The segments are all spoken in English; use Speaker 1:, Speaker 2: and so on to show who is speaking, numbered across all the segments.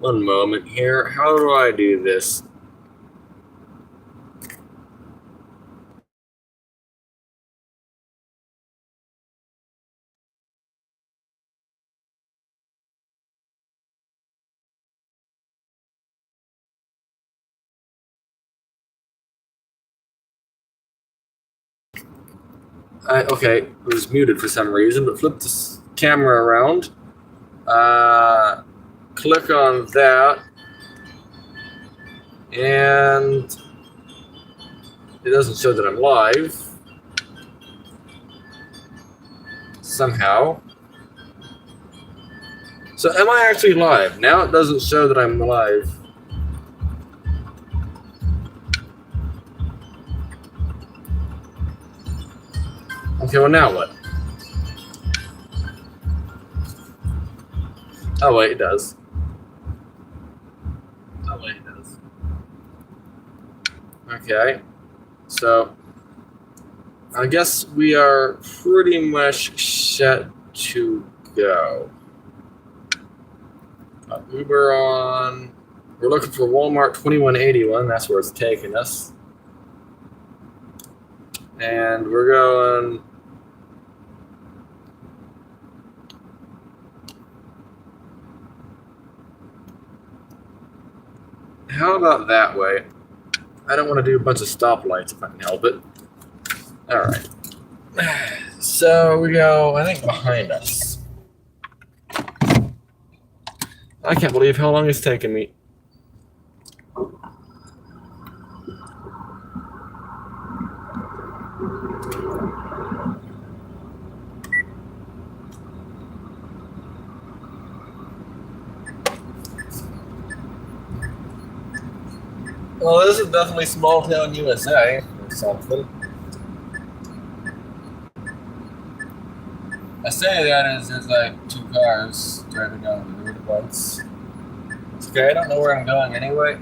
Speaker 1: One moment here. How do I do this? Okay, it was muted for some reason, but flip this camera around. Click on that, and it doesn't show that I'm live somehow. So am I actually live? Now it doesn't show that I'm live. Okay, well now what? Oh wait, it does. Oh wait, it does. Okay, so I guess we are pretty much set to go. Uber on. We're looking for Walmart 2181. That's where it's taking us. And we're going. How about that way? I don't want to do a bunch of stoplights if I can help it. All right. So we go, I think, behind us. I can't believe how long it's taken me. Well, this is definitely small town USA or something. I say that as there's like two cars driving down the road at once. It's okay, I don't know where I'm going anyway.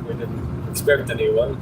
Speaker 1: We didn't expect anyone.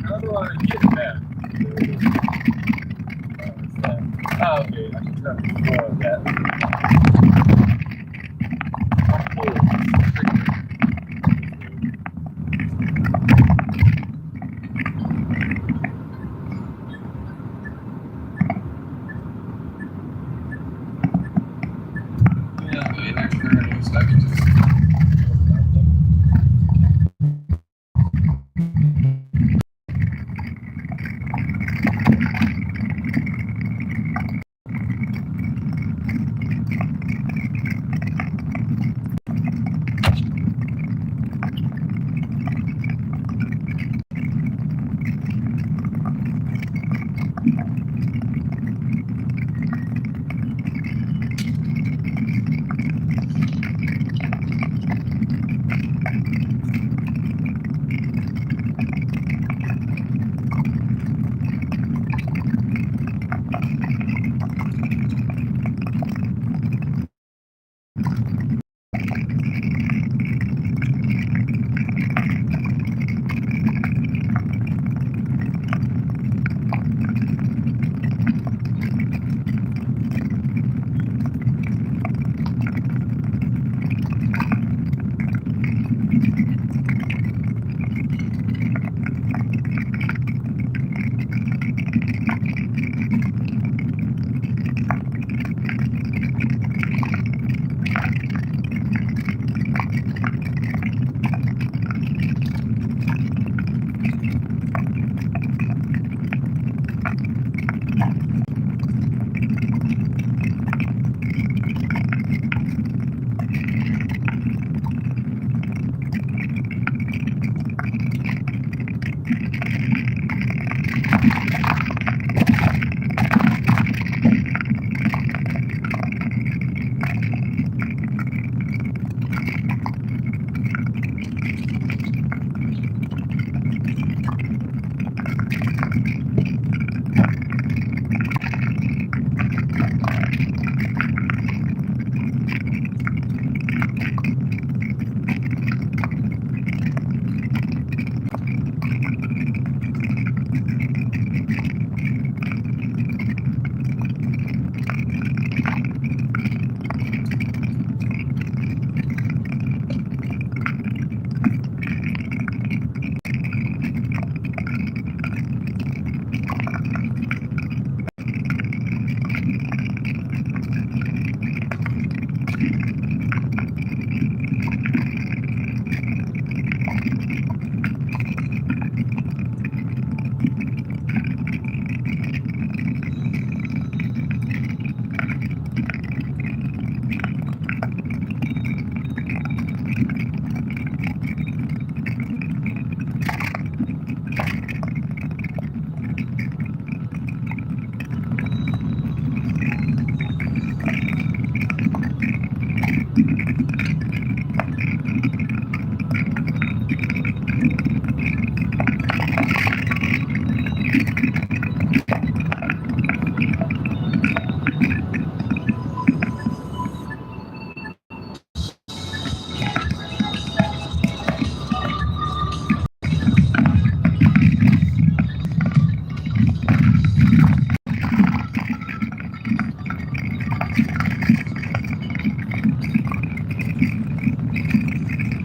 Speaker 1: How do I get back? Oh, okay, I can turn more of that.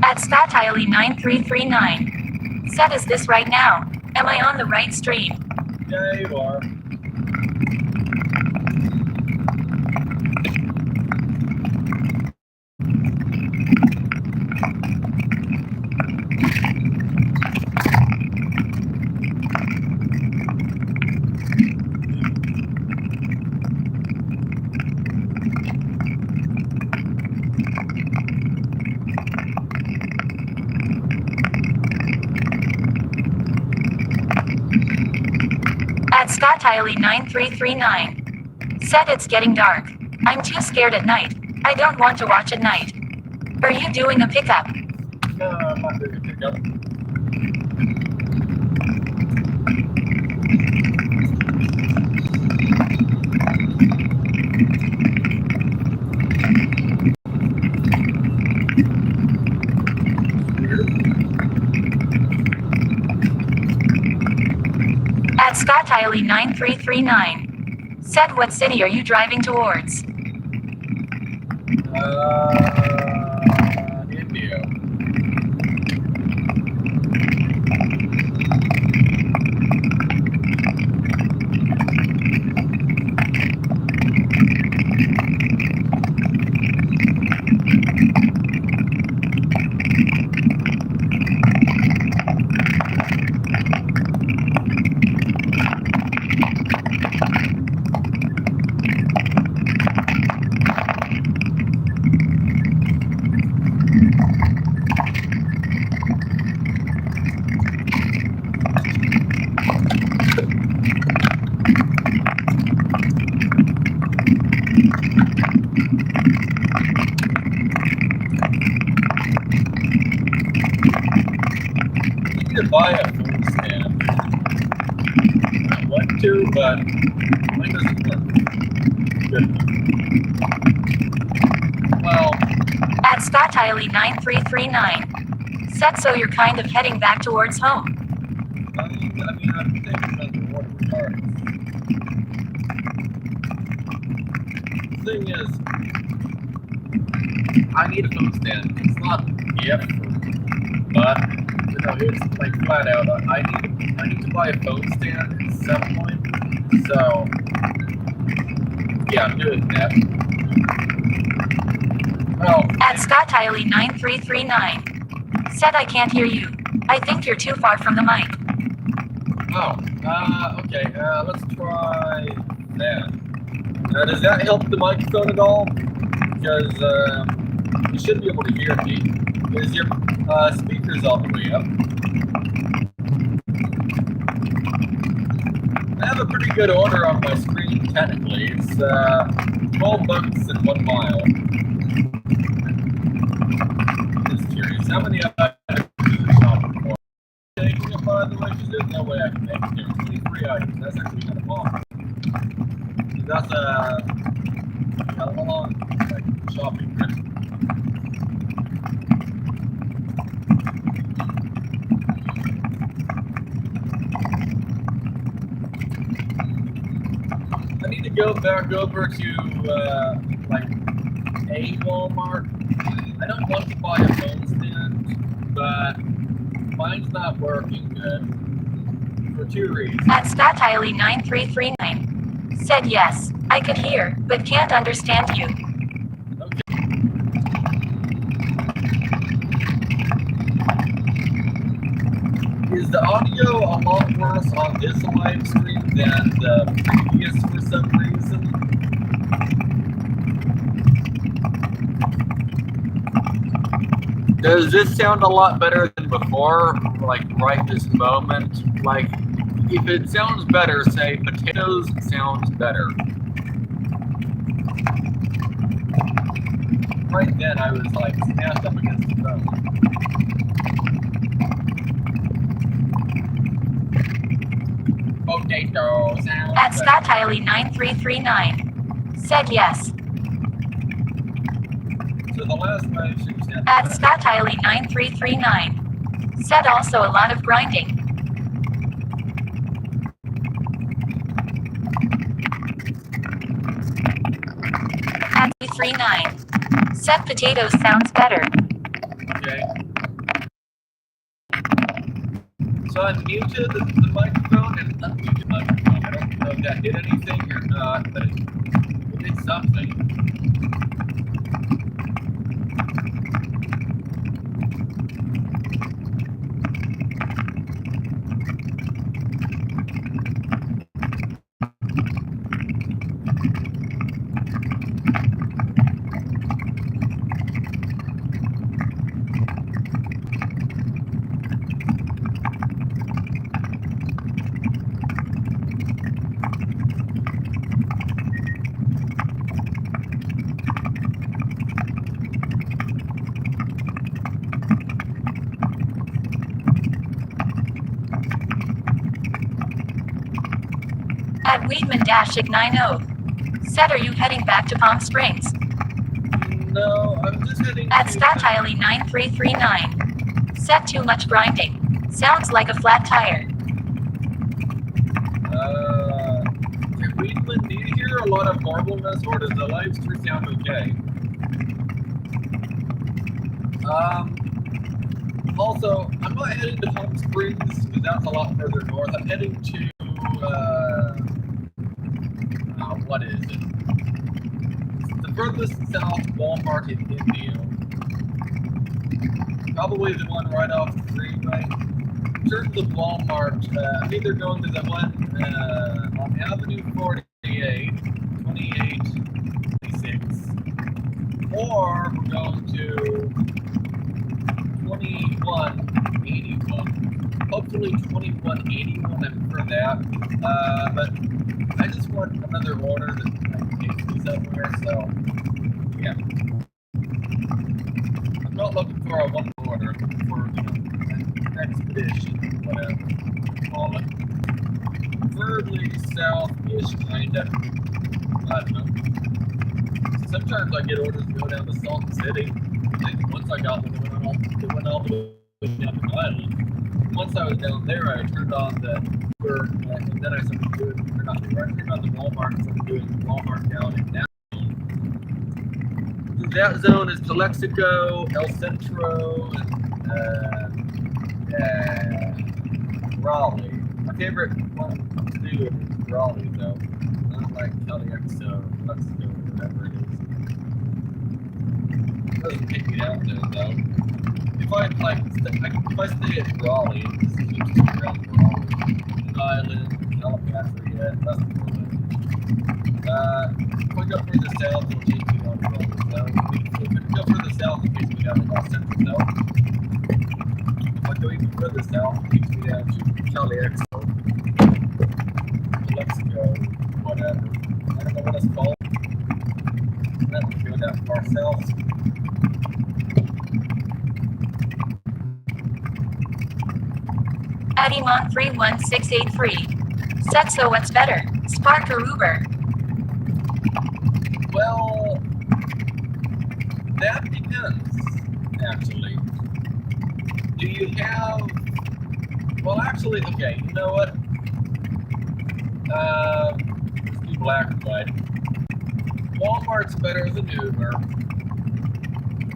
Speaker 2: At Statile 9339. Set is this right now? Am I on the right stream?
Speaker 1: Yeah, you are.
Speaker 2: At Statile 9339. Set it's getting dark. I'm too scared at night. I don't want to watch at night. Are you doing a pickup?
Speaker 1: No, I'm not doing a pickup.
Speaker 2: At Statile 9339. Set what city are you driving towards?
Speaker 1: Indio. To buy a phone stand. I want to, but mine doesn't work. Good. Well,
Speaker 2: At Statile 9339. Set so you're kind of heading back towards home.
Speaker 1: I'm taking underwater regardless. The thing is, I need a phone stand. It's not if, but it's like flat out. I need to buy a phone stand at some point. So yeah, I'm doing that. Well,
Speaker 2: At Statile 9339. Said I can't hear you. I think you're too far from the mic.
Speaker 1: okay. Let's try that. Does that help the microphone at all? Because you should be able to hear me. Is your speakers all the way up? I have a pretty good order on my screen, technically. It's $12 and 1 mile. Just curious, how many of I shopping for? Taking it, by the way, because there's no way I can make it. There's 23 items. That's actually kind of long. That's a long shopping trip. I need to go back over to like a Walmart. I don't want to buy a phone stand, but mine's not working good for 2 reasons.
Speaker 2: At Statile 9339. Said yes, I could hear, but can't understand you.
Speaker 1: Okay. Is the audio a lot worse on this live stream than the previous for some reason? Does this sound a lot better than before? Like right this moment? Like if it sounds better, say potatoes sounds better. Right then I was like smashed up against the phone. Lexico sounds
Speaker 2: At
Speaker 1: better.
Speaker 2: Scott Tiley 9339. Said yes.
Speaker 1: So the last motion sounds
Speaker 2: At
Speaker 1: better.
Speaker 2: Scott Tiley 9339. Said also a lot of grinding. At 39. Said potatoes sounds better.
Speaker 1: Okay. So I muted the microphone and unmuted the microphone. I don't know if that did anything or not, but it did something.
Speaker 2: At Weedman-90. Said are you heading back to Palm Springs?
Speaker 1: No, I'm just heading
Speaker 2: At
Speaker 1: to...
Speaker 2: Scott Tiley 9339. Said too much grinding. Sounds like a flat tire.
Speaker 1: Did Weedman, do you hear a lot of marbleness, or does the live stream sound okay? Also, I'm not heading to Palm Springs, because that's a lot further north. I'm heading to, what is it? It's the furthest south Walmart in Indio. Probably the one right off the freeway. In terms of Walmart, I'm either going to the one on Avenue 48, 28, 26, or we're going to 2181. Hopefully 2181, I prefer that. But I just want another order that takes me somewhere, so yeah. I'm not looking for a one order, I'm looking for, an expedition, whatever you call it. Preferably south-ish, kinda. I don't know. Sometimes I get orders to go down to Salt City. I think once I got one, it went all the way down to Island. Once I was down there, I turned on the Uber, and then I started doing, I turned on the Walmart and started doing Walmart down in that zone. That zone is Calexico, El Centro, and Raleigh. My favorite one to do is Raleigh, though. Not like Calexico, Calexico, whatever it is. It doesn't take me down there, though. If I stay at Raleigh, it just keeps me around Raleigh, Island, Calipatria, Westmoreland. If I go further south, it'll take me down to Raleigh. If I go further south, it takes me down to Los Central. If I go even further south, it takes me down to Calexico, whatever. I don't know what it's called. I don't go that far south.
Speaker 2: Addimon 31683. Said so what's better, Spark or Uber?
Speaker 1: Well, that depends, actually. Do you have... Well, actually, okay, you know what? Let's do black and white. Walmart's better than Uber,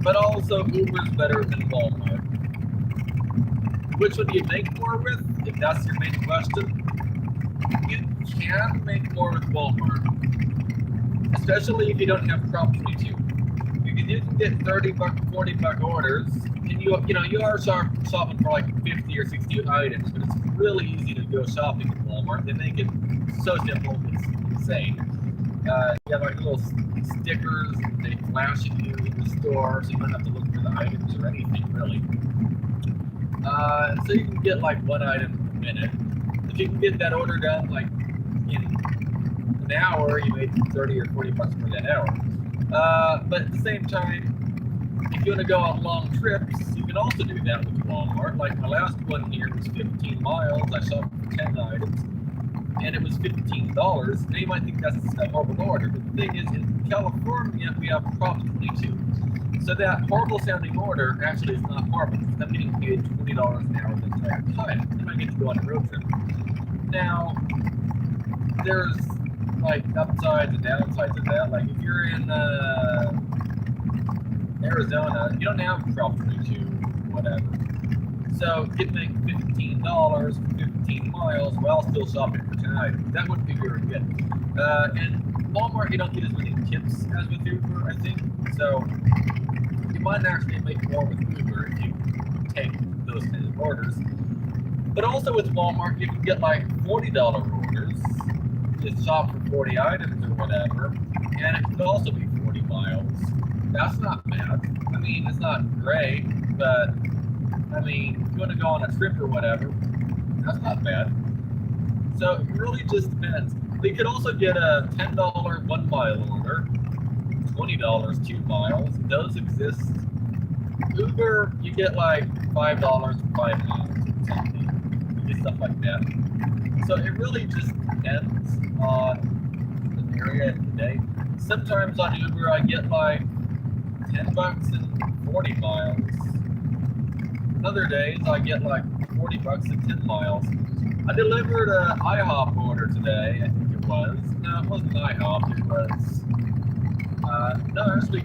Speaker 1: but also Uber's better than Walmart. Which one do you make more with, if that's your main question? You can make more with Walmart, especially if you don't have Prop 22. You can get $30, $40 orders, and you are shopping for like 50 or 60 items, but it's really easy to go shopping at Walmart. They make it so simple, it's insane. You have like little stickers, they flash at you in the store, so you don't have to look for the items or anything, really. So you can get like one item a minute. If you can get that order done like in an hour, you made $30 or $40 for that hour. But at the same time, if you want to go on long trips, you can also do that with Walmart. Like my last one here was 15 miles. I shopped for 10 items, and it was $15. Now you might think that's a horrible order, but the thing is, in California, we have Prop 22. So that horrible sounding order actually is not horrible, because I'm getting paid $20 an hour the entire time, and I get to go on a road trip. Now, there's like upsides and downsides of that. Like if you're in Arizona, you don't have Prop 22, whatever. So you'd make $15 for 15 miles while still shopping for 10 items. That wouldn't be very good. And Walmart, you don't get as many tips as with Uber, I think. So you might actually make more with Uber if you take those kind of orders. But also with Walmart, you can get like $40 orders. Just shop for 40 items or whatever, and it could also be 40 miles. That's not bad. I mean, it's not great, but I mean, if you want to go on a trip or whatever, that's not bad. So it really just depends. We could also get a $10 1 mile order, $20 2 miles. Those exist. Uber, you get like $5 for 5 miles or something. You get stuff like that. So it really just depends on the area and the day. Sometimes on Uber I get like $10 and 40 miles. Other days I get like $40 and 10 miles. I delivered an IHOP order today, I think it was. No, it wasn't IHOP, it was no, actually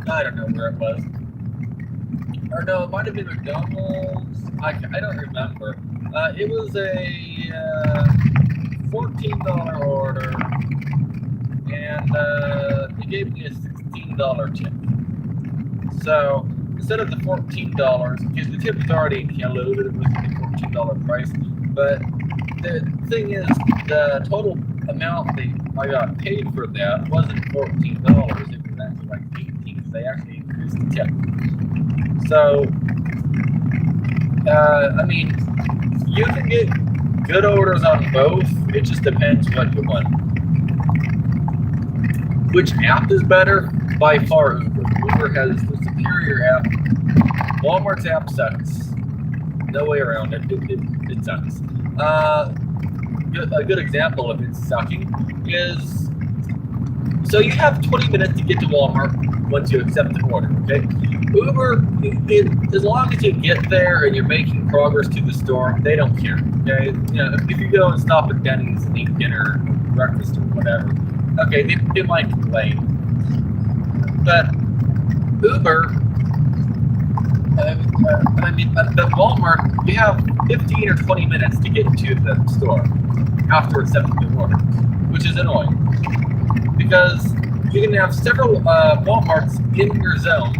Speaker 1: I don't know where it was. Or no, it might have been McDonald's. I don't remember. It was a $14 order, and they gave me a $16 tip. So instead of the $14, because the tip was already included, it was the $14 price. But the thing is, the total amount that I got paid for that wasn't $14. It was actually like $18. So they actually increased the tip. So, I mean, you can get good orders on both. It just depends what you want. Which app is better? By far, Uber. Uber has the superior app. Walmart's app sucks. No way around it. It sucks. A good example of it sucking is, so you have 20 minutes to get to Walmart once you accept the order, okay? Uber, as long as you get there and you're making progress to the store, they don't care, okay? You know, if you go and stop at Denny's and eat dinner, or breakfast, or whatever, okay, they might complain. But Uber, I mean, at Walmart, you have 15 or 20 minutes to get to the store after accepting the order, which is annoying. Because you can have several Walmarts in your zone,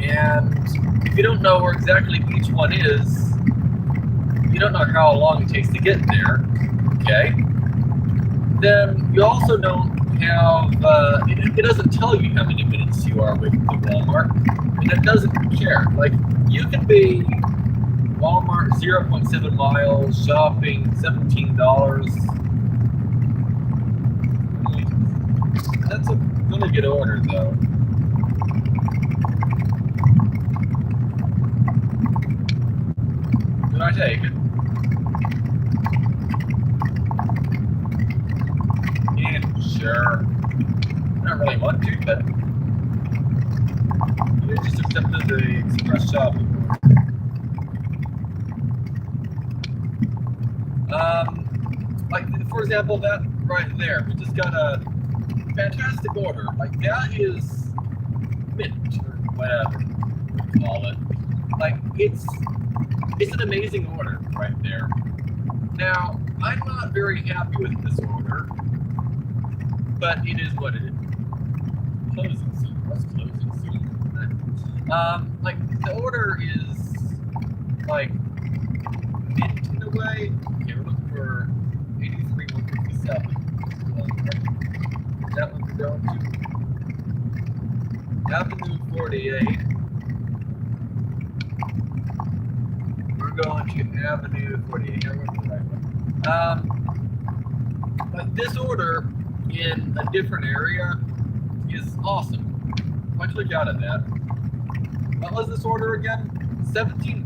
Speaker 1: and if you don't know where exactly each one is, you don't know how long it takes to get there, okay? Then you also don't have, it doesn't tell you how many minutes you are waiting for Walmart, and it doesn't care. Like, you can be Walmart 0.7 miles, shopping $17. That's a really good order, though. Did I take it? Yeah, sure. I don't really want to, but you just accepted the express shopping. Like, for example, that right there, we just got a fantastic order. Like, that is mint, or whatever you call it. Like, it's an amazing order right there. Now, I'm not very happy with this order, but it is what it is. Closing soon. What's closing soon? Like, the order is, like, mint in a way. Okay, we're looking for 83,157. Is that what we're going to? Avenue 48. We're going to Avenue 48. We're going to the right one. But this order in a different area is awesome. Why don't you look out at that? What was this order again? $17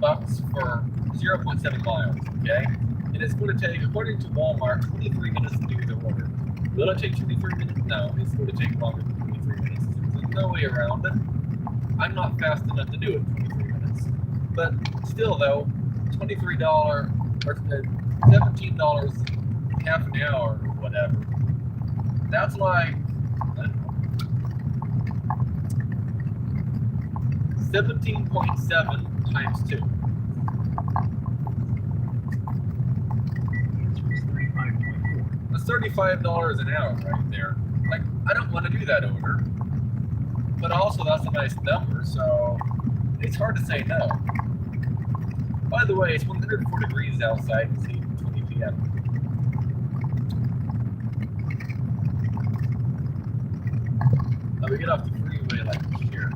Speaker 1: for 0.7 miles, okay? and it's going to take, according to Walmart, 23 minutes to do the order. Will it take 23 minutes? No, it's going to take longer than 23 minutes. There's no way around it. I'm not fast enough to do it in 23 minutes. But still, though, $23 or $17 half an hour or whatever. That's like, I don't know, 17.7 times 2. That's $35 an hour right there. Like, I don't want to do that order. But also, that's a nice number, so it's hard to say no. By the way, it's 104 degrees outside. It's 8:20 p.m. Now we get off the freeway like here.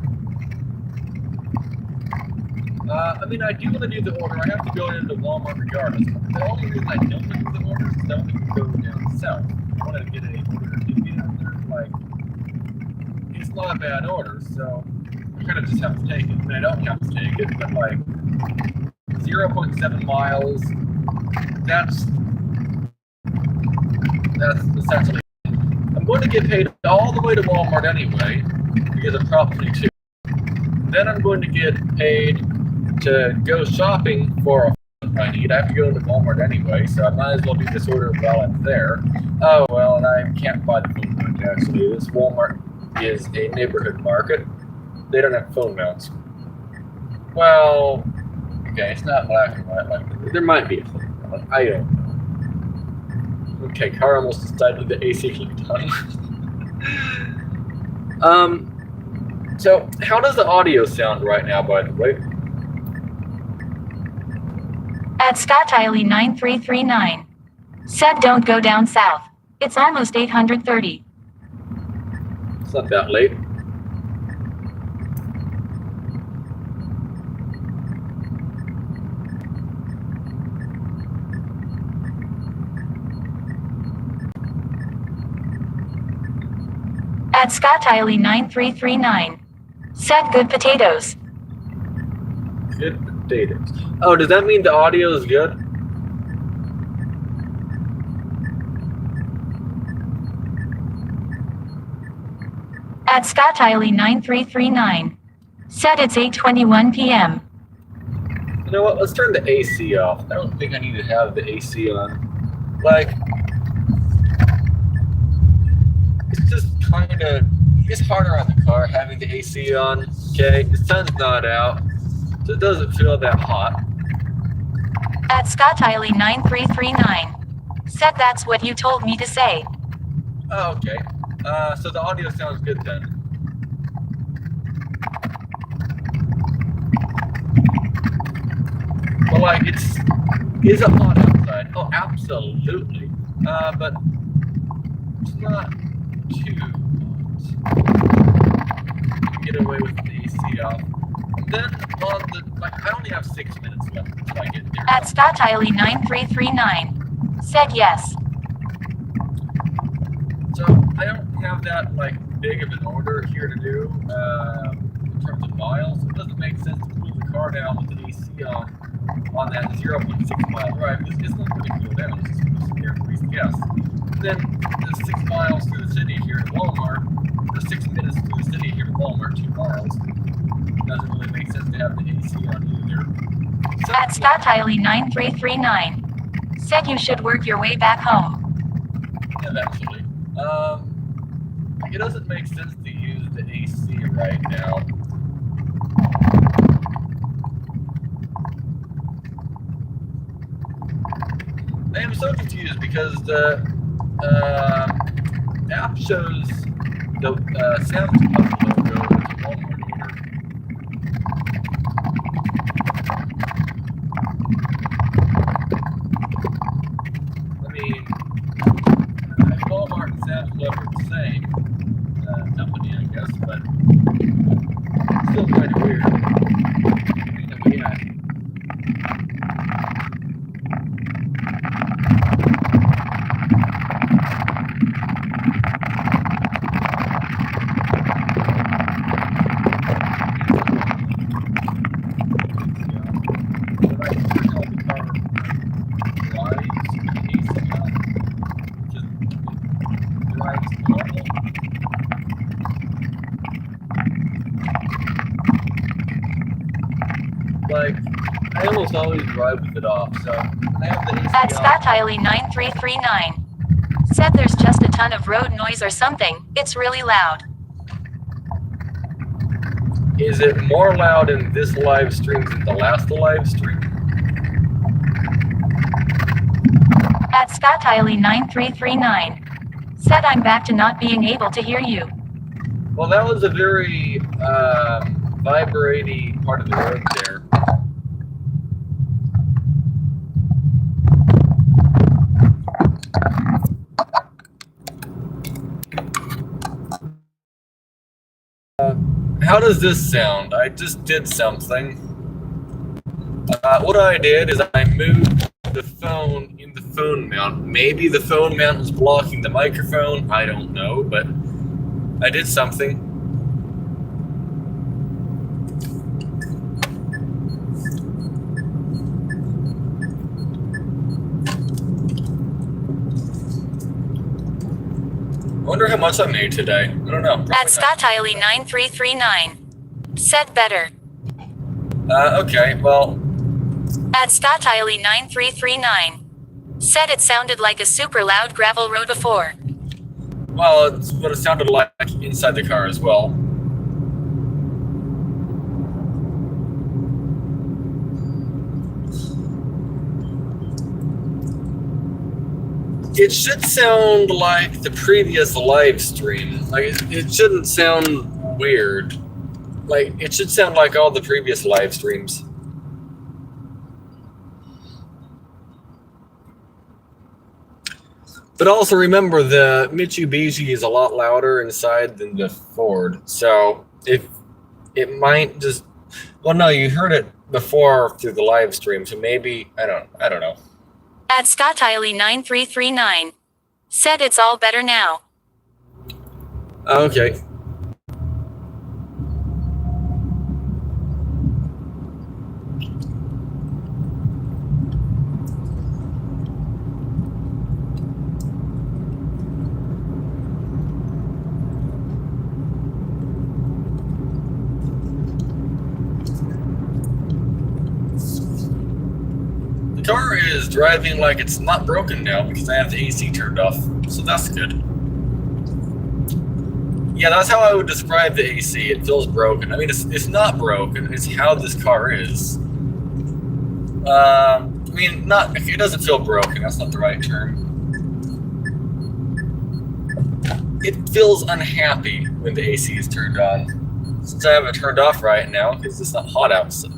Speaker 1: I mean, I do want to do the order. I have to go into Walmart regardless. The only reason I don't want to do the order is that I want to go down south. I want to get an order to get out there. Like, it's not a bad order, so I kind of just have to take it. I mean, I don't have to take it, but like 0.7 miles. That's essentially. I'm going to get paid all the way to Walmart anyway because of Prop 22. Then I'm going to get paid to go shopping for a I need. I have to go to Walmart anyway, so I might as well do this order while I'm there. Oh well, and I can't buy the phone mount actually. This Walmart is a neighborhood market. They don't have phone mounts. Well, okay, it's not black and white like that. There might be a phone mount. I don't know. Okay, car almost decided the AC keep done. So how does the audio sound right now, by the way?
Speaker 2: At Scott Tiley 9339. Said don't go down south. It's almost 830.
Speaker 1: It's not that late.
Speaker 2: At Scott Tiley 9339. Said good potatoes.
Speaker 1: Good potatoes. Oh, does that mean the audio is good?
Speaker 2: At Scott Tiley 9339. Said it's 8:21 p.m.
Speaker 1: You know what? Let's turn the AC off. I don't think I need to have the AC on. Like, it's just kind of, it's harder on the car having the AC on. Okay, the sun's not out, so it doesn't feel that hot.
Speaker 2: At Scott Tiley 9339. Said that's what you told me to say.
Speaker 1: Oh, okay. So the audio sounds good then. Well, like, is it hot outside? Oh, absolutely. But it's not too hot. Get away with the AC off. And then on the, like, I only have 6 minutes left until I get there.
Speaker 2: At Scott Tiley 9339. Said yes.
Speaker 1: So I don't have that like big of an order here to do in terms of miles. It doesn't make sense to cool the car down with the AC on that 0.6 mile drive because it's not going to cool down. It's just going to sit there and freeze gas. Then the 6 miles through the city here to Walmart, or 6 minutes through the city here to Walmart, 2 miles. Doesn't really make sense to have the AC on either. So,
Speaker 2: At Scott Tiley 9339. Said you should work your way back home.
Speaker 1: eventually. It doesn't make sense to use the AC right now. I am so confused because the app shows the Samsung logo with the Walmart order. I mean, Walmart and Sam's Club are the same company, I guess, but still kind of weird. Yeah. almost always drive with it off. So I have the AC
Speaker 2: At
Speaker 1: off.
Speaker 2: Scott Hiley 9339. Said there's just a ton of road noise or something. It's really loud.
Speaker 1: Is it more loud in this live stream than the last live stream?
Speaker 2: At Scott Hiley 9339. Said I'm back to not being able to hear you.
Speaker 1: Well, that was a very vibrating part of the road there. How does this sound? I just did something. What I did is I moved the phone in the phone mount. Maybe the phone mount was blocking the microphone. I don't know, but I did something. I wonder how much I made today. I don't know.
Speaker 2: At Scott Hiley 9339. Said better.
Speaker 1: Okay, well,
Speaker 2: At Scott Hiley 9339. Said it sounded like a super loud gravel road before.
Speaker 1: well, it's what it sounded like inside the car as well. It should sound like the previous live stream. Like, it shouldn't sound weird. Like, it should sound like all the previous live streams. But also remember, the Mitsubishi is a lot louder inside than the Ford. So if it might just, well, no, you heard it before through the live stream, so maybe I don't know.
Speaker 2: At Scott Hiley 9339. Said it's all better now.
Speaker 1: Okay. The car is driving like it's not broken now because I have the AC turned off, so that's good. Yeah, that's how I would describe the AC. It feels broken. I mean, it's not broken. It's how this car is. I mean, not. It doesn't feel broken. That's not the right term. It feels unhappy when the AC is turned on. Since I have it turned off right now because it's not hot outside.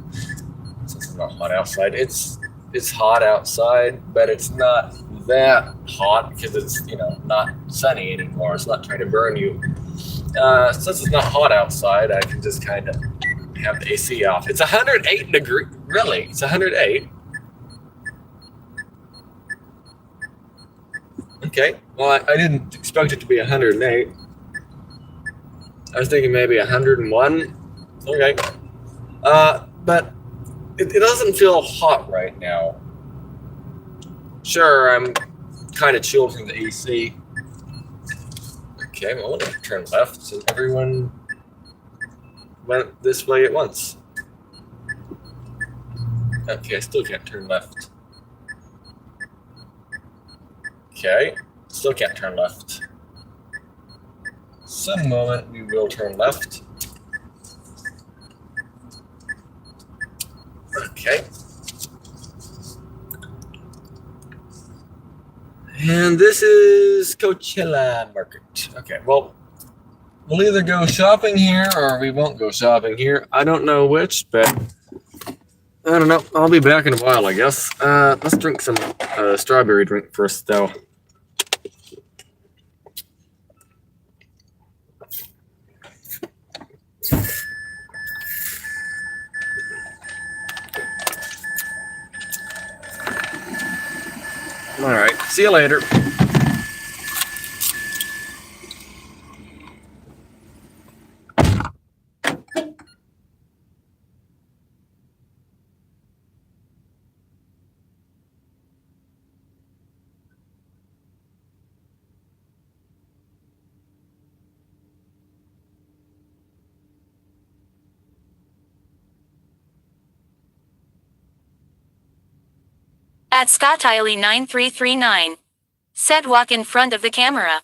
Speaker 1: Since it's not hot outside, it's hot outside, but it's not that hot because it's, not sunny anymore. It's not trying to burn you. Since it's not hot outside, I can just kind of have the AC off. It's 108 degrees. Really? It's 108? Okay. Well, I didn't expect it to be 108. I was thinking maybe 101. Okay. But it doesn't feel hot right now. Sure, I'm kind of chilled from the AC. Okay, well, I'm going to turn left so everyone went this way at once. Okay, I still can't turn left. Okay, still can't turn left. Some moment we will turn left. Okay. And this is Coachella Market. Okay, well, we'll either go shopping here or we won't go shopping here. I don't know which, but I don't know. I'll be back in a while, I guess. Let's drink some strawberry drink first, though. All right. See you later.
Speaker 2: At ScottIley9339. Said walk in front of the camera.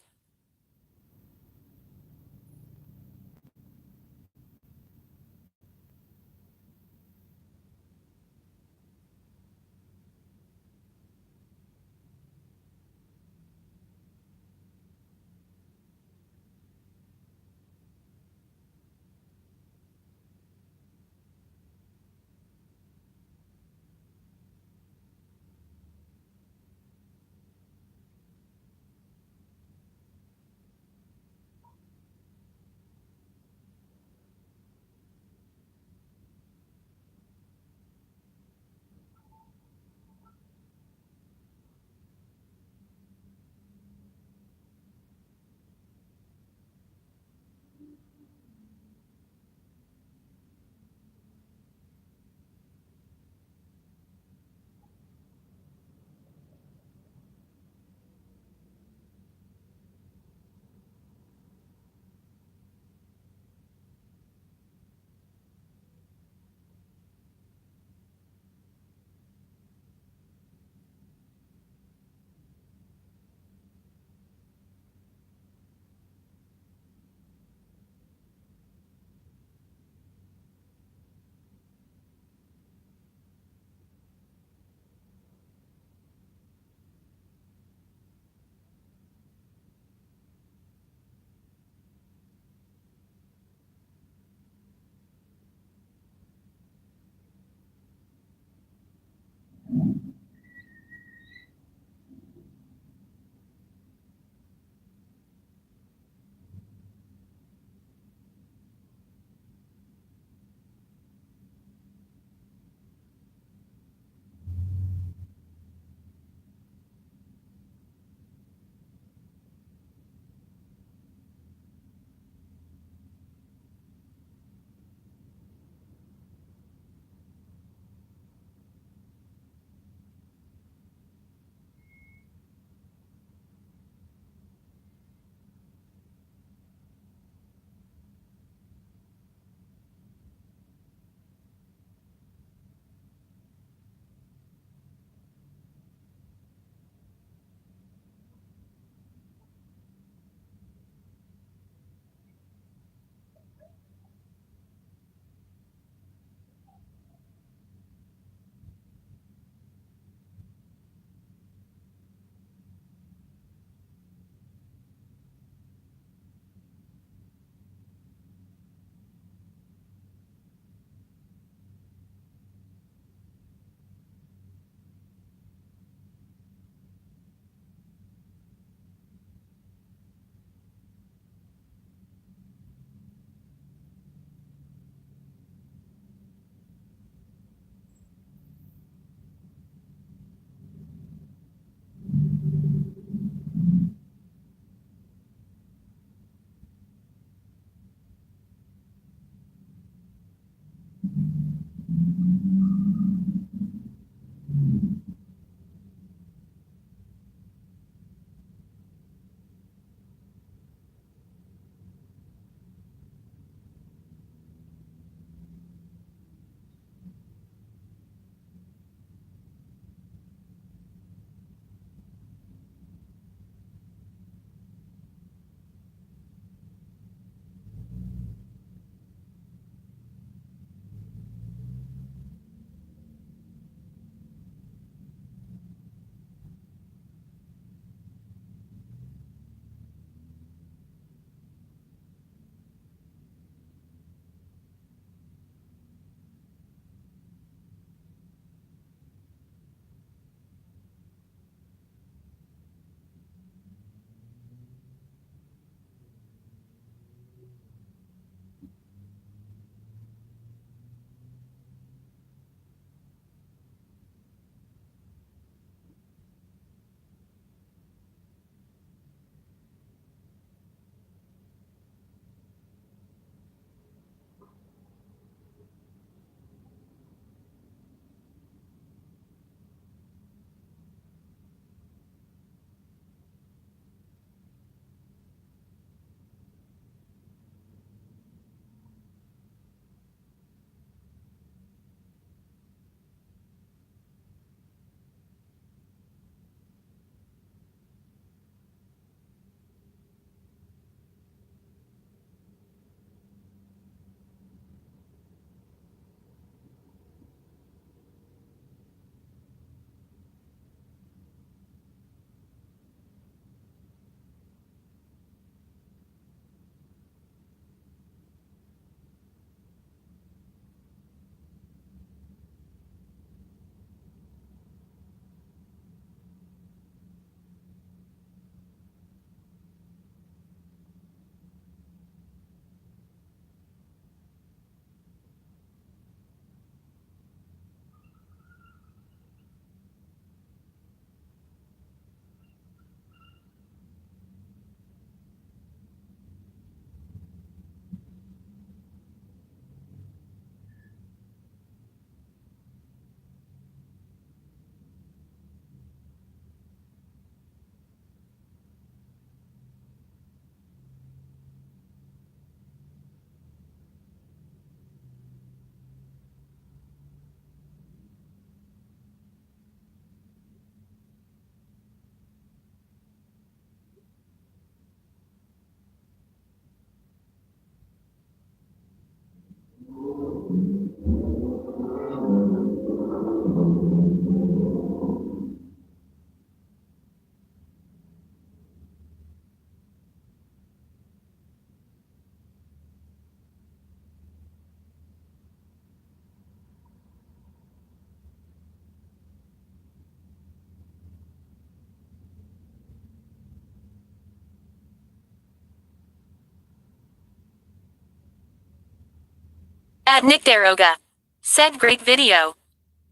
Speaker 2: At Nick Daroga. Said great video.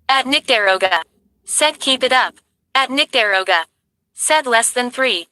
Speaker 2: At Nick Daroga. Said keep it up. At Nick Daroga. Said less than 3.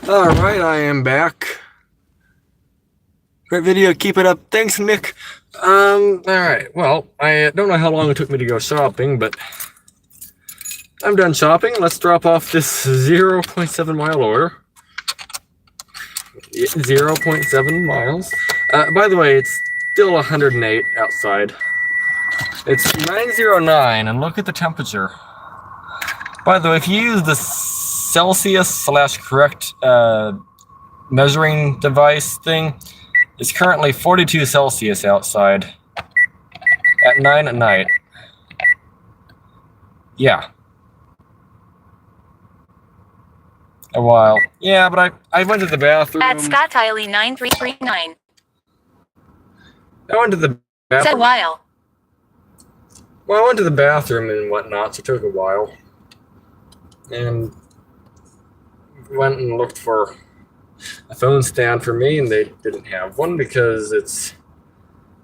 Speaker 3: Alright, I am back. Great video, keep it up. Thanks, Nick. Alright, well, I don't know how long it took me to go shopping, but I'm done shopping. Let's drop off this 0.7 mile order. 0.7 miles. By the way, it's still 108 outside. It's 909, and look at the temperature. By the way, if you use the Celsius/correct measuring device thing, it's currently 42 Celsius outside at 9 at night. Yeah. A while. Yeah, but I went to the bathroom.
Speaker 2: At Scott Tiley 9339.
Speaker 3: I went to the
Speaker 2: Said
Speaker 3: bathroom.
Speaker 2: while.
Speaker 3: Well, I went to the bathroom and whatnot, so it took a while. And went and looked for a phone stand for me, and they didn't have one because it's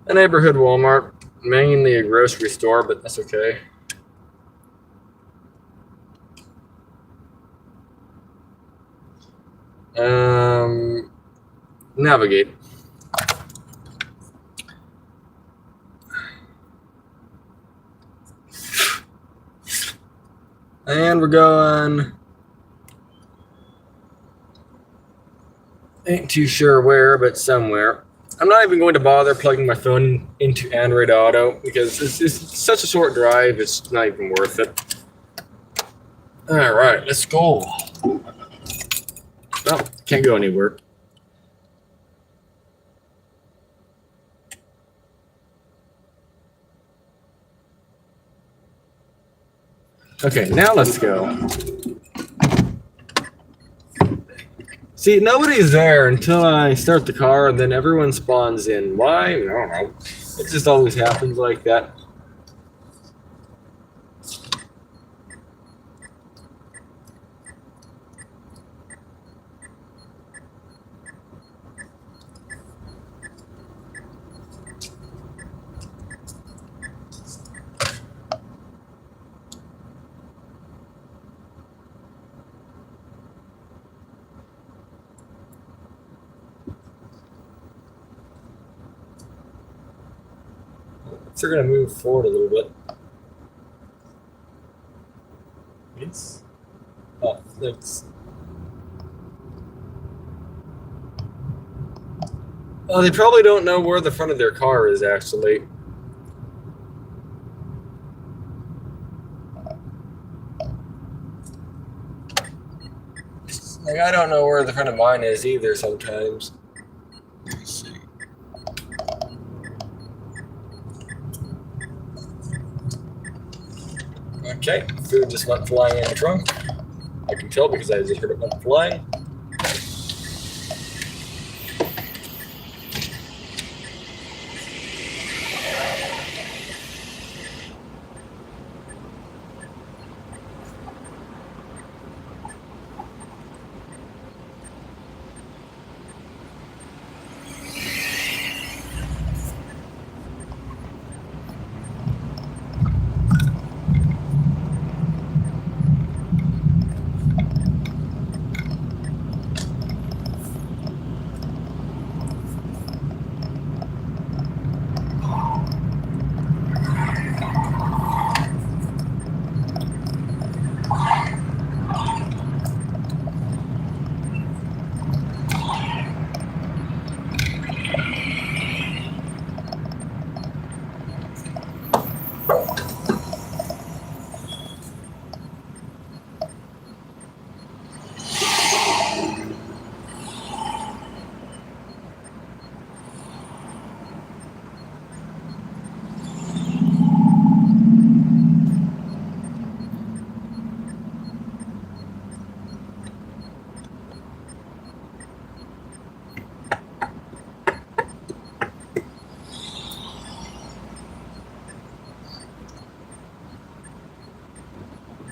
Speaker 3: a neighborhood Walmart, mainly a grocery store, but that's okay. Navigate. And we're going, ain't too sure where, but somewhere. I'm not even going to bother plugging my phone into Android Auto because it's such a short drive, it's not even worth it. All right, let's go. Well, can't go anywhere. Okay, now let's go. See, nobody's there until I start the car, and then everyone spawns in. Why? I don't know. It just always happens like that. So we're gonna move forward a little bit. Yes. Oh, thanks. Oh, they probably don't know where the front of their car is, actually. Like, I don't know where the front of mine is either sometimes. Let's see. Okay, food just went flying in the trunk. I can tell because I just heard it went flying.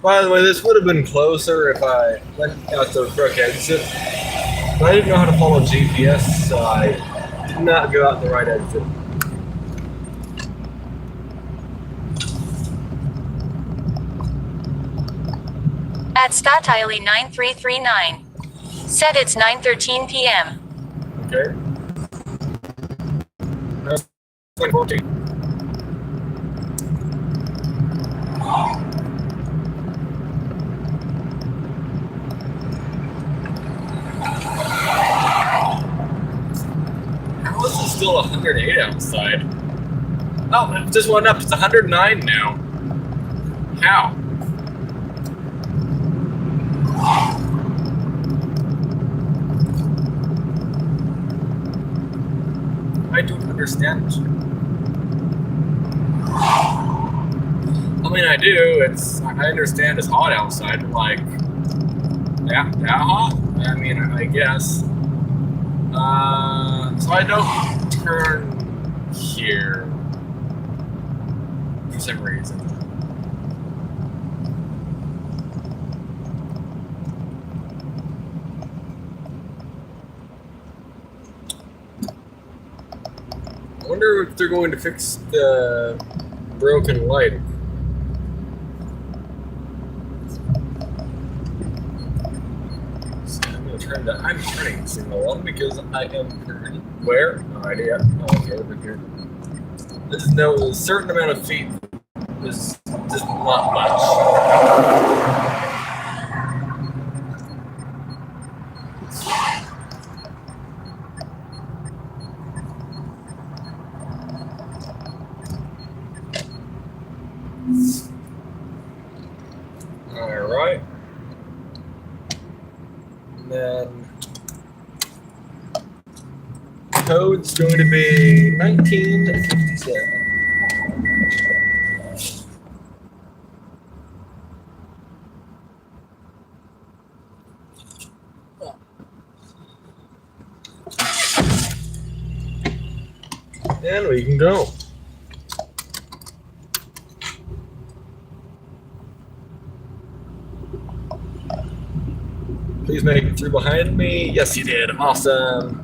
Speaker 3: By the way, this would have been closer if I went out the correct exit. But I didn't know how to follow GPS, so I did not go out the right exit.
Speaker 2: At Scott Tiley 9339. Set it's 9:13 p.m.
Speaker 1: Okay. That's 14. How is it still 108 outside? Oh, it just went up. It's 109 now. How? I don't understand. I mean, I do. I understand it's hot outside, but like, yeah, that hot? I mean, I guess. So I don't turn here for some reason. I wonder if they're going to fix the broken light. So I'm turning signal on because I am turning. Where? No idea. Oh, okay, over here. There's a certain amount of feet. There's just not much. Alright. And then code's going to be 1957. And we can go. Please make it through behind me. Yes, you did. Awesome.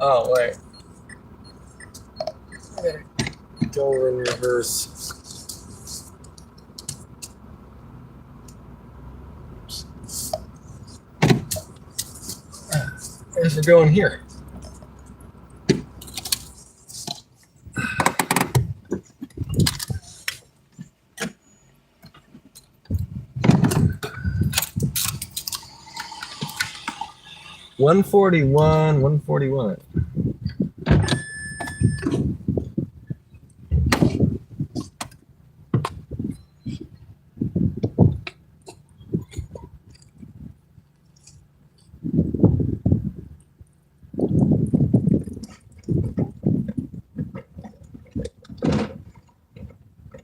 Speaker 1: Oh, wait. Go in reverse. As we're going here. One 141.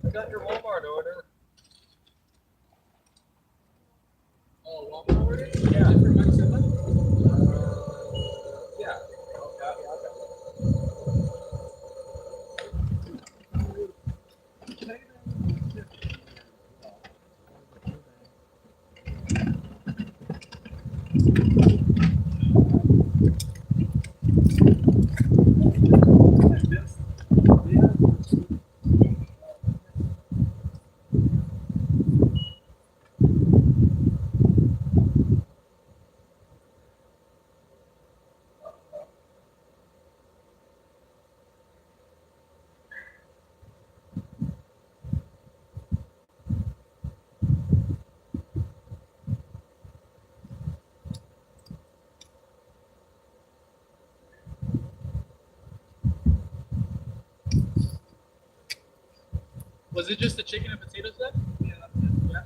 Speaker 1: I got your Walmart order. Oh, Walmart order? Yeah, for my shipment? Yeah. Was it just the chicken and potato set? Yeah, that's it. Yeah.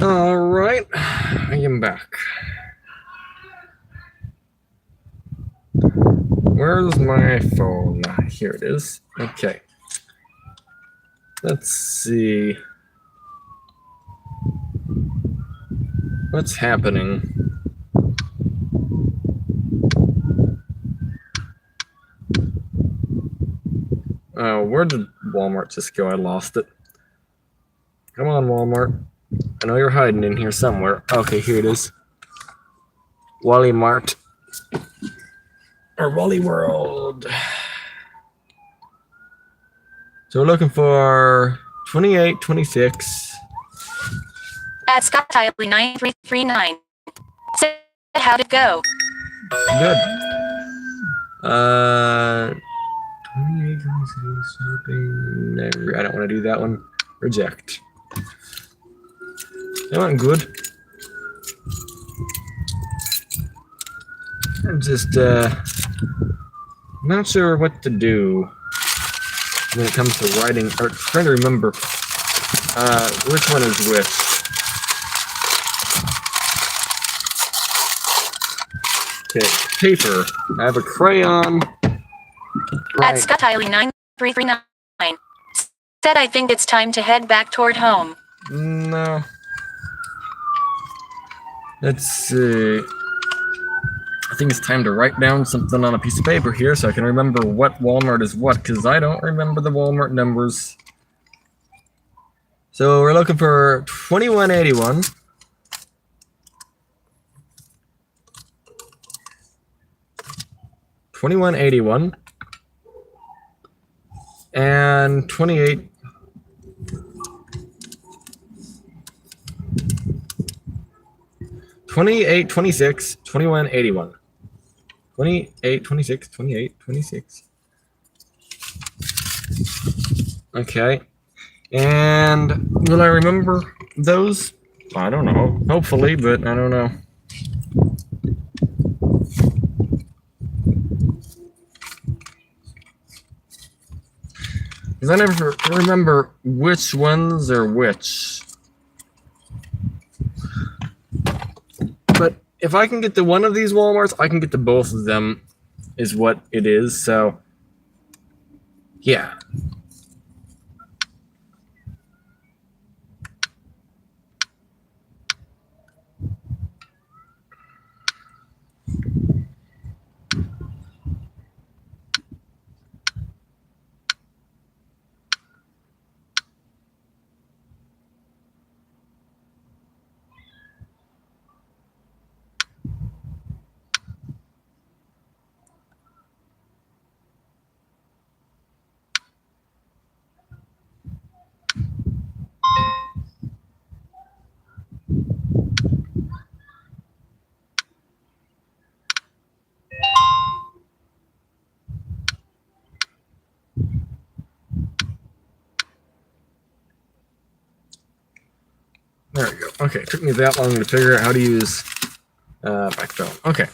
Speaker 3: All right, I am back. Where's my phone? Here it is. Okay. Let's see. What's happening? Oh, where did Walmart just go? I lost it. Come on, Walmart. I know you're hiding in here somewhere. Okay, here it is. Wally Mart. Or Wally World. So we're looking for 28, 26.
Speaker 2: At Scott Tiley 9339. Said, how'd it go?
Speaker 3: Good. 28, 26, shopping. Never. I don't want to do that one. Reject. That went good. I'm just not sure what to do when it comes to writing, or trying to remember which one is which. Okay, paper. I have a crayon.
Speaker 2: At Scott Tiley 9339. Said I think it's time to head back toward home.
Speaker 3: No. Let's see. I think it's time to write down something on a piece of paper here so I can remember what Walmart is what, because I don't remember the Walmart numbers. So we're looking for 2181. $21.81 and 28. $28, $26, $21.81. 28, 26, 28, 26. Okay. And will I remember those? I don't know. Hopefully, but I don't know. Because I never remember which ones are which. But if I can get to one of these Walmarts, I can get to both of them, is what it is. So, yeah. There we go. Okay, it took me that long to figure out how to use my phone. Okay,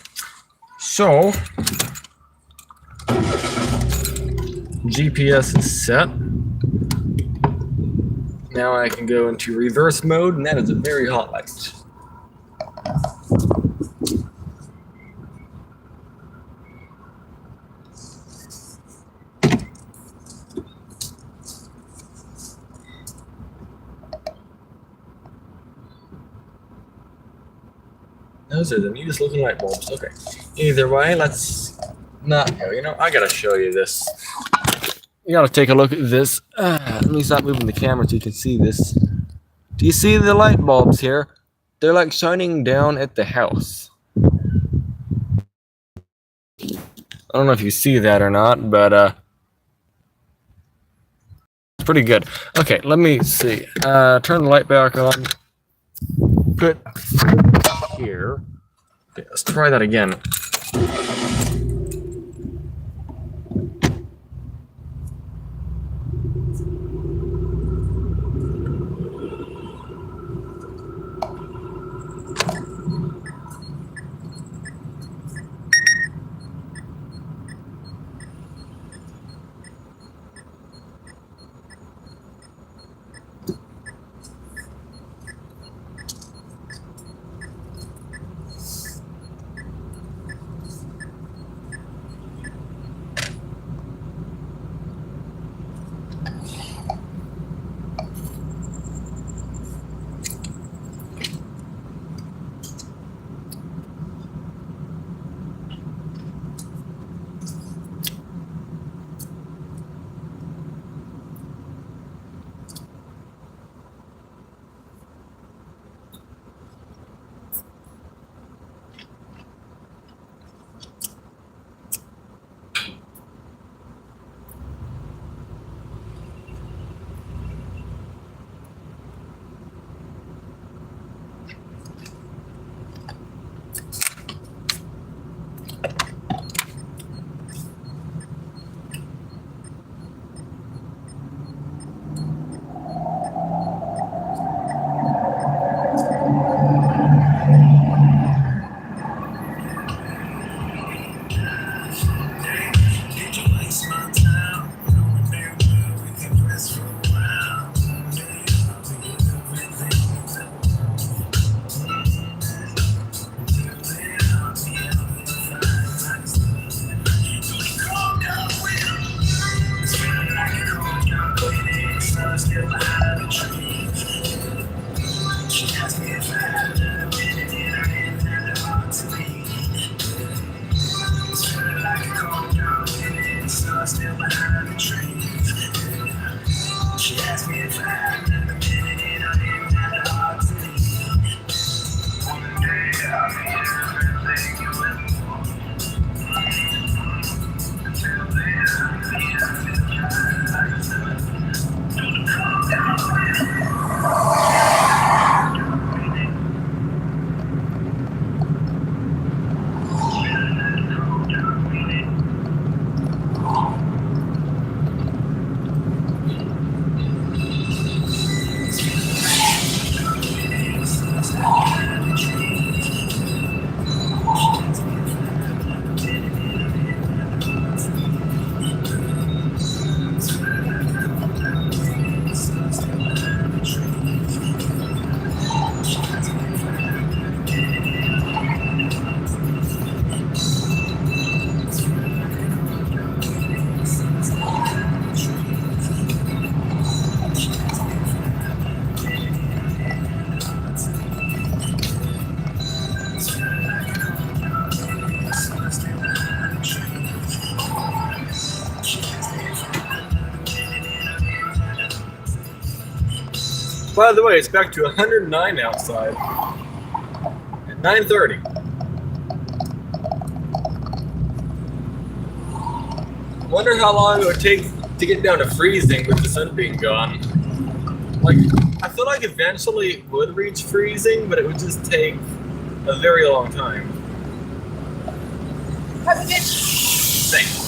Speaker 3: so GPS is set. Now I can go into reverse mode, and that is a very hot light. Those are the neatest looking light bulbs. Okay. Either way, let's not go. You know, I gotta show you this. You gotta take a look at this. Let me stop moving the camera so you can see this. Do you see the light bulbs here? They're like shining down at the house. I don't know if you see that or not, but it's pretty good. Okay, let me see. Turn the light back on. Put here. Okay, let's try that again.
Speaker 1: By the way, it's back to 109 outside at 9:30. Wonder how long it would take to get down to freezing with the sun being gone. Like, I feel like eventually it would reach freezing, but it would just take a very long time. Thanks.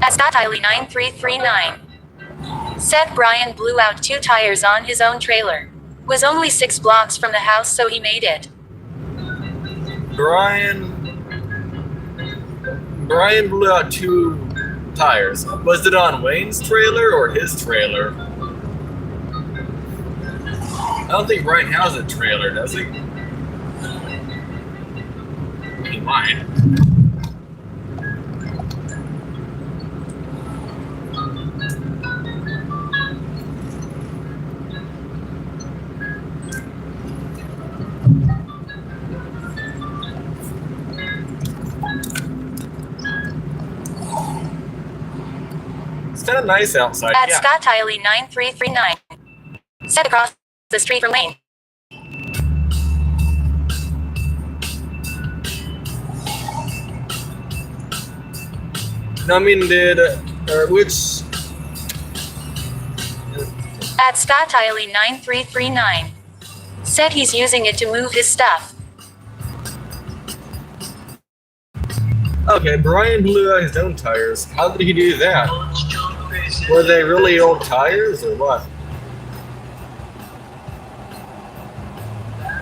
Speaker 2: At Scott Hiley 9339. Said Brian blew out 2 tires on his own trailer. Was only 6 blocks from the house, so he made it.
Speaker 1: Brian blew out 2 tires. Was it on Wayne's trailer or his trailer? I don't think Brian has a trailer, does he? He might. It's kind of nice outside.
Speaker 2: At
Speaker 1: Yeah.
Speaker 2: Scott Hiley 9339. Said across the street from Lane.
Speaker 1: No, I mean, which?
Speaker 2: At Scott Hiley 9339. Said he's using it to move his stuff.
Speaker 1: Okay, Brian blew out his own tires. How did he do that? Were they really old tires or what?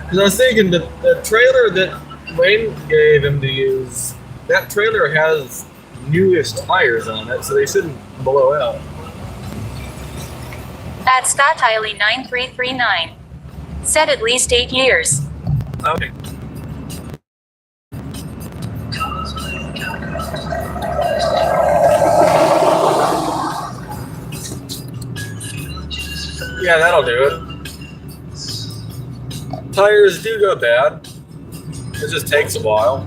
Speaker 1: Because I was thinking the trailer that Wayne gave him to use, that trailer has newish tires on it, so they shouldn't blow out.
Speaker 2: At Scott Hiley 9339. Said at least 8 years.
Speaker 1: Okay. Yeah, that'll do it. Tires do go bad. It just takes a while.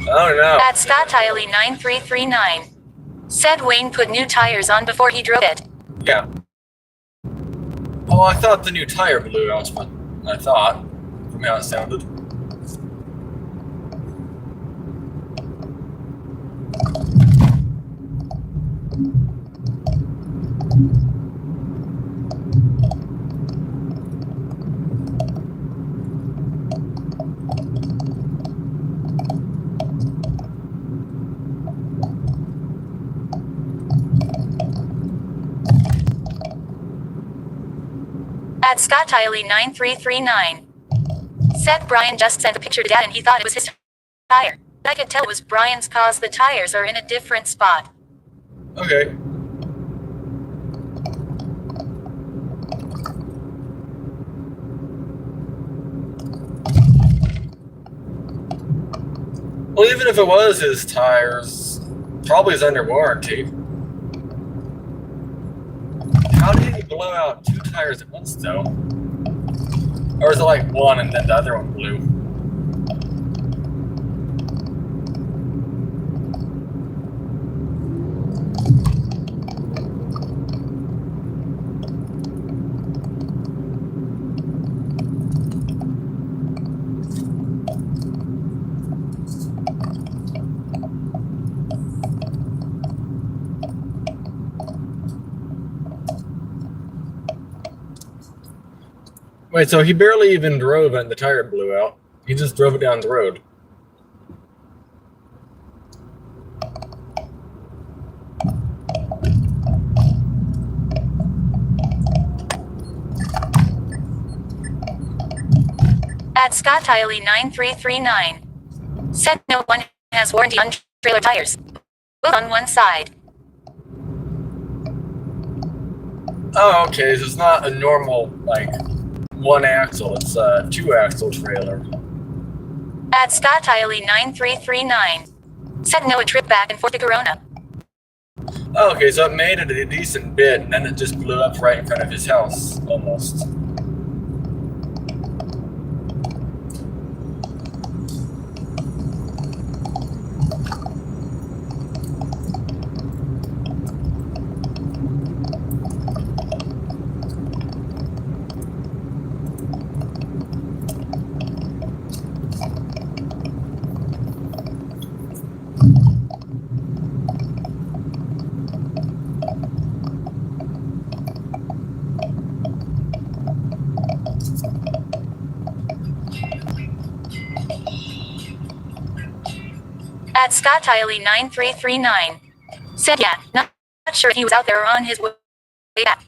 Speaker 1: I don't know.
Speaker 2: At Scott Hiley 9339. Said Wayne put new tires on before he drove it.
Speaker 1: Yeah. Oh, I thought the new tire blew out, but I thought, from how it sounded.
Speaker 2: At Scott Hiley 9339. Said Brian just sent a picture to Dad and he thought it was his tire. I could tell it was Brian's cause the tires are in a different spot.
Speaker 1: Okay. Well, even if it was his tires, probably is under warranty. How did he blow out 2 tires at once, though? Or is it like one and then the other one blew? Wait, so he barely even drove it and the tire blew out. He just drove it down the road.
Speaker 2: At Scott Hiley 9339. Said no one has warranty on trailer tires. Both on one side.
Speaker 1: Oh, okay, so it's not a normal, like, 1 axle, it's a 2 axle trailer.
Speaker 2: At Scott Hiley 9339. Said no a trip back and forth to Corona.
Speaker 1: Oh, okay, so it made it a decent bit, and then it just blew up right in front of his house, almost.
Speaker 2: At Scott Hiley 9339. Said yeah, not sure if he was out there or on his way back.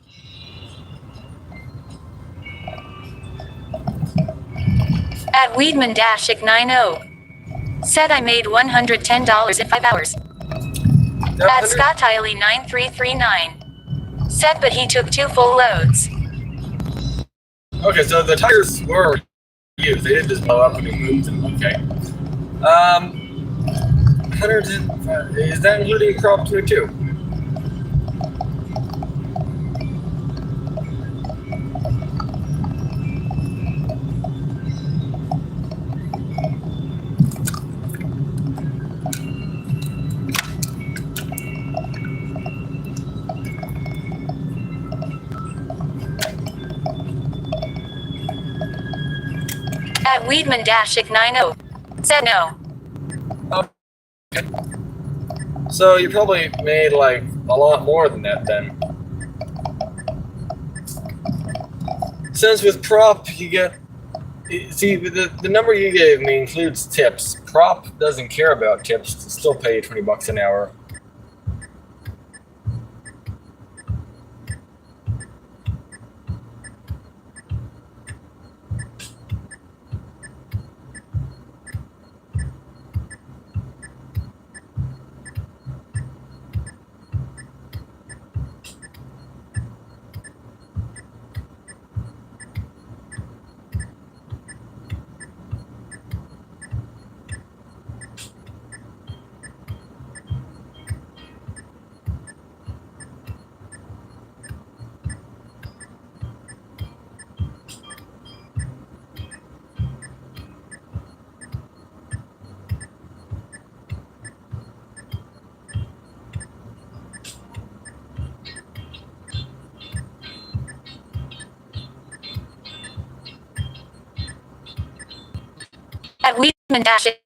Speaker 2: At Weedman-90. Said I made $110 in 5 hours. At Scott Hiley 9339. Said but he took 2 full loads.
Speaker 1: Okay, so the tires were used. They didn't just blow up when he moved them. Okay. 110. Is that including Prop 22?
Speaker 2: At Weedman-90. Said no.
Speaker 1: Okay. So you probably made like a lot more than that then. Since with Prop you get
Speaker 3: See, the number you gave me includes tips. Prop doesn't care about tips. To still pay you $20 an hour.
Speaker 2: At Weedman-90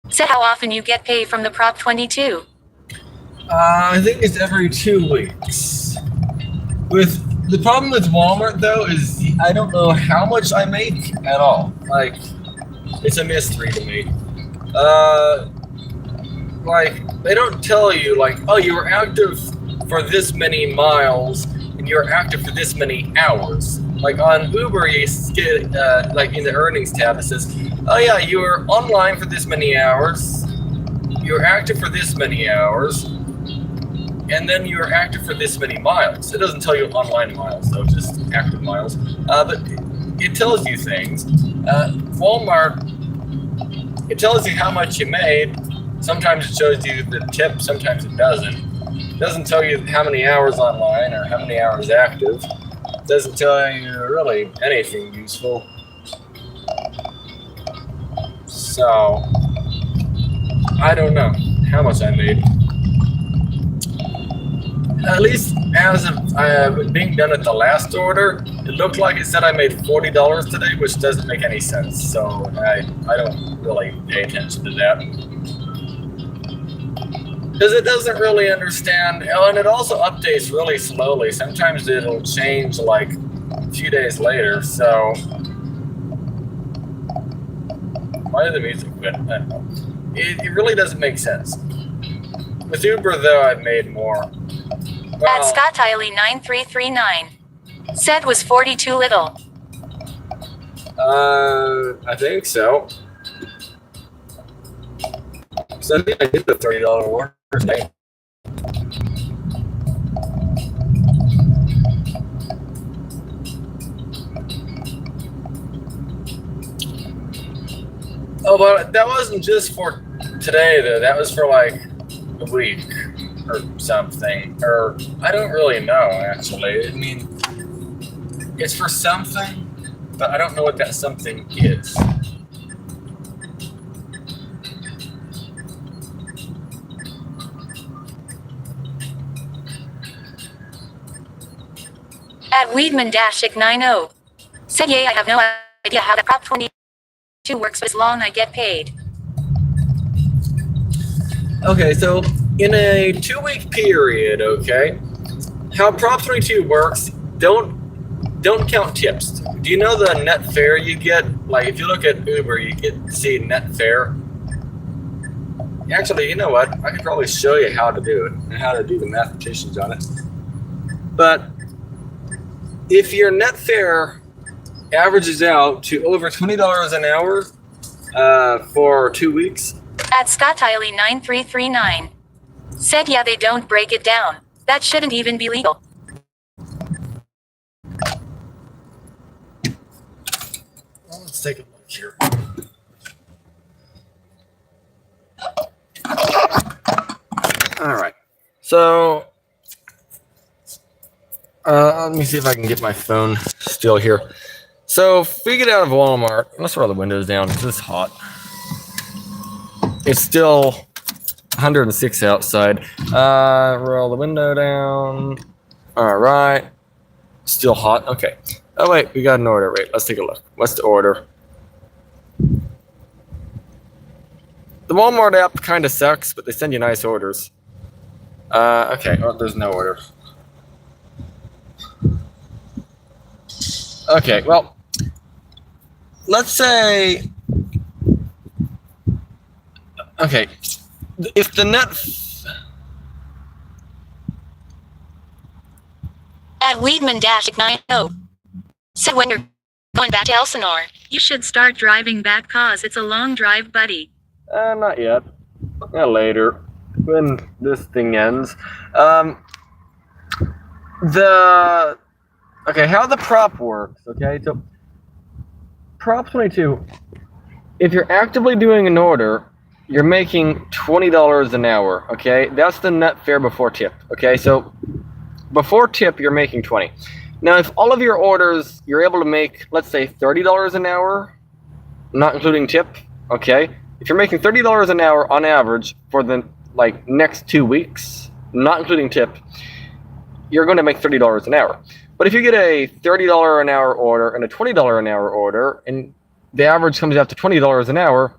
Speaker 2: said how often you get paid from the Prop 22.
Speaker 3: I think it's every 2 weeks. With the problem with Walmart though is I don't know how much I make at all. Like, it's a mystery to me. Like they don't tell you like, oh, you were active for this many miles and you're active for this many hours. Like on Uber, you get like in the earnings tab, it says, oh yeah, you were online for this many hours, you're active for this many hours, and then you're active for this many miles. It doesn't tell you online miles though, just active miles. But it tells you things. Walmart, it tells you how much you made. Sometimes it shows you the tip, sometimes it doesn't. It doesn't tell you how many hours online or how many hours active. It doesn't tell you really anything useful. So, I don't know how much I made. At least as of being done at the last order, it looked like it said I made $40 today, which doesn't make any sense. So I don't really pay attention to that. Because it doesn't really understand, oh, and it also updates really slowly. Sometimes it'll change like a few days later, so... Why did the music quit? I don't know. It really doesn't make sense. With Uber, though, I've made more. Well,
Speaker 2: At Scott Tiley 9339 said was 42 little.
Speaker 3: I think so. So I think I did the $30 order today. Oh, but that wasn't just for today, though. That was for like a week or something. Or I don't really know, actually. I mean, it's for something, but I don't know what that something is.
Speaker 2: At Weedman-90 said, yeah, I have no idea how the Prop 22 works, but as long as I get paid.
Speaker 3: Okay, so in a 2-week period, okay, how Prop 22 works, don't count tips. Do you know the net fare you get? Like, if you look at Uber, you get to see net fare. Actually, you know what? I could probably show you how to do it and how to do the mathematicians on it. But if your net fare averages out to over $20 an hour for 2 weeks.
Speaker 2: At Scott Tiley 9339 said, yeah, they don't break it down. That shouldn't even be legal.
Speaker 3: Well, let's take a look here. All right. So, let me see if I can get my phone still here. So, if we get out of Walmart, let's roll the windows down because it's hot. It's still 106 outside. Roll the window down. All right. Still hot. Okay. Oh, wait. We got an order. Wait. Let's take a look. What's the order? The Walmart app kind of sucks, but they send you nice orders. Okay. Oh, there's no order. Okay. Well, let's say, okay, if the net
Speaker 2: At Weedman-90. Said when you're going back to Elsinore, you should start driving back cause it's a long drive, buddy.
Speaker 3: not yet. Later, when this thing ends. Okay, how the prop works. Okay, so Prop 22. If you're actively doing an order, you're making $20 an hour. Okay, that's the net fare before tip. Okay, so before tip, you're making 20. Now, if all of your orders you're able to make, let's say $30 an hour, not including tip. Okay, if you're making $30 an hour on average for the next 2 weeks, not including tip, you're going to make $30 an hour. But if you get a $30 an hour order and a $20 an hour order, and the average comes out to $20 an hour,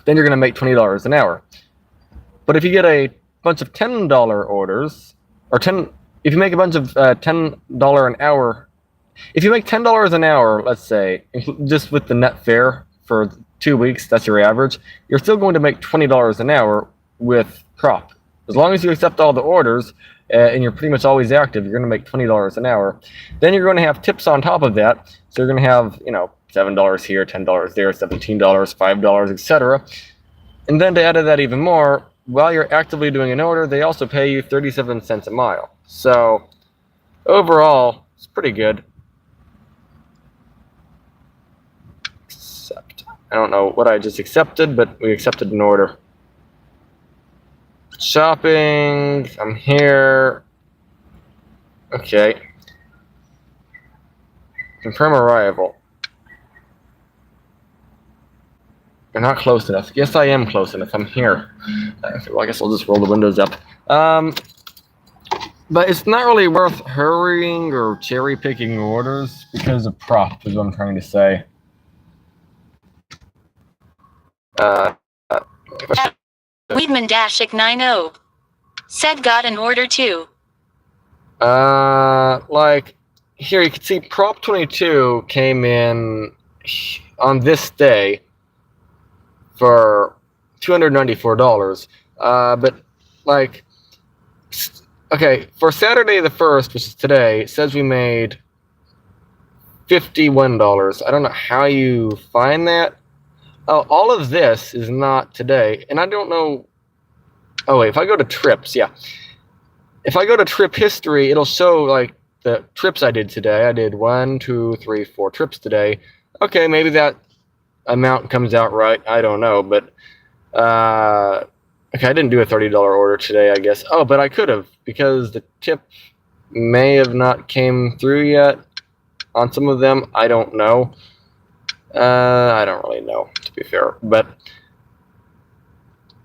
Speaker 3: then you're going to make $20 an hour. But if you get a bunch of $10 orders, if you make a bunch of $10 an hour, if you make $10 an hour, let's say, just with the net fare for 2 weeks, that's your average, you're still going to make $20 an hour with prop. As long as you accept all the orders, and you're pretty much always active, you're going to make $20 an hour. Then you're going to have tips on top of that. So you're going to have, $7 here, $10 there, $17, $5, etc. And then to add to that even more, while you're actively doing an order, they also pay you 37 cents a mile. So overall, it's pretty good. Except, I don't know what I just accepted, but we accepted an order. Shopping, I'm here. Okay. Confirm arrival. You're not close enough. Yes, I am close enough. I'm here. Well, I guess I'll just roll the windows up. But it's not really worth hurrying or cherry picking orders because of prop, is what I'm trying to say.
Speaker 2: Weedman-90. Said got an order too.
Speaker 3: Here you can see Prop 22 came in on this day for $294. Okay, for Saturday the 1st, which is today, it says we made $51. I don't know how you find that. Oh, all of this is not today, and I don't know. Oh wait, if I go to trips, yeah. If I go to trip history, it'll show the trips I did today. I did 1, 2, 3, 4 trips today. Okay, maybe that amount comes out right. I don't know, but okay, I didn't do a $30 order today, I guess. Oh, but I could have because the tip may have not came through yet on some of them. I don't know. I don't really know, to be fair, but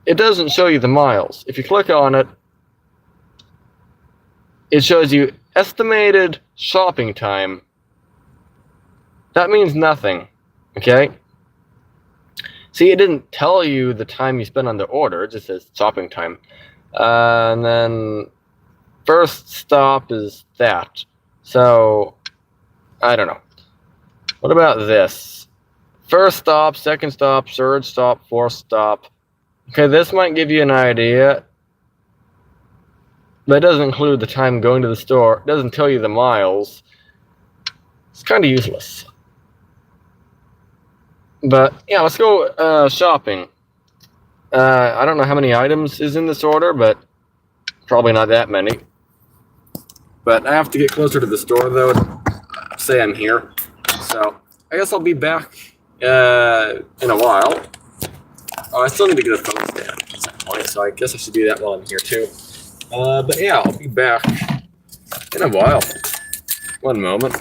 Speaker 3: it doesn't show you the miles. If you click on it, it shows you estimated shopping time. That means nothing, okay? See, it didn't tell you the time you spent on the order. It just says shopping time. And then first stop is that. So, I don't know. What about this? First stop, second stop, third stop, fourth stop. Okay, this might give you an idea. But it doesn't include the time going to the store. It doesn't tell you the miles. It's kind of useless. But, yeah, let's go shopping. I don't know how many items is in this order, but probably not that many. But I have to get closer to the store, though, to say I'm here. So, I guess I'll be back in a while. Oh, I still need to get a phone stand at some point, so I guess I should do that while I'm here, too. But yeah, I'll be back in a while. One moment.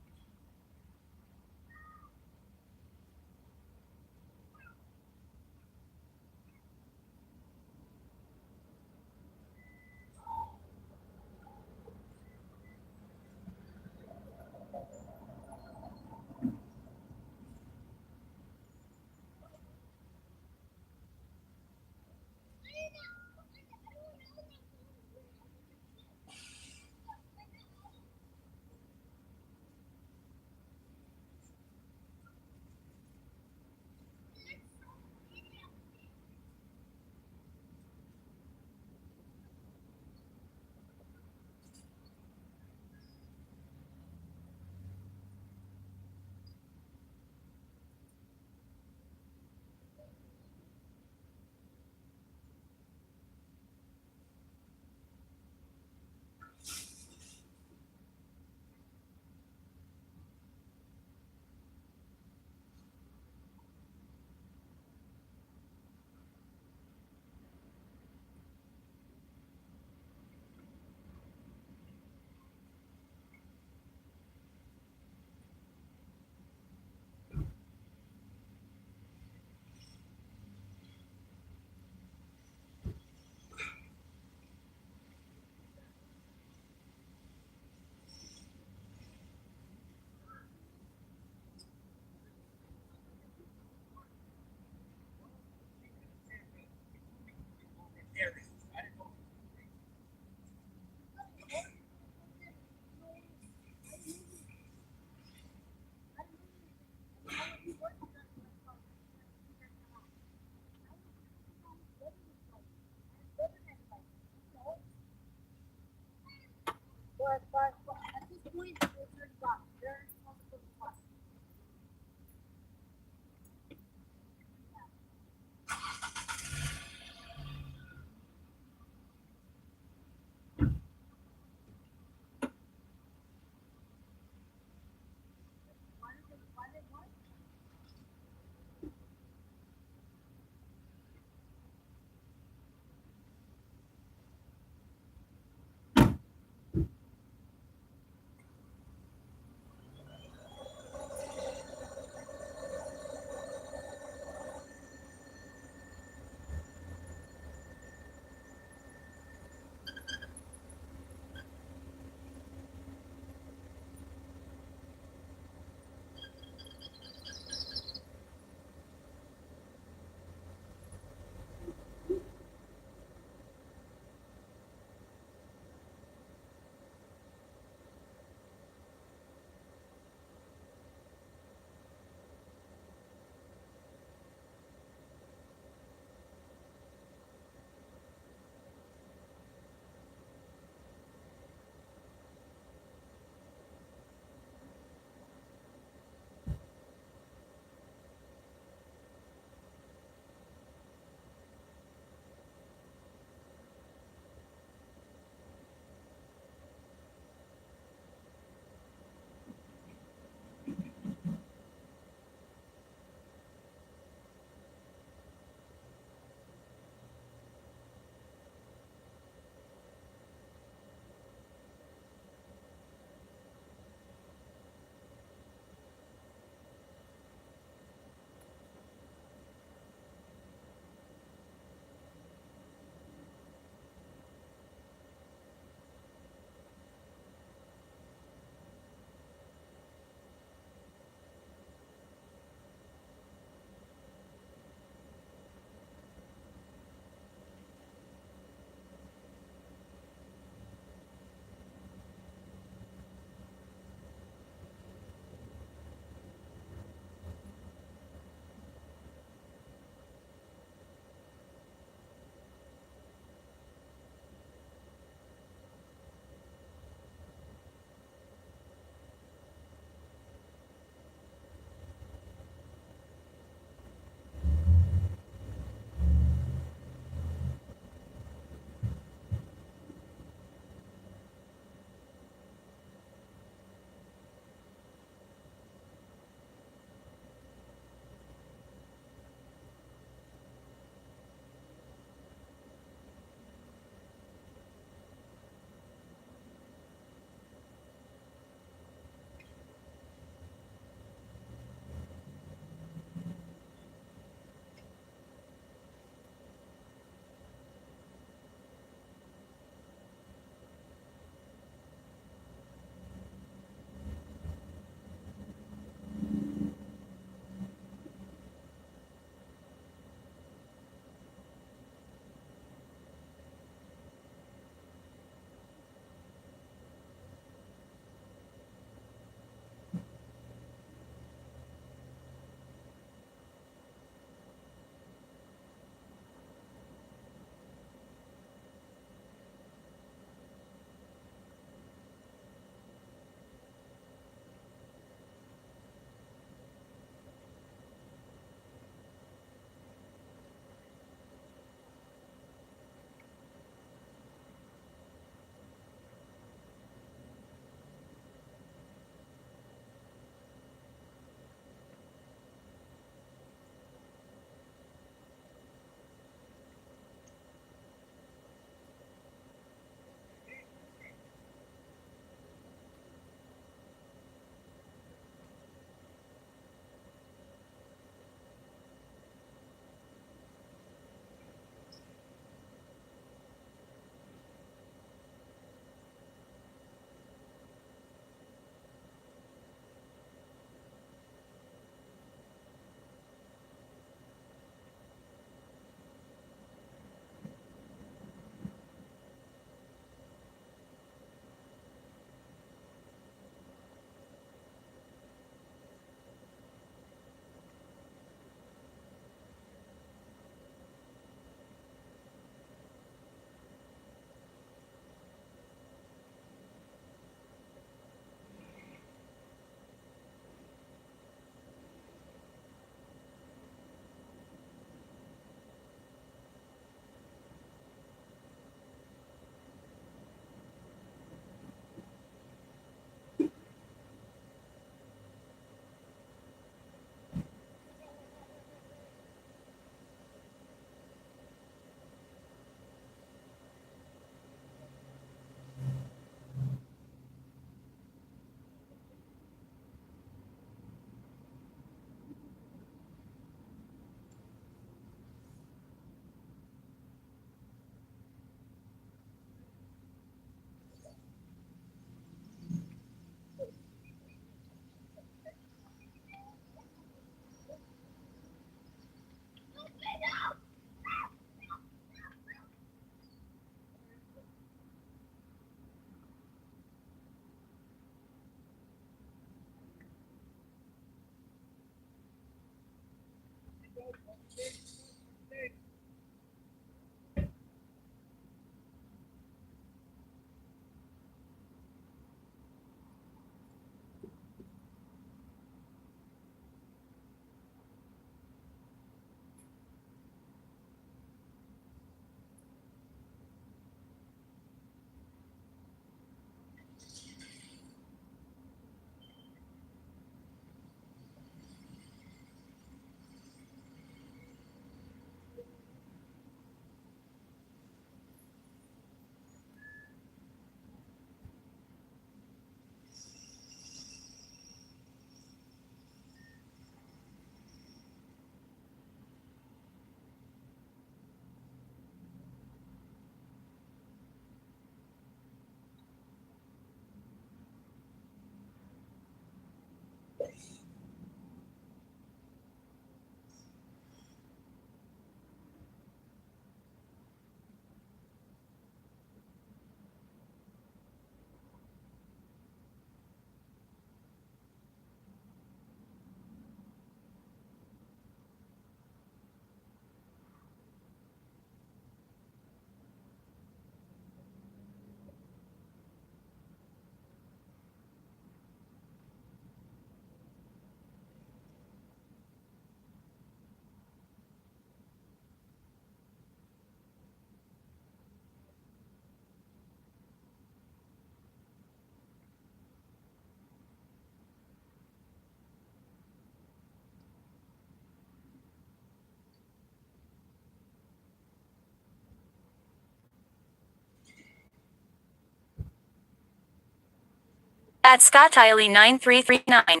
Speaker 2: At Scott Tiley 9339.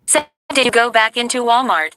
Speaker 2: Said, did you go back into Walmart?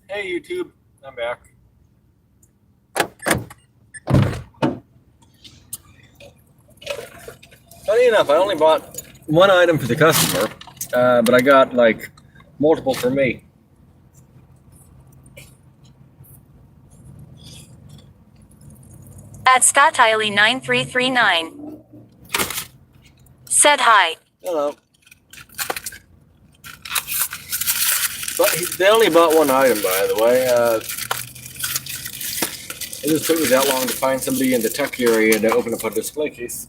Speaker 1: Hey YouTube, I'm back. Funny enough, I only bought one item for the customer, but I got like multiple for me.
Speaker 2: At ScottIley9339. Said hi.
Speaker 1: Hello. But they only bought one item, by the way. It just took me that long to find somebody in the tech area to open up a display case.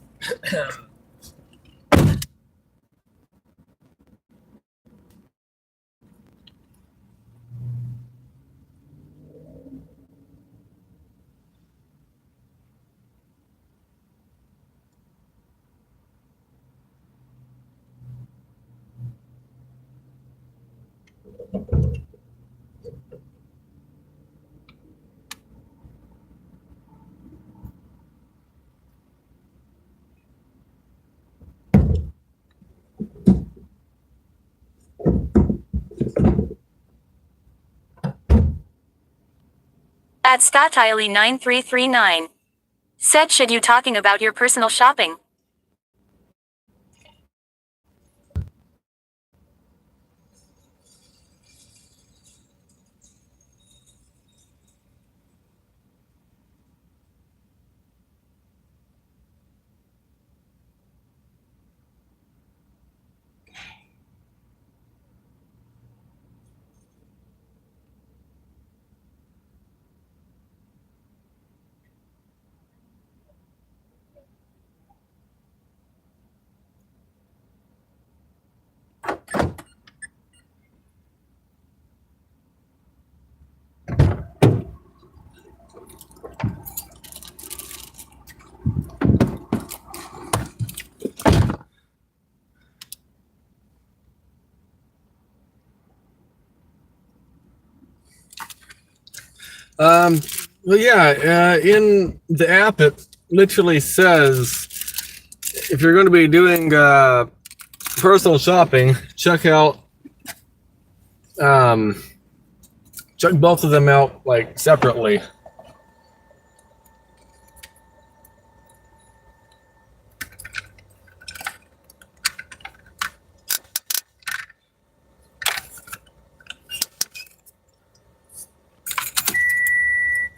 Speaker 2: At ScottIley9339. Said should you talking about your personal shopping?
Speaker 3: Well, yeah, in the app, it literally says if you're going to be doing personal shopping, check both of them out like separately.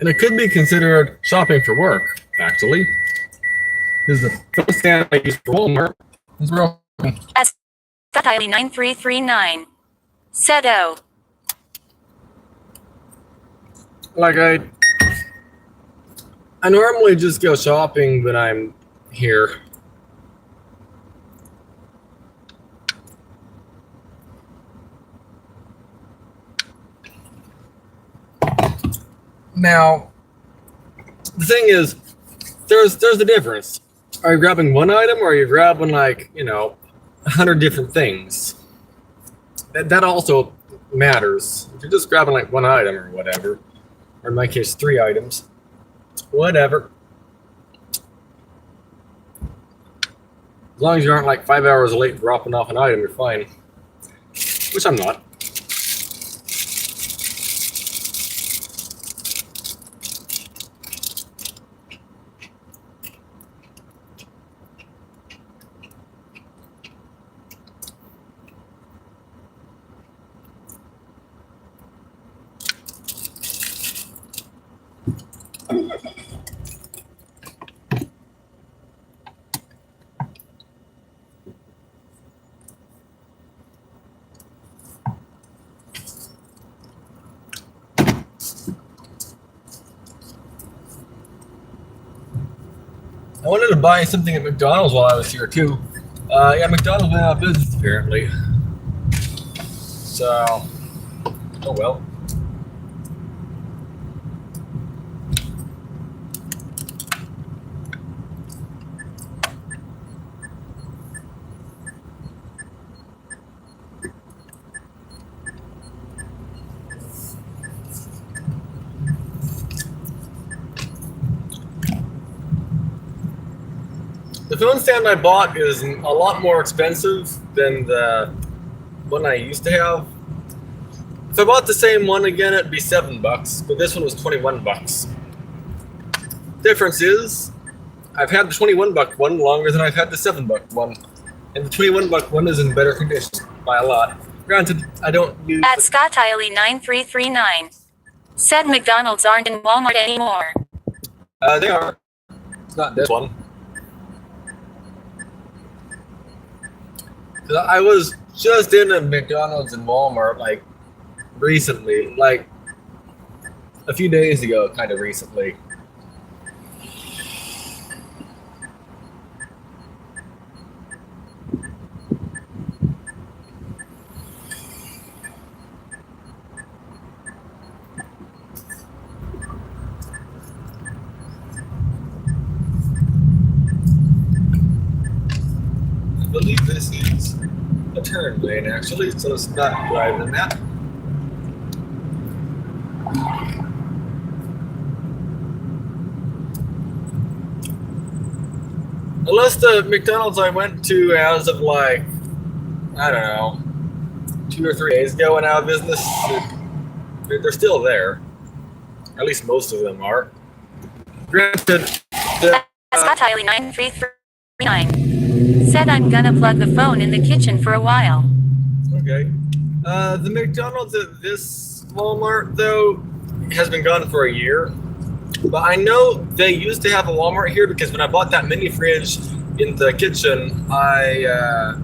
Speaker 3: And it could be considered shopping for work, actually. Because the phone stand I use for Walmart is broken.
Speaker 2: As Kylie 9339. Sedo.
Speaker 3: Like I normally just go shopping when I'm here. Now, the thing is, there's a difference. Are you grabbing one item, or are you grabbing 100 different things? That also matters. If you're just grabbing like one item or whatever, or in my case, 3 items, whatever. As long as you aren't like 5 hours late dropping off an item, you're fine. Which I'm not. I wanted to buy something at McDonald's while I was here too. Yeah, McDonald's went out of business apparently. So, oh well. The phone stand I bought is a lot more expensive than the one I used to have. If I bought the same one again, it'd be $7, but this one was $21. Difference is, I've had the $21 one longer than I've had the $7 one, and the $21 one is in better condition by a lot. Granted, I don't use.
Speaker 2: At Scott Tiley 9339. Said McDonald's aren't in Walmart anymore.
Speaker 3: They are. It's not this one. I was just in a McDonald's and Walmart like recently, like a few days ago, kind of recently. I believe this is a turn lane actually, so it's not driving in that. Unless the McDonald's I went to as of like, I don't know, 2 or 3 days ago went out of business, they're still there. At least most of them are. Granted,
Speaker 2: Scott Tiley 9339. Said I'm gonna plug the phone in the kitchen for a while.
Speaker 3: Okay. The McDonald's at this Walmart, though, has been gone for a year. But I know they used to have a Walmart here because when I bought that mini fridge in the kitchen, I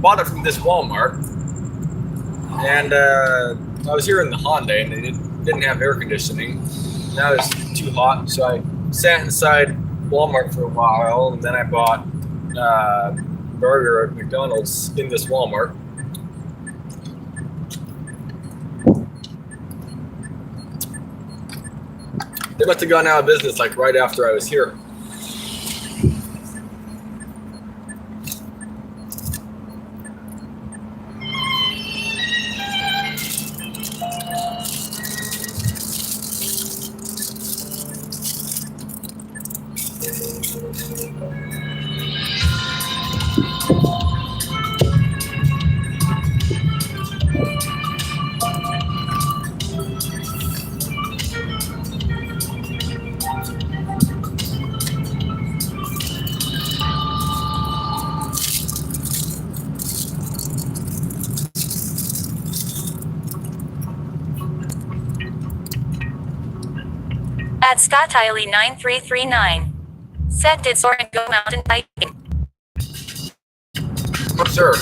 Speaker 3: bought it from this Walmart. And I was here in the Hyundai and they didn't have air conditioning. Now it's too hot, so I sat inside Walmart for a while and then I bought burger at McDonald's in this Walmart. They must have gone out of business like right after I was here.
Speaker 2: At Scott Tiley 9339. Said did Soren go mountain biking?
Speaker 3: Yes, sir.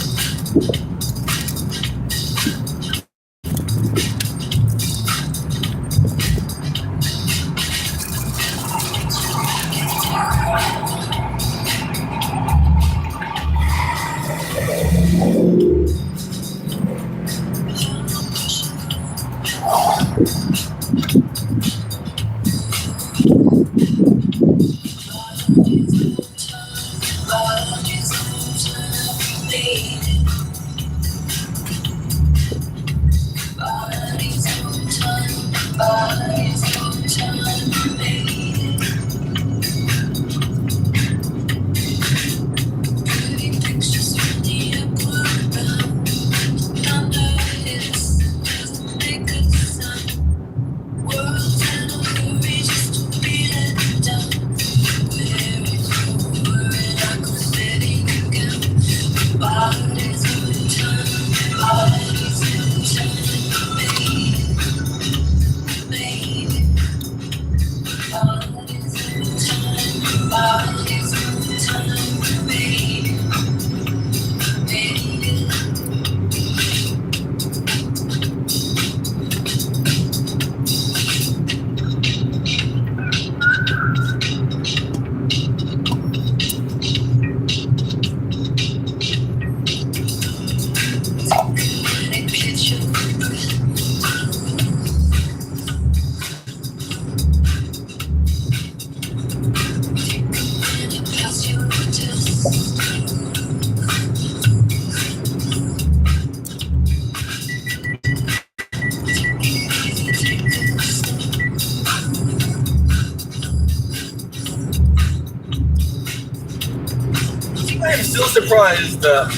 Speaker 3: I'm still surprised the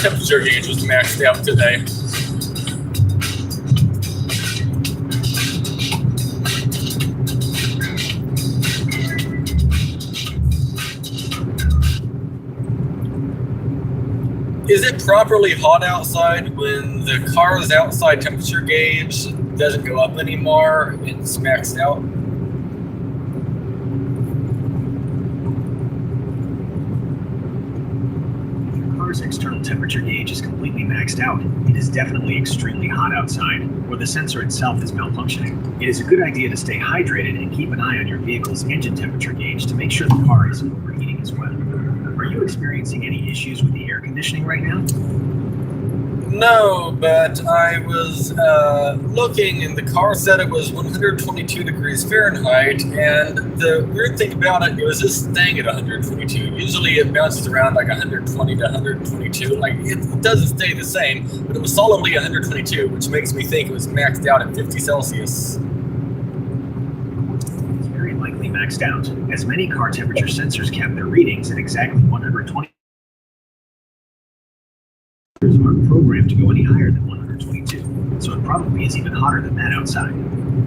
Speaker 3: temperature gauge was maxed out today. Is it properly hot outside when the car's outside temperature gauge doesn't go up anymore? It's maxed out?
Speaker 4: External temperature gauge is completely maxed out, it is definitely extremely hot outside, or the sensor itself is malfunctioning. It is a good idea to stay hydrated and keep an eye on your vehicle's engine temperature gauge to make sure the car isn't overheating as well. Are you experiencing any issues with the air conditioning right now?
Speaker 3: No, but I was looking and the car said it was 122 degrees Fahrenheit, and the weird thing about it, it was just staying at 122. Usually it bounces around like 120 to 122. Like it doesn't stay the same, but it was solidly 122, which makes me think it was maxed out at 50 Celsius.
Speaker 4: It's very likely maxed out, as many car temperature sensors kept their readings at exactly 120. Aren't programmed to go any higher than 122, so it probably is even hotter than that outside.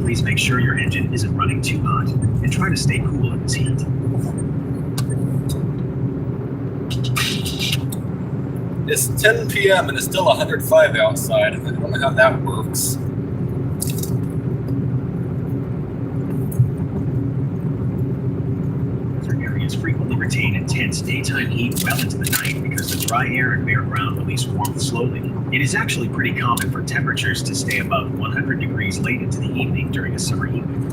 Speaker 4: Please make sure your engine isn't running too hot, and try to stay cool in this heat.
Speaker 3: It's 10 p.m. and it's still 105 outside. I don't know how that works.
Speaker 4: Areas frequently retain intense daytime heat well into the night because the dry air and bare ground release warmth slowly. It is actually pretty common for temperatures to stay above 100 degrees late into the evening during a summer heat wave.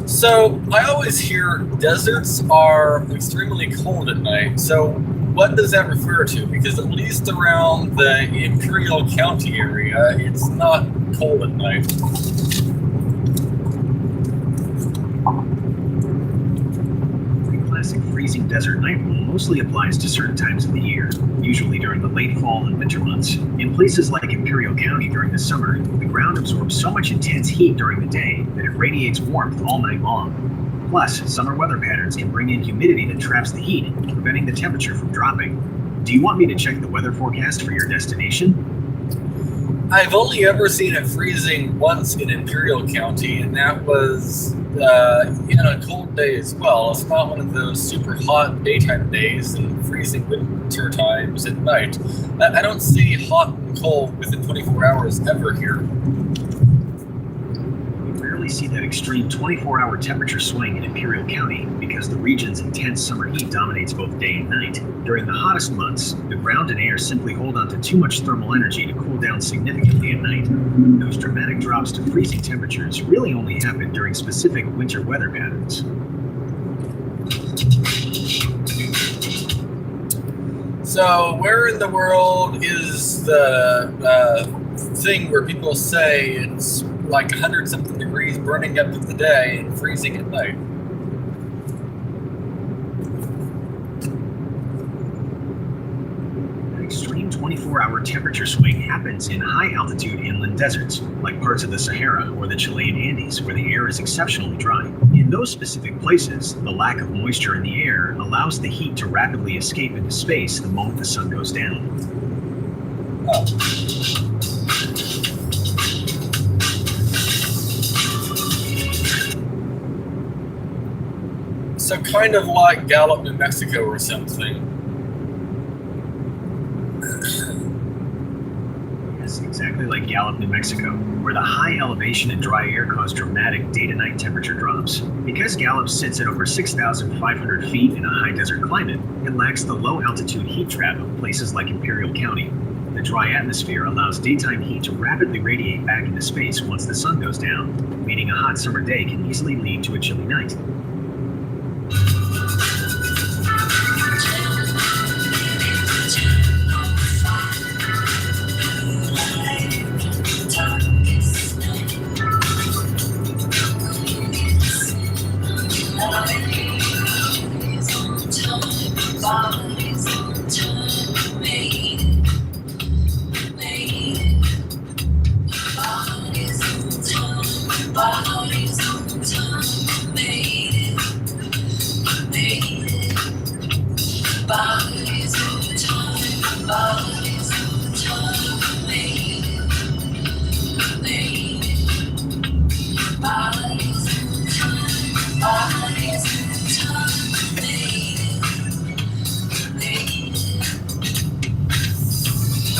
Speaker 3: So I always hear deserts are extremely cold at night. So what does that refer to? Because at least around the Imperial County area, it's not cold at night.
Speaker 4: classic freezing desert night rule mostly applies to certain times of the year, usually during the late fall and winter months. In places like Imperial County during the summer, the ground absorbs so much intense heat during the day that it radiates warmth all night long. Plus, summer weather patterns can bring in humidity that traps the heat, preventing the temperature from dropping. Do you want me to check the weather forecast for your destination?
Speaker 1: I've only ever seen it freezing once in Imperial County, and that was in a cold day as well. It's not one of those super hot daytime days and freezing winter times at night. I don't see hot and cold within 24 hours ever here.
Speaker 4: We rarely see that extreme 24-hour temperature swing in Imperial County because the region's intense summer heat dominates both day and night. During the hottest months, the ground and air simply hold on to too much thermal energy to cool down significantly at night. Those dramatic drops to freezing temperatures really only happen during specific winter weather patterns.
Speaker 1: So where in the world is the thing where people say it's like 100-something degrees burning up in the day and freezing at night?
Speaker 4: Extreme 24-hour temperature swing happens in high-altitude inland deserts, like parts of the Sahara or the Chilean Andes, where the air is exceptionally dry. In those specific places, the lack of moisture in the air allows the heat to rapidly escape into space the moment the sun goes down.
Speaker 1: So kind of like Gallup, New Mexico or something.
Speaker 4: Yes, exactly like Gallup, New Mexico, where the high elevation and dry air cause dramatic day-to-night temperature drops. Because Gallup sits at over 6,500 feet in a high desert climate, it lacks the low-altitude heat trap of places like Imperial County. The dry atmosphere allows daytime heat to rapidly radiate back into space once the sun goes down, meaning a hot summer day can easily lead to a chilly night.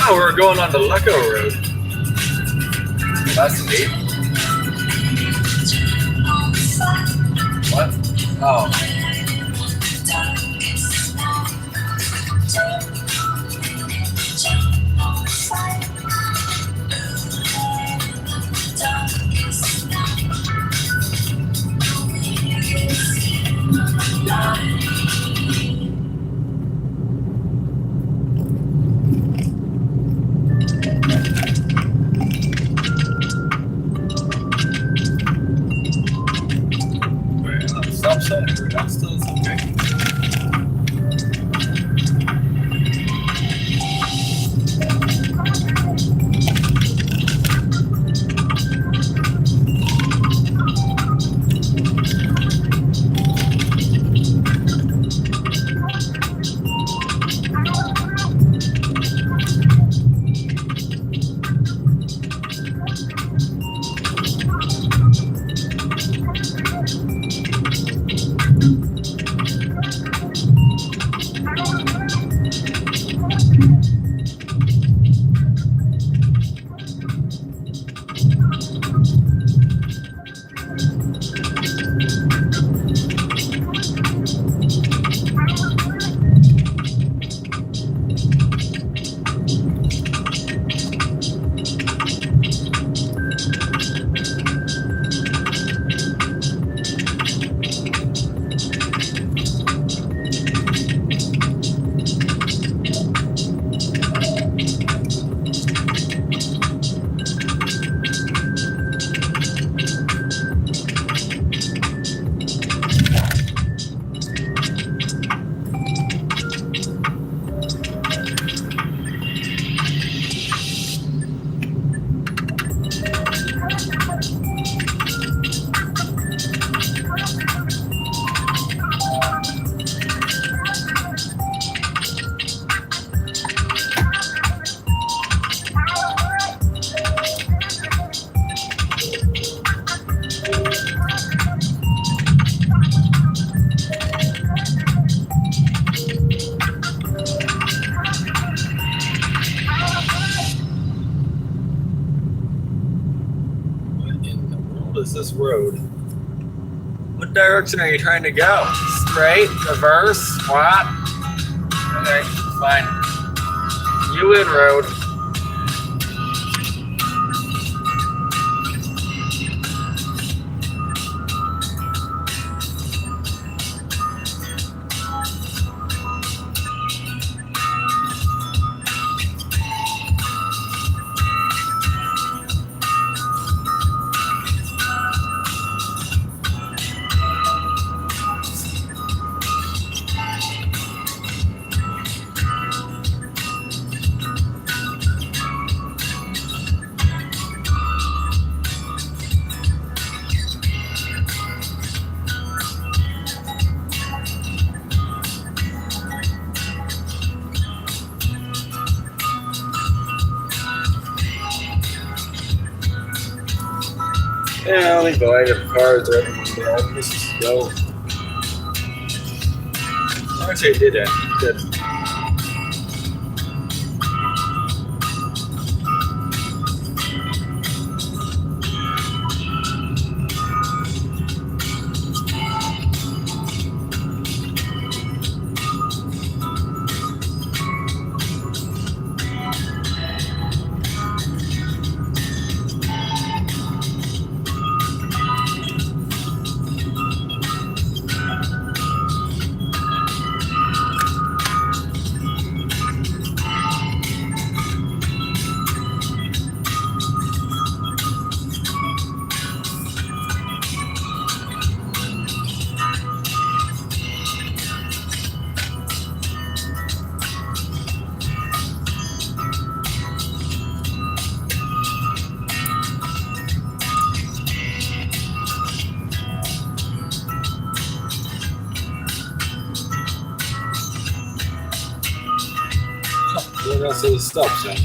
Speaker 1: Oh, we're going on the Lecco Road. That's neat. What? Oh. Stop saying it.
Speaker 3: world is this road? What direction are you trying to go? Straight? Reverse? What? Okay, fine. You win, road. Yeah, I'll leave the line of cars right now. Let's just go. Actually, I did it. Good. What else is stop sign?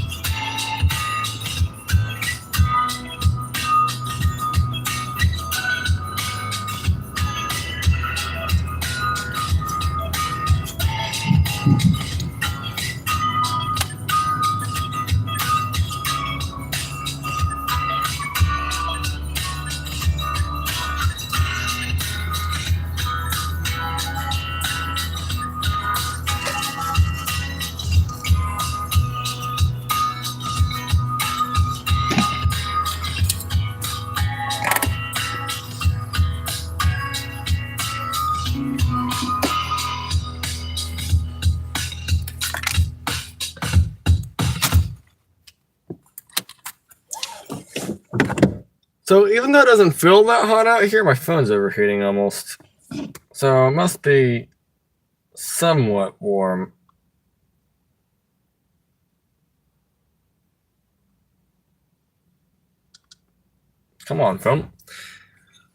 Speaker 3: So even though it doesn't feel that hot out here, my phone's overheating almost. So it must be somewhat warm. Come on, phone.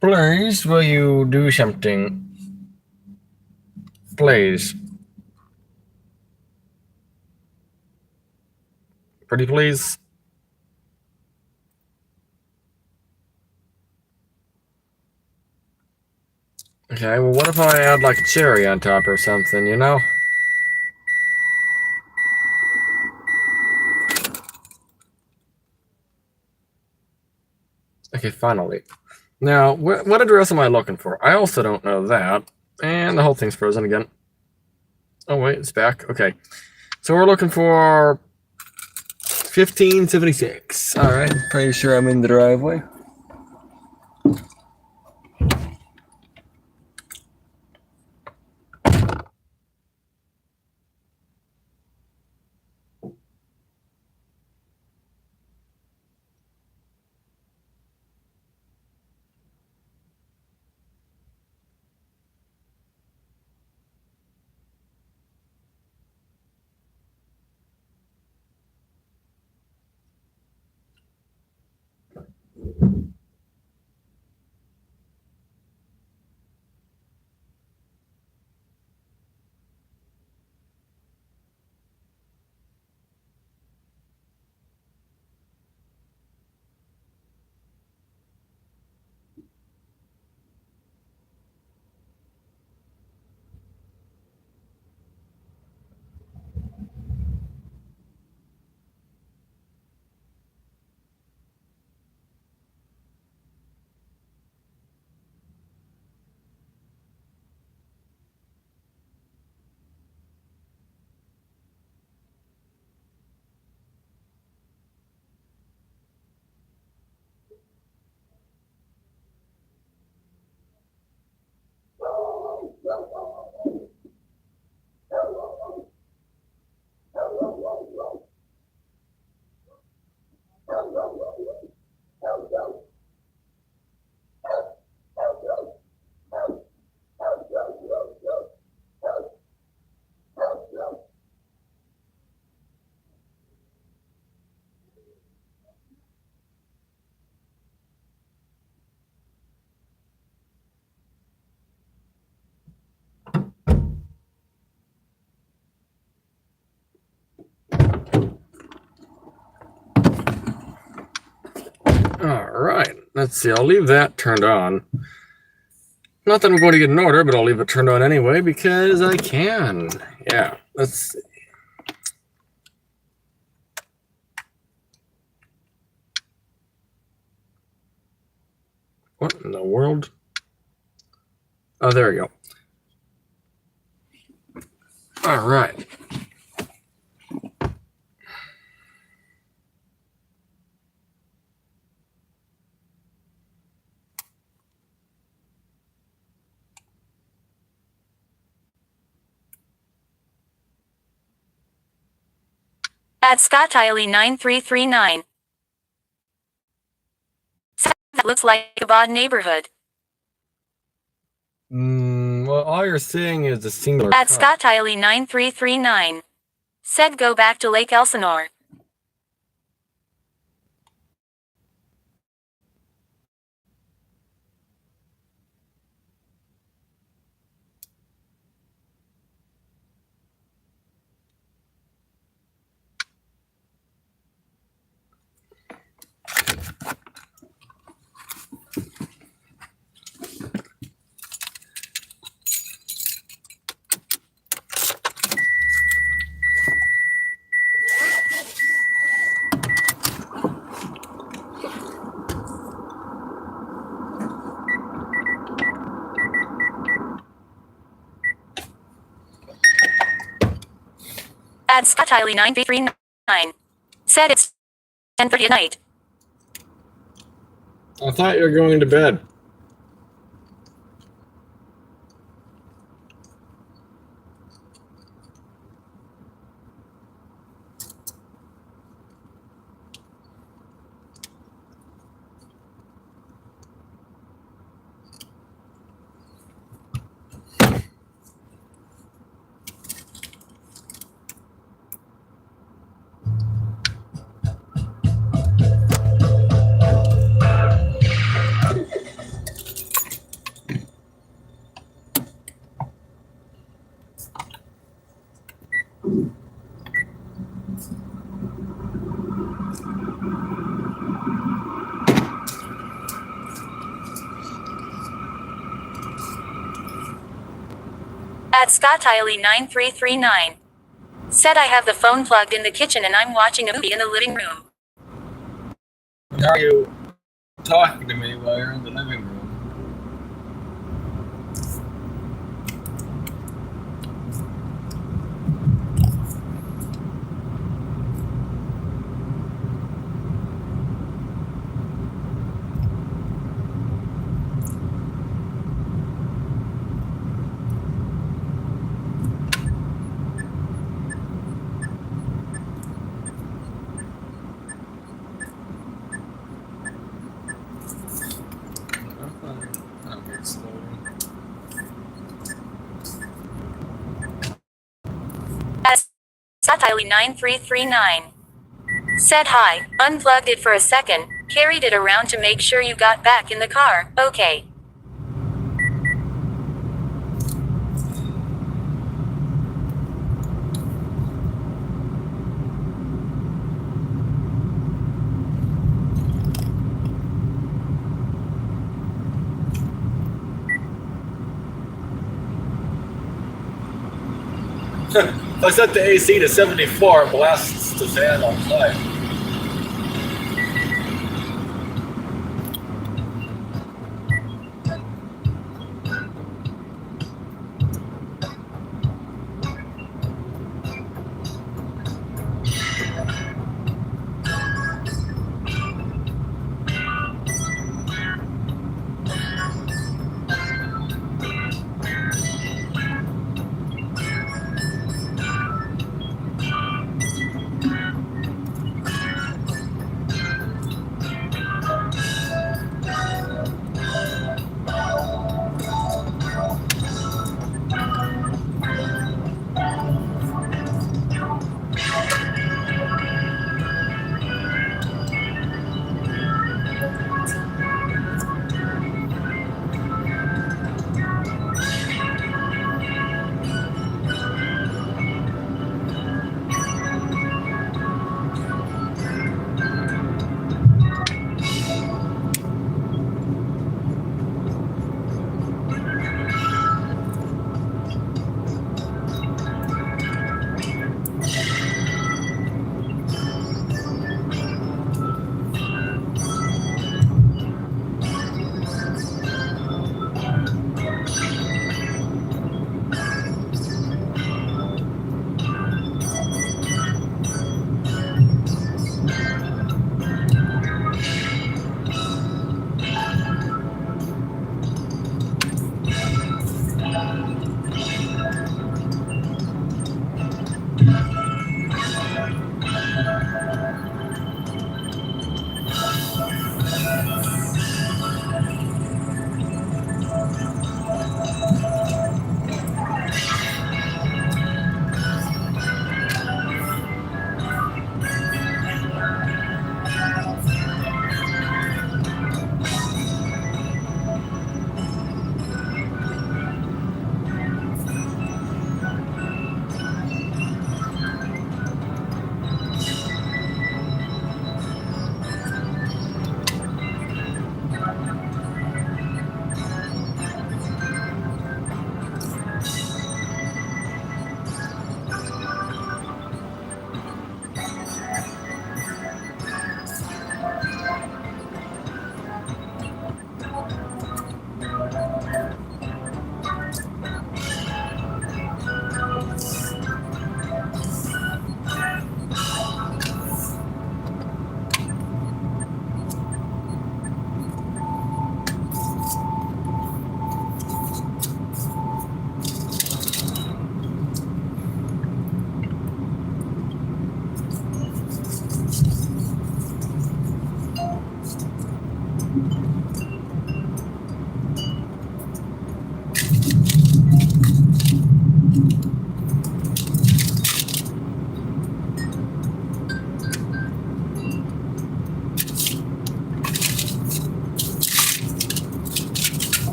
Speaker 3: Please, will you do something? Please. Pretty please. Okay, well, what if I add like a cherry on top or something, you know? Okay, finally. Now, what address am I looking for? I also don't know that. And the whole thing's frozen again. Oh, wait, it's back. Okay. So we're looking for 1576. All right, pretty sure I'm in the driveway. All right. Let's see. I'll leave that turned on. Not that I'm going to get an order, but I'll leave it turned on anyway because I can. Yeah. Let's see. What in the world? Oh, there we go. All right.
Speaker 2: At Scott Tiley 9339. That looks like a bad neighborhood.
Speaker 3: Well, all you're seeing is a singular.
Speaker 2: At
Speaker 3: cut.
Speaker 2: Scott Tiley 9339. Said go back to Lake Elsinore. At Scott Tiley 9339. Said it's 10:30 at night.
Speaker 3: I thought you were going to bed.
Speaker 2: At Scott Tiley 9339. Said I have the phone plugged in the kitchen and I'm watching a movie in the living room.
Speaker 3: Are you talking to me while you're in the living room? Okay, slowly.
Speaker 2: At Scott Tiley 9339. Said hi, unplugged it for a second, carried it around to make sure you got back in the car, okay.
Speaker 1: If I set the AC to 74, it blasts the fan outside.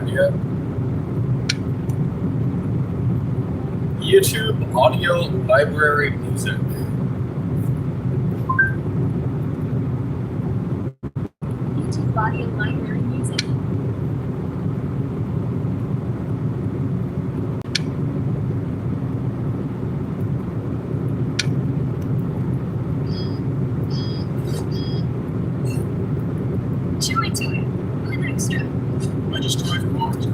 Speaker 1: subscribed yet. YouTube Audio Library Music.
Speaker 2: YouTube Audio Library Music. Chewy to it with extra.
Speaker 4: I just drive cars.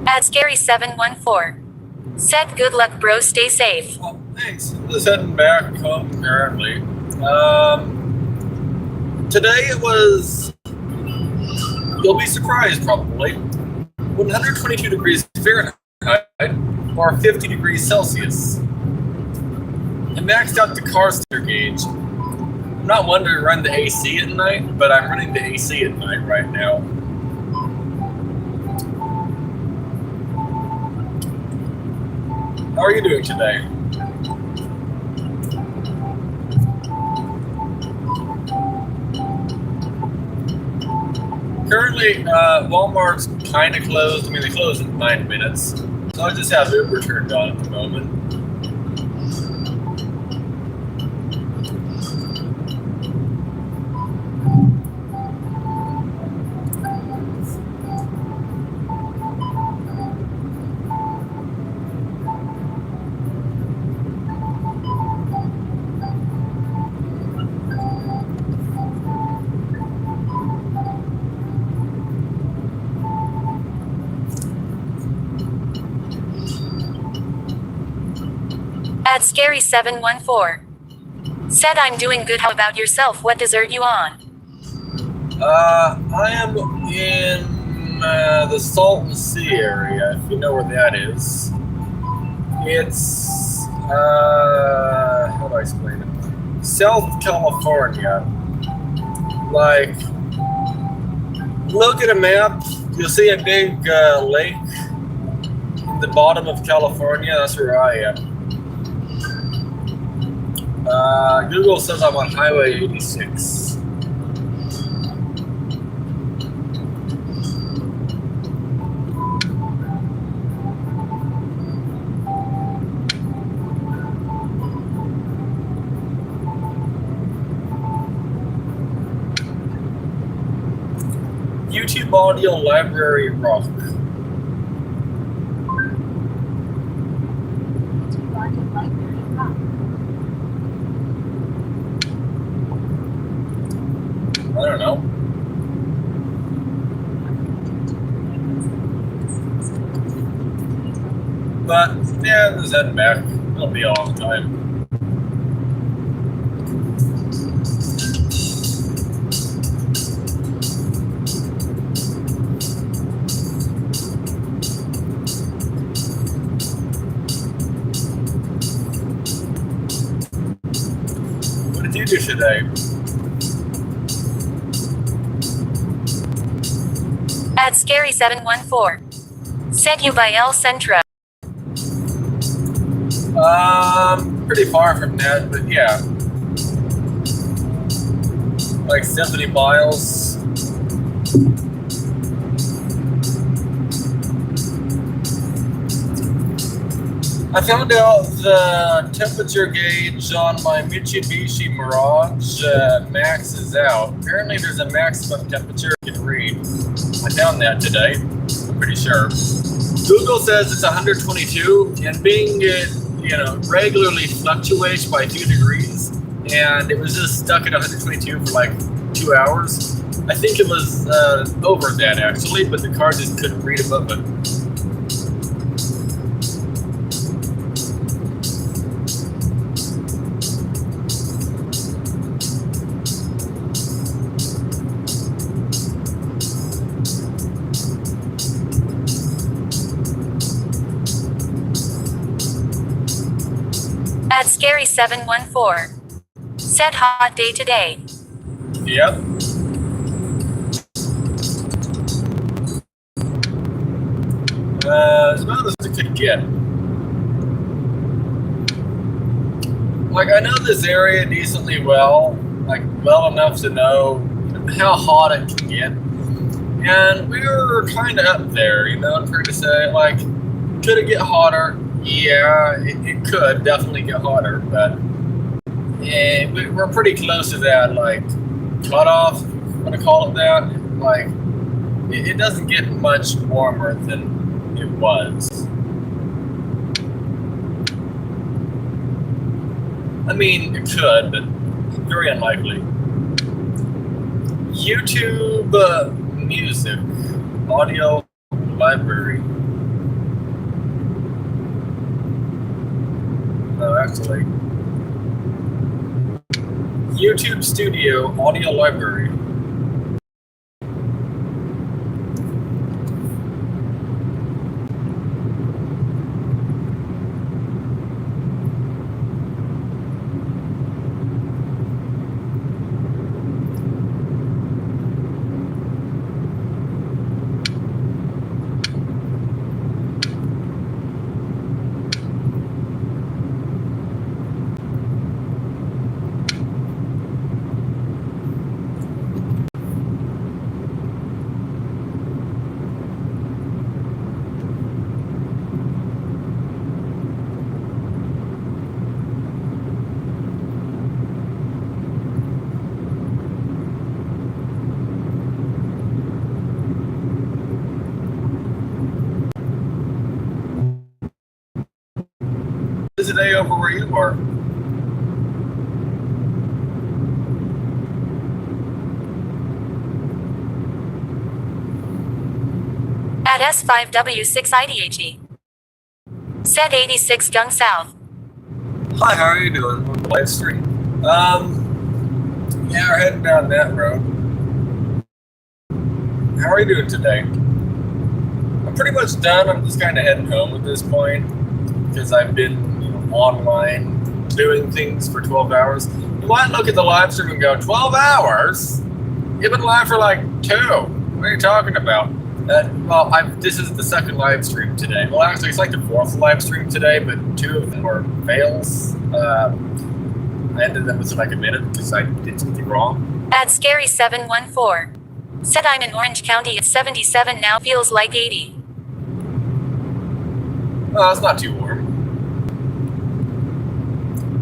Speaker 2: At Scary714. Said good luck, bro. Stay safe.
Speaker 1: Well, thanks. Just heading back home currently. Today it was, you'll be surprised probably, 122 degrees Fahrenheit or 50 degrees Celsius. I maxed out the car sticker gauge. I'm not one to run the AC at night, but I'm running the AC at night right now. How are you doing today? Currently, Walmart's kind of closed. I mean, they close in 9 minutes. So I just have Uber turned on at the moment.
Speaker 2: At Scary714. Said I'm doing good. How about yourself? What dessert you on?
Speaker 1: I am in the Salton Sea area, if you know where that is. It's, how do I explain it? South California. Like, look at a map, you'll see a big lake in the bottom of California. That's where I am. Google says I'm on Highway 86. YouTube Audio Library Rock.
Speaker 2: YouTube Audio Library Rock.
Speaker 1: I don't know. But yeah, just heading back. It'll be a long time. you do today?
Speaker 2: At Scary714. Sent you by El Centro.
Speaker 1: Pretty far from that, but yeah. Like 70 miles. I found out the temperature gauge on my Mitsubishi Mirage maxes out. Apparently there's a maximum temperature you can read. I found that today, I'm pretty sure. Google says it's 122, and being it, regularly fluctuates by 2 degrees, and it was just stuck at 122 for like 2 hours. I think it was over that actually, but the car just couldn't read above it.
Speaker 2: At Scary714. Said hot day today.
Speaker 1: Yep. As about as it could get. Like, I know this area decently well, like well enough to know how hot it can get. And we were kind of up there, I'm fair to say. Like, could it get hotter? Yeah, it could definitely get hotter, but we're pretty close to that, like, cutoff, if you want to call it that. Like, it doesn't get much warmer than it was. I mean, it could, but very unlikely. YouTube music, audio library. No, actually. YouTube Studio Audio Library. Is it day over where you are?
Speaker 2: At S5W6IDHE. Said 86 Gung South.
Speaker 1: Hi, how are you doing? On the live stream. Yeah, we're heading down that road. How are you doing today? I'm pretty much done. I'm just kind of heading home at this point because I've been online doing things for 12 hours. You might look at the live stream and go, 12 hours? You've been live for like 2. What are you talking about? This is the second live stream today. Well, actually, it's like the 4th live stream today, but 2 of them were fails. I ended up with like a minute because I did something wrong.
Speaker 2: At Scary714. Said I'm in Orange County at 77 now, feels like 80.
Speaker 1: Well, it's not too warm.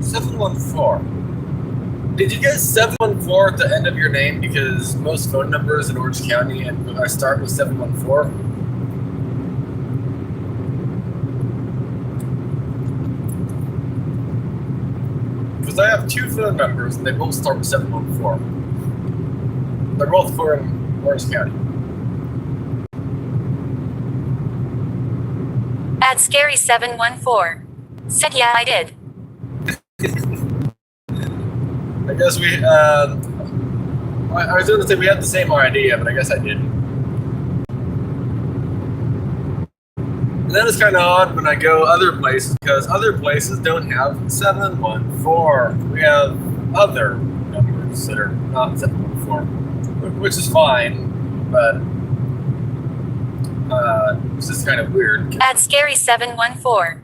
Speaker 1: 714. Did you get 714 at the end of your name because most phone numbers in Orange County start with 714? Because I have 2 phone numbers and they both start with 714. They're both from Orange County.
Speaker 2: At Scary714. Said yeah, I did.
Speaker 1: I guess we, I was going to say we had the same idea, but I guess I didn't. And then it's kind of odd when I go other places, because other places don't have 714. We have other numbers that are not 714, which is fine, but it's just kind of weird.
Speaker 2: At Scary714.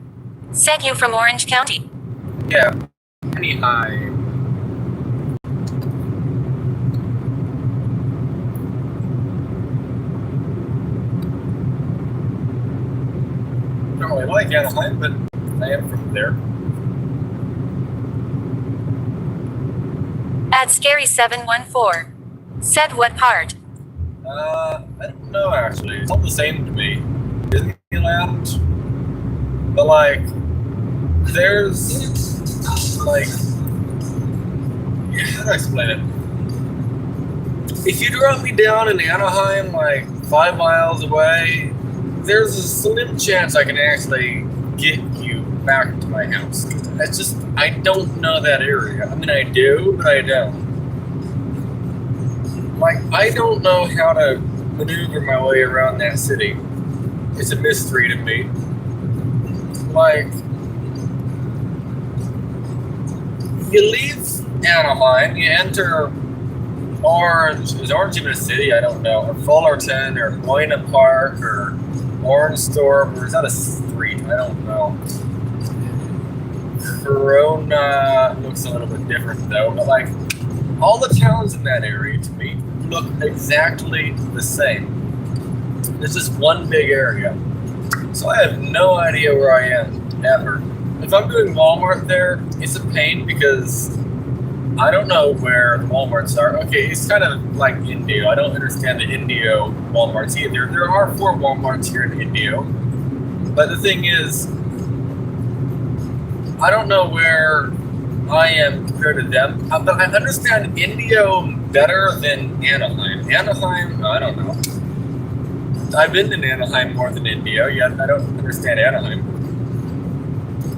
Speaker 2: Said you from Orange County.
Speaker 1: Yeah, Anaheim. I don't really like Anaheim, but I am from there.
Speaker 2: At Scary714. Said what part?
Speaker 1: I don't know actually. It's all the same to me. Disneyland, but like, there's like, yeah, how do I explain it? If you drop me down in Anaheim, like 5 miles away, there's a slim chance I can actually get you back to my house. It's just, I don't know that area. I mean, I do, but I don't. Like, I don't know how to maneuver my way around that city. It's a mystery to me. Like, you leave Anaheim, you enter Orange. Is Orange even a city? I don't know. Or Fullerton, or Buena Park, or Orangethorpe, or is that a street? I don't know. Corona looks a little bit different though, but like, all the towns in that area to me look exactly the same. It's just one big area. So I have no idea where I am, ever. If I'm doing Walmart there, it's a pain because I don't know where the Walmarts are. Okay, it's kind of like Indio. I don't understand the Indio Walmarts either. There are 4 Walmarts here in Indio. But the thing is, I don't know where I am compared to them. But I understand Indio better than Anaheim. Anaheim, I don't know. I've been in Anaheim more than Indio, yet I don't understand Anaheim.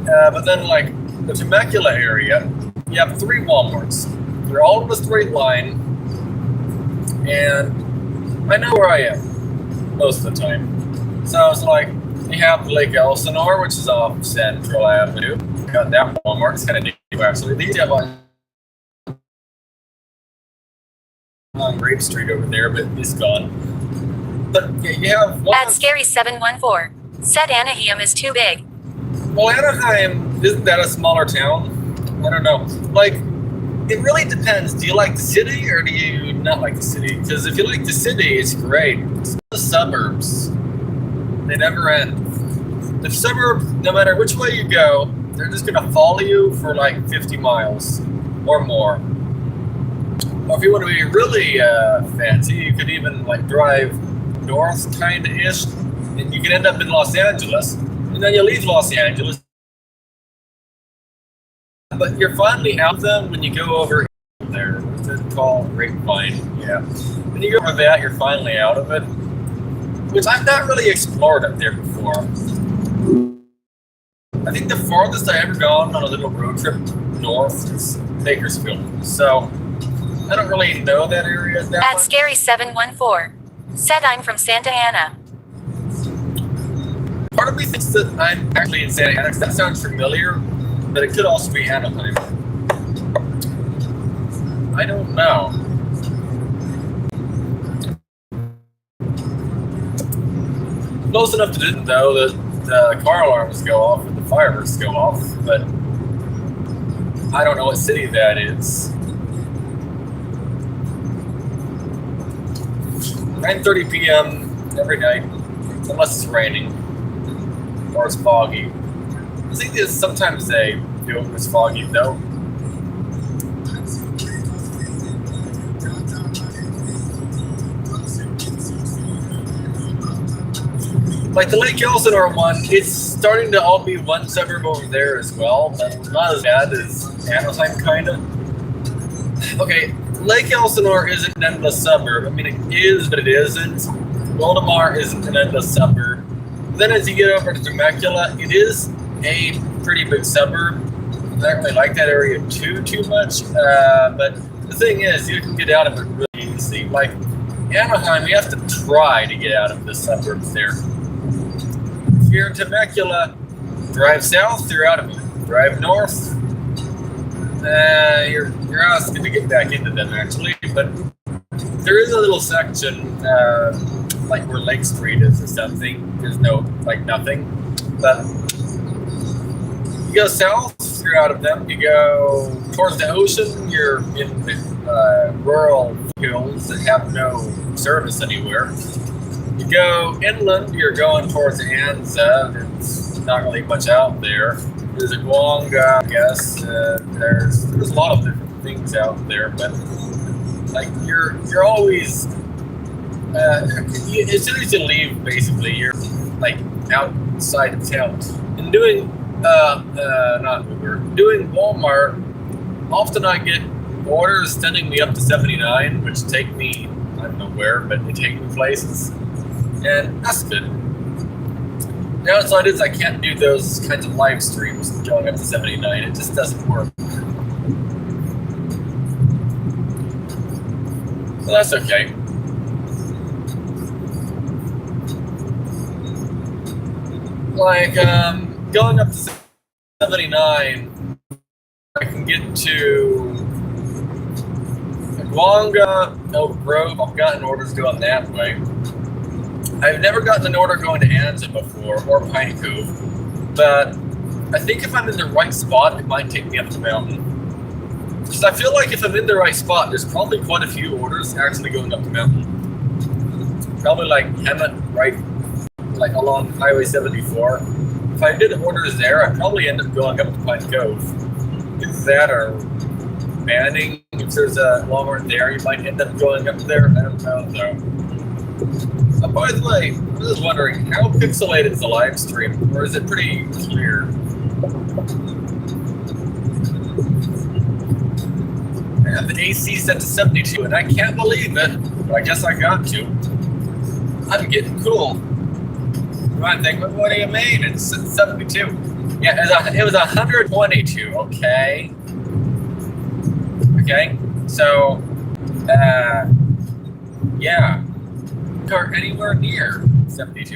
Speaker 1: But then, like, the Temecula area, you have 3 Walmarts. They're all in a straight line, and I know where I am most of the time. So it's like, you have Lake Elsinore, which is off Central Avenue. Got that Walmart. It's kind of new, actually. They have on Grape Street over there, but it's gone. But yeah, you have one.
Speaker 2: At Scary714. Said Anaheim is too big.
Speaker 1: Well, Anaheim, isn't that a smaller town? I don't know. Like, it really depends. Do you like the city or do you not like the city? Because if you like the city, it's great. It's the suburbs. They never end. The suburbs, no matter which way you go, they're just going to follow you for like 50 miles or more. Or if you want to be really fancy, you could even like drive north kind of ish, and you can end up in Los Angeles, and then you leave Los Angeles. But you're finally out of them when you go over there. What's it called? Grapevine. Yeah. When you go over that, you're finally out of it. Which I've not really explored up there before. I think the farthest I've ever gone on a little road trip north is Bakersfield. So I don't really know that area that
Speaker 2: At
Speaker 1: much.
Speaker 2: Scary714. Said I'm from Santa Ana.
Speaker 1: Part of me thinks that I'm actually in Santa Ana, 'cause that sounds familiar, but it could also be Anaheim. I don't know. Close enough to didn't know that the car alarms go off and the fireworks go off, but I don't know what city that is. 9:30 p.m. every night, unless it's raining or it's foggy. I think there's sometimes they do it when it's foggy though. Like the Lake Elsinore one, it's starting to all be one suburb over there as well, but not as bad as Anaheim, kind of. Okay, Lake Elsinore isn't an endless suburb. I mean, it is, but it isn't. Goldemar isn't an endless suburb. Then as you get over to Temecula, it is a pretty big suburb. I don't really like that area too much, but the thing is, you can get out of it really easy. Like Anaheim, you have to try to get out of the suburbs there. If you're in Temecula, drive south, you're out of it. Drive north, You're asking to get back into them actually, but there is a little section like where Lake Street is or something. There's no like nothing, but you go south, you're out of them. You go towards the ocean, you're in the rural hills that have no service anywhere. You go inland, you're going towards Anza. There's not really much out there. There's a Guanga, I guess. There's a lot of different things out there, but like you're always as soon as you leave, basically you're like outside of town and doing not Uber, doing Walmart. Often I get orders sending me up to 79, which take me I don't know where, but they take me places, and that's good. The downside is I can't do those kinds of live streams going up to 79. It just doesn't work. So that's okay. Like, going up to 79, I can get to Guanga, Elk Grove. I've gotten orders going that way. I've never gotten an order going to Anza before, or Pine Cove, but I think if I'm in the right spot, it might take me up the mountain. Because I feel like if I'm in the right spot, there's probably quite a few orders actually going up the mountain. Probably like Hemet, right, like along Highway 74. If I did orders there, I'd probably end up going up to Pine Cove. If that or Manning, if there's a Walmart there, you might end up going up there. I don't know though. By the way, I was wondering, how pixelated is the live stream, or is it pretty clear? I have the AC set to 72, and I can't believe it, but I guess I got to. I'm getting cool. You might think, what do you mean? It's 72. Yeah, it was 122, okay. Okay, so, yeah. Or anywhere near 72.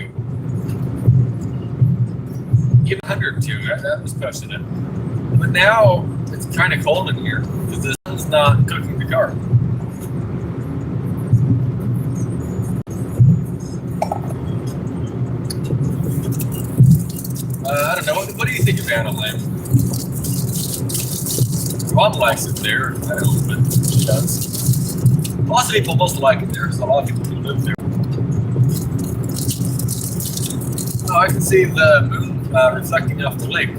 Speaker 1: Even 102, that was pushing it. But now it's kind of cold in here because the sun's not cooking the car. I don't know. What do you think of Anaheim? Ron likes it there. I don't, but she does. Lots of people mostly like it there because a lot of people who live there. Oh, I can see the moon reflecting off the lake.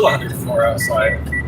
Speaker 1: still 104 outside.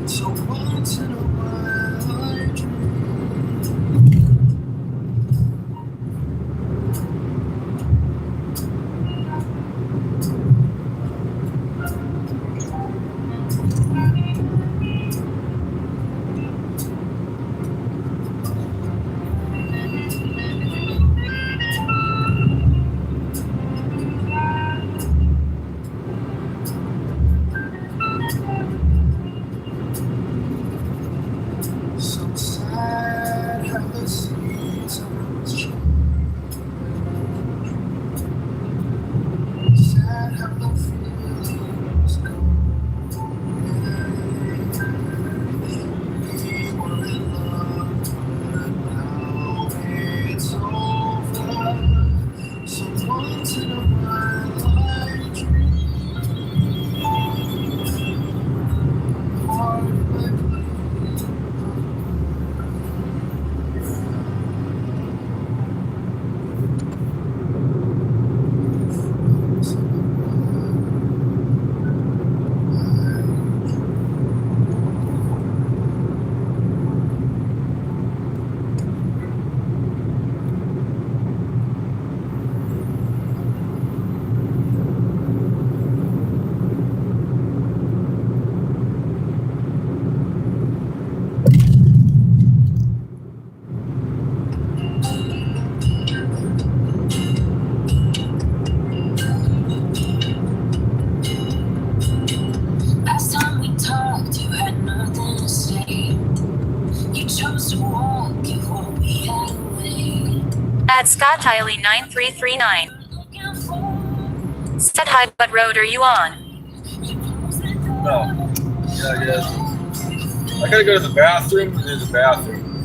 Speaker 5: So once in a while I dream
Speaker 2: At Scott Tiley 9339. Said hi, what road are you on?
Speaker 1: No. Yeah, I guess. I gotta go to the bathroom, and there's a bathroom.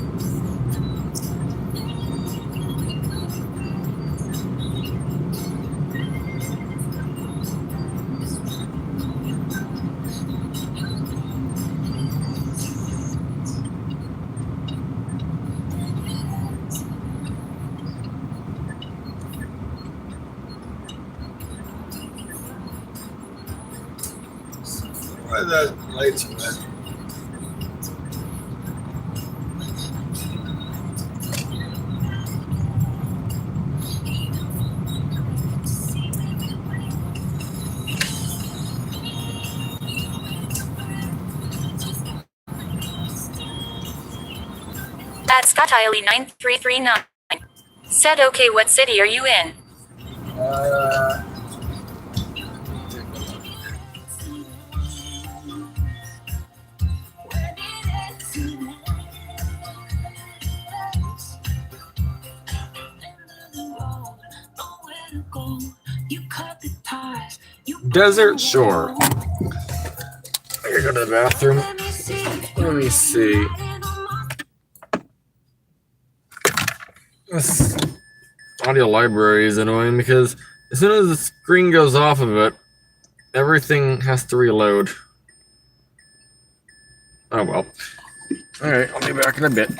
Speaker 1: Why is that lights red?
Speaker 2: At Scott Tiley 9339. Said okay, what city are you in?
Speaker 3: Desert Shore. I gotta go to the bathroom. Let me see. This audio library is annoying because as soon as the screen goes off of it, everything has to reload. Oh well. Alright, I'll be back in a bit.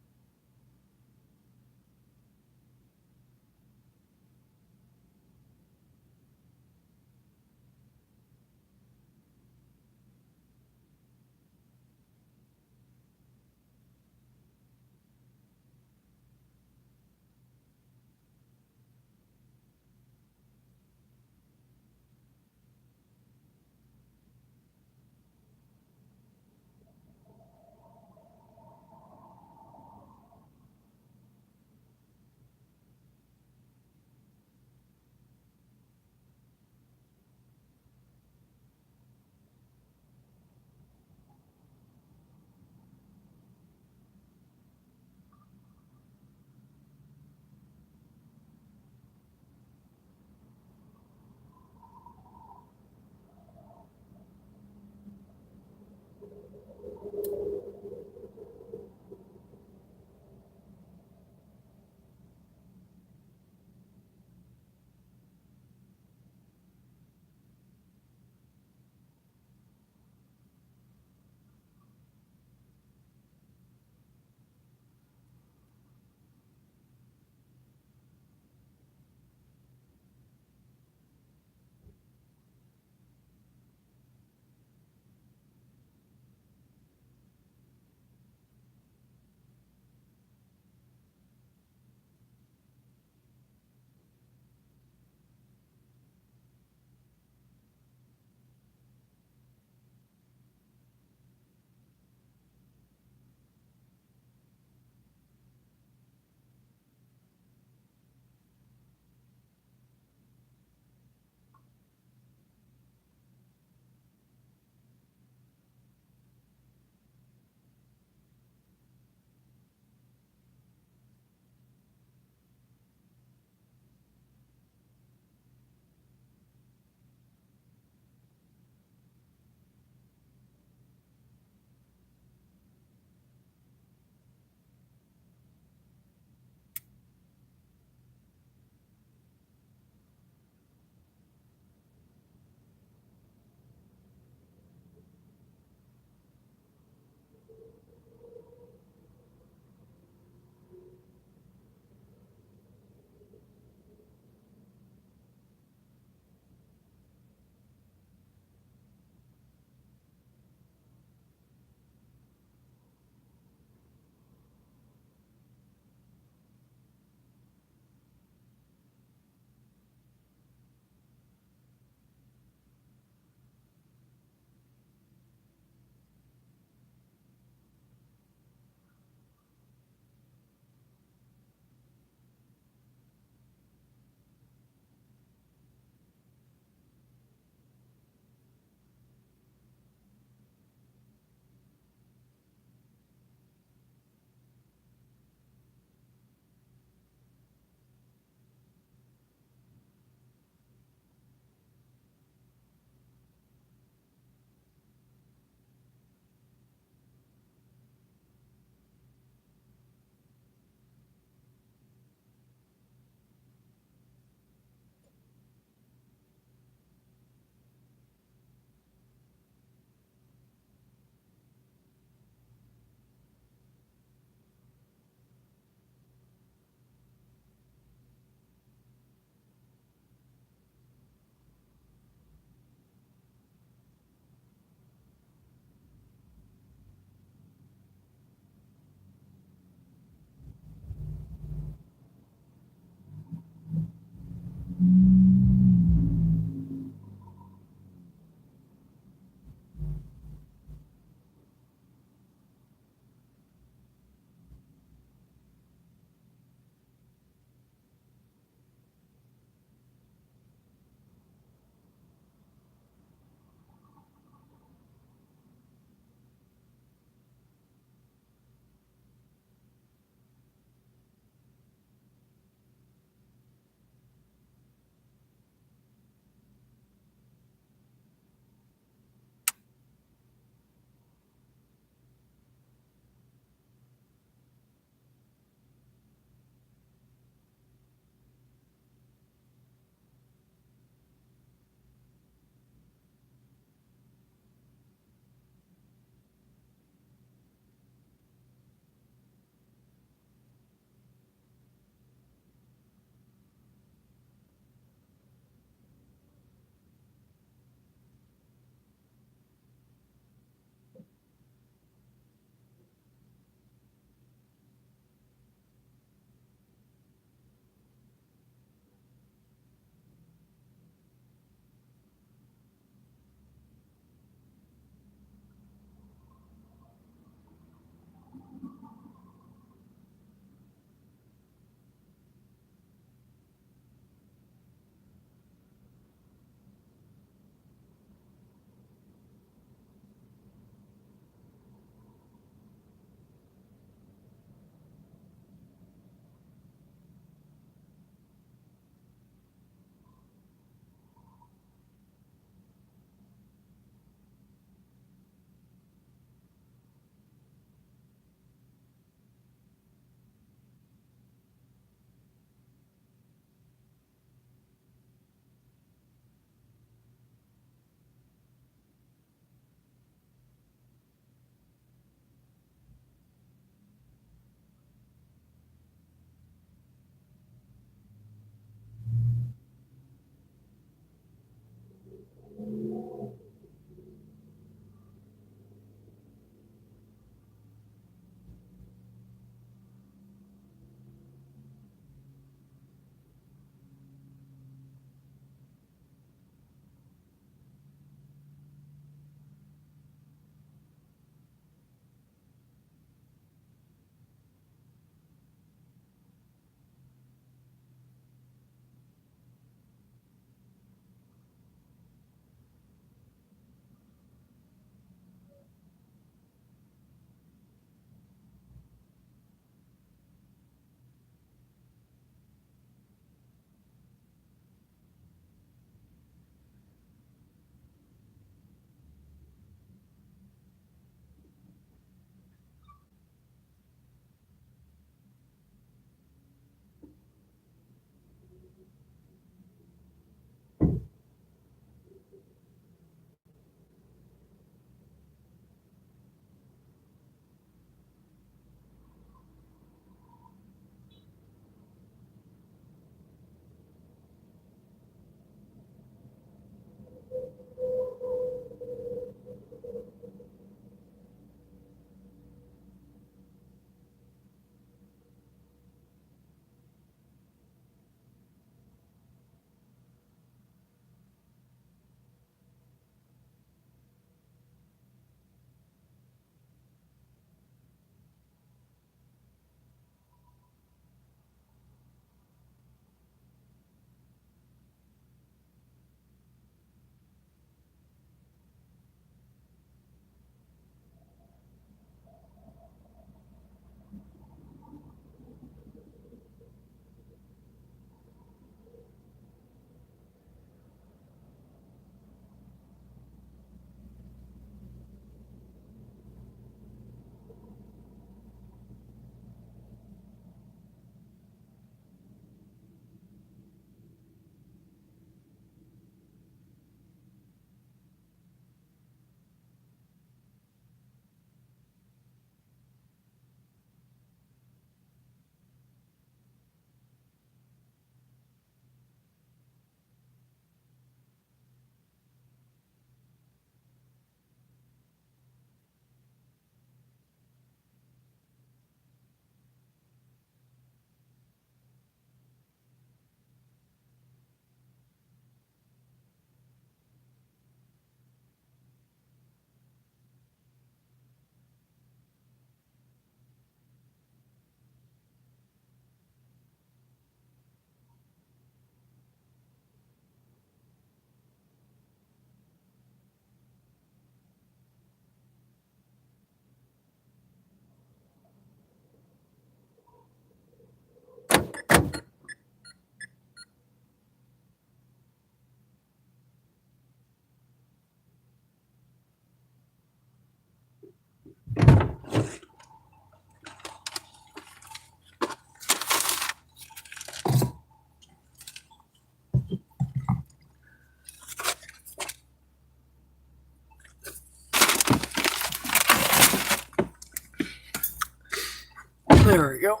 Speaker 3: There we go.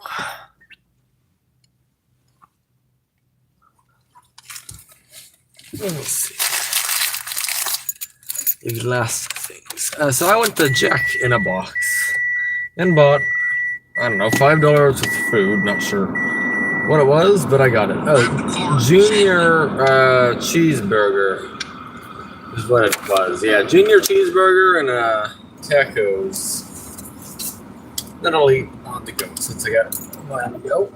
Speaker 3: Let's see. These last things. So I went to Jack in a Box and bought, I don't know, $5 worth of food. Not sure what it was, but I got it. Oh, Junior cheeseburger is what it was. Yeah, Junior cheeseburger and tacos. Then I'll eat on the go since I got one on the go.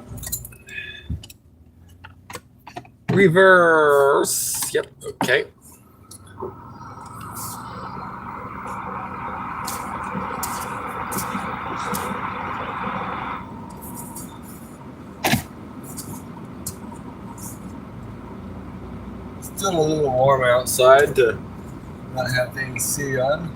Speaker 3: Reverse. Yep. Okay. Still a little warm outside to not have AC on.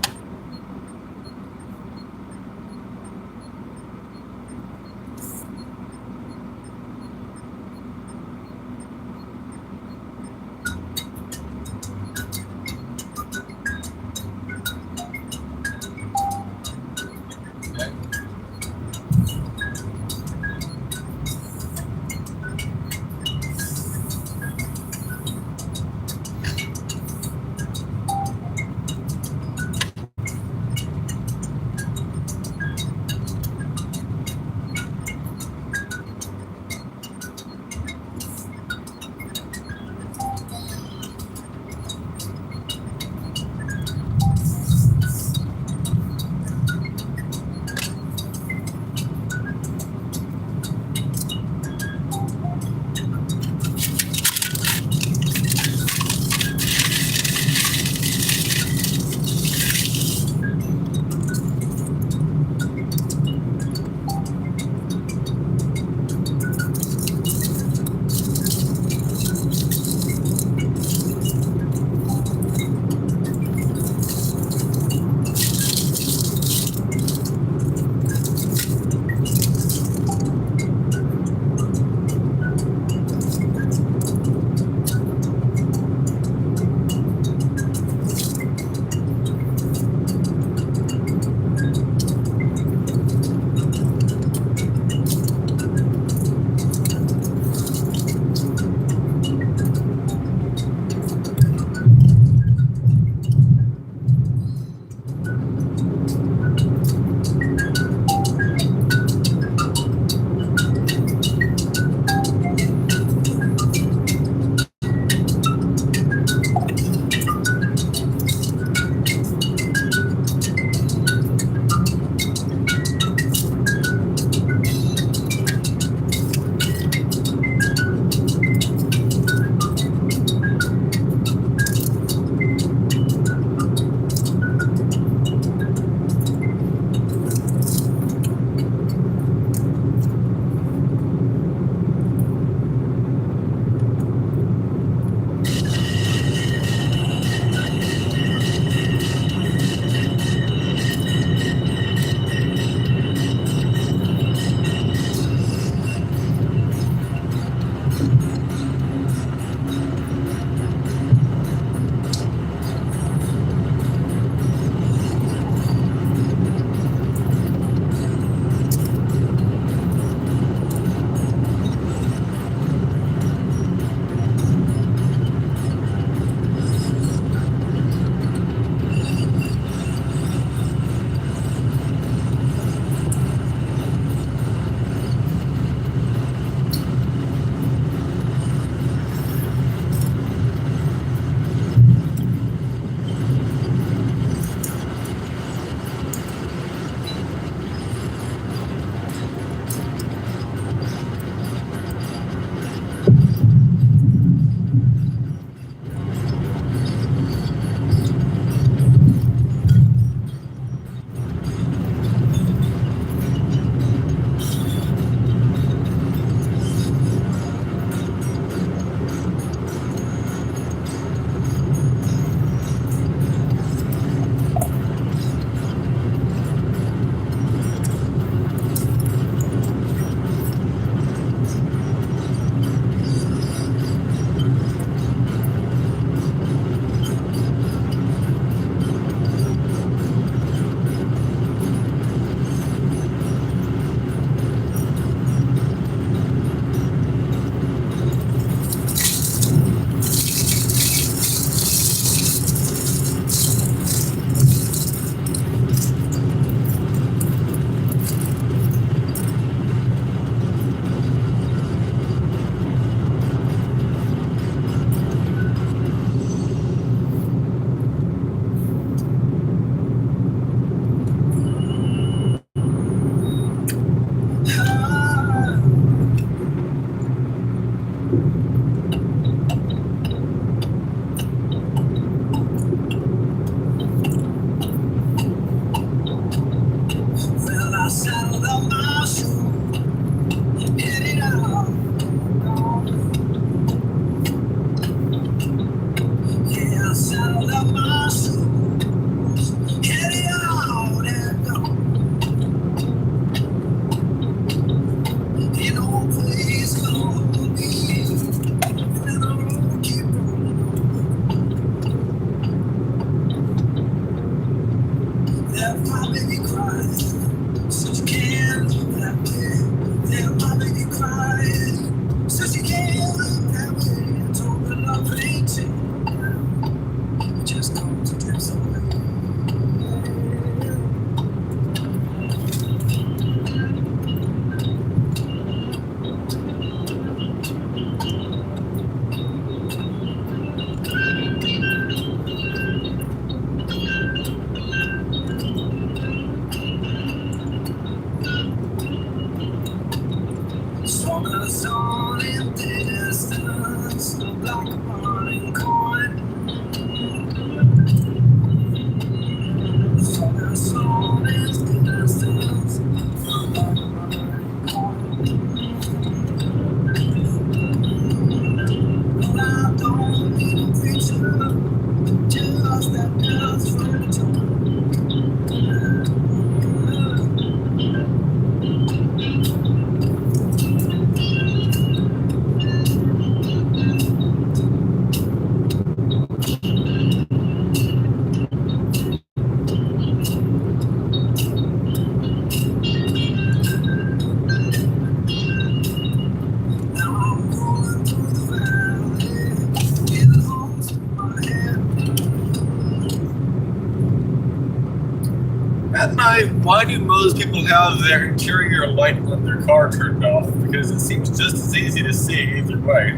Speaker 1: At night, why do most people have their interior light on their car turned off? Because it seems just as easy to see either way.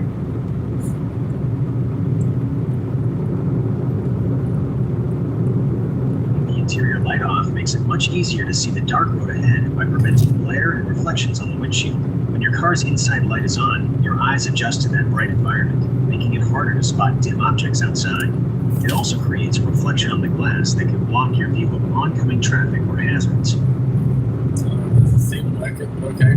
Speaker 4: The interior light off makes it much easier to see the dark road ahead by preventing glare and reflections on the windshield. When your car's inside light is on, your eyes adjust to that bright environment, making it harder to spot dim objects outside. It also creates a reflection on the glass that can block your view of oncoming traffic or hazards.
Speaker 1: Doesn't seem like it. Okay.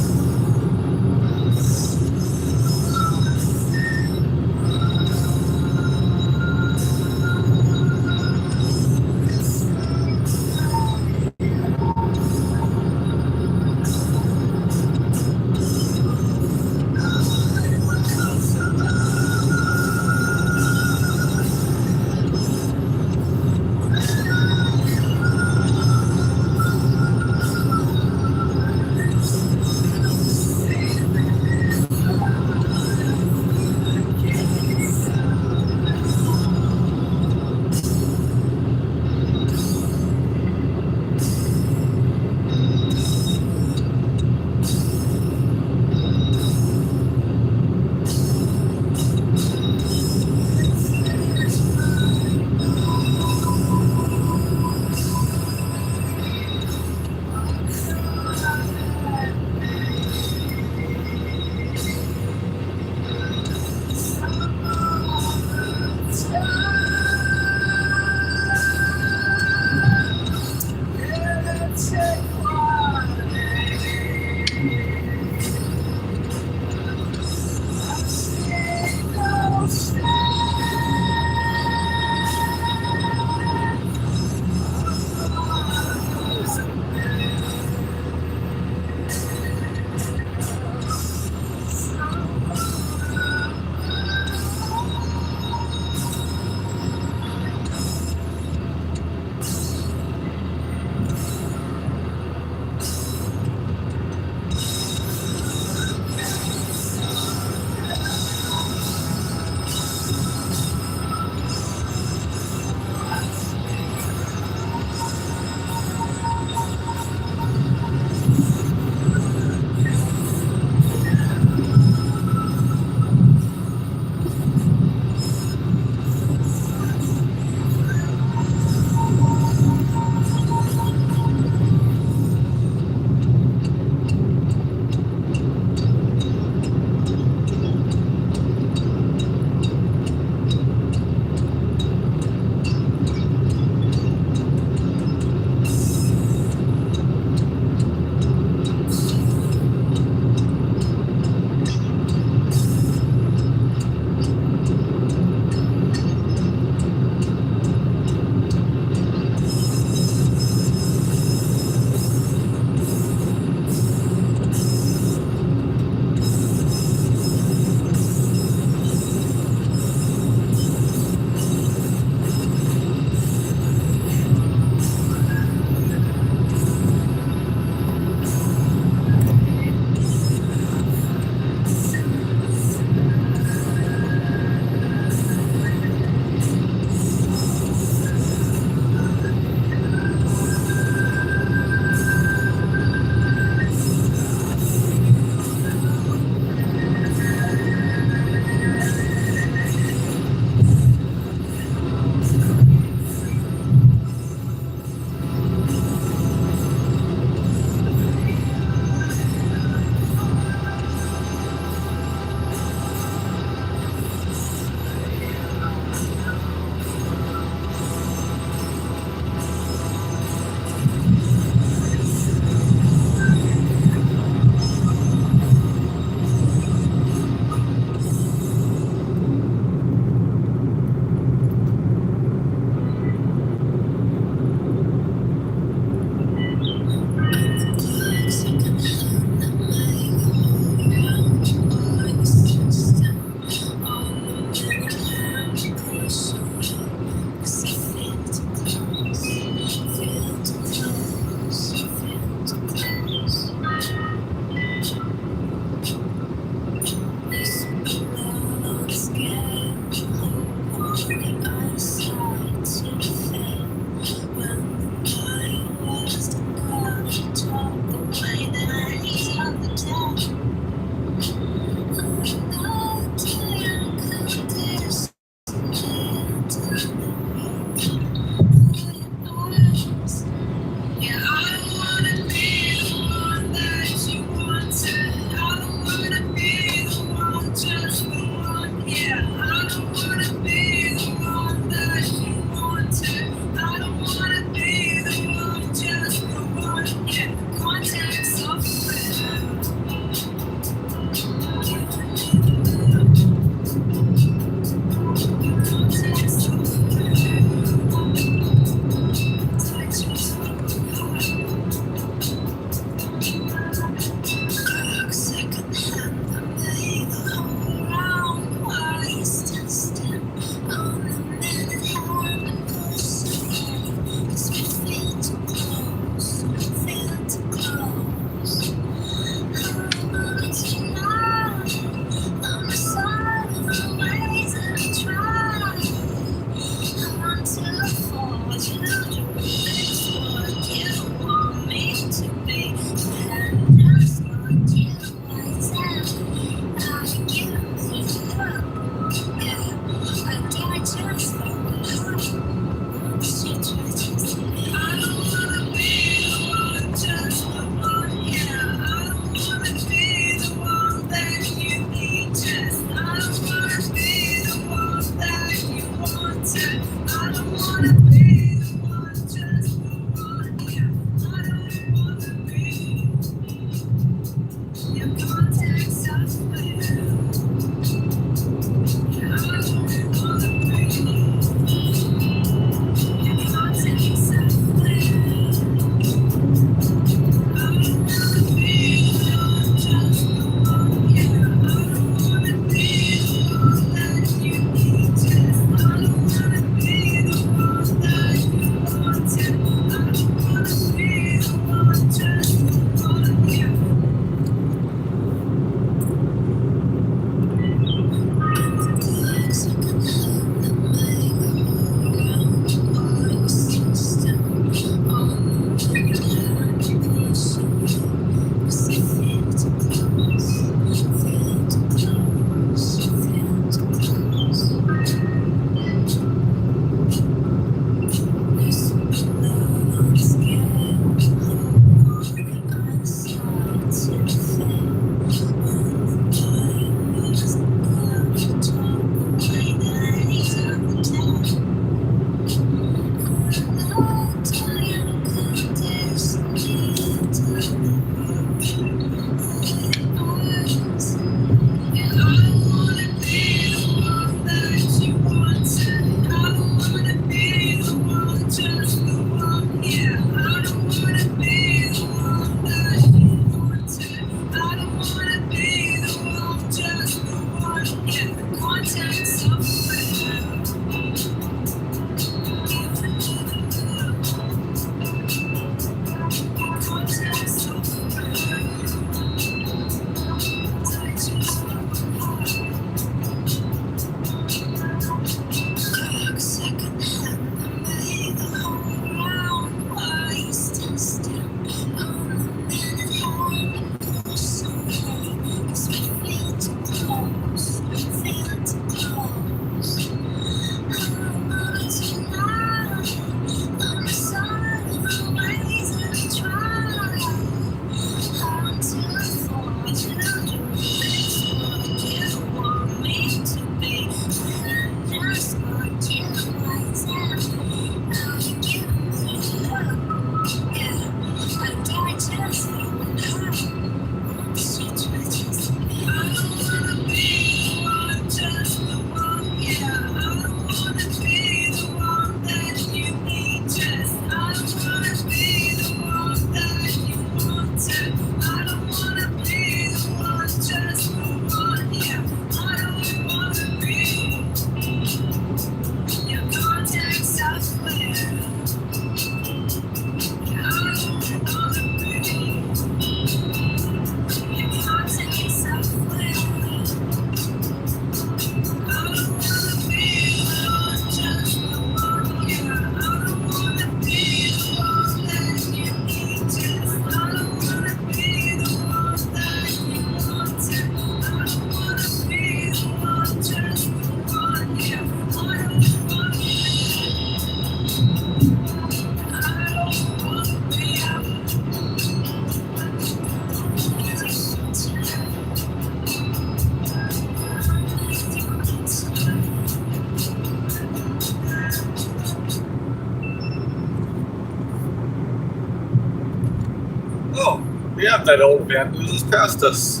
Speaker 1: Oh, we have that old van who just passed us.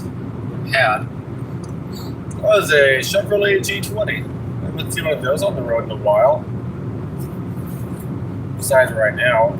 Speaker 1: Had. That was a Chevrolet G20. I haven't seen one of those on the road in a while. Besides right now.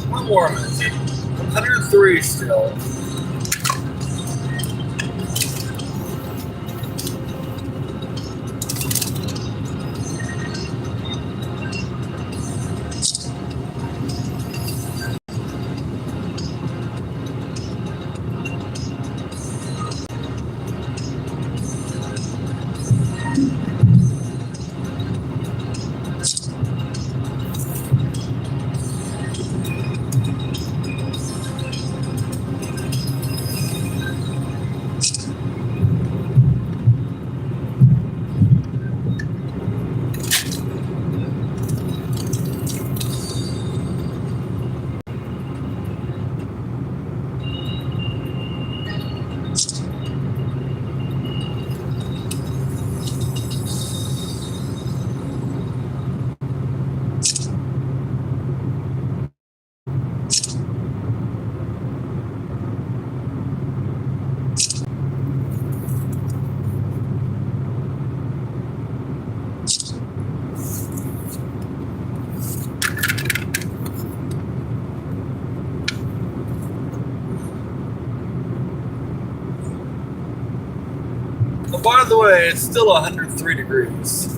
Speaker 1: One more minute. 103 still. Oh, by the way, it's still 103 degrees.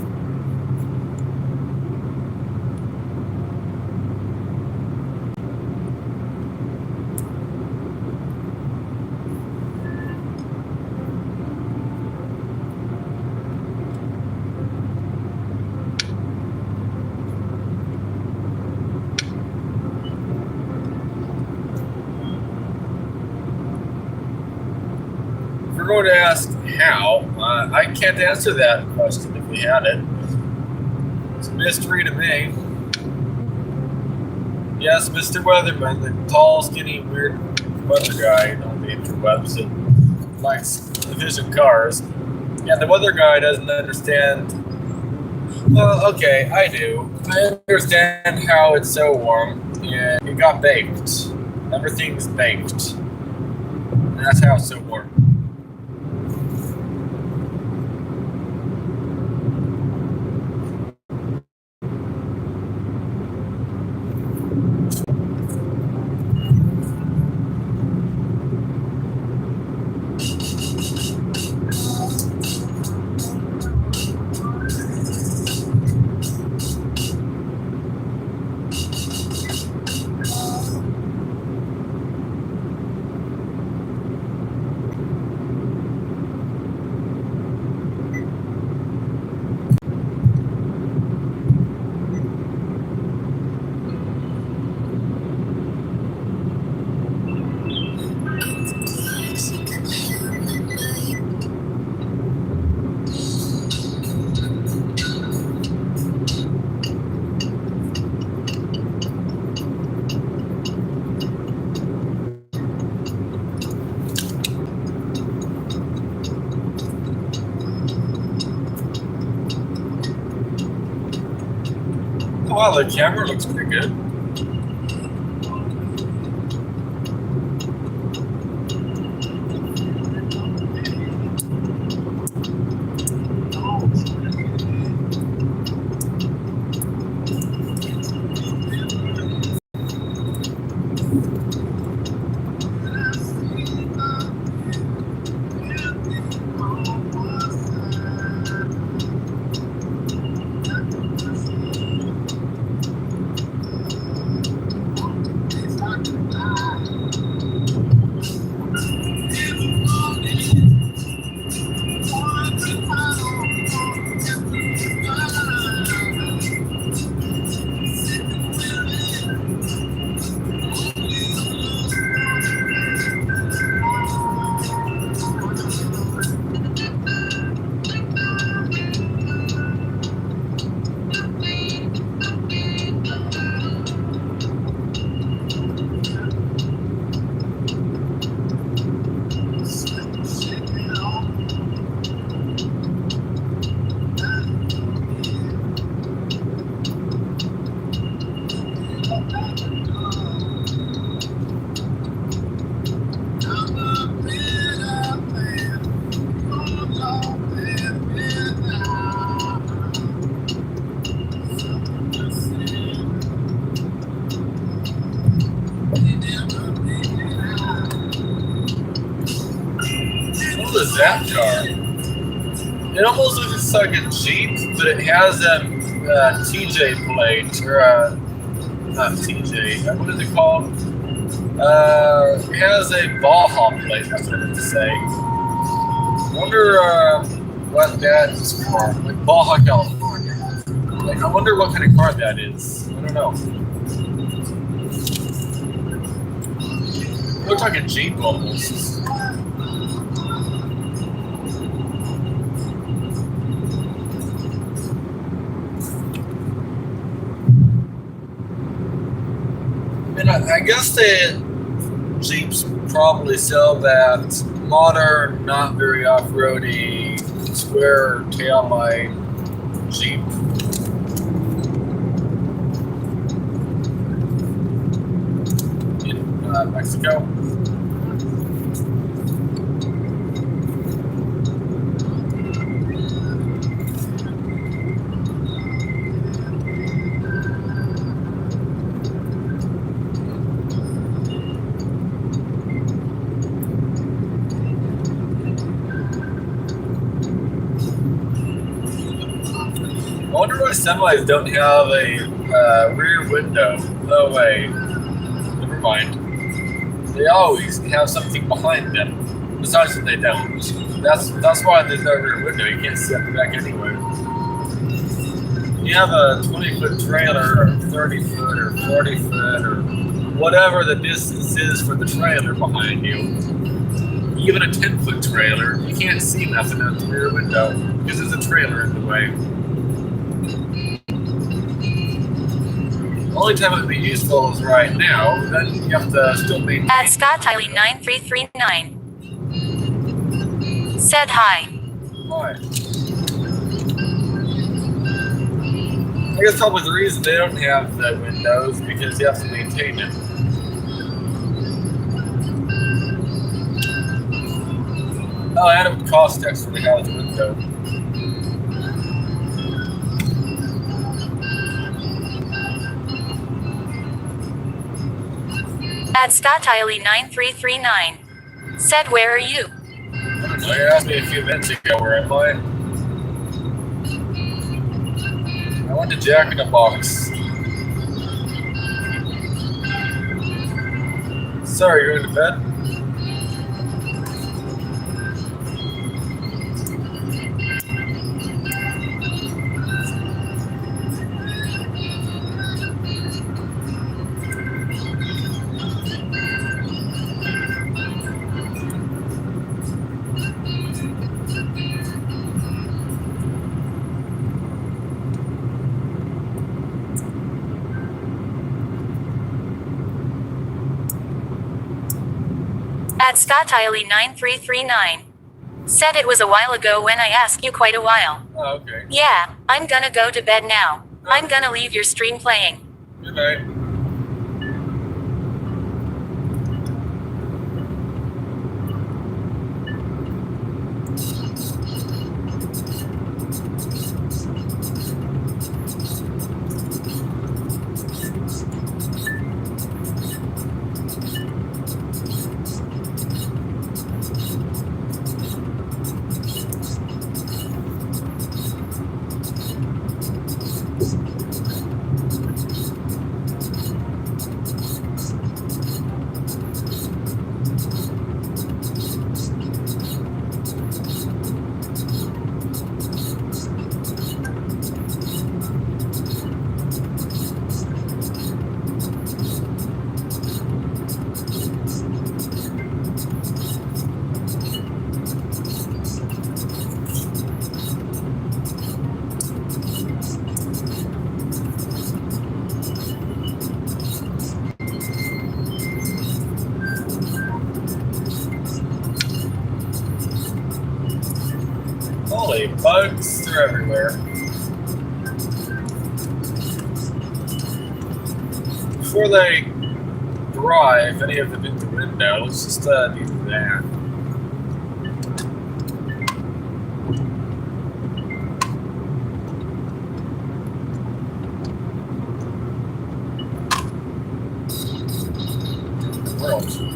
Speaker 1: If you're going to ask how, I can't answer that question if we had it. It's a mystery to me. Yes, Mr. Weatherman, the tall, skinny, weird weather guy on the interwebs that likes efficient cars. Yeah, the weather guy doesn't understand. Well, okay, I do. I understand how it's so warm. Yeah, it got baked. Everything's baked. And that's how it's so warm. Wow, the camera looks pretty good. What is that car? It almost looks like a Jeep, but it has a TJ plate, or not TJ, what is it called? It has a Baja plate, that's what I meant to say. I wonder what that is for, like Baja, California. Like, I wonder what kind of car that is. I don't know. It looks like a Jeep almost. And I guess the Jeeps probably sell that modern, not very off-roady, square taillight Jeep. In Mexico. I wonder why semis don't have a rear window. No way. Never mind. They always have something behind them. Besides that they don't. That's why there's no rear window. You can't see up the back anyway. You have a 20-foot trailer, or 30-foot, or 40-foot, or whatever the distance is for the trailer behind you. Even a 10-foot trailer, you can't see nothing out the rear window because there's a trailer in the way. The only time it would be useful is right now. Then you have to still maintain.
Speaker 2: At Scott Tiley 9339. Said hi.
Speaker 1: Why? I guess probably the reason they don't have the windows because you have to maintain it. Oh, and it would cost extra to have the window.
Speaker 2: At Scott Tiley 9339. Said where are you?
Speaker 1: I don't know, you asked me a few minutes ago where am I? I went to Jack in the Box. Sorry, you're going to bed?
Speaker 2: At Scott Tiley 9339. Said it was a while ago when I asked you quite a while.
Speaker 1: Oh, okay.
Speaker 2: Yeah, I'm gonna go to bed now. I'm gonna leave your stream playing.
Speaker 1: Good night. Holy bugs, they're everywhere. Before they dry, if any of them hit the window, let's just do that. World.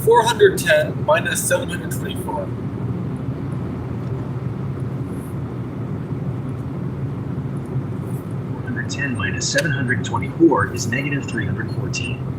Speaker 1: $410 minus $724.
Speaker 4: 410 minus 724 is negative 314.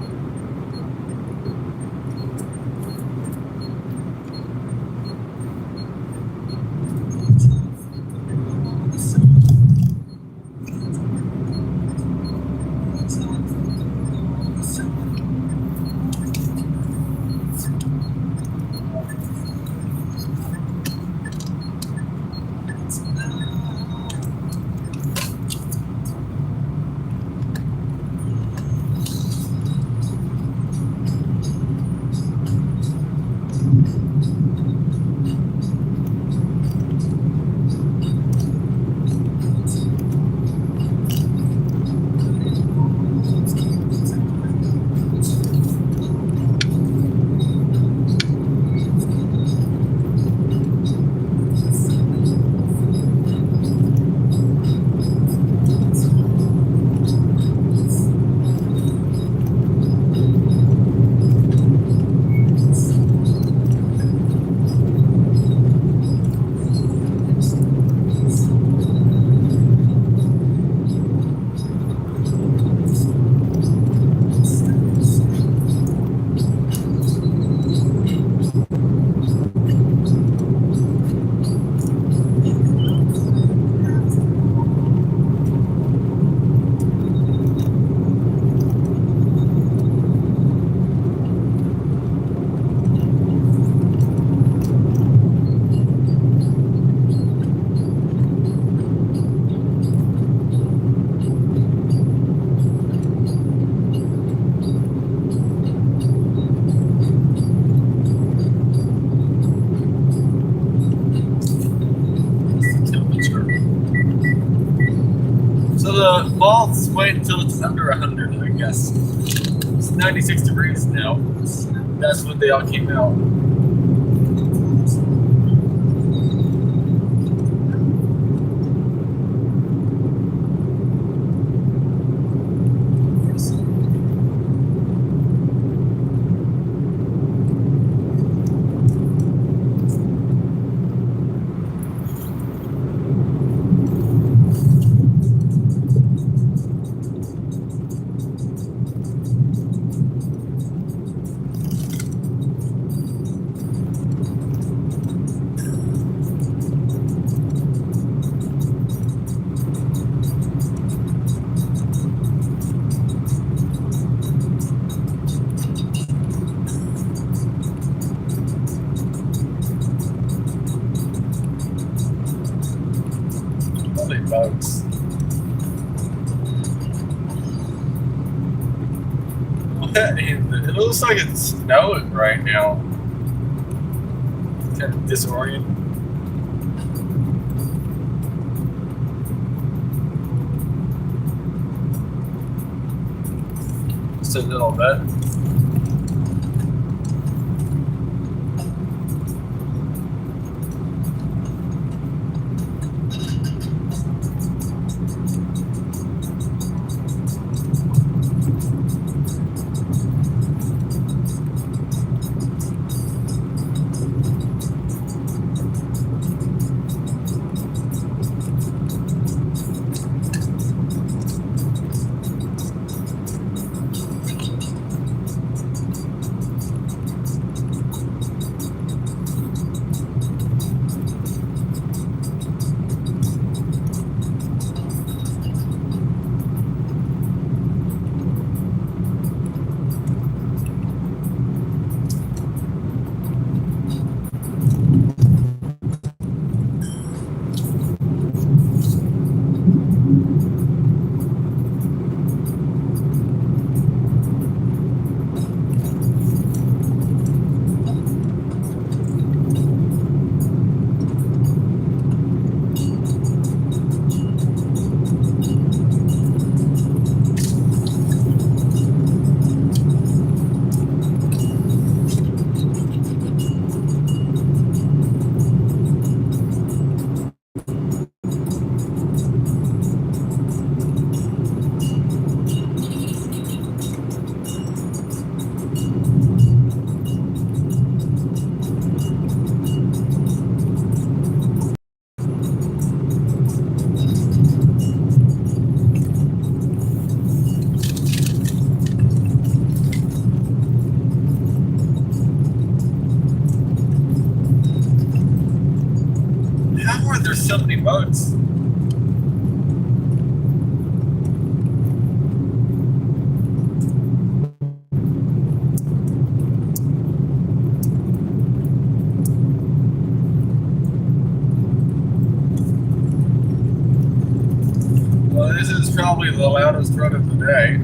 Speaker 1: The moths wait until it's under 100, I guess. It's 96 degrees now. That's when they all came out. boats. It looks like it's snowing right now. Kind of disoriented. Just a little bit. How are there so many boats? Well, this is probably the loudest run of the day.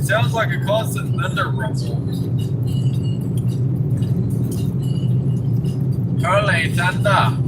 Speaker 1: Sounds like a constant thunder rumble. Holy thunder!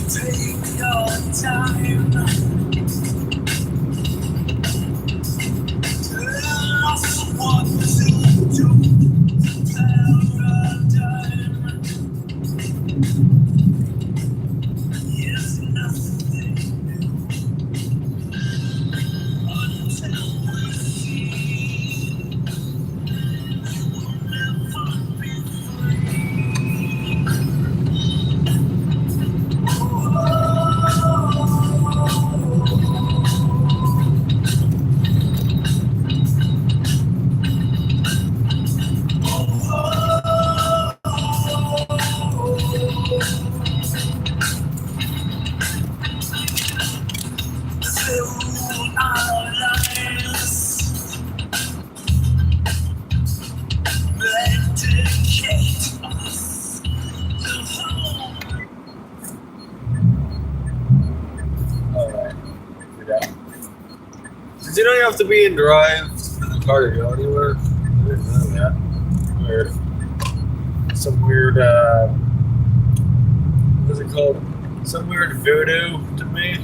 Speaker 5: Take your time. Lost what to do. Paradigm is nothing new until we see we'll never be free.
Speaker 1: Alright. You don't have to be in drive for the car to go anywhere. I didn't know that. Weird. Some weird, what's it called? Some weird voodoo to me.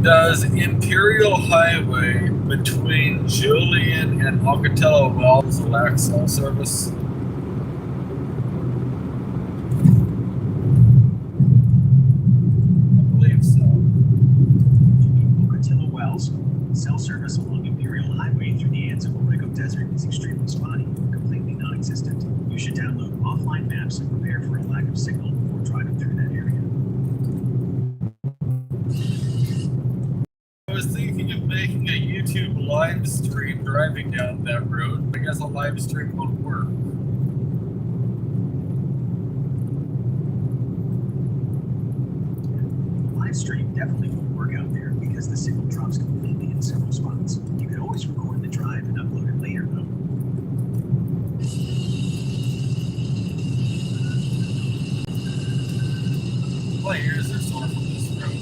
Speaker 1: Does Imperial Highway between Julian and Pocatello Wells lack cell service? I believe so.
Speaker 4: Pocatello Wells. Cell service along Imperial Highway through the Anza-Borrego Desert is extremely spotty, completely non-existent. You should download offline maps and prepare for a lack of signal before driving through that area.
Speaker 1: I was thinking of making a YouTube live stream driving down that road, but I guess a live stream won't work.
Speaker 4: Live stream definitely won't work out there because the signal drops completely in several spots. You can always record the drive and upload it later, though.
Speaker 1: What years are sore from this road?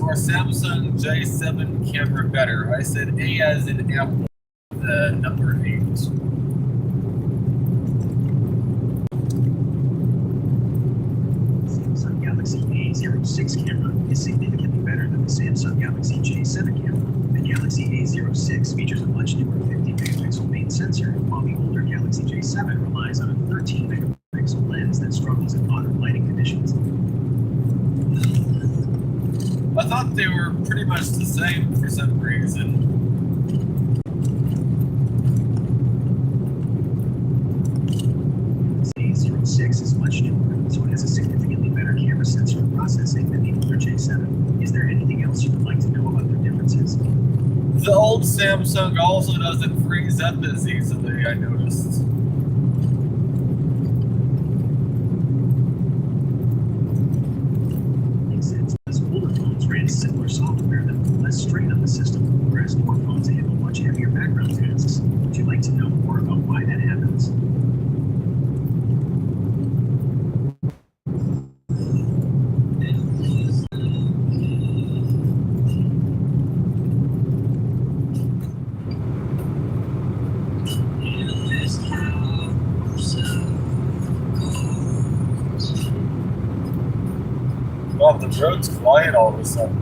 Speaker 1: Or Samsung J7 camera better? I said A as in Apple, the number 8.
Speaker 4: Samsung Galaxy A06 camera is significantly better than the Samsung Galaxy J7 camera. The Galaxy A06 features a much newer 50 megapixel main sensor, while the older Galaxy J7 relies on a 13 megapixel lens that struggles in modern lighting conditions.
Speaker 1: I thought they were pretty much the same for some reason.
Speaker 4: A06 is much newer, so it has a significantly better camera sensor and processing than the older J7. Is there anything else you would like to know about the differences?
Speaker 1: The old Samsung also doesn't freeze up as easily, I noticed.
Speaker 4: Makes sense, because older phones ran similar software that put less strain on the system, whereas newer phones handle much heavier background tasks. Would you like to know more about why that happens?
Speaker 1: Well, the road's quiet all of a sudden.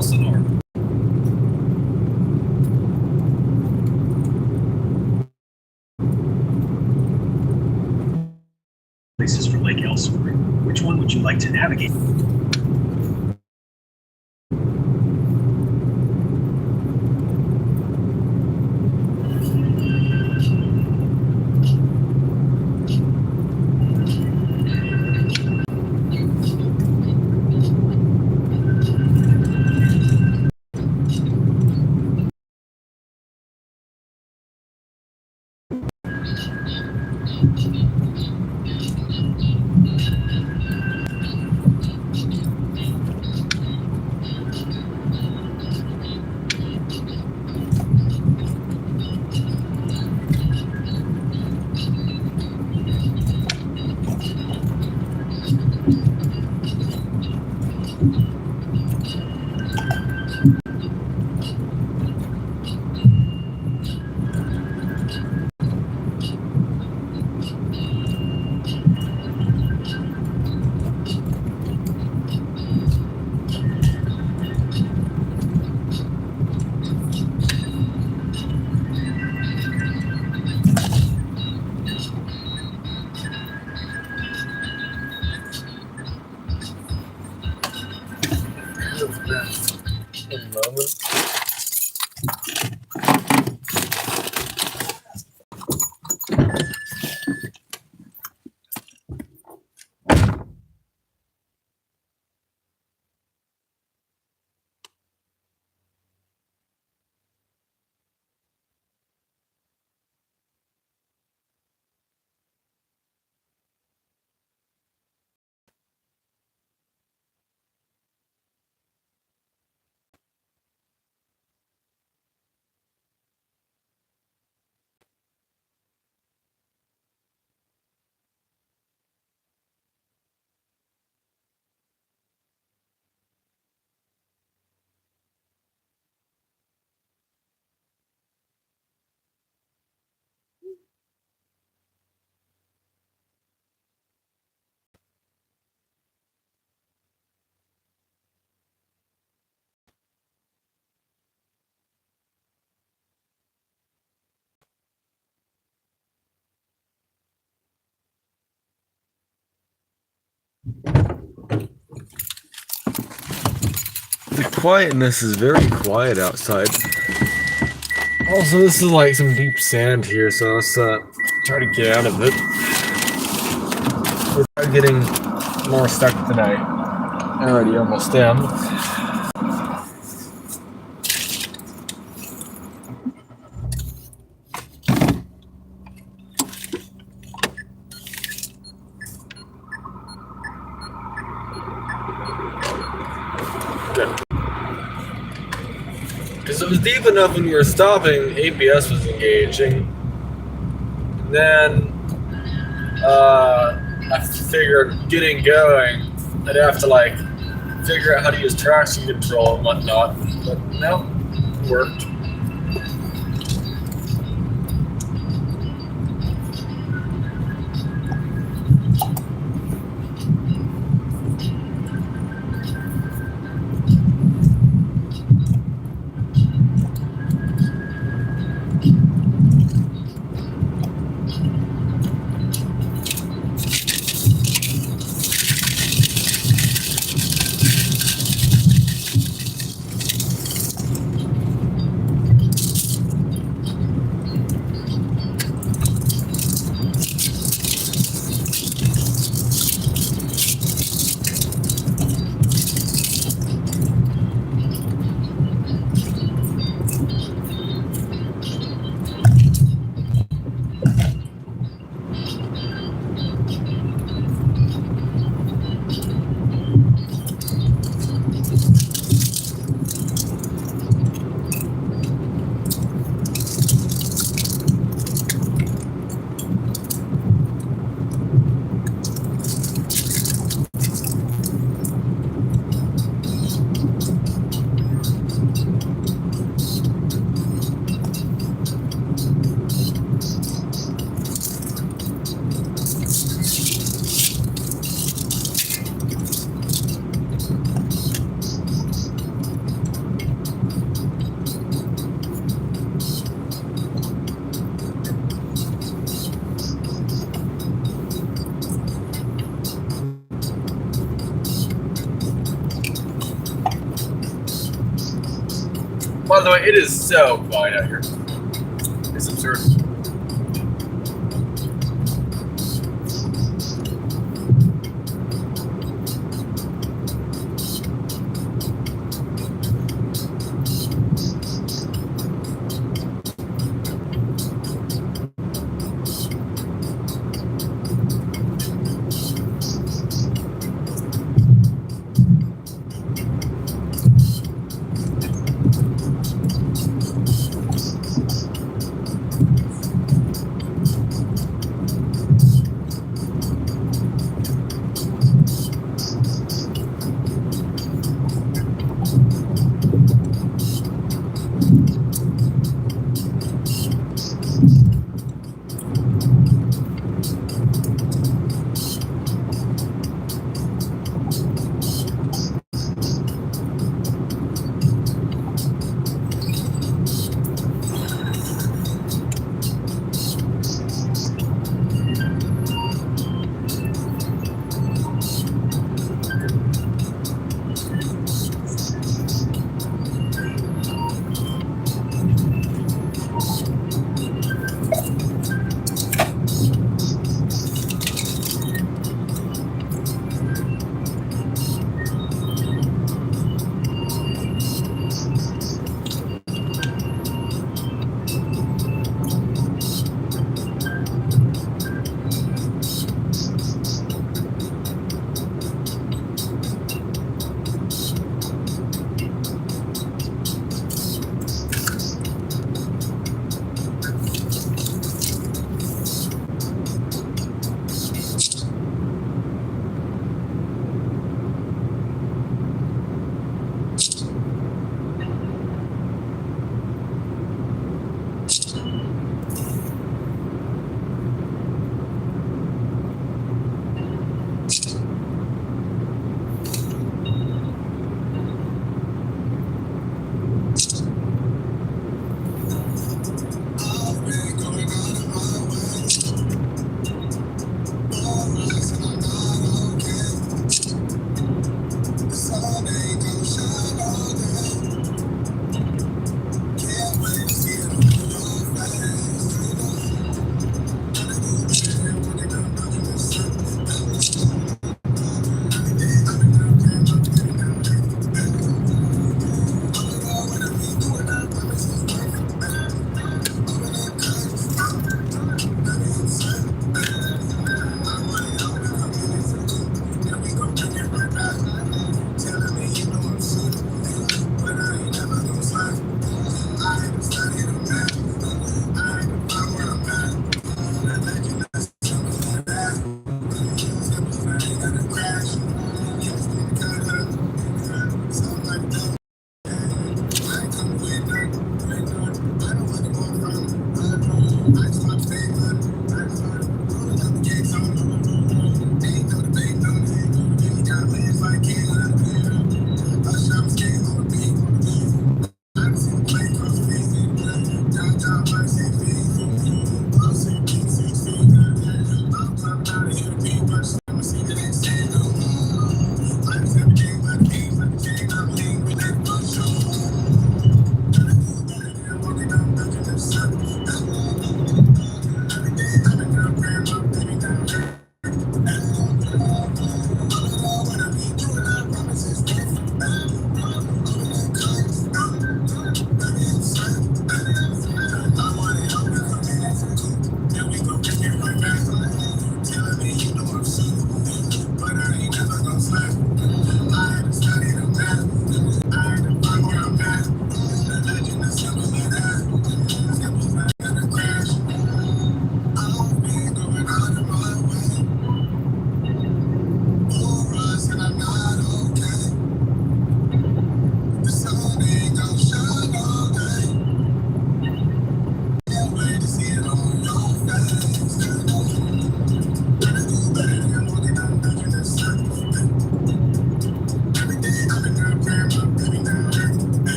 Speaker 1: Elsinore.
Speaker 4: Places for Lake Elsinore. Which one would you like to navigate?
Speaker 3: A moment. The quietness is very quiet outside. Also, this is like some deep sand here, so let's try to get out of it without getting more stuck tonight. I already almost am. Because it was deep enough when we were stopping, ABS was engaging. And then I figured getting going, I'd have to like figure out how to use traction control and whatnot. But no, it worked.
Speaker 1: By the way, it is so quiet out here. It's absurd.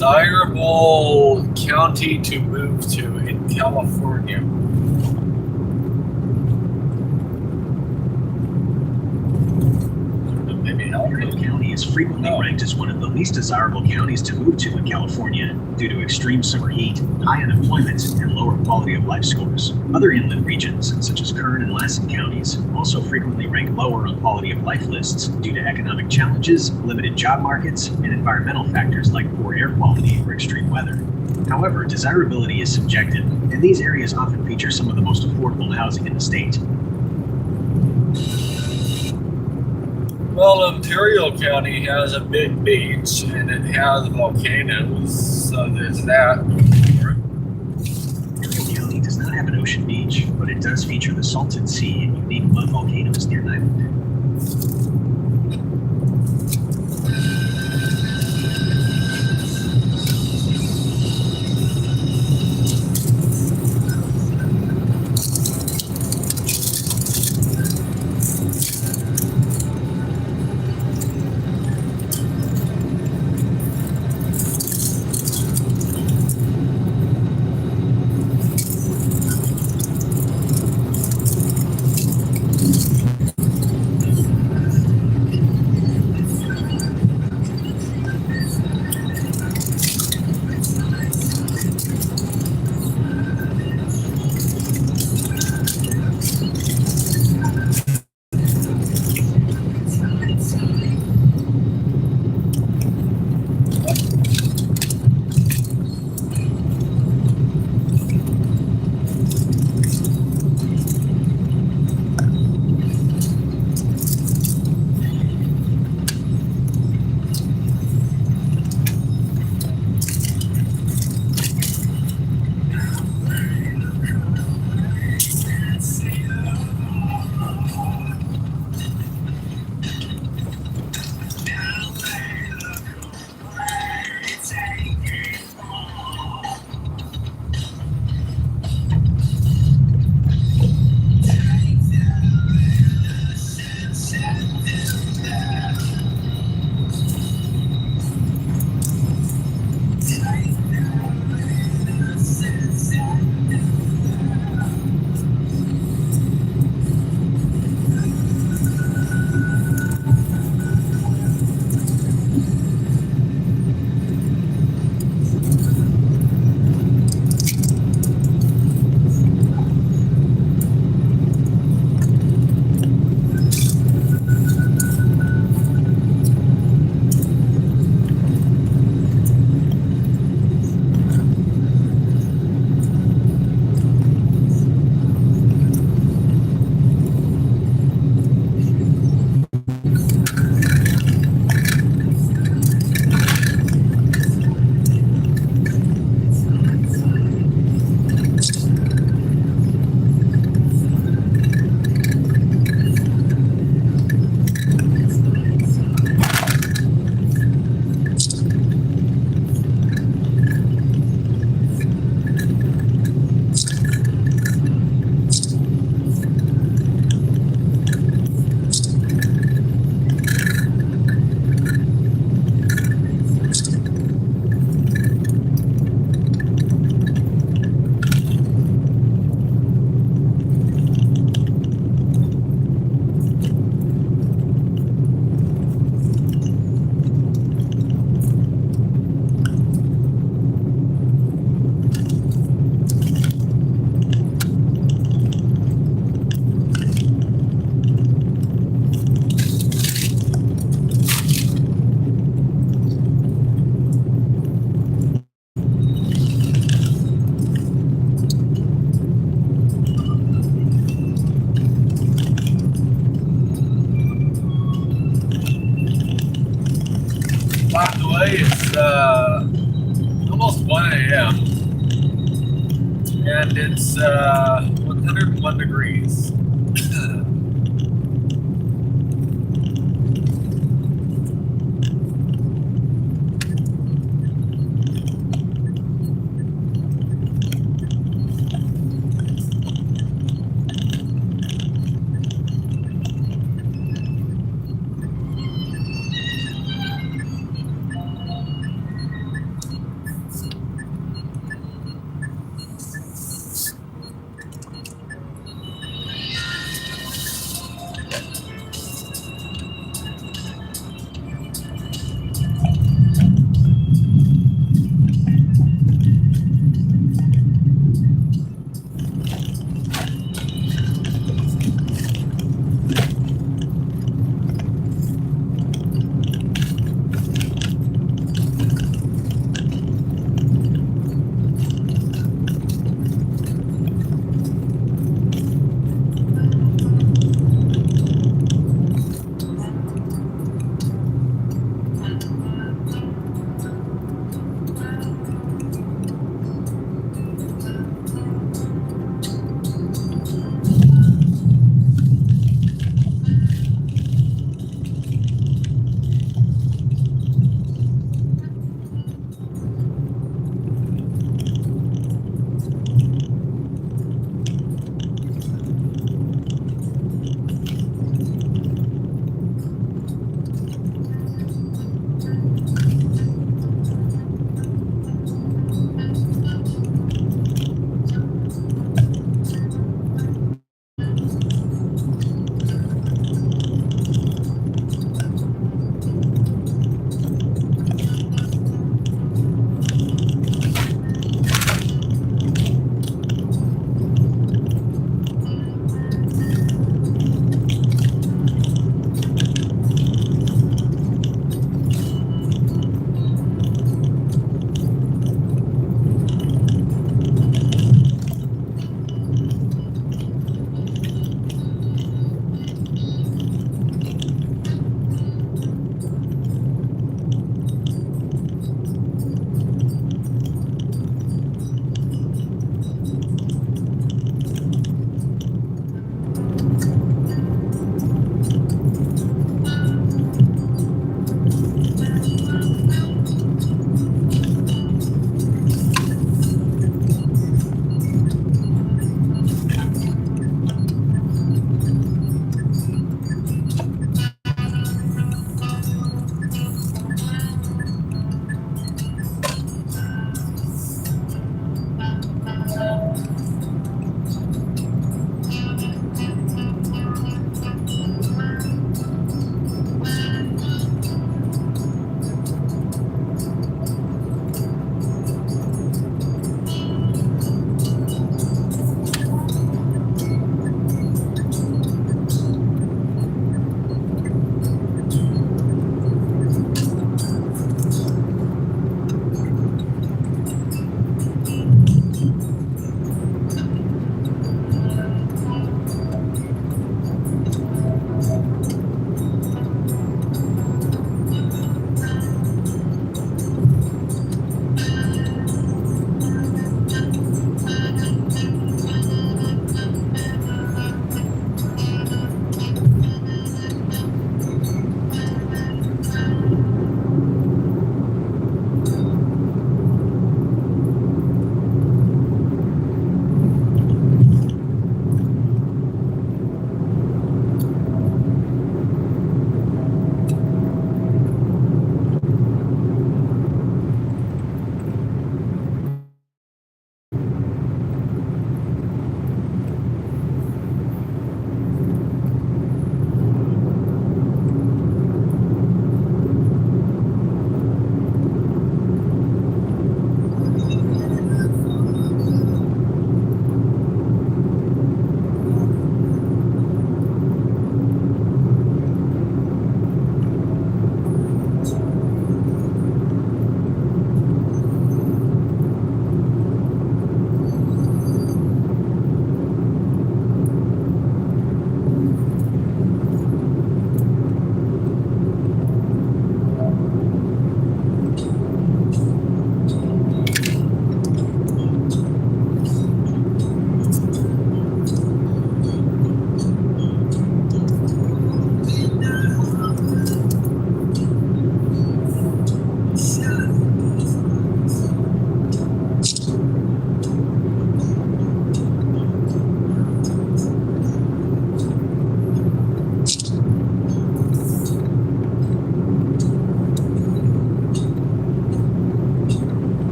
Speaker 1: desirable county to move to in California. Maybe
Speaker 4: Lauderdale County is frequently ranked as one of the least desirable counties to move to in California due to extreme summer heat, high unemployment, and lower quality of life scores. Other inland regions, such as Kern and Lassen counties, also frequently rank lower on quality of life lists due to economic challenges, limited job markets, and environmental factors like poor air quality or extreme weather. However, desirability is subjective, and these areas often feature some of the most affordable housing in the state.
Speaker 1: Well, Ontario County has a big beach and it has volcanoes, so there's that.
Speaker 4: Ontario County does not have an ocean beach, but it does feature the Salton Sea and unique mud volcanoes near an island.
Speaker 1: By the way, it's almost 1 a.m. and it's 101 degrees.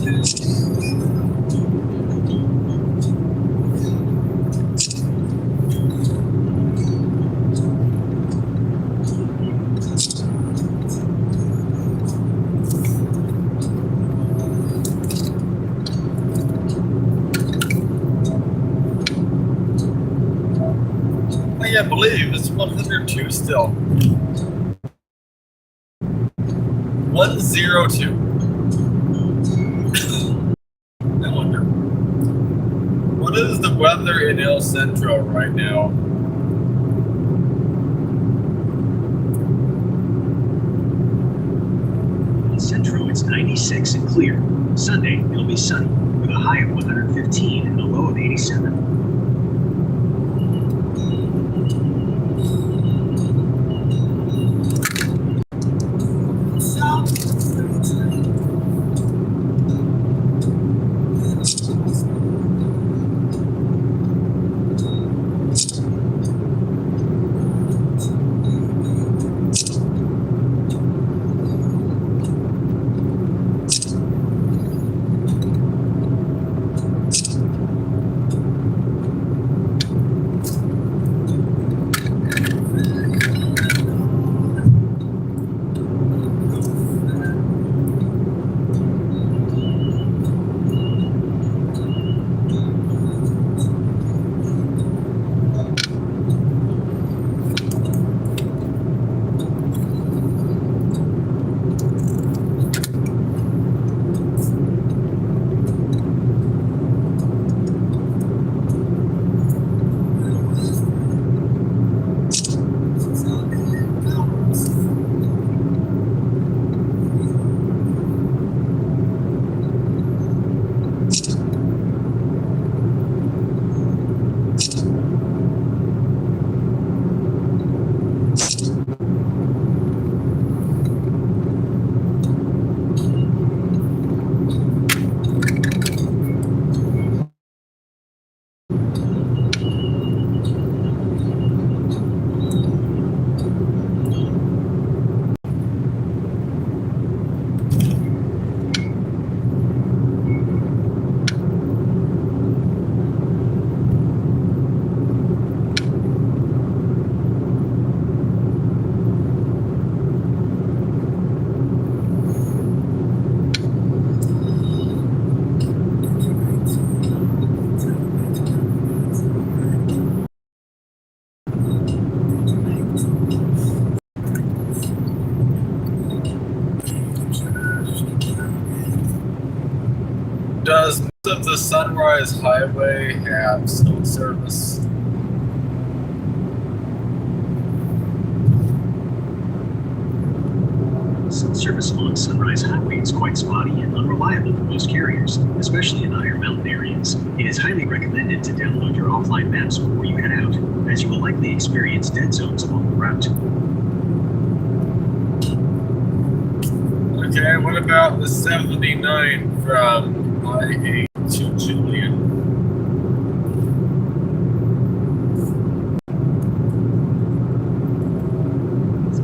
Speaker 1: I can't believe it's 102 still. 102. I wonder. What is the weather in El Centro right now?
Speaker 4: In Centro, it's 96 and clear. Sunday, it'll be sunny with a high of 115 and a low of 87.
Speaker 1: Does most of the Sunrise Highway have cell service?
Speaker 4: Cell service along Sunrise Highway is quite spotty and unreliable for most carriers, especially in higher mountain areas. It is highly recommended to download your offline maps before you head out, as you will likely experience dead zones along the route.
Speaker 1: Okay, what about the 79 from I-8 to Julian?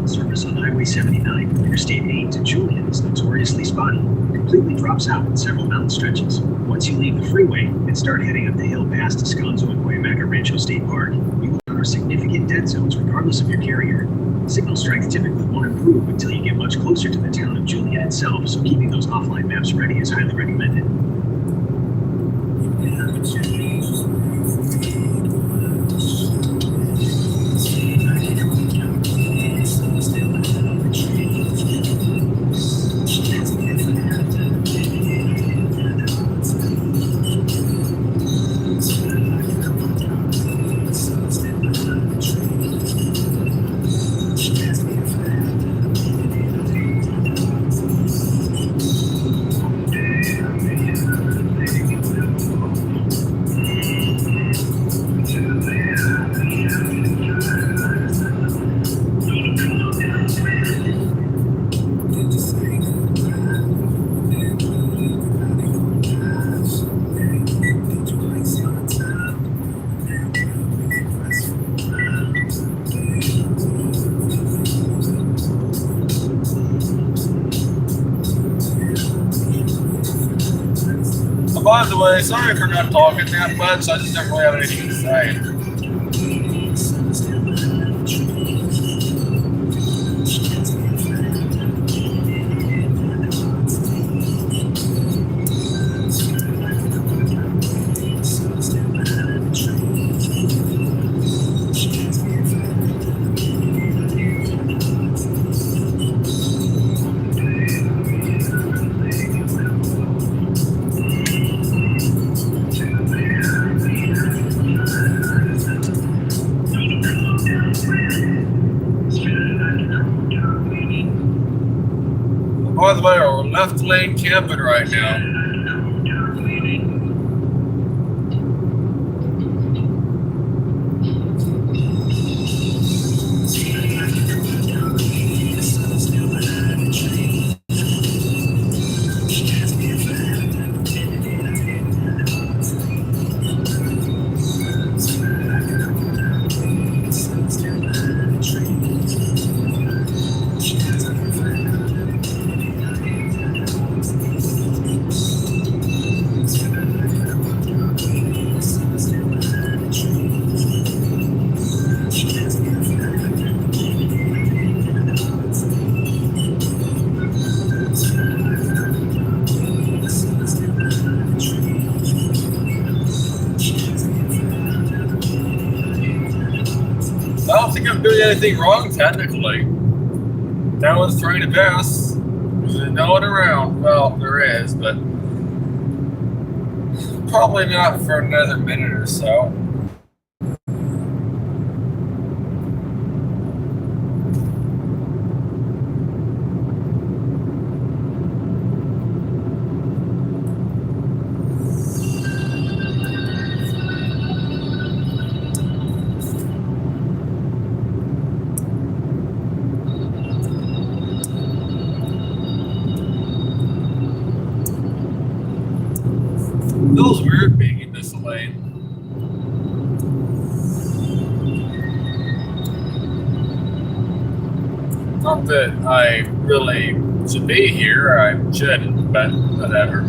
Speaker 4: Service on Highway 79 from Interstate 8 to Julian is notoriously spotty. It completely drops out in several mountain stretches. Once you leave the freeway and start heading up the hill past Descanso and Guayamaca Rancho State Park, you will encounter significant dead zones regardless of your carrier. Signal strength typically won't improve until you get much closer to the town of Julian itself, so keeping those offline maps ready is highly recommended.
Speaker 1: By the way, sorry for not talking that much. I just don't really have anything to say. By the way, we're left lane camping right now. I don't think I'm doing anything wrong technically. No one's trying to pass. There's no one around. Well, there is, but probably not for another minute or so. Feels weird being in this lane. Not that I really should be here, I shouldn't, but whatever.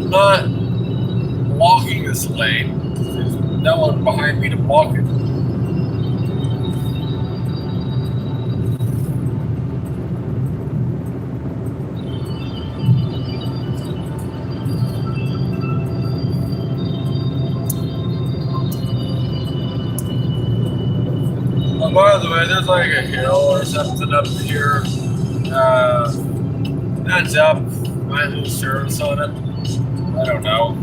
Speaker 1: I'm not blocking this lane. There's no one behind me to block it. By the way, there's like a hill or something up here. That's up. Might lose service on it. I don't know.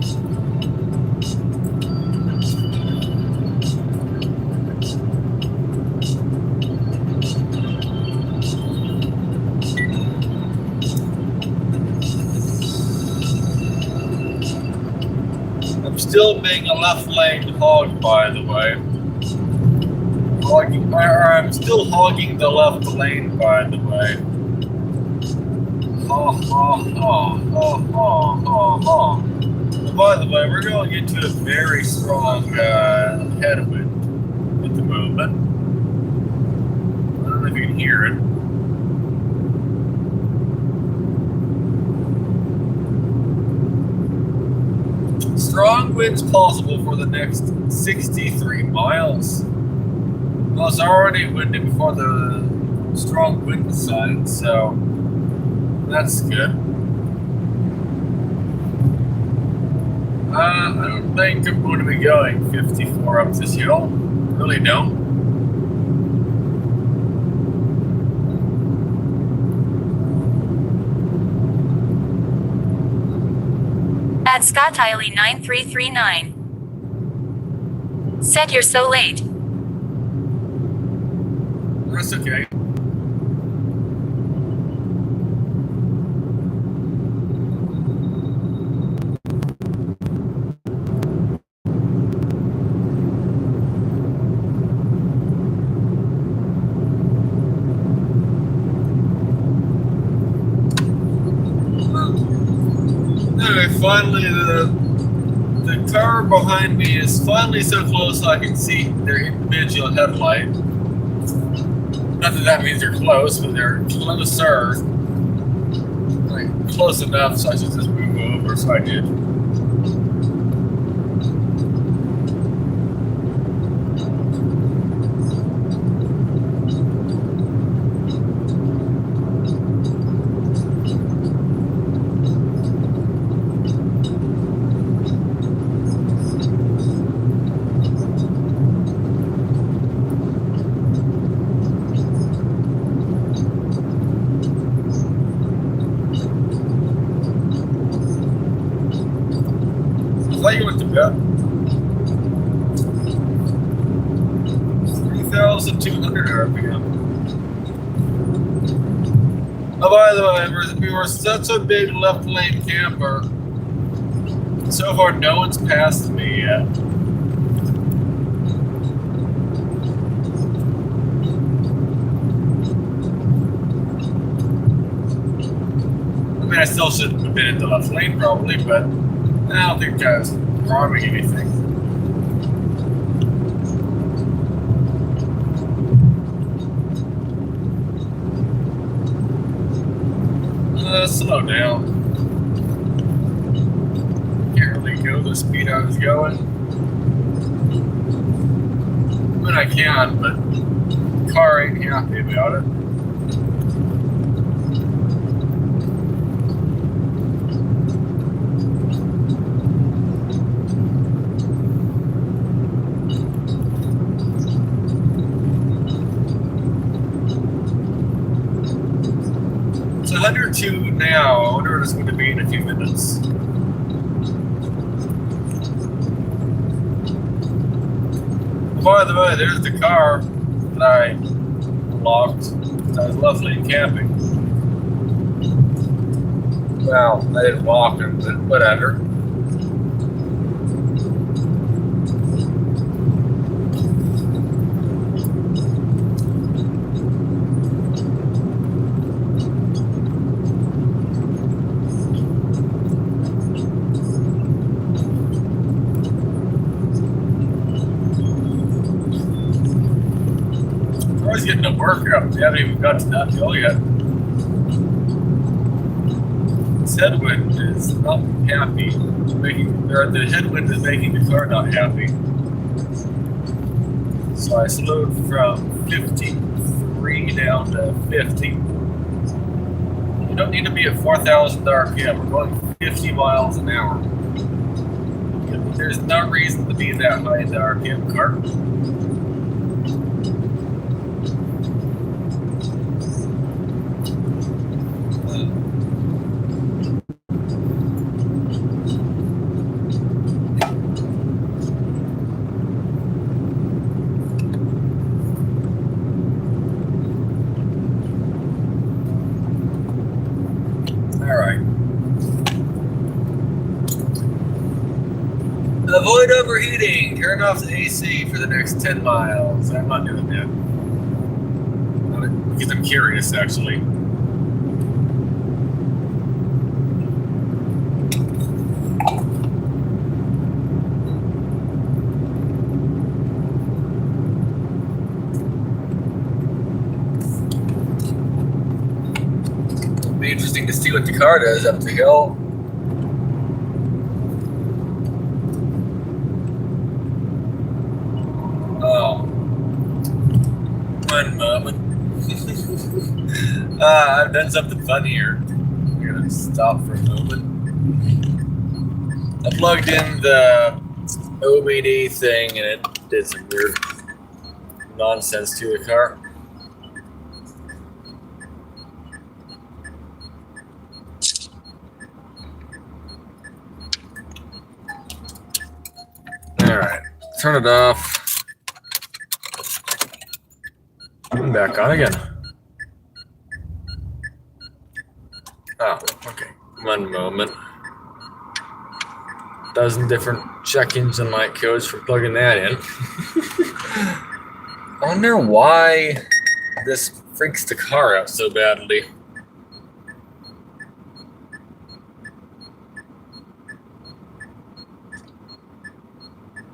Speaker 1: I'm still being a left lane hog, by the way. I'm still hogging the left lane, by the way. Ha ha ha ha ha ha ha. By the way, we're going into a very strong headwind at the moment. I don't know if you can hear it. Strong winds possible for the next 63 miles. Well, it's already windy before the strong wind sign, so that's good. I don't think I'm going to be going 54 up this hill. Really don't.
Speaker 2: At Scott Tiley 9339. Said you're so late.
Speaker 1: That's okay. Anyway, finally the car behind me is finally so close I can see their individual headlight. Not that that means they're close, but they're closer. close enough, so I should just move over. So I did. I thought you went to bed. 3,200 RPM. Oh, by the way, we were such a big left lane camper. So far, no one's passed me yet. I mean, I still shouldn't have been in the left lane probably, but I don't think I was harming anything. Slow down. Can't really go the speed I was going. I mean, I can, but the car ain't happy about it. It's 102 now. I wonder what it's going to be in a few minutes. By the way, there's the car that I locked. I was lovely camping. Well, I didn't walk him, but whatever. Always getting a workout. We haven't even got to that hill yet. This headwind is not happy. The headwind is making the car not happy. So I slowed from 53 down to 50. You don't need to be at 4,000 RPM. We're going 50 miles an hour. There's no reason to be that high in the RPM car. Avoid overheating. Turn off the AC for the next 10 miles. I'm not doing that. Because I'm curious, actually. It'll be interesting to see what the car does up the hill. Oh, one moment. I've done something fun here. I'm gonna stop for a moment. I plugged in the OBD thing and it did some weird nonsense to the car. Alright, turn it off. I'm back on again. Oh, okay. One moment. Dozen different check engine light codes for plugging that in. I wonder why this freaks the car out so badly.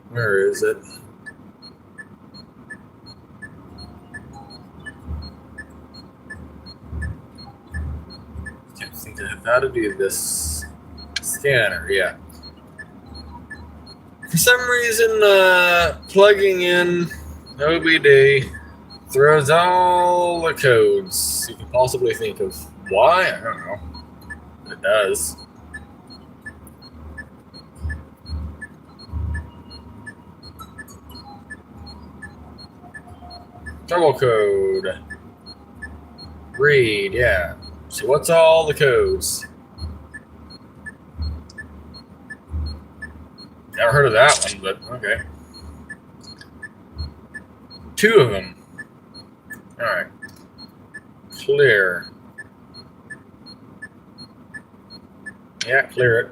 Speaker 1: Where is it?
Speaker 3: Can't think of how to do this scanner. Yeah. For some reason, plugging in OBD throws all the codes you can possibly think of. Why? I don't know. But it does. Trouble code. Read, yeah. So what's all the codes? Never heard of that one, but okay. 2 of them. Alright. Clear. Yeah, clear it.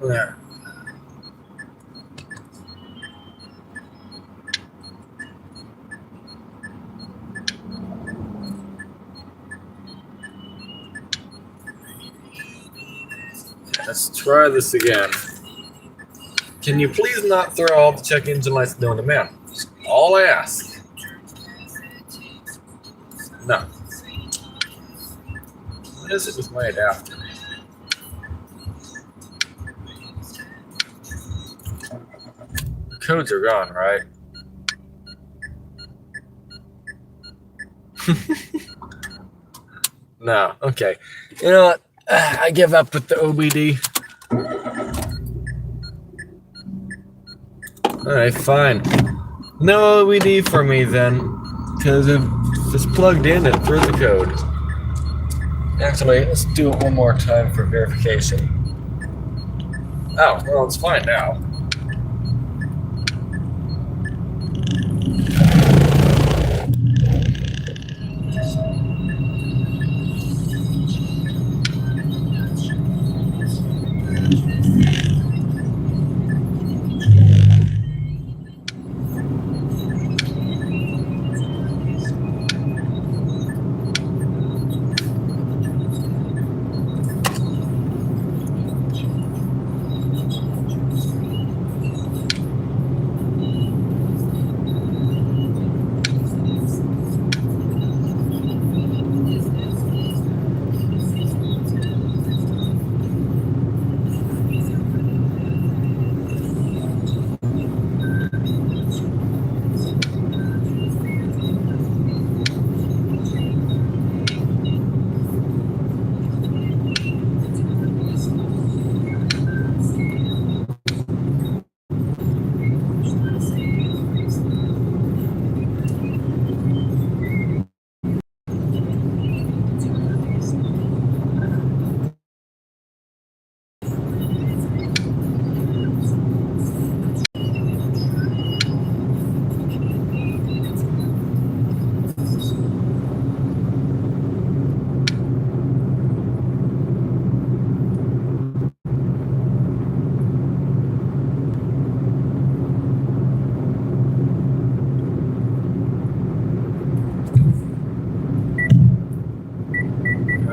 Speaker 3: There. Let's try this again. Can you please not throw all the check engine lights known to man? All I ask. No. What is it with my adapter? The codes are gone, right? No. Okay. You know what? I give up with the OBD. Alright, fine. No OBD for me then, because if it's plugged in, it throws the code. Actually, let's do it one more time for verification. Oh, well, it's fine now.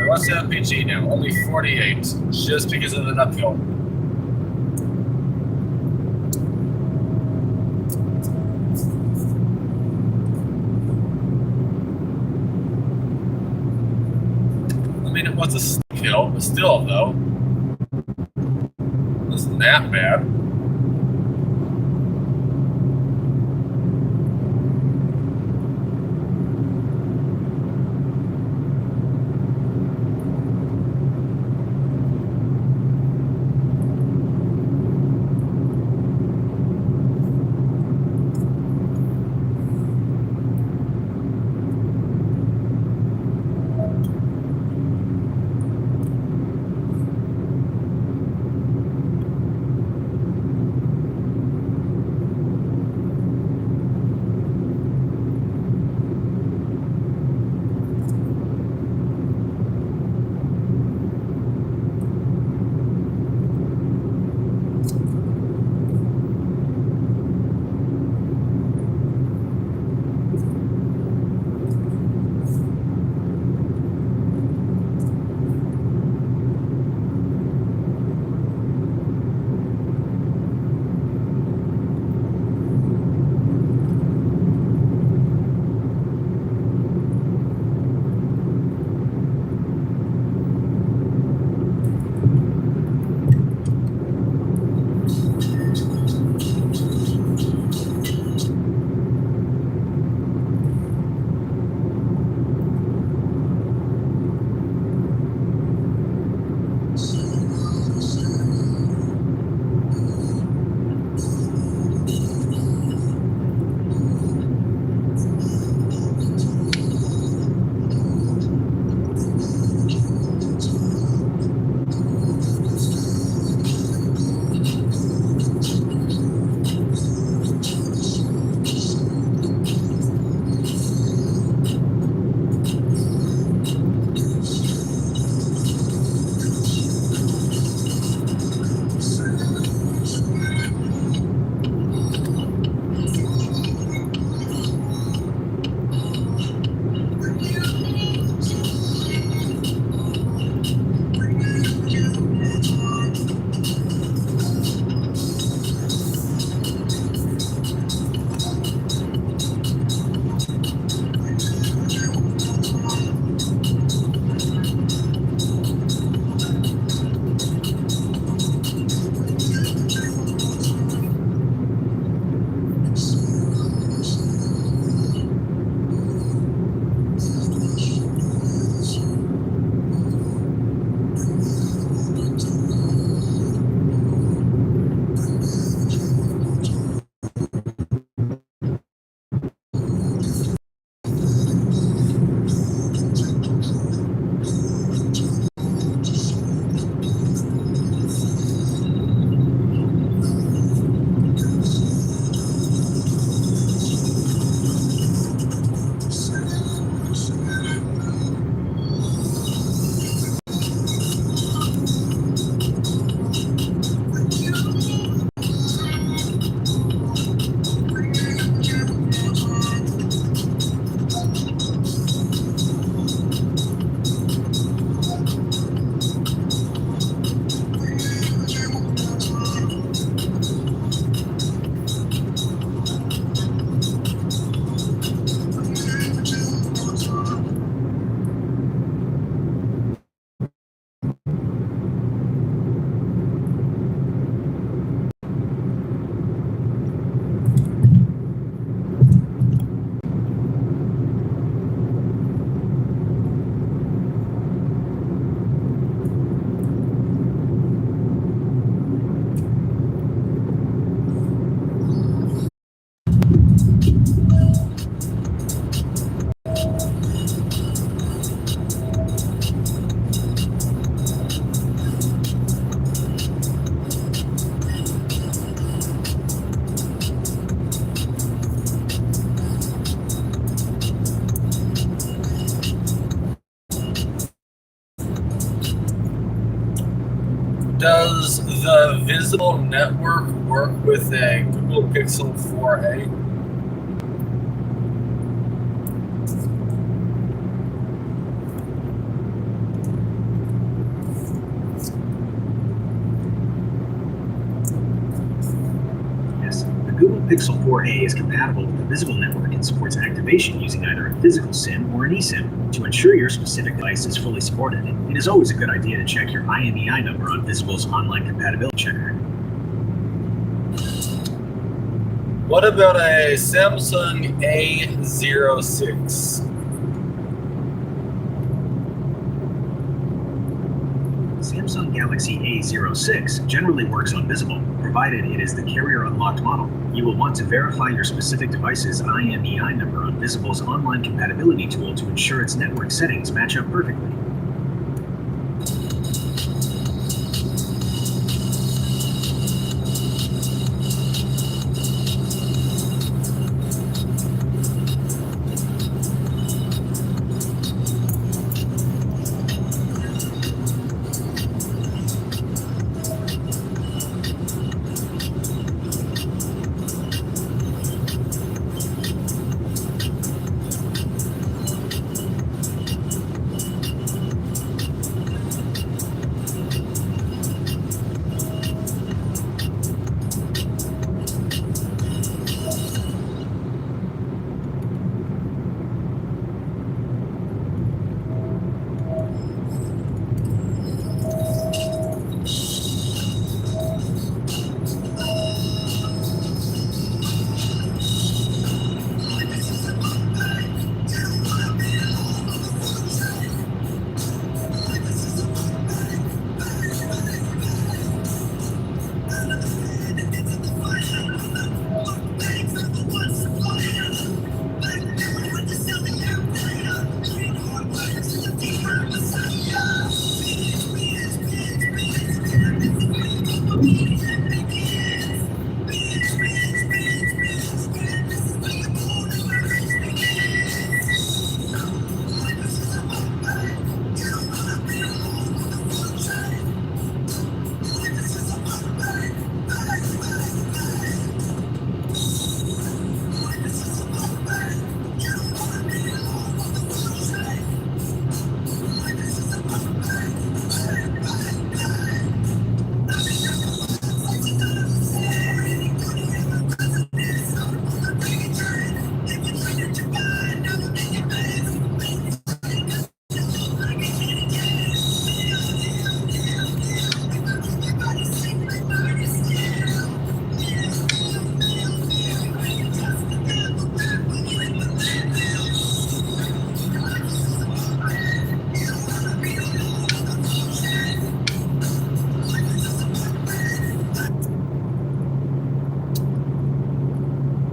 Speaker 3: What's the MPG now? Only 48, just because of the uphill. I mean, it was a steep hill, but still, though, it wasn't that bad.
Speaker 1: Does the Visible Network work with a Google Pixel 4a?
Speaker 4: Yes, the Google Pixel 4a is compatible with the Visible Network and supports activation using either a physical SIM or an eSIM. To ensure your specific device is fully supported, it is always a good idea to check your IMEI number on Visible's online compatibility checker.
Speaker 1: What about a Samsung A06?
Speaker 4: Samsung Galaxy A06 generally works on Visible, provided it is the carrier-unlocked model. You will want to verify your specific device's IMEI number on Visible's online compatibility tool to ensure its network settings match up perfectly.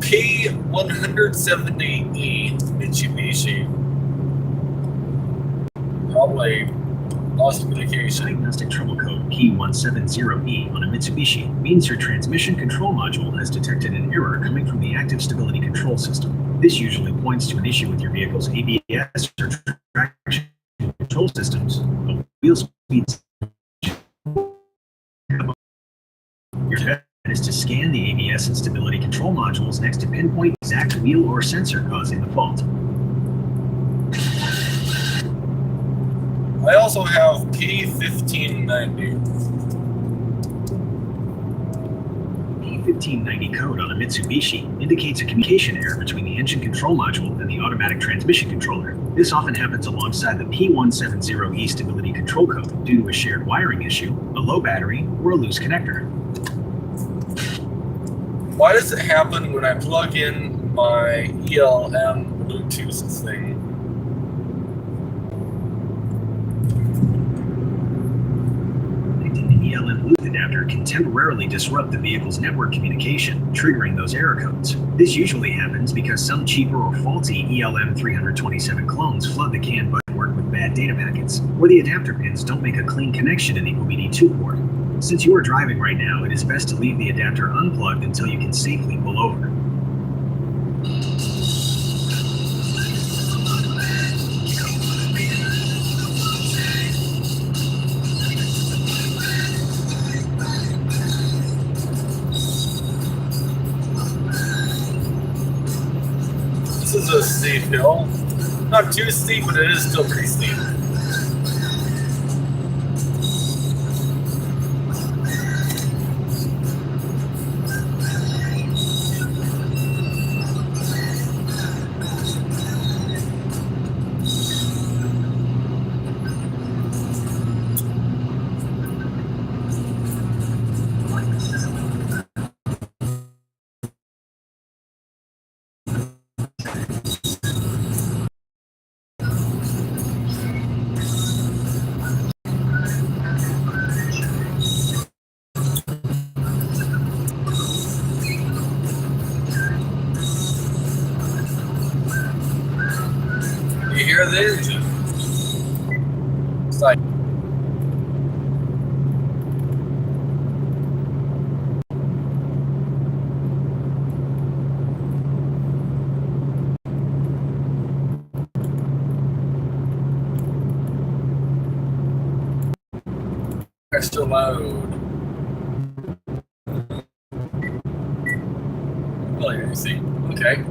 Speaker 1: P170E Mitsubishi. Probably lost communication.
Speaker 4: Diagnostic trouble code P170E on a Mitsubishi means your transmission control module has detected an error coming from the active stability control system. This usually points to an issue with your vehicle's ABS or traction control systems, but wheel speeds. Your bet is to scan the ABS and stability control modules next to pinpoint the exact wheel or sensor causing the fault.
Speaker 1: I also have P1590.
Speaker 4: P1590 code on a Mitsubishi indicates a communication error between the engine control module and the automatic transmission controller. This often happens alongside the P170E stability control code due to a shared wiring issue, a low battery, or a loose connector.
Speaker 1: Why does it happen when I plug in my ELM Bluetooth thing?
Speaker 4: Connecting the ELM Bluetooth adapter can temporarily disrupt the vehicle's network communication, triggering those error codes. This usually happens because some cheaper or faulty ELM 327 clones flood the CAN bus network with bad data packets, or the adapter pins don't make a clean connection in the OBD2 port. Since you are driving right now, it is best to leave the adapter unplugged until you can safely pull over.
Speaker 1: steep hill. Not too steep, but it is still pretty steep. You hear the engine? It's like extra loud. Oh, you see. Okay.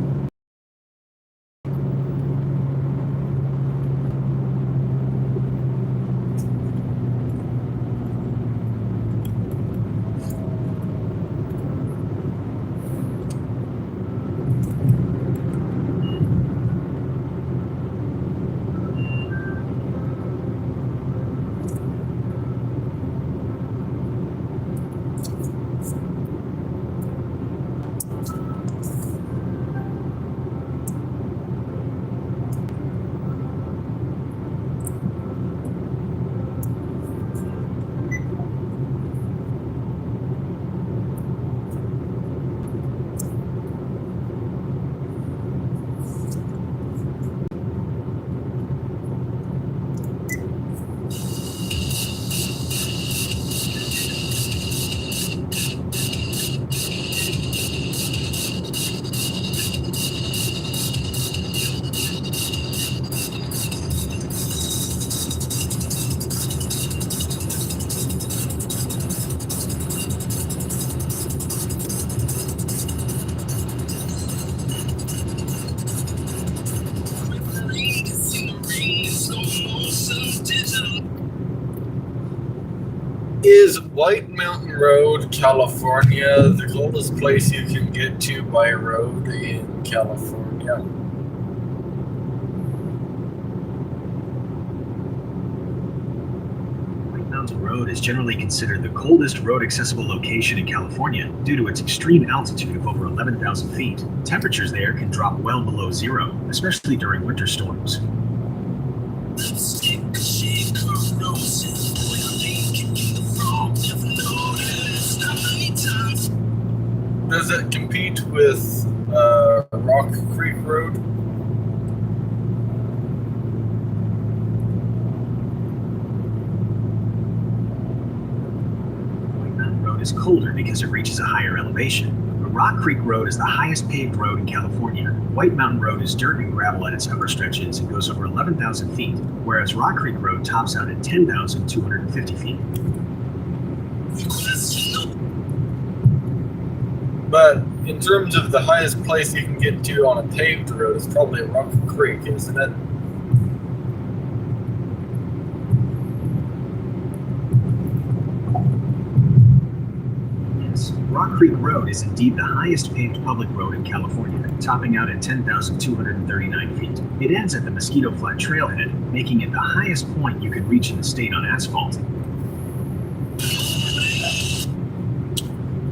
Speaker 1: Is White Mountain Road, California, the coldest place you can get to by road in California?
Speaker 4: White Mountain Road is generally considered the coldest road accessible location in California due to its extreme altitude of over 11,000 feet. Temperatures there can drop well below zero, especially during winter storms.
Speaker 1: Does it compete with Rock Creek Road?
Speaker 4: White Mountain Road is colder because it reaches a higher elevation. But Rock Creek Road is the highest paved road in California. White Mountain Road is dirt and gravel at its upper stretches and goes over 11,000 feet, whereas Rock Creek Road tops out at 10,250 feet.
Speaker 1: But in terms of the highest place you can get to on a paved road, it's probably Rock Creek, isn't it?
Speaker 4: Yes, Rock Creek Road is indeed the highest paved public road in California, topping out at 10,239 feet. It ends at the Mosquito Flat Trailhead, making it the highest point you could reach in the state on asphalt.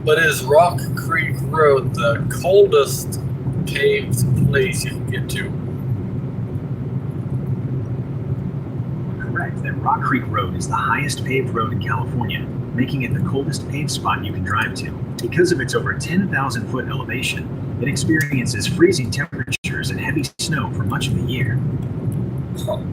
Speaker 1: But is Rock Creek Road the coldest paved place you can get to?
Speaker 4: Correct that Rock Creek Road is the highest paved road in California, making it the coldest paved spot you can drive to. Because of its over 10,000 foot elevation, it experiences freezing temperatures and heavy snow for much of the year.
Speaker 1: Huh.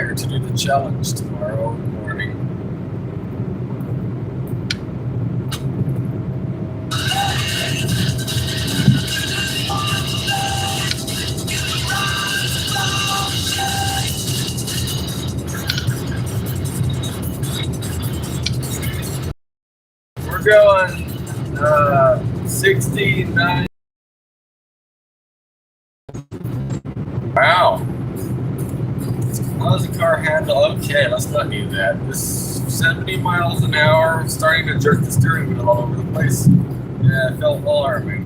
Speaker 3: here to do the challenge tomorrow morning. We're going 69. Wow. How does the car handle? Okay, let's not do that. This 70 miles an hour, starting to jerk the steering wheel all over the place. Yeah, it felt alarming.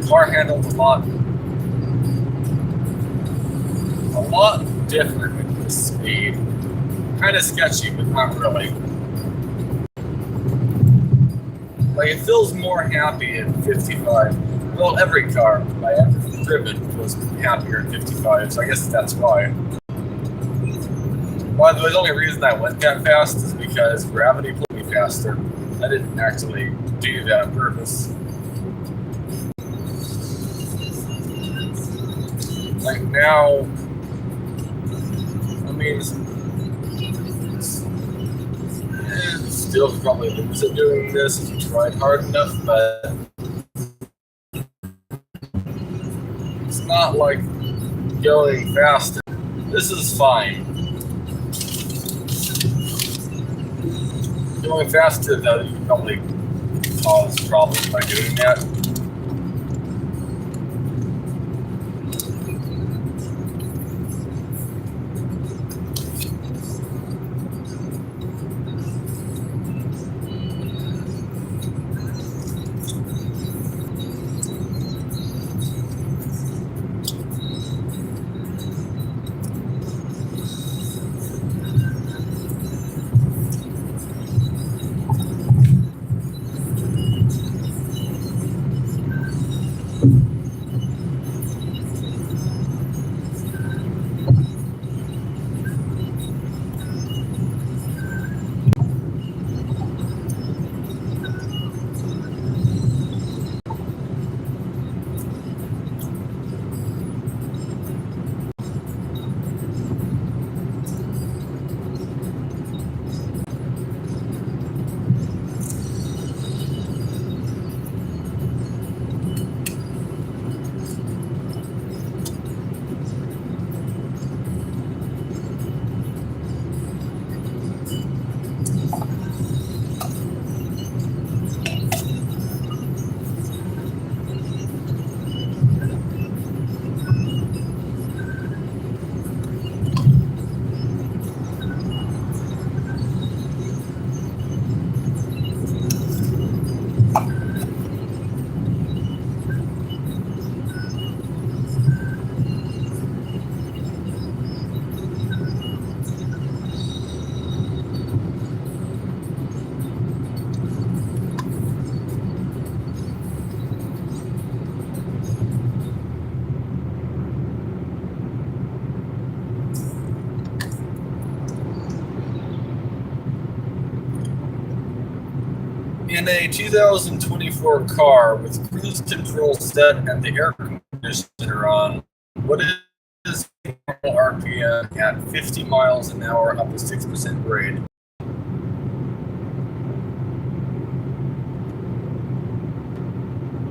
Speaker 3: The car handles a lot different with this speed. Kind of sketchy, but not really. Like, it feels more happy at 55. Well, every car I ever driven feels happier at 55, so I guess that's why. By the way, the only reason I went that fast is because gravity pulled me faster. I didn't actually do that on purpose. Like now, I mean, it's still probably lose at doing this if you tried hard enough, but it's not like going faster. This is fine. Going faster though, you can probably cause problems by doing that. In a 2024 car with cruise control set and the air conditioner on, what is normal RPM at 50 miles an hour up to 6% grade?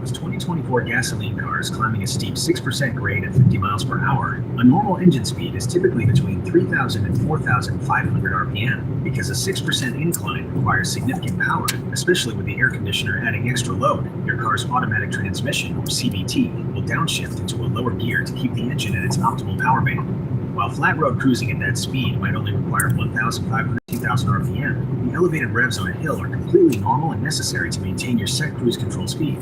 Speaker 4: With 2024 gasoline cars climbing a steep 6% grade at 50 miles per hour, a normal engine speed is typically between 3,000 and 4,500 RPM because a 6% incline requires significant power, especially with the air conditioner adding extra load. Your car's automatic transmission, or CVT, will downshift into a lower gear to keep the engine at its optimal power band. While flat road cruising at that speed might only require 1,500 to 2,000 RPM, the elevated revs on a hill are completely normal and necessary to maintain your set cruise control speed.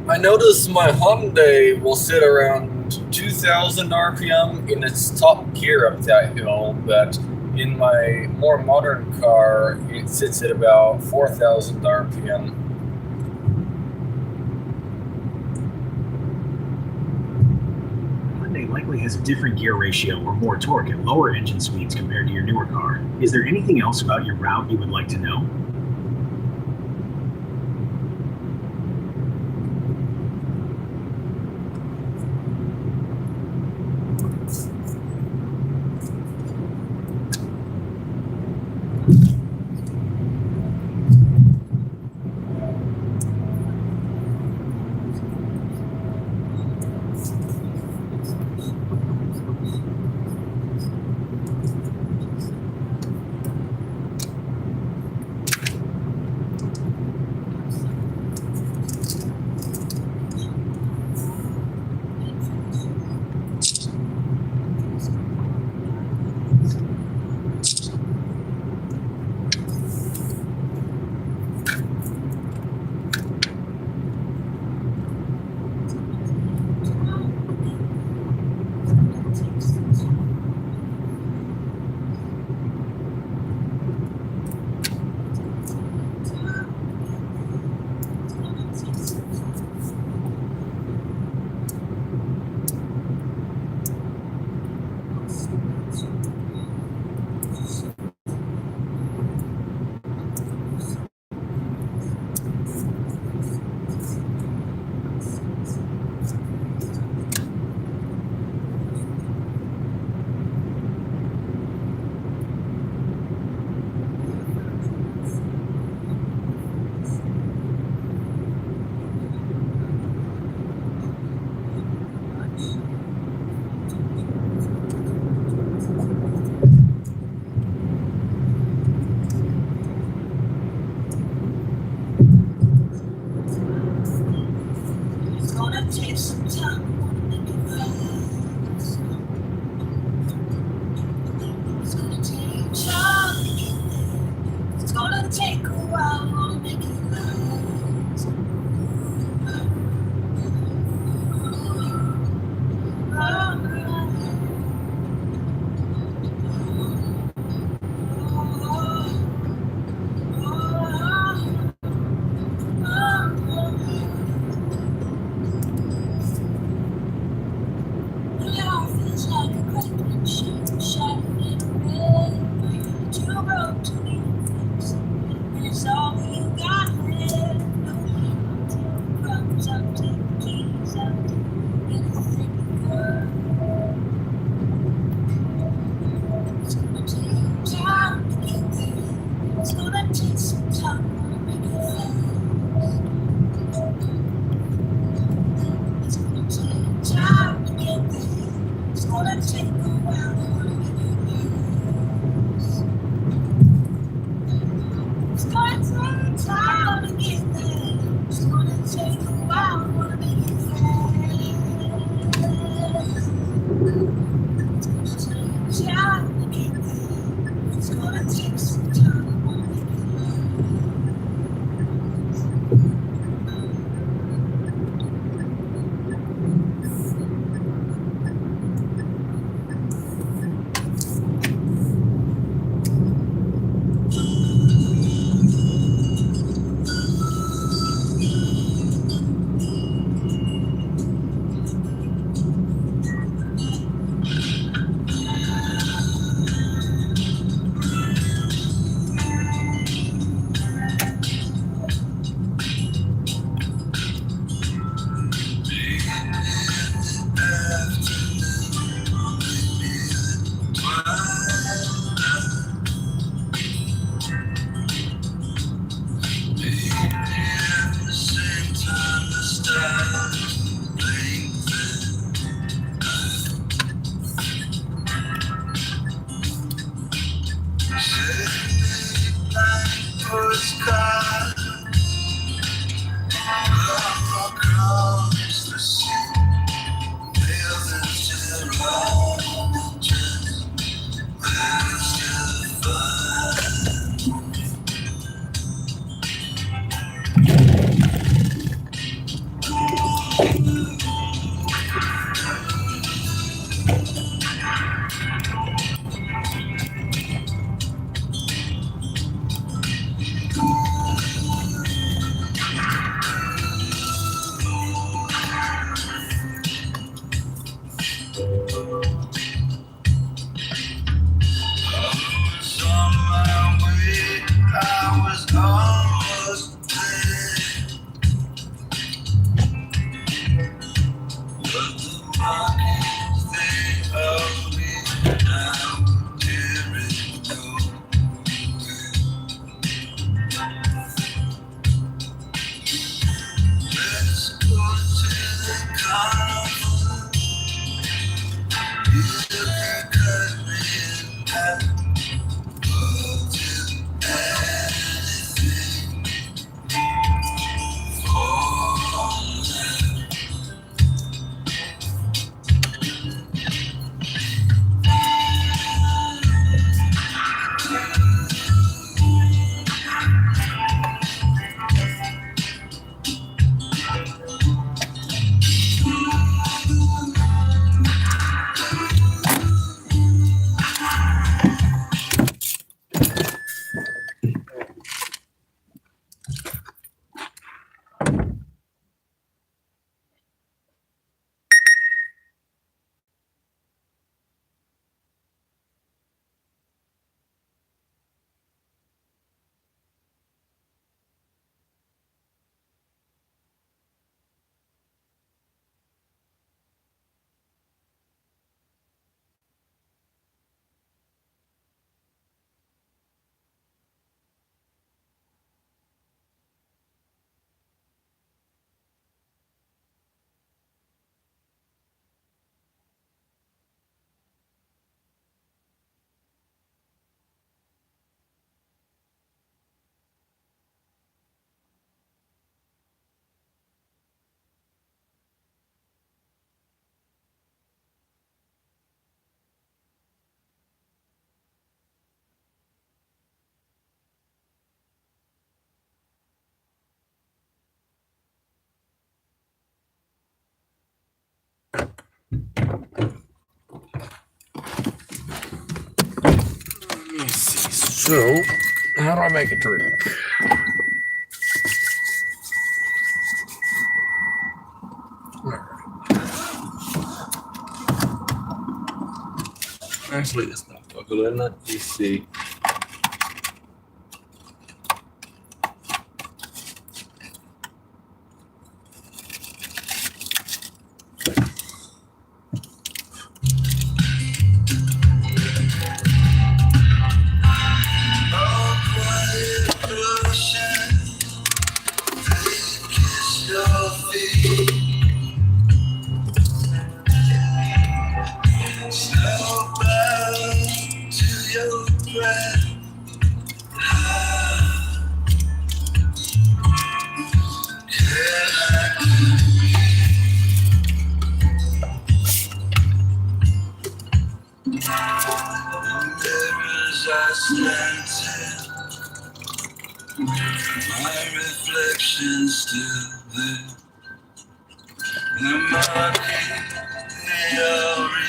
Speaker 3: I noticed my Hyundai will sit around 2,000 RPM in its top gear up that hill, but in my more modern car, it sits at about 4,000 RPM.
Speaker 4: Hyundai likely has a different gear ratio or more torque at lower engine speeds compared to your newer car. Is there anything else about your route you would like to know?
Speaker 5: like a crackling shell, shining red. Too broke to be fixed, and it's all you got left. No need to take crumbs up, take the keys out, anything you got. It's gonna take time to get there. It's gonna take some time to make it fast. It's gonna take time to get there. It's gonna take a while to make it last. It's gonna take time to get there. It's gonna take a while to make it fast. It's gonna take time to get there. It's gonna take some time to make it
Speaker 3: Let me see. So, how do I make a drink? Actually, it's not Google, isn't it? You see.
Speaker 6: My reflection's still there. The money they all read.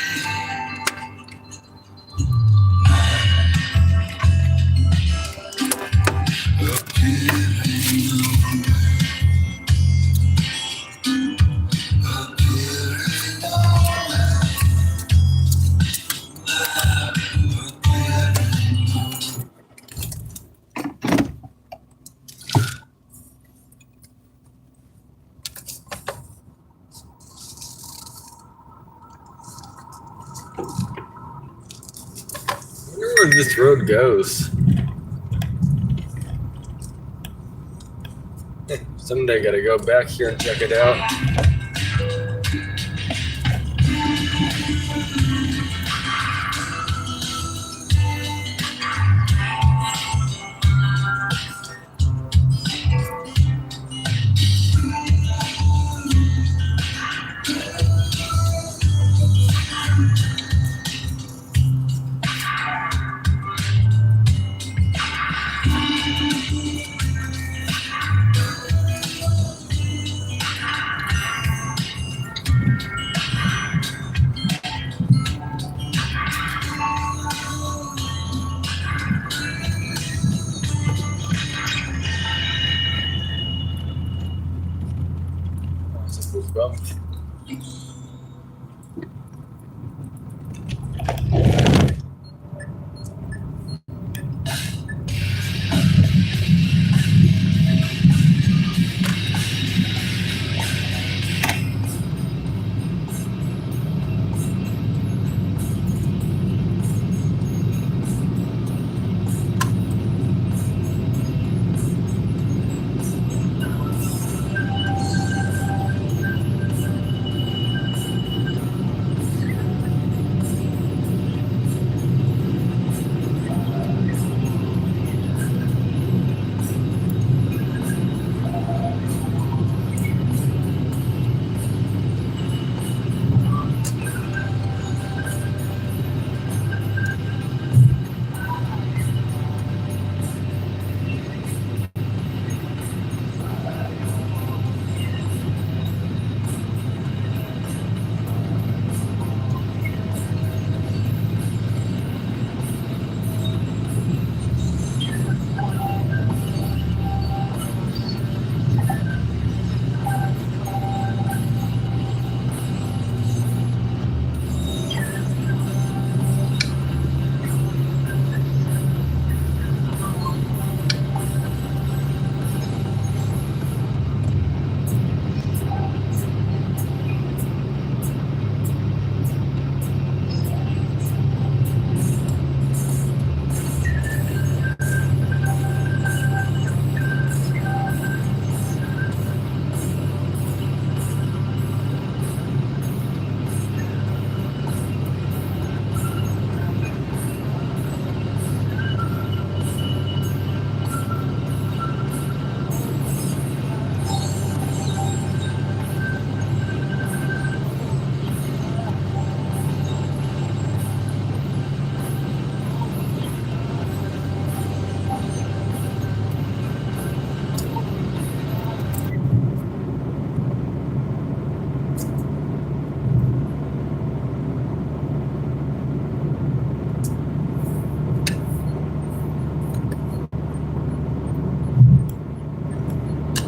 Speaker 3: I wonder where this road goes. Someday gotta go back here and check it out. Bumped.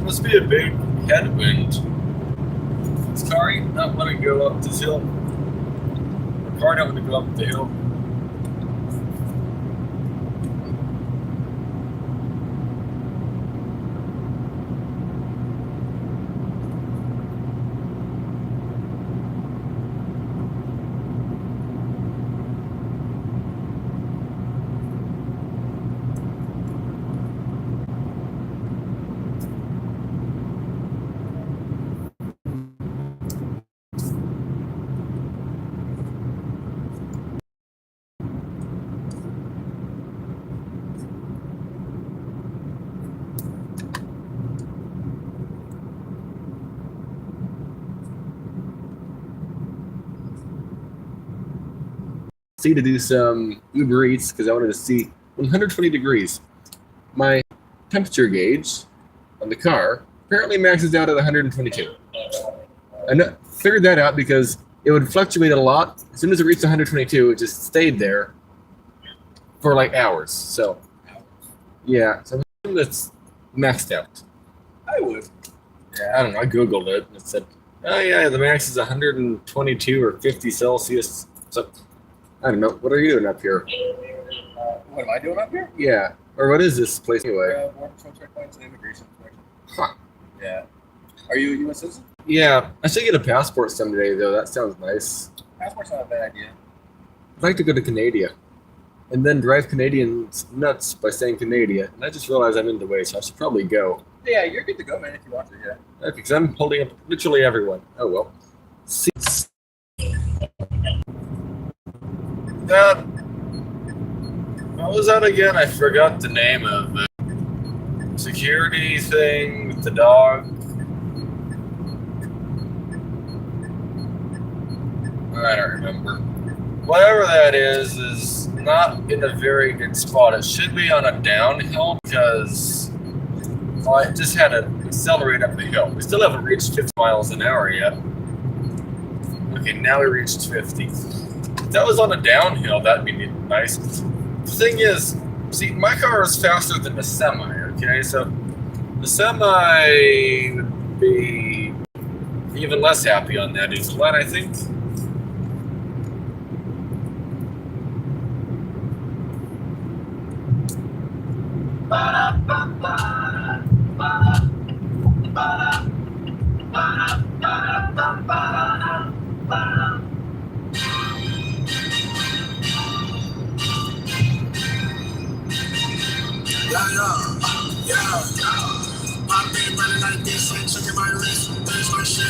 Speaker 3: Must be a big headwind. Is Kari not want to go up this hill? Or Kari not want to go up the hill? see to do some Uber Eats because I wanted to see 120 degrees. My temperature gauge on the car apparently maxes out at 122. I figured that out because it would fluctuate a lot. As soon as it reached 122, it just stayed there for like hours. So, yeah, so I'm assuming that's maxed out.
Speaker 1: I would.
Speaker 3: Yeah, I don't know. I Googled it and it said, oh, yeah, the max is 122 or 50 Celsius. So, I don't know. What are you doing up here?
Speaker 1: What am I doing up here?
Speaker 3: Yeah. Or what is this place anyway?
Speaker 1: Border Patrol checkpoints and immigration inspection.
Speaker 3: Huh.
Speaker 1: Yeah. Are you a U.S. citizen?
Speaker 3: Yeah. I should get a passport someday, though. That sounds nice.
Speaker 1: Passport's not a bad idea.
Speaker 3: I'd like to go to Canada and then drive Canadians nuts by saying Canada. And I just realized I'm in the way, so I should probably go.
Speaker 1: Yeah, you're good to go, man, if you want to, yeah.
Speaker 3: Okay, because I'm holding up literally everyone. Oh, well. See. That. What was that again? I forgot the name of the security thing with the dog. I don't remember. Whatever that is not in a very good spot. It should be on a downhill because I just had to accelerate up the hill. We still haven't reached 50 miles an hour yet. Okay, now we reached 50. If that was on a downhill, that'd be nice. The thing is, see, my car is faster than the semi, okay? So the semi would be even less happy on that incline, I think.
Speaker 6: I've been running like this, like checking my wrist. There's my shit.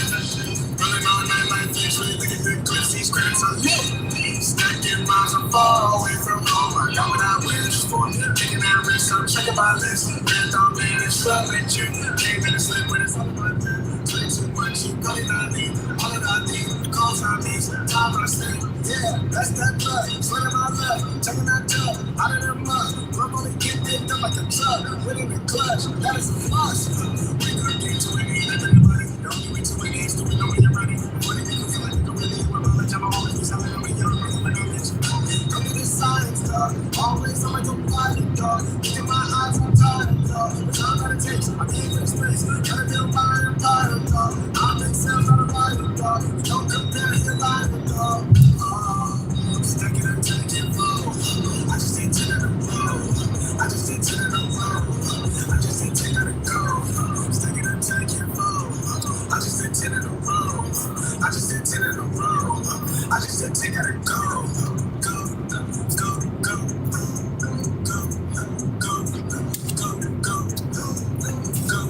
Speaker 6: Running all night like this, really looking good clips. These credits are lit. Stacking miles so far away from home. I got what I wish for. Taking that risk, I'm checking my list. Man, don't man, it's up with you. Came in and slip, but it's all about that. Play too much, you probably not need. All that I need, the calls I need. Time I spend. Yeah, that's that blood. Sweating my love, taking that tub out of the mud. I'm only getting picked up like a truck. Winning the clutch, that is a must. We could get to it, ain't everybody. Don't give me too many names, do we know when you're ready? Before they make you feel like you don't really want knowledge, I'm always be selling them a young brother with knowledge. Come to this science, dog. Always I'm like a pilot, dog. Look in my eyes, I'm tired, dog. The time that it takes, I'm here for the space. Gotta build my empire, dog. I make sales out of rival, dog. Don't compare your life, dog. I'm stacking up till it get full. I just did 10 in a row. I just did 10 in a row. I just did 10 in a go. Stacking up till it get full. I just did 10 in a row. I just did 10 in a row. I just did 10 in a go. Go, go, go, go, go, go, go, go.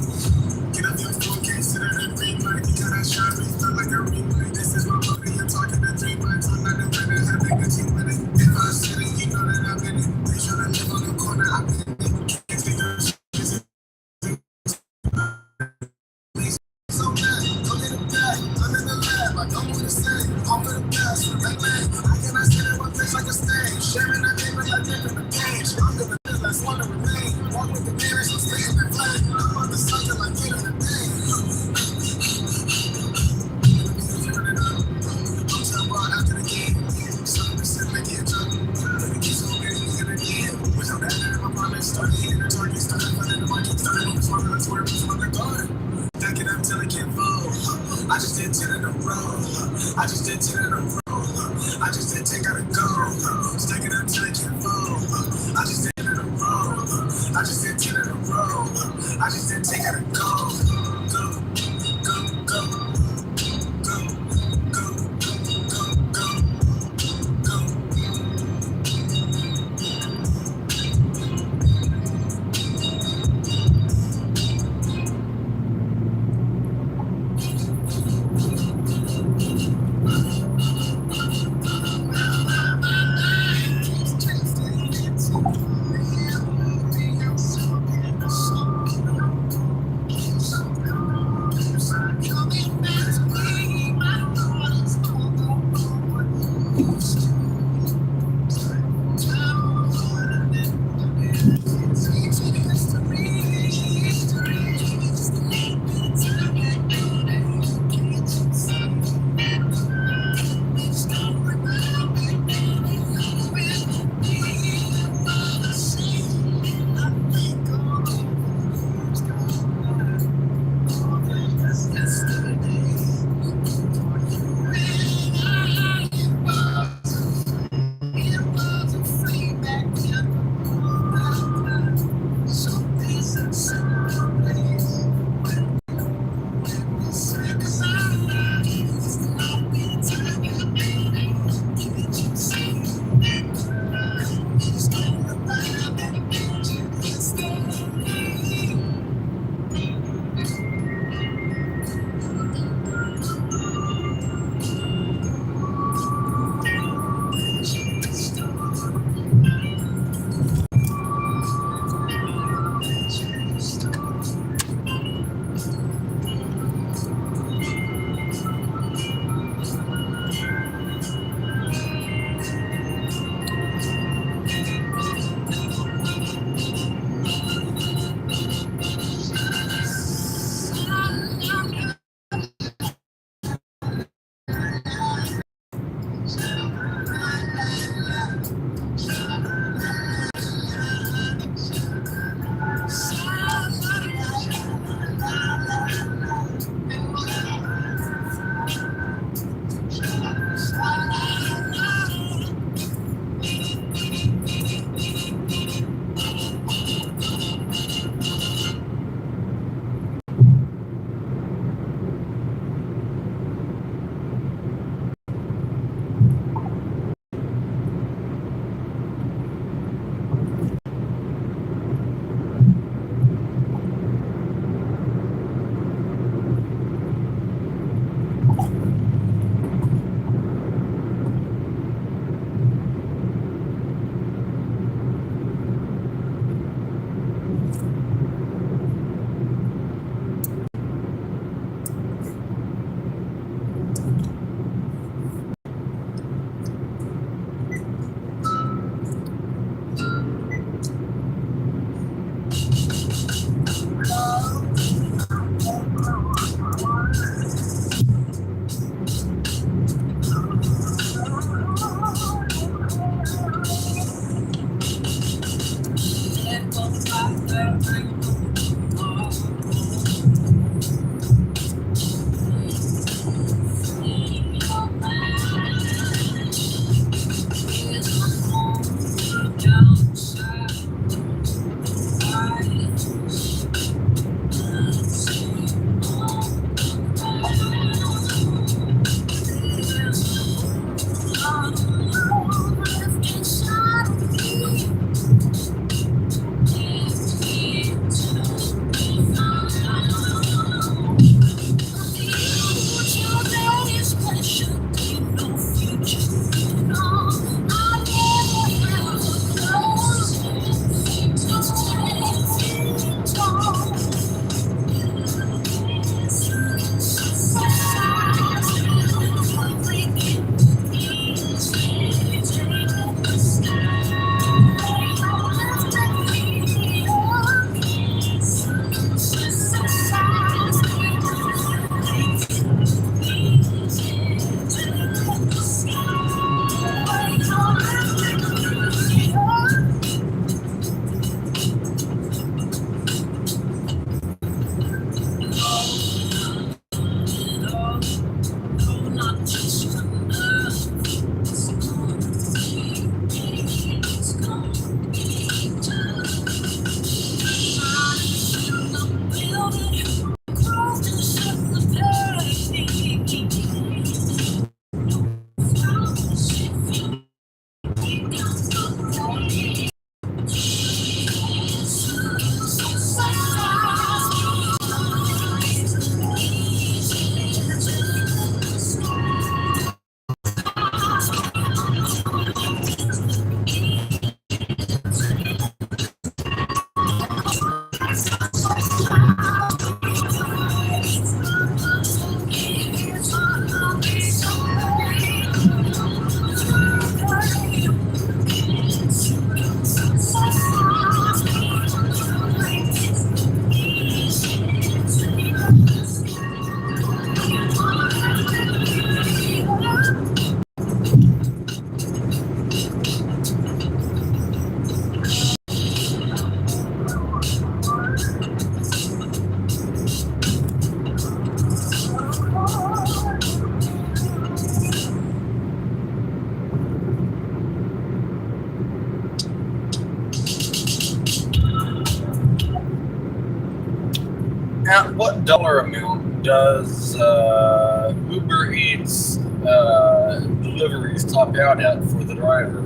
Speaker 6: Get up your phone, can't sit in a green light. Because I shine me through like a ring light. This is my body, I'm talking to dream lights. I'm not the winner, having a team with it. If I said it, you know that I'm in it. They tryna live on the corner, I'm in it. Can't take no shit. So mad, come in the bag, I'm in the lab, I don't wanna say, I'm for the best, like man, I cannot sit in one place like a stage, sharing that paper like different the page, I'm gonna live like one to remain, walk with the mirrors, I'm staying in flag, I'm on the something like get in the day. I'm tell ball after the game, 7% make it jump, let me get so many in the game, without that in my mind, started hitting the target, started running the market, started on the smart, that's where it's from the guard. Back it up till it can fall. I just did 10 in a row. I just did 10 in a row. I just did 10, gotta go. Stack it up till it can fall. I just did 10 in a row. I just did 10 in a row. I just did 10, gotta go. Go, go, go, go, go, go, go, go.
Speaker 1: what dollar amount does Uber Eats deliveries top out at for the driver?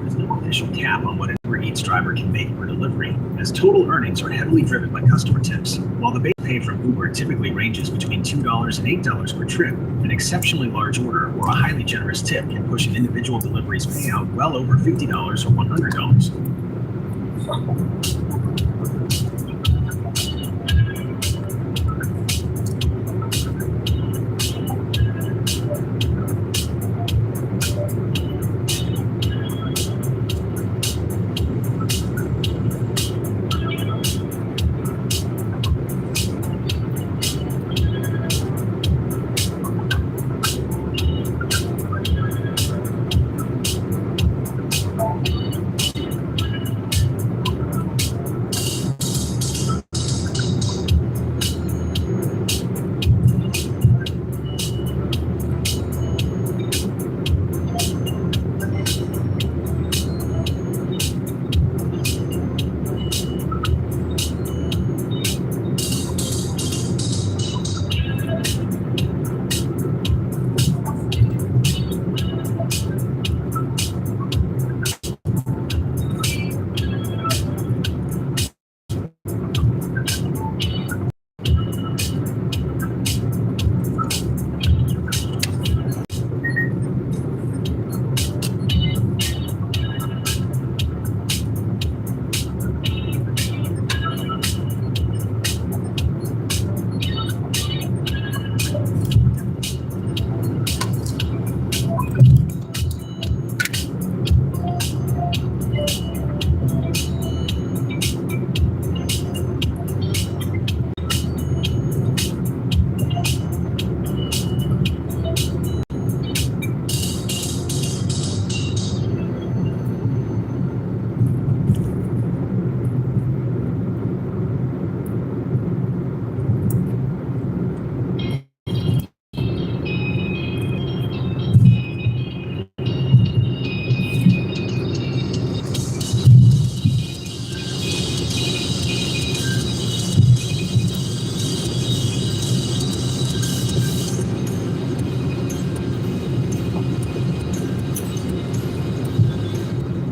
Speaker 4: There's no official cap on what an Uber Eats driver can make per delivery, as total earnings are heavily driven by customer tips. While the base pay from Uber typically ranges between $2 and $8 per trip, an exceptionally large order or a highly generous tip can push an individual delivery's payout well over $50 or $100.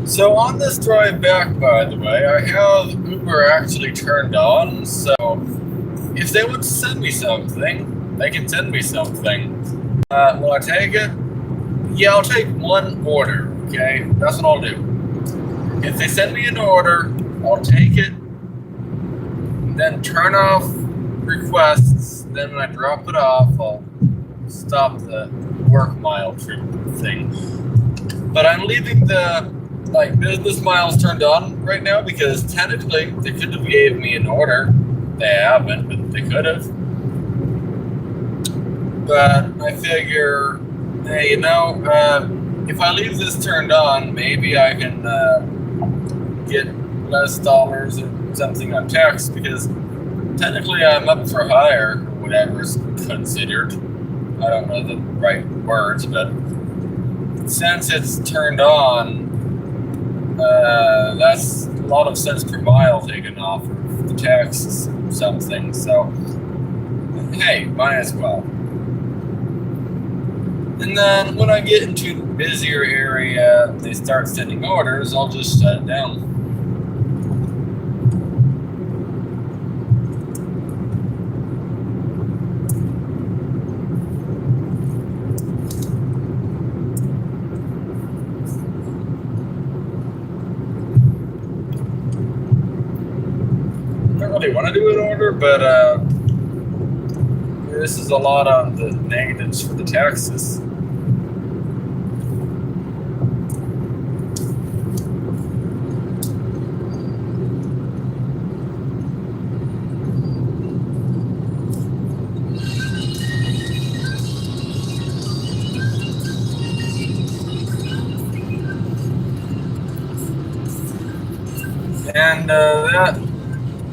Speaker 1: So on this drive back, by the way, I have Uber actually turned on, so if they would send me something, they can send me something. Will I take it? Yeah, I'll take one order, okay? That's what I'll do. If they send me an order, I'll take it, then turn off requests, then when I drop it off, I'll stop the work mile trip thing. But I'm leaving the business miles turned on right now because technically they could have gave me an order. They haven't, but they could have. But I figure, hey, if I leave this turned on, maybe I can get less dollars or something on tax because technically I'm up for hire, or whatever is considered. I don't know the right words, but since it's turned on, that's a lot of cents per mile taken off of the tax something. So, hey, might as well. And then when I get into the busier area, they start sending orders, I'll just shut it down. I want to do an order, but this is a lot on the negatives for the taxes. And that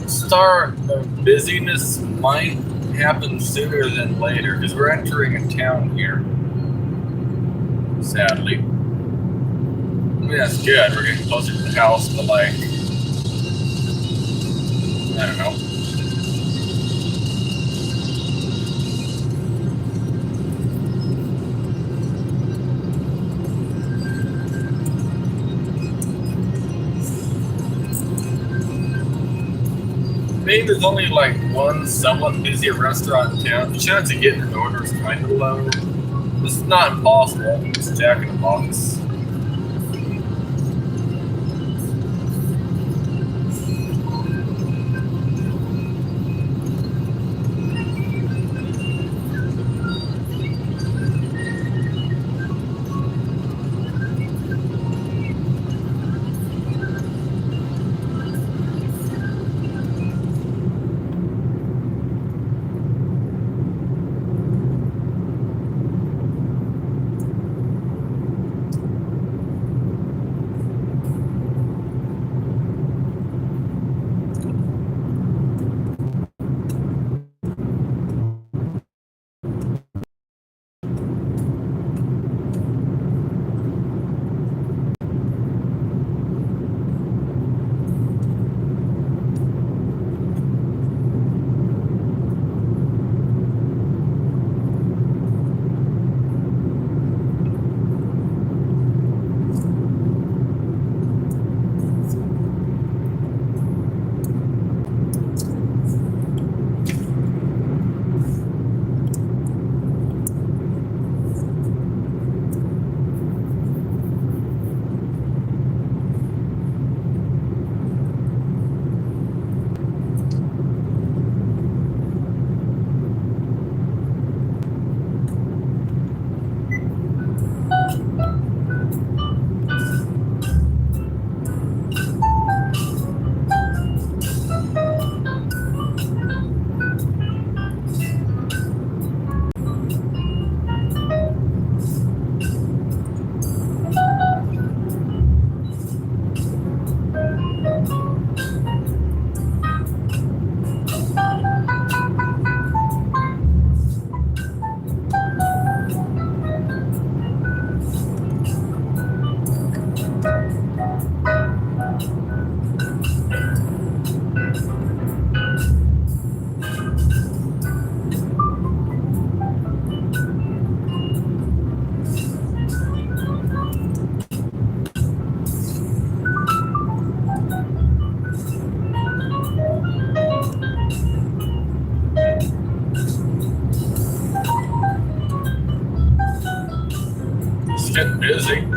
Speaker 1: start of busyness might happen sooner than later because we're entering a town here, sadly. mean, that's good. We're getting closer to the house, but like, I don't know. Maybe there's only like one somewhat busy restaurant in town. The chance of getting an order is kind of low. It's not impossible. It's Jack in the Box. It's getting busy.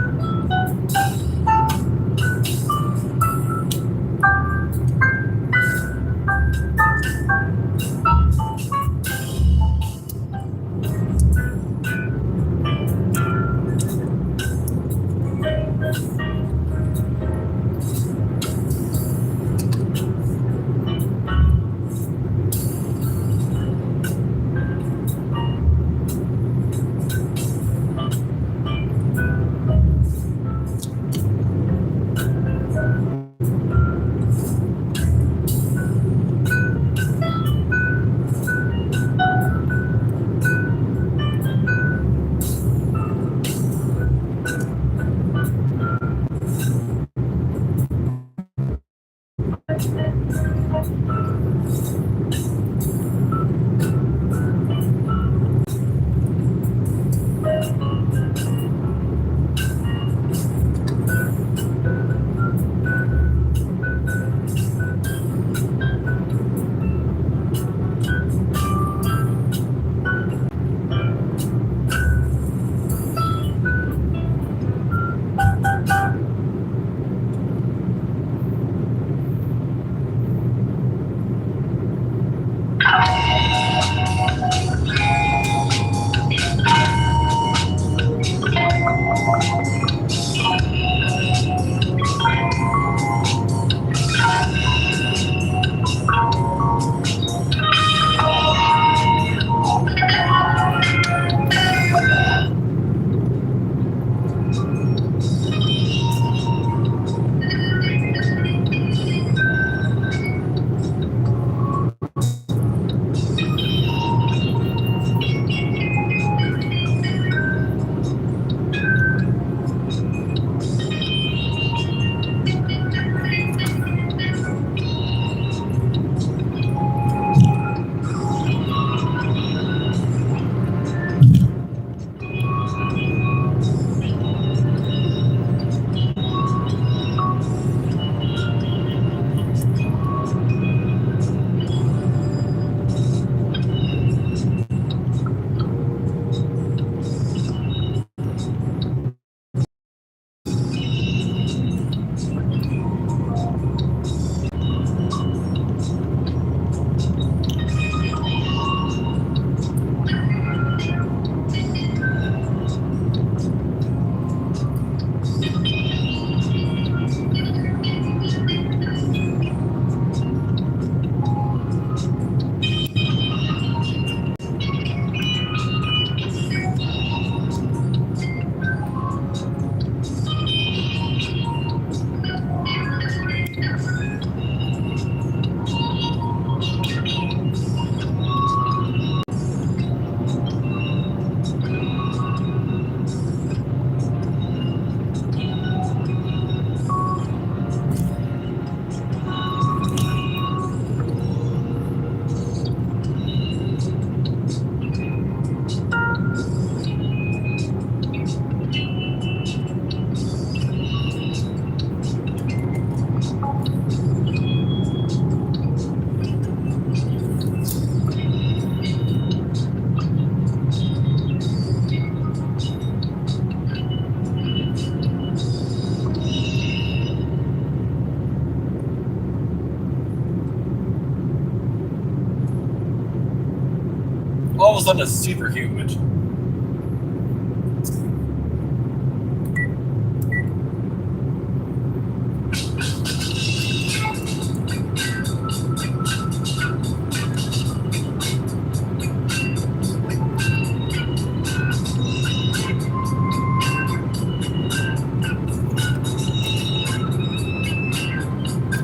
Speaker 1: All of a sudden, it's super humid.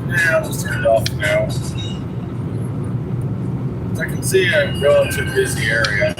Speaker 1: Yeah, I'll just turn it off now. As I can see, I'm going to a busy area.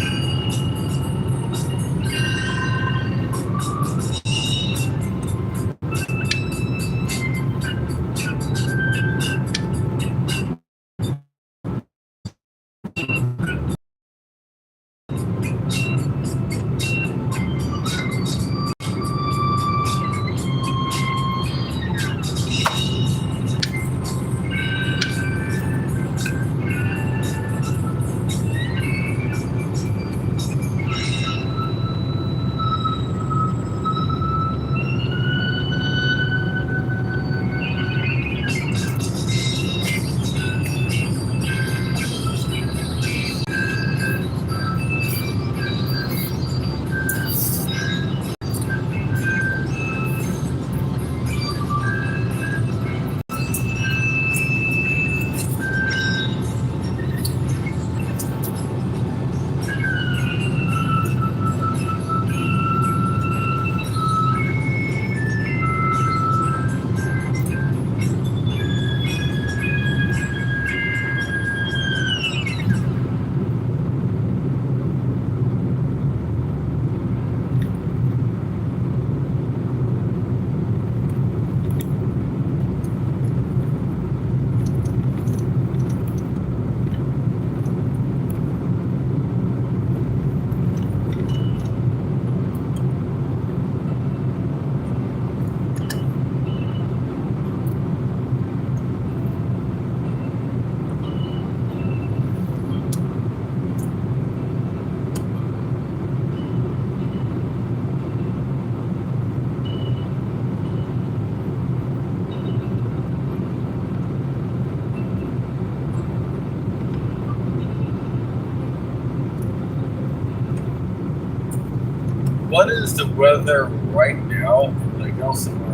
Speaker 1: What is the weather right now? When I go somewhere.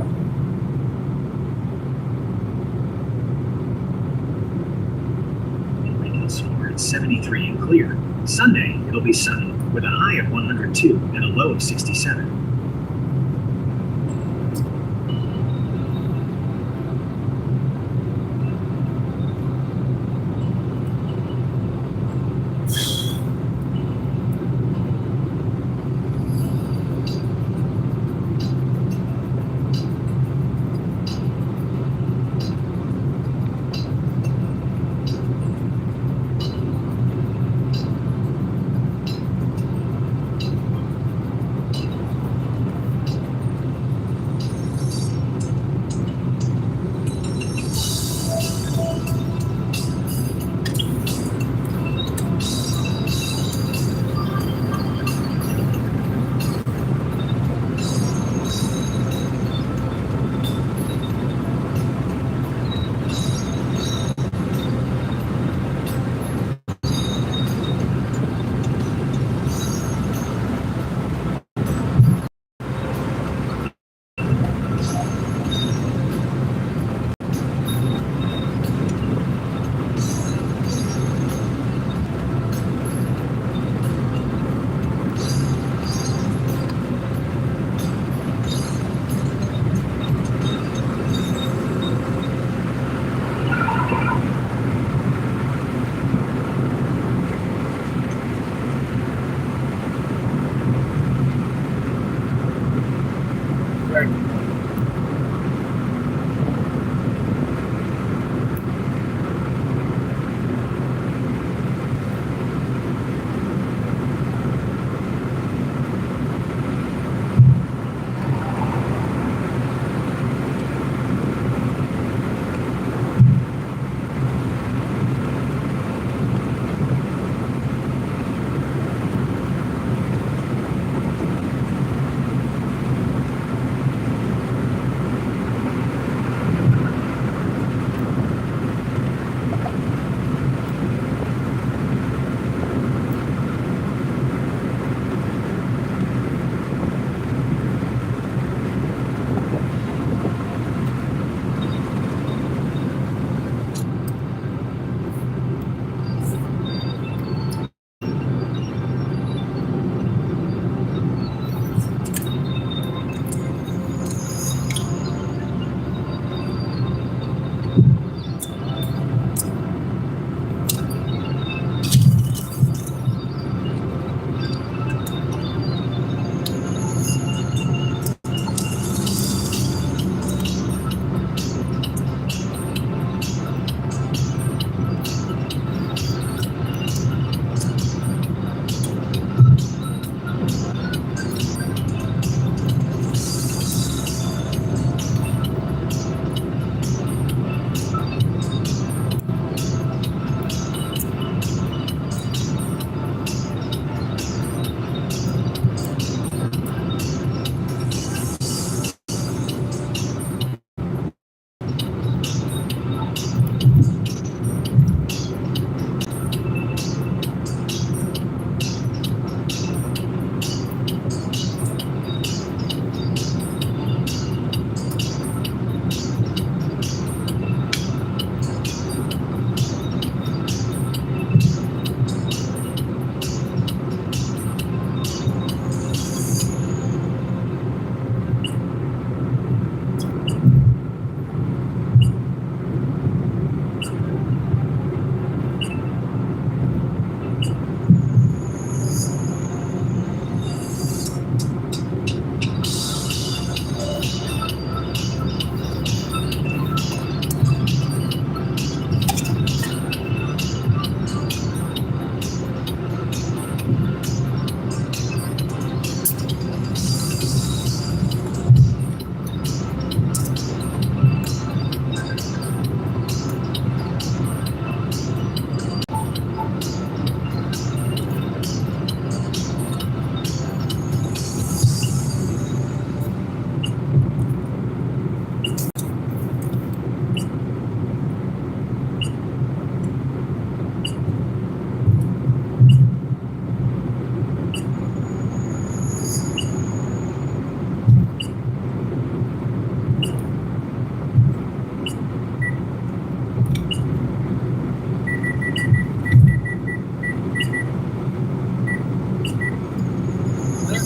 Speaker 4: In Lincoln, somewhere it's 73 and clear. Sunday, it'll be sunny with a high of 102 and a low of 67.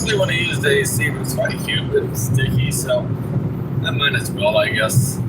Speaker 1: typically want to use the AC, but it's quite humid and sticky, so I might as well, I guess.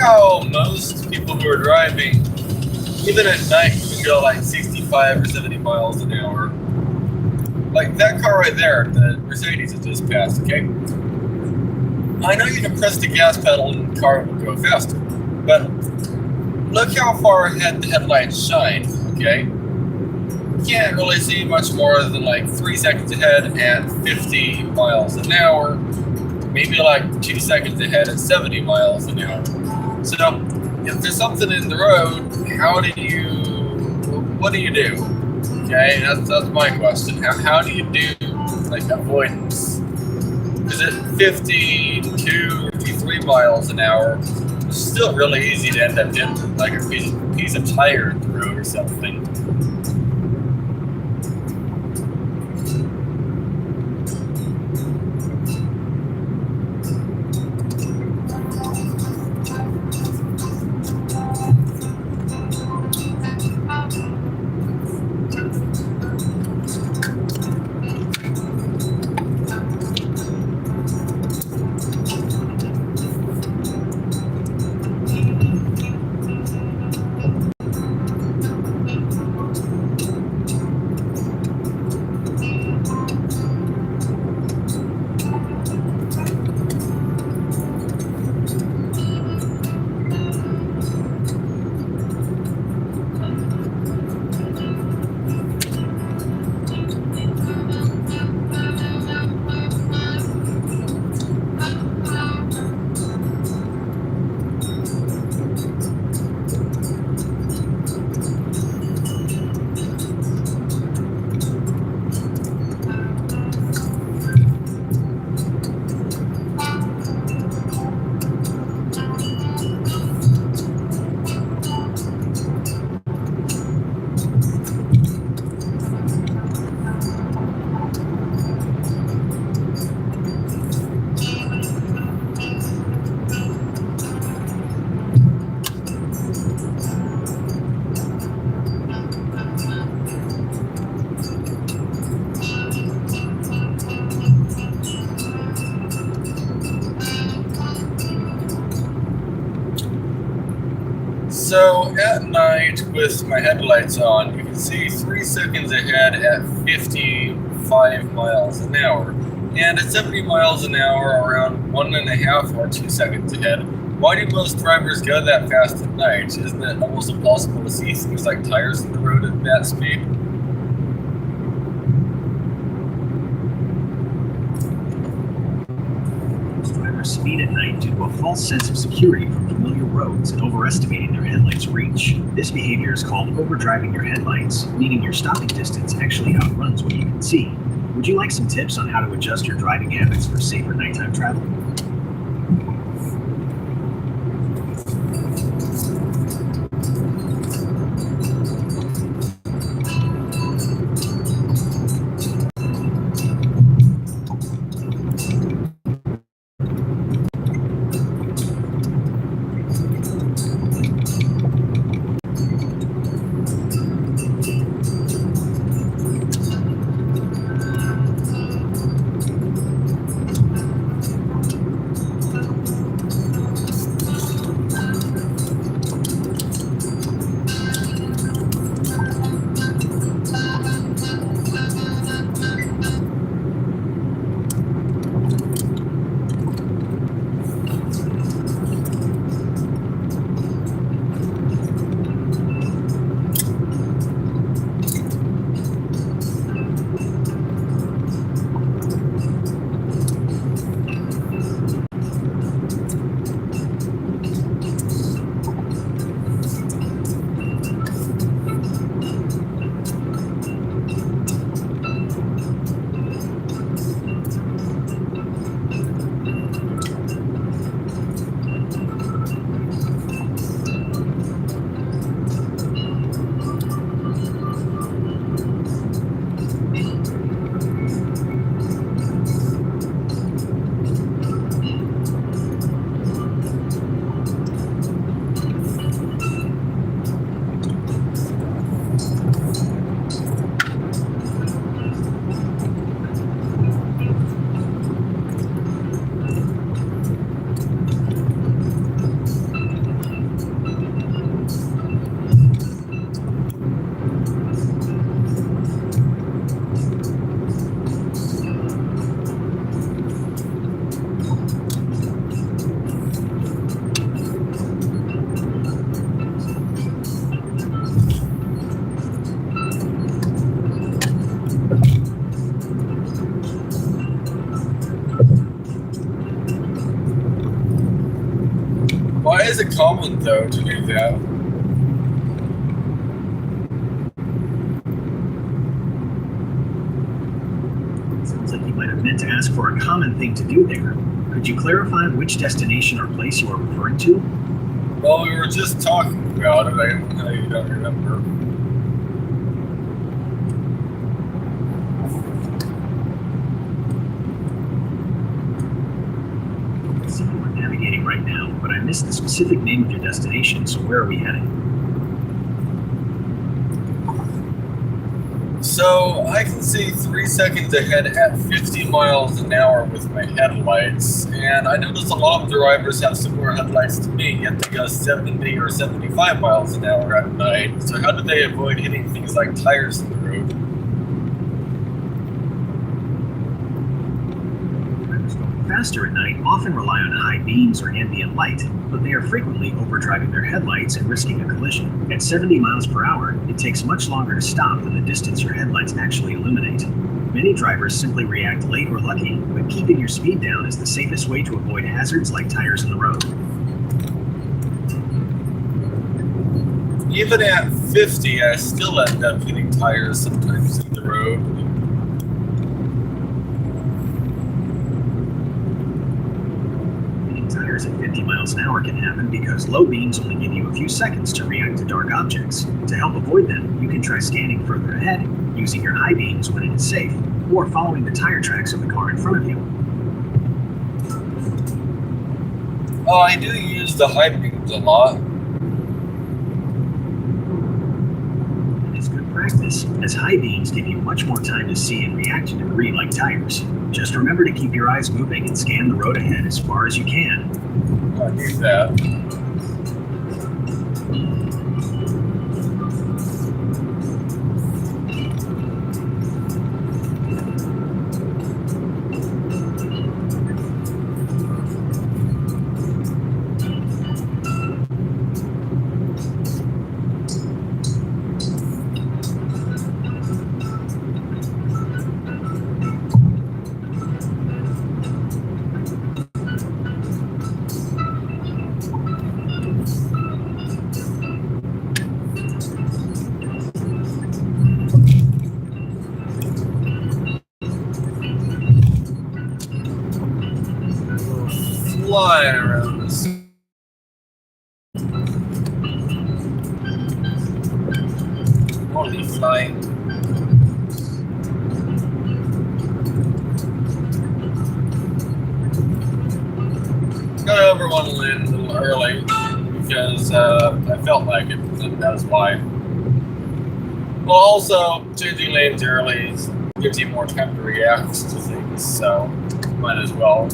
Speaker 1: how most people who are driving, even at night, can go like 65 or 70 miles an hour. Like that car right there, the Mercedes that just passed, okay? I know you can press the gas pedal and the car will go faster, but look how far ahead the headlights shine, okay? You can't really see much more than like 3 seconds ahead at 50 miles an hour, maybe like 2 seconds ahead at 70 miles an hour. So if there's something in the road, what do you do? Okay, that's my question. How do you do like avoidance? Because at 52, 53 miles an hour, it's still really easy to end up hitting like a piece of tire in the road or something. So at night with my headlights on, you can see 3 seconds ahead at 55 miles an hour. And at 70 miles an hour, around 1.5 or 2 seconds ahead. Why do most drivers go that fast at night? Isn't it almost impossible to see things like tires in the road at that speed?
Speaker 4: Drivers speed at night due to a false sense of security from familiar roads and overestimating their headlights' reach. This behavior is called overdriving your headlights, meaning your stopping distance actually outruns what you can see. Would you like some tips on how to adjust your driving habits for safer nighttime travel?
Speaker 3: is it common, though, to do that?
Speaker 4: Sounds like you might have meant to ask for a common thing to do there. Could you clarify which destination or place you are referring to?
Speaker 3: Well, we were just talking about it. I don't remember.
Speaker 4: I see you are navigating right now, but I missed the specific name of your destination, so where are we heading?
Speaker 3: So I can see 3 seconds ahead at 50 miles an hour with my headlights, and I notice a lot of drivers have similar headlights to me, yet they go 70 or 75 miles an hour at night. So how do they avoid hitting things like tires in the road?
Speaker 4: Drivers going faster at night often rely on high beams or ambient light, but they are frequently overdriving their headlights and risking a collision. At 70 miles per hour, it takes much longer to stop than the distance your headlights actually illuminate. Many drivers simply react late or lucky, but keeping your speed down is the safest way to avoid hazards like tires in the road.
Speaker 3: Even at 50, I still end up hitting tires sometimes in the road.
Speaker 4: Hitting tires at 50 miles an hour can happen because low beams only give you a few seconds to react to dark objects. To help avoid them, you can try scanning further ahead, using your high beams when it is safe, or following the tire tracks of the car in front of you.
Speaker 3: Oh, I do use the high beams a lot.
Speaker 4: It's good practice, as high beams give you much more time to see and react to debris like tires. Just remember to keep your eyes moving and scan the road ahead as far as you can.
Speaker 3: I do that. Flying around this. Only flying. Got over one lane a little early because I felt like it, and that's why. Well, also, changing lanes early gives you more time to react to things, so might as well.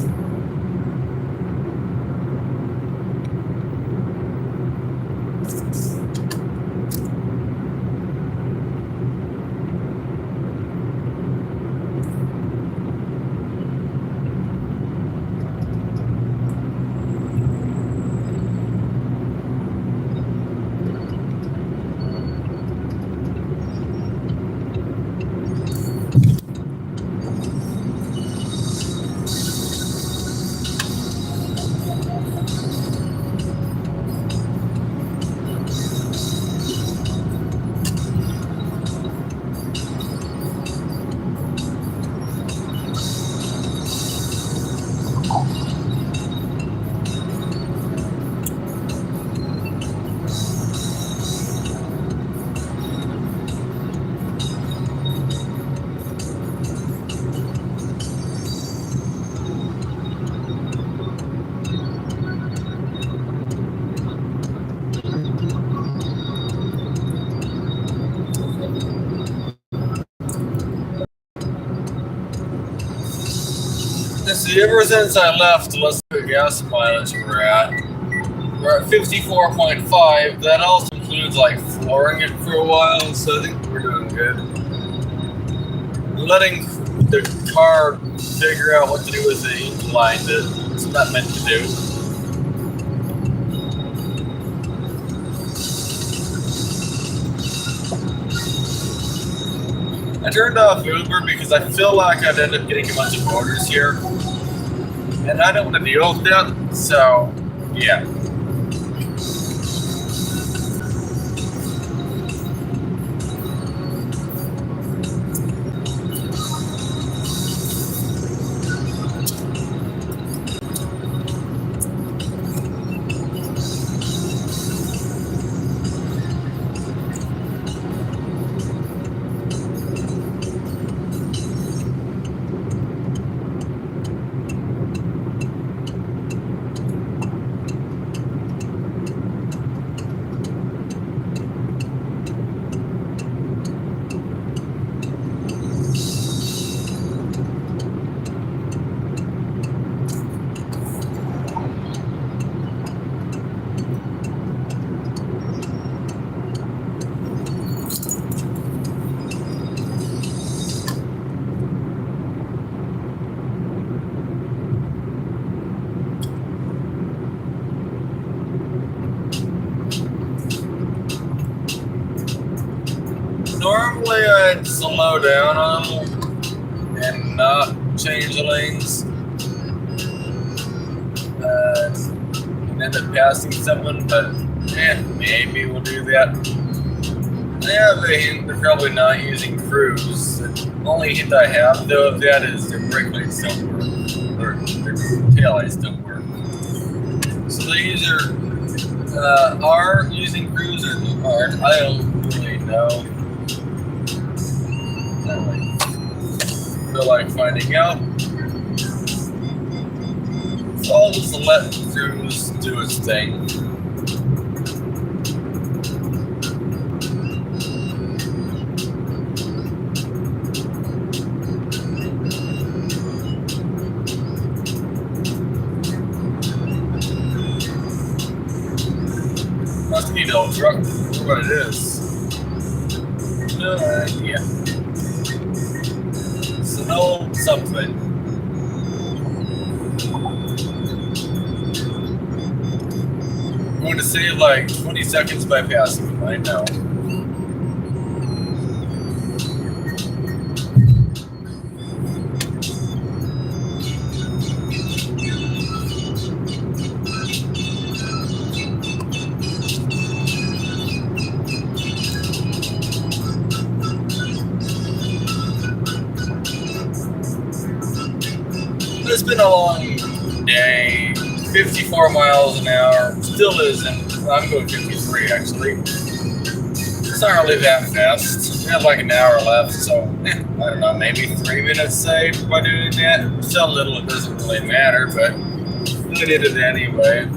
Speaker 3: See, ever since I left, let's see what gas mileage we're at. We're at 54.5. That also includes like flooring it for a while, so I think we're doing good. Letting the car figure out what to do with the incline that it's not meant to do. I turned off Uber because I feel like I'd end up getting a bunch of orders here. And I don't want to deal with that, so yeah.
Speaker 1: Normally I'd slow down on them and not change lanes. And end up passing someone, but maybe we'll do that. Yeah, they're probably not using cruise. The only hint I have though of that is their brake lights don't work, or their tail lights don't work. So they either are using cruise or aren't. I don't really know. I don't feel like finding out. So I'll just let cruise do its thing. Must be no truck. I wonder what it is. No idea. It's an old something. I'm going to save like 20 seconds by passing him, I know. It's been a long day. 54 miles an hour. Still isn't. I'm going 53 actually. It's not really that fast. We have like an hour left, so I don't know, maybe 3 minutes saved by doing that. So little it doesn't really matter, but I did it anyway.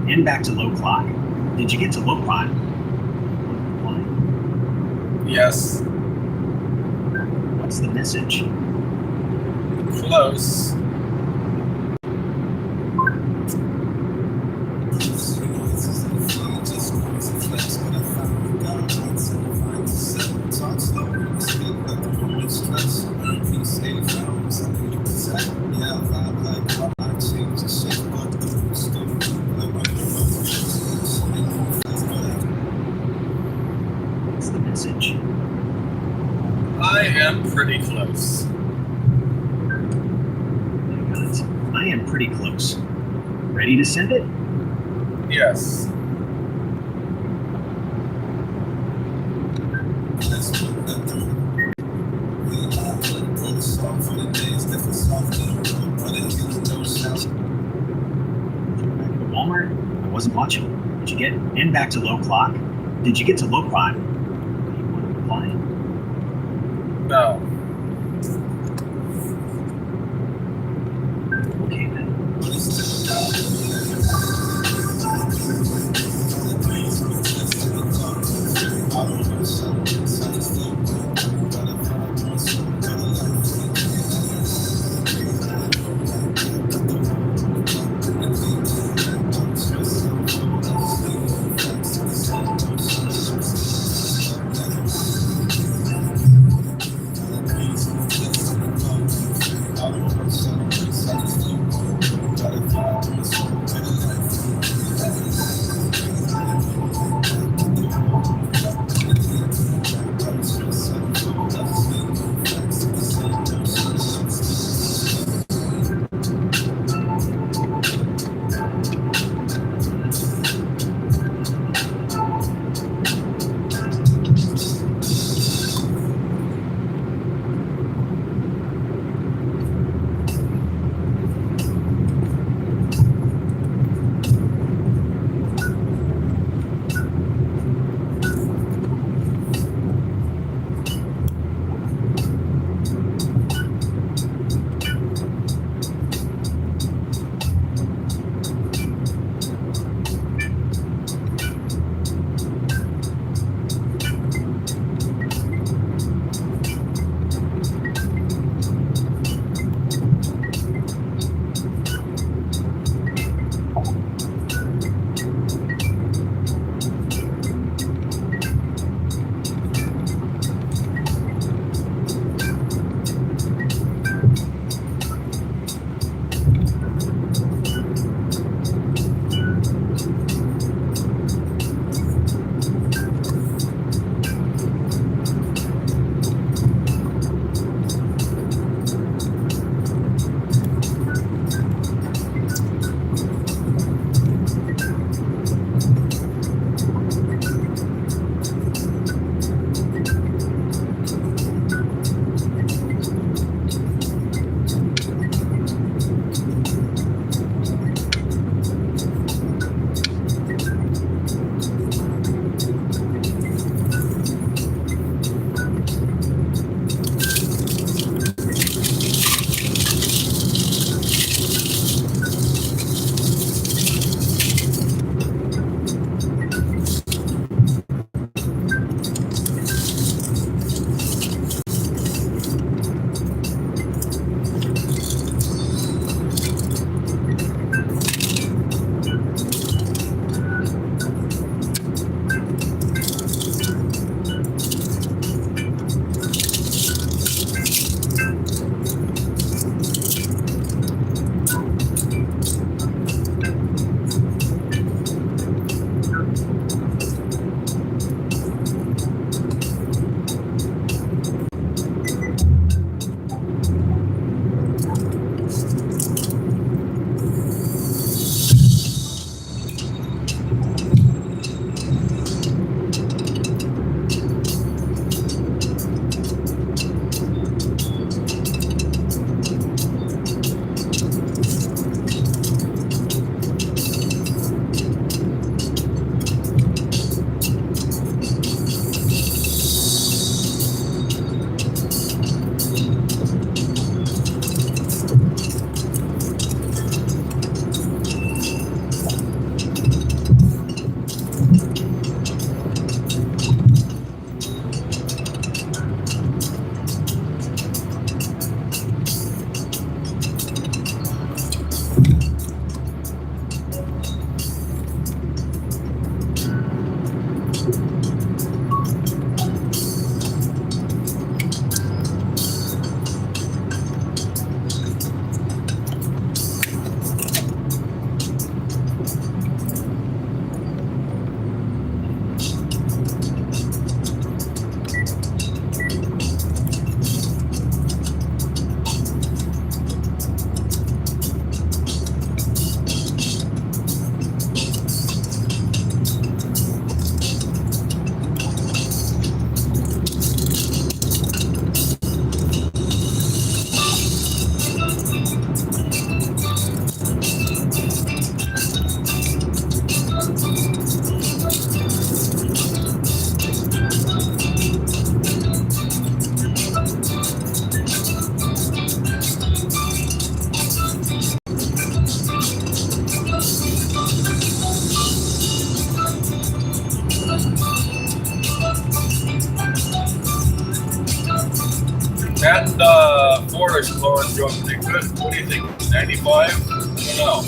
Speaker 4: And back to low clock. Did you get to low clock?
Speaker 1: Yes.
Speaker 4: What's the message?
Speaker 1: Close. pretty close.
Speaker 4: I am pretty close. Ready to send it?
Speaker 1: Yes.
Speaker 4: Back to Walmart? I wasn't watching. Did you get and back to low clock? Did you get to low clock? Do you want to reply?
Speaker 1: No.
Speaker 4: Okay then.
Speaker 1: or do you want to take this? What do you think? 95? I don't know.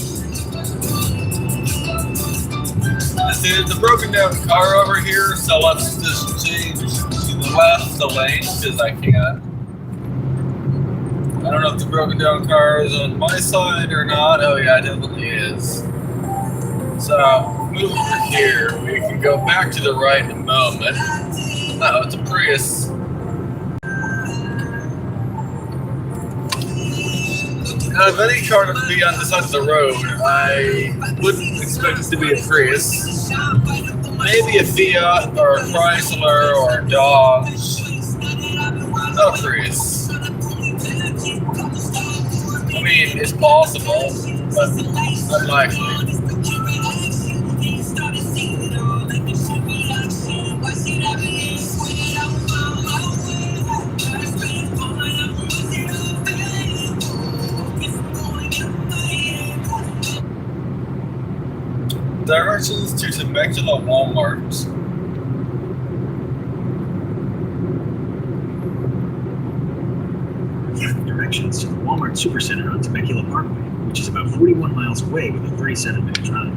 Speaker 1: See, there's a broken down car over here, so let's just change to the left the lane because I can't. I don't know if the broken down car is on my side or not. Oh yeah, it definitely is. So move over here. We can go back to the right in a moment. Oh, it's a Prius. Out of any car to be on the side of the road, I wouldn't expect it to be a Prius. Maybe a Fiat or a Chrysler or a Dodge. No Prius. I mean, it's possible, but unlikely. Directions to Temecula Walmart.
Speaker 4: Directions to the Walmart Supercenter on Temecula Parkway, which is about 41 miles away with a 37-minute drive.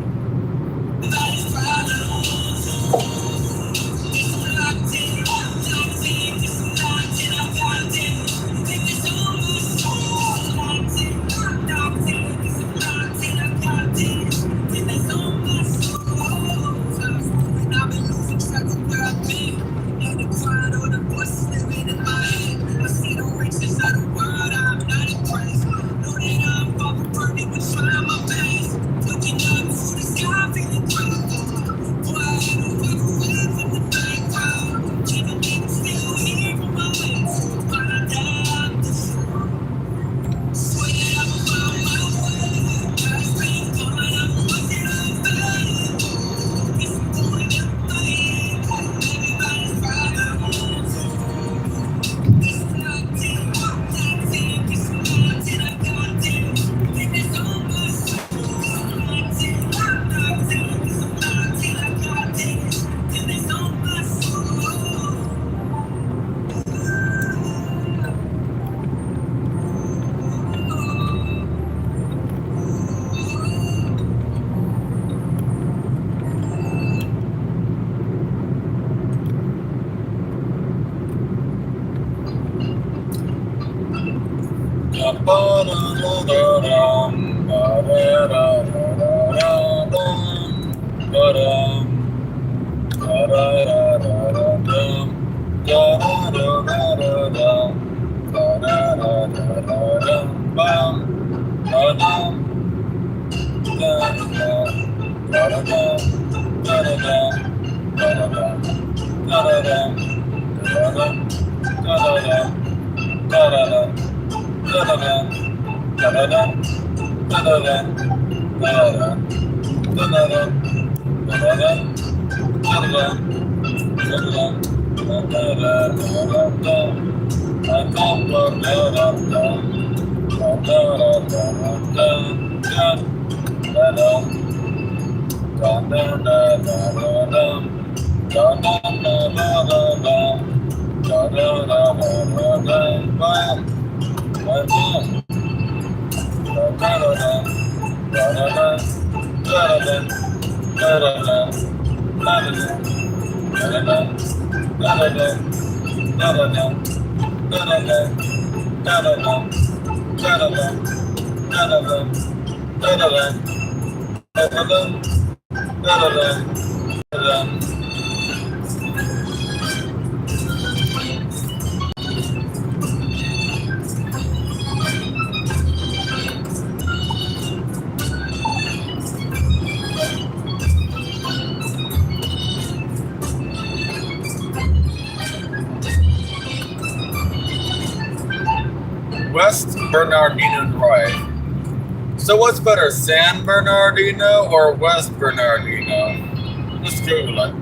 Speaker 1: West Bernardino Drive. So what's better, San Bernardino or West Bernardino? Let's Google it.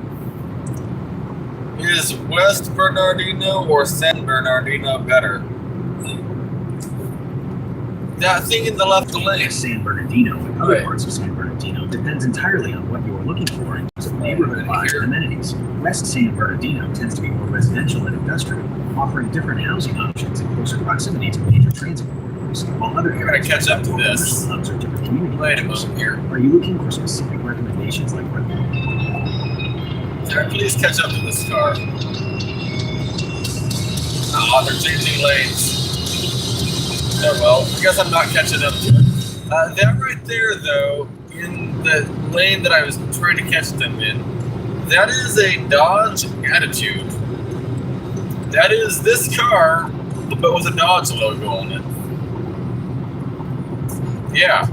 Speaker 1: Is West Bernardino or San Bernardino better? That thing in the left lane.
Speaker 4: San Bernardino and other
Speaker 1: Right.
Speaker 4: parts of San Bernardino depends entirely on what you are looking for in terms of neighborhood vibes and amenities. West San Bernardino tends to be more residential and industrial, offering different housing options in closer proximity to major transit corridors. homes, while other
Speaker 1: I gotta
Speaker 4: areas
Speaker 1: catch up to
Speaker 4: are
Speaker 1: this.
Speaker 4: commercial hubs or different community
Speaker 1: Wait a
Speaker 4: centers.
Speaker 1: moment here.
Speaker 4: Are you looking for specific recommendations like rental?
Speaker 1: Can I please catch up to this car? Oh, they're changing lanes. Oh well, I guess I'm not catching up to it. That right there, though, in the lane that I was trying to catch them in, that is a Dodge Attitude. That is this car, but with a Dodge logo on it. Yeah.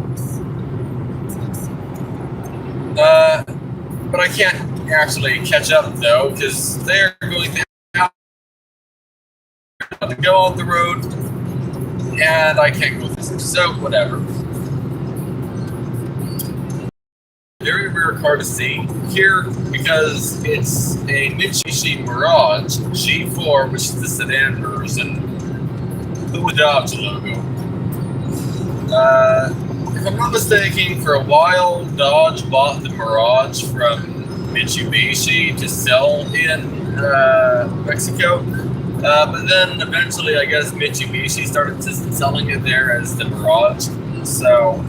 Speaker 1: But I can't actually catch up, though, because they're going to have to go on the road, and I can't go through, so whatever. Very rare car to see here because it's a Mitsubishi Mirage G4, which is the sedan version, but with the Dodge logo. If I'm not mistaken, for a while Dodge bought the Mirage from Mitsubishi to sell in Mexico, but then eventually I guess Mitsubishi started selling it there as the Mirage, so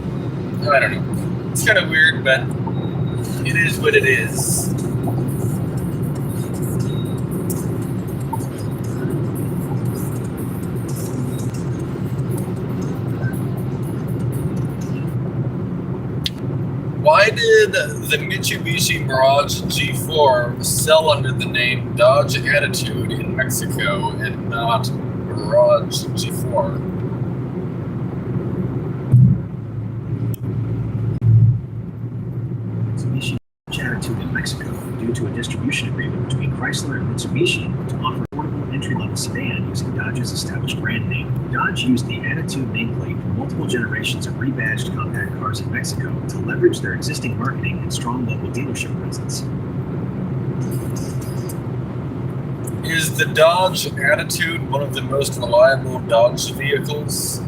Speaker 1: I don't know. It's kind of weird, but it is what it is. Why did the Mitsubishi Mirage G4 sell under the name Dodge Attitude in Mexico and not Mirage G4?
Speaker 4: Mitsubishi Attitude in Mexico due to a distribution agreement between Chrysler and Mitsubishi to offer affordable entry-level sedan using Dodge's established brand name. Dodge used the Attitude nameplate for multiple generations of rebadged compact cars in Mexico to leverage their existing marketing and strong local dealership presence.
Speaker 1: Is the Dodge Attitude one of the most reliable Dodge vehicles?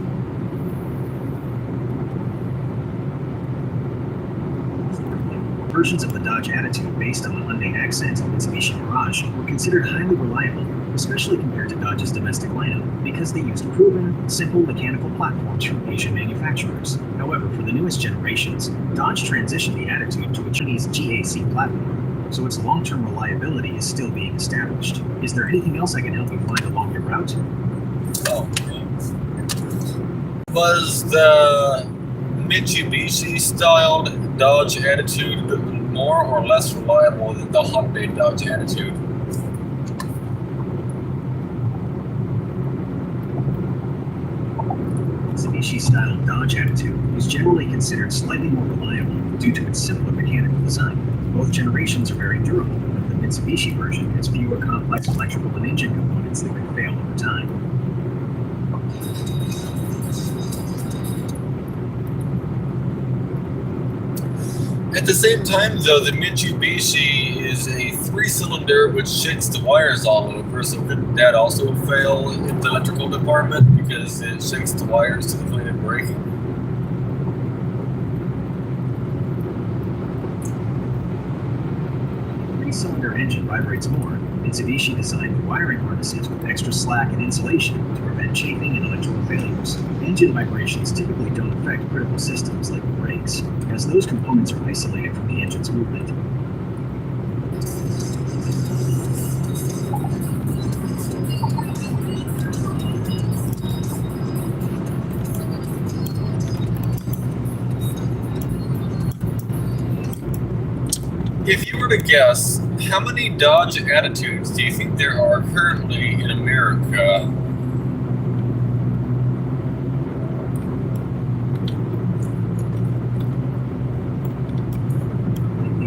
Speaker 4: Versions of the Dodge Attitude based on the Hyundai Accent and Mitsubishi Mirage were considered highly reliable, especially compared to Dodge's domestic lineup, because they used proven, simple mechanical platforms from Asian manufacturers. However, for the newest generations, Dodge transitioned the Attitude to a Chinese GAC platform, so its long-term reliability is still being established. Is there anything else I can help you find along your route?
Speaker 1: Oh, was the Mitsubishi-styled Dodge Attitude more or less reliable than the Hyundai Dodge Attitude?
Speaker 4: Mitsubishi-styled Dodge Attitude is generally considered slightly more reliable due to its simpler mechanical design. Both generations are very durable, but the Mitsubishi version has fewer complex electrical and engine components that can fail over time.
Speaker 1: At the same time, though, the Mitsubishi is a 3-cylinder which shakes the wires all over, so couldn't that also fail in the electrical department because it shakes the wires to the point of breaking?
Speaker 4: The 3-cylinder engine vibrates more. Mitsubishi designed the wiring harnesses with extra slack and insulation to prevent chafing and electrical failures. Engine vibrations typically don't affect critical systems like the brakes, as those components are isolated from the engine's movement.
Speaker 1: If you were to guess, how many Dodge Attitudes do you think there are currently in America?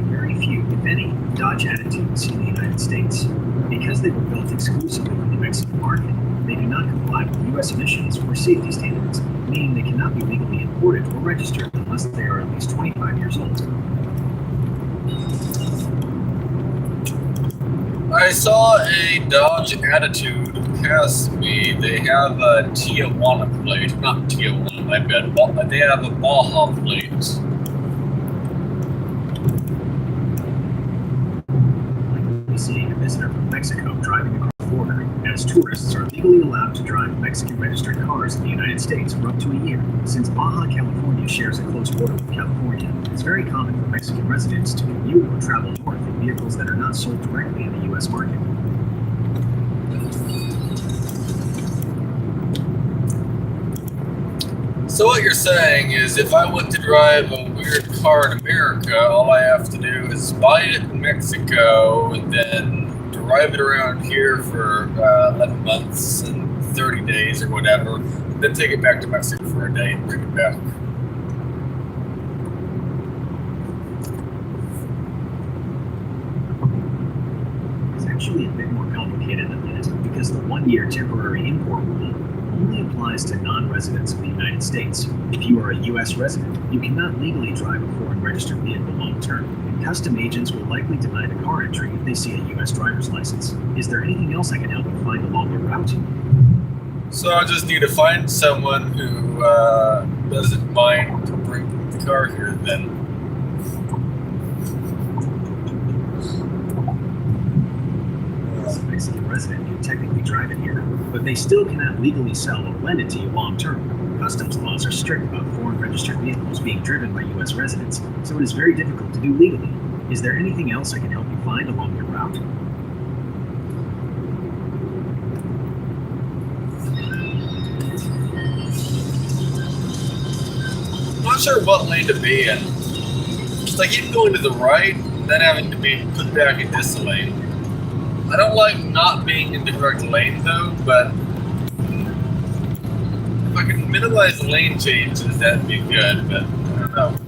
Speaker 4: Very few, if any, Dodge Attitudes in the United States. Because they were built exclusively for the Mexican market, they do not comply with U.S. emissions or safety standards, meaning they cannot be legally imported or registered unless they are at least 25 years old.
Speaker 1: I saw a Dodge Attitude pass me. They have a Tijuana plate. Not Tijuana, my bad. They have a Baja plate.
Speaker 4: Seeing a visitor from Mexico driving across the border as tourists are legally allowed to drive Mexican-registered cars in the United States for up to a year. Since Baja California shares a close border with California, it's very common for Mexican residents to commute or travel north in vehicles that are not sold directly in the U.S. market.
Speaker 1: So what you're saying is if I want to drive a weird car in America, all I have to do is buy it in Mexico and then drive it around here for 11 months and 30 days or whatever, then take it back to Mexico for a day and bring it back.
Speaker 4: It's actually a bit more complicated than that, because the one-year temporary import rule only applies to non-residents of the United States. If you are a U.S. resident, you cannot legally drive a foreign registered vehicle long-term, and custom agents will likely deny the car entry if they see a U.S. driver's license. Is there anything else I can help you find along the route?
Speaker 1: So I just need to find someone who doesn't mind to bring the car here then.
Speaker 4: As a Mexican resident can technically drive it here, but they still cannot legally sell or lend it to you long-term. Customs laws are strict about foreign registered vehicles being driven by U.S. residents, so it is very difficult to do legally. Is there anything else I can help you find along your route?
Speaker 1: I'm not sure what lane to be in. Just I keep going to the right, and then having to be put back in this lane. I don't like not being in the correct lane though, but if I can minimize lane changes, that'd be good, but I don't know.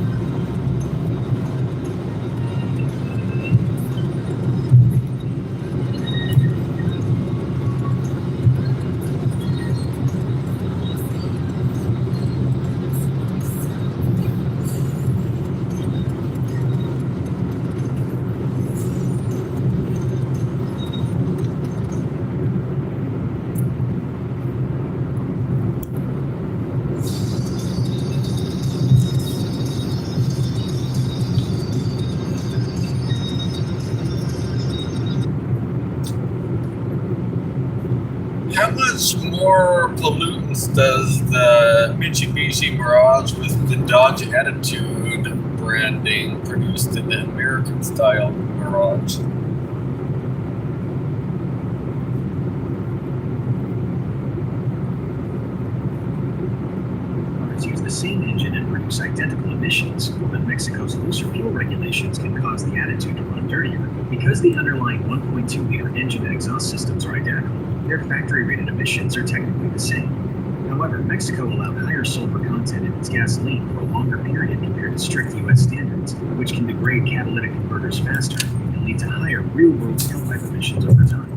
Speaker 1: How much more pollutants does the Mitsubishi Mirage with the Dodge Attitude branding produce to the American style Mirage?
Speaker 4: Cars use the same engine and produce identical emissions, but Mexico's looser fuel regulations can cause the Attitude to run dirtier. Because the underlying 1.2-liter engine and exhaust systems are identical, their factory-rated emissions are technically the same. However, Mexico allowed higher sulfur content in its gasoline for a longer period compared to strict U.S. standards, which can degrade catalytic converters faster and lead to higher real-world tailpipe emissions over time.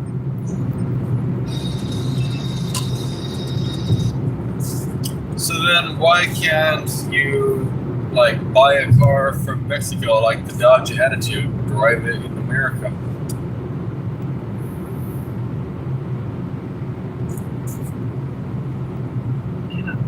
Speaker 1: So then why can't you buy a car from Mexico like the Dodge Attitude, drive it in America?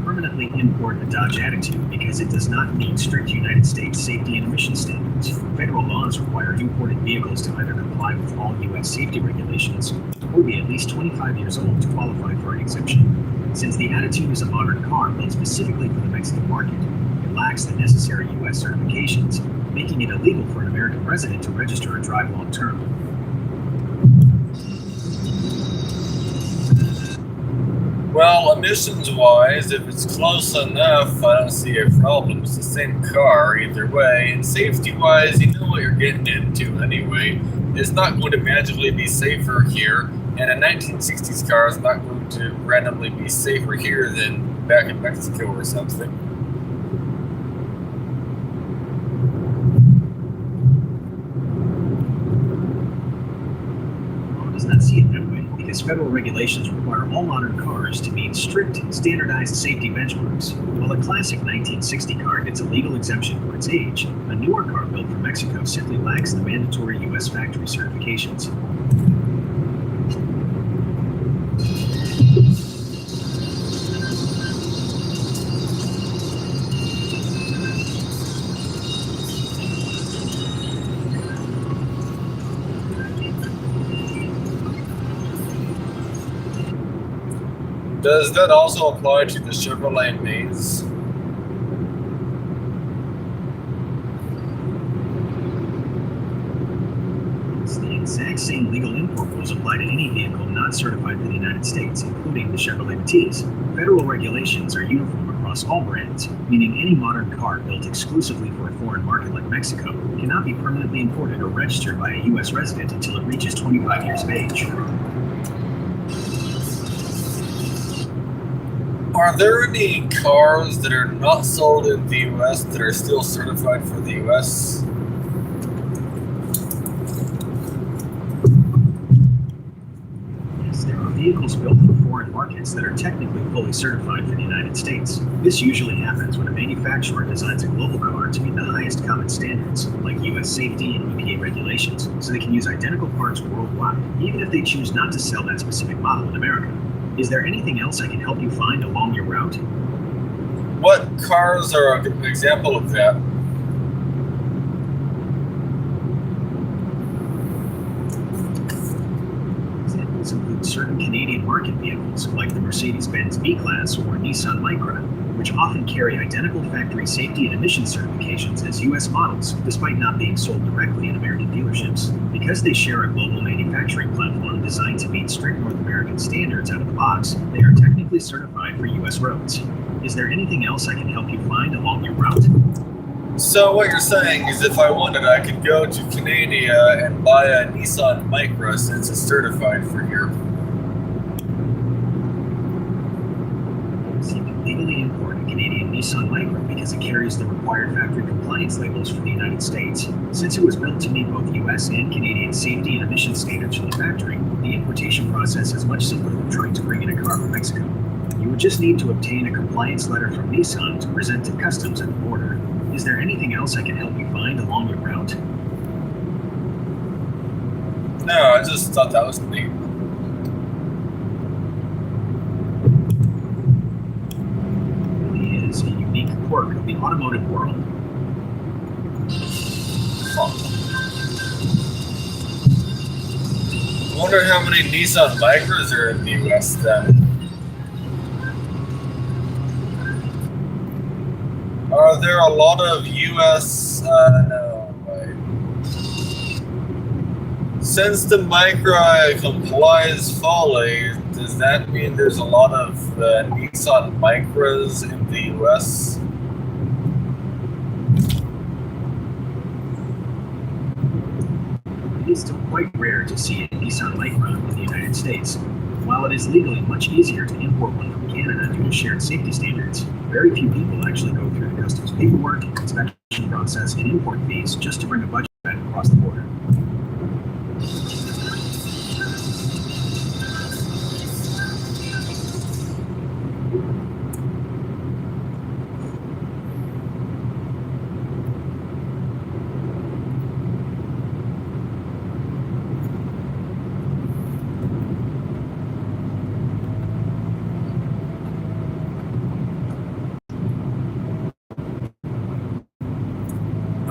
Speaker 4: Permanently import the Dodge Attitude because it does not meet strict United States safety and emission standards. Federal laws require imported vehicles to either comply with all U.S. safety regulations or be at least 25 years old to qualify for an exemption. Since the Attitude is a modern car built specifically for the Mexican market, it lacks the necessary U.S. certifications, making it illegal for an American resident to register and drive long-term.
Speaker 1: Well, emissions-wise, if it's close enough, I don't see a problem. It's the same car either way. And safety-wise, you know what you're getting into anyway. It's not going to magically be safer here, and a 1960s car is not going to randomly be safer here than back in Mexico or something.
Speaker 4: Law does not see it that way, because federal regulations require all modern cars to meet strict, standardized safety benchmarks. While a classic 1960 car gets a legal exemption for its age, a newer car built for Mexico simply lacks the mandatory U.S. factory certifications.
Speaker 1: Does that also apply to the Chevrolet Maze?
Speaker 4: The exact same legal import rules apply to any vehicle not certified for the United States, including the Chevrolet Matiz. Federal regulations are uniform across all brands, meaning any modern car built exclusively for a foreign market like Mexico cannot be permanently imported or registered by a U.S. resident until it reaches 25 years of age.
Speaker 1: Are there any cars that are not sold in the U.S. that are still certified for the U.S.?
Speaker 4: Yes, there are vehicles built for foreign markets that are technically fully certified for the United States. This usually happens when a manufacturer designs a global car to meet the highest common standards, like U.S. safety and EPA regulations, so they can use identical parts worldwide, even if they choose not to sell that specific model in America. Is there anything else I can help you find along your route?
Speaker 1: What cars are a good example of that?
Speaker 4: Examples include certain Canadian market vehicles, like the Mercedes-Benz B-Class or Nissan Micra, which often carry identical factory safety and emission certifications as U.S. models, despite not being sold directly in American dealerships. Because they share a global manufacturing platform designed to meet strict North American standards out of the box, they are technically certified for U.S. roads. Is there anything else I can help you find along your route?
Speaker 1: So what you're saying is if I wanted, I could go to Canada and buy a Nissan Micra since it's certified for here.
Speaker 4: So you can legally import a Canadian Nissan Micra because it carries the required factory compliance labels for the United States. Since it was built to meet both U.S. and Canadian safety and emission standards from the factory, the importation process is much simpler than trying to bring in a car from Mexico. You would just need to obtain a compliance letter from Nissan to present to customs at the border. Is there anything else I can help you find along your route?
Speaker 1: No, I just thought that was neat.
Speaker 4: It really is a unique quirk of the automotive world.
Speaker 1: I wonder how many Nissan Micras are in the U.S. then. Are there a lot of U.S. No, wait. Since the Micra complies fully, does that mean there's a lot of Nissan Micras in the U.S.?
Speaker 4: It is still quite rare to see a Nissan Micra in the United States. While it is legally much easier to import one from Canada due to shared safety standards, very few people actually go through the customs paperwork, inspection process, and import fees just to bring a budget back across the border.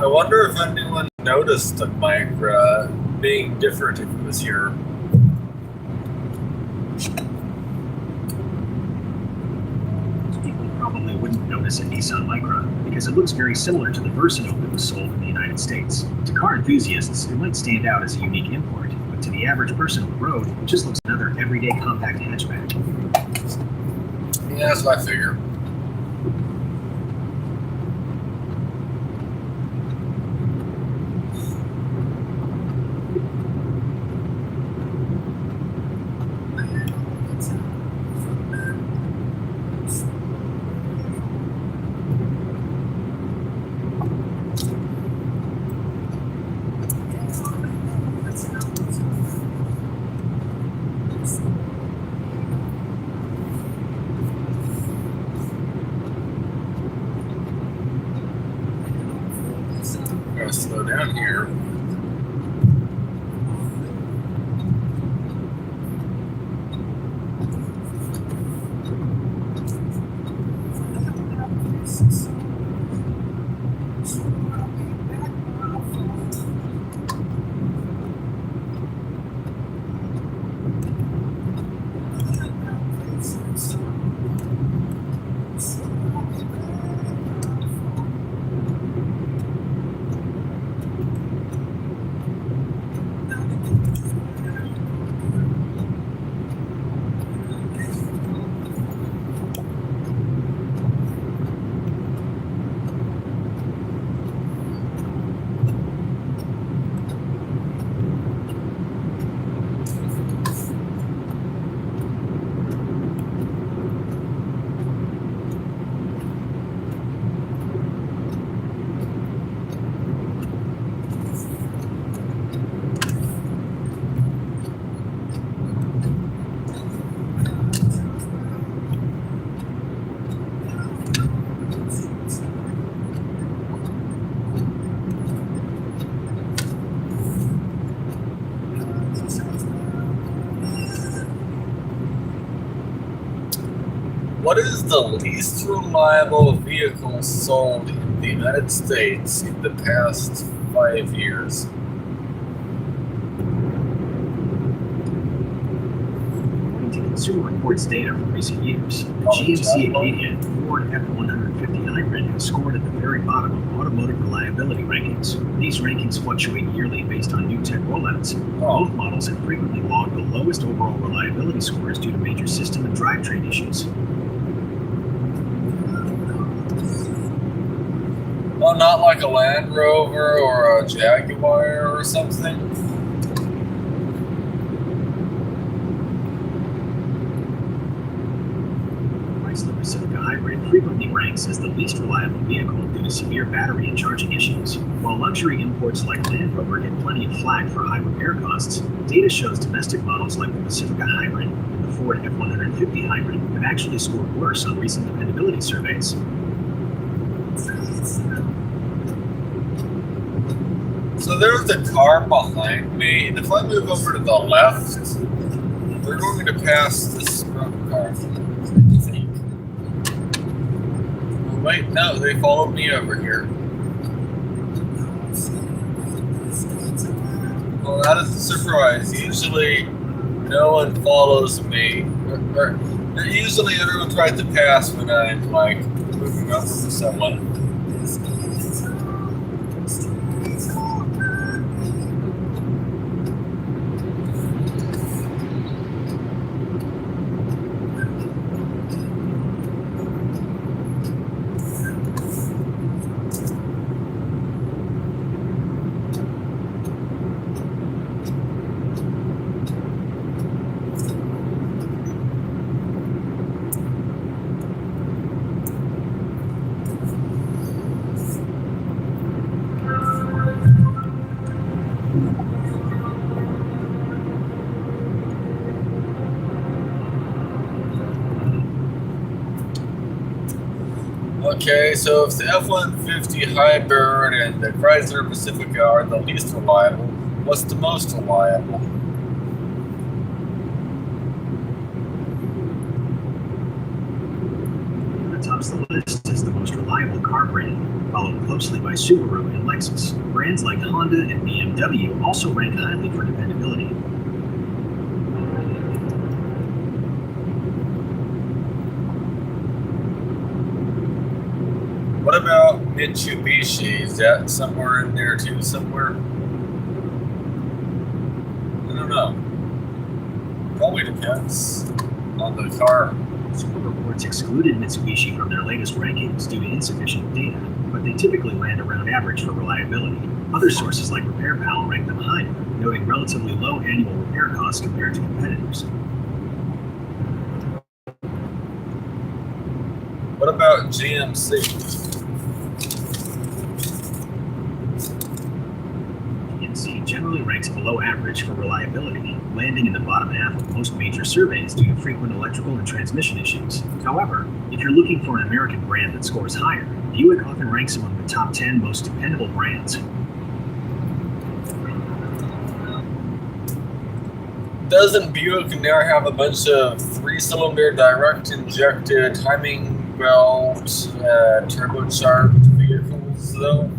Speaker 1: I wonder if anyone noticed the Micra being different if it was here.
Speaker 4: People probably wouldn't notice a Nissan Micra because it looks very similar to the Versano that was sold in the United States. To car enthusiasts, it might stand out as a unique import, but to the average person on the road, it just looks another everyday compact hatchback.
Speaker 1: Yeah, that's what I figure. Gotta slow down here. What is the least reliable vehicle sold in the United States in the past 5 years?
Speaker 4: According to Consumer Reports data from recent years, the
Speaker 1: Oh,
Speaker 4: GMC
Speaker 1: Jaguar.
Speaker 4: Acadia and Ford F-150 Hybrid have scored at the very bottom of automotive reliability rankings. These rankings fluctuate yearly based on new tech rollouts. Both models have frequently logged the lowest overall reliability scores due to major system and drivetrain issues.
Speaker 1: Oh, not like a Land Rover or a Jaguar or something?
Speaker 4: Chrysler Pacifica Hybrid frequently ranks as the least reliable vehicle due to severe battery and charging issues. While luxury imports like Land Rover get plenty of flack for high repair costs, data shows domestic models like the Pacifica Hybrid and the Ford F-150 Hybrid have actually scored worse on recent dependability surveys.
Speaker 1: So there's the car behind me, and if I move over to the left, they're going to pass this car, I think. Oh, wait, no, they followed me over here. Well, that is a surprise. Usually, no one follows me. Usually, everyone tries to pass when I'm, like, moving over to someone. Okay, so if the F-150 Hybrid and the Chrysler Pacifica are the least reliable, what's the most reliable?
Speaker 4: What tops the list is the most reliable car brand, followed closely by Subaru and Lexus. Brands like Honda and BMW also rank highly for dependability.
Speaker 1: What about Mitsubishi? Is that somewhere in there too, somewhere? I don't know. Probably depends on the car.
Speaker 4: Some reports excluded Mitsubishi from their latest rankings due to insufficient data, but they typically land around average for reliability. Other sources like RepairPal rank them higher, noting relatively low annual repair costs compared to competitors.
Speaker 1: What about GMC?
Speaker 4: GMC generally ranks below average for reliability, landing in the bottom half of most major surveys due to frequent electrical and transmission issues. However, if you're looking for an American brand that scores higher, Buick often ranks among the top 10 most dependable brands.
Speaker 1: Doesn't Buick now have a bunch of 3-cylinder direct injected timing belt turbocharged vehicles though?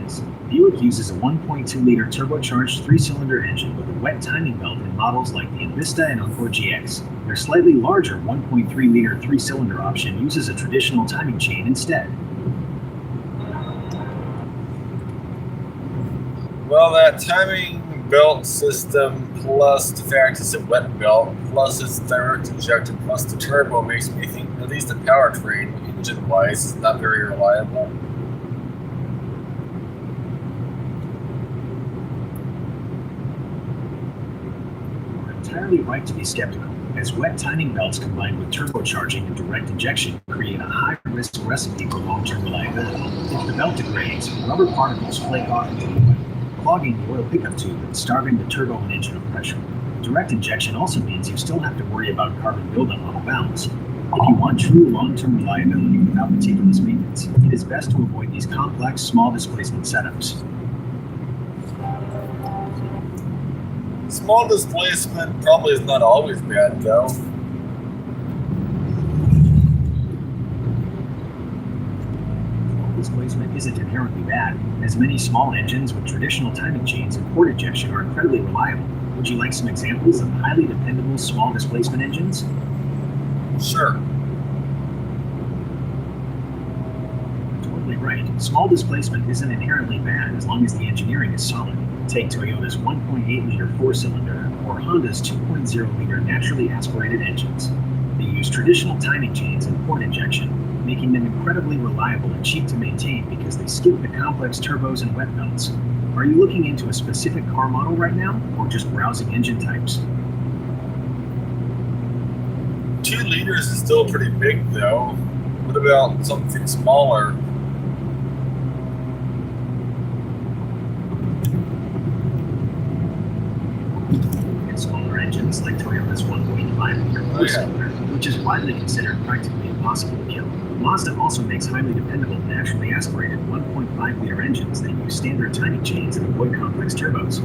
Speaker 4: Yes, Buick uses a 1.2-liter turbocharged 3-cylinder engine with a wet timing belt in models like the Envista and Encore GX. Their slightly larger 1.3-liter 3-cylinder option uses a traditional timing chain instead.
Speaker 1: Well, that timing belt system plus the fact it's a wet belt plus it's direct injected plus the turbo makes me think at least the powertrain engine-wise is not very reliable.
Speaker 4: You're entirely right to be skeptical, as wet timing belts combined with turbocharging and direct injection create a high-risk recipe for long-term reliability. If the belt degrades, rubber particles flake off into the oil, clogging the oil pickup tube and starving the turbo and engine of pressure. Direct injection also means you still have to worry about carbon buildup on the valves. If you want true long-term reliability without meticulous maintenance, it is best to avoid these complex, small displacement setups.
Speaker 1: Small displacement probably is not always bad, though.
Speaker 4: Small displacement isn't inherently bad, as many small engines with traditional timing chains and port injection are incredibly reliable. Would you like some examples of highly dependable small displacement engines?
Speaker 1: Sure.
Speaker 4: Totally right. Small displacement isn't inherently bad as long as the engineering is solid. Take Toyota's 1.8-liter four-cylinder or Honda's 2.0-liter naturally aspirated engines. They use traditional timing chains and port injection, making them incredibly reliable and cheap to maintain because they skip the complex turbos and wet belts. Are you looking into a specific car model right now, or just browsing engine types?
Speaker 1: 2 liters is still pretty big, though. What about something smaller?
Speaker 4: And smaller engines like Toyota's 1.5-liter
Speaker 1: Oh, yeah.
Speaker 4: four-cylinder, which is widely considered practically impossible to kill. Mazda also makes highly dependable naturally aspirated 1.5-liter engines that use standard timing chains and avoid complex turbos.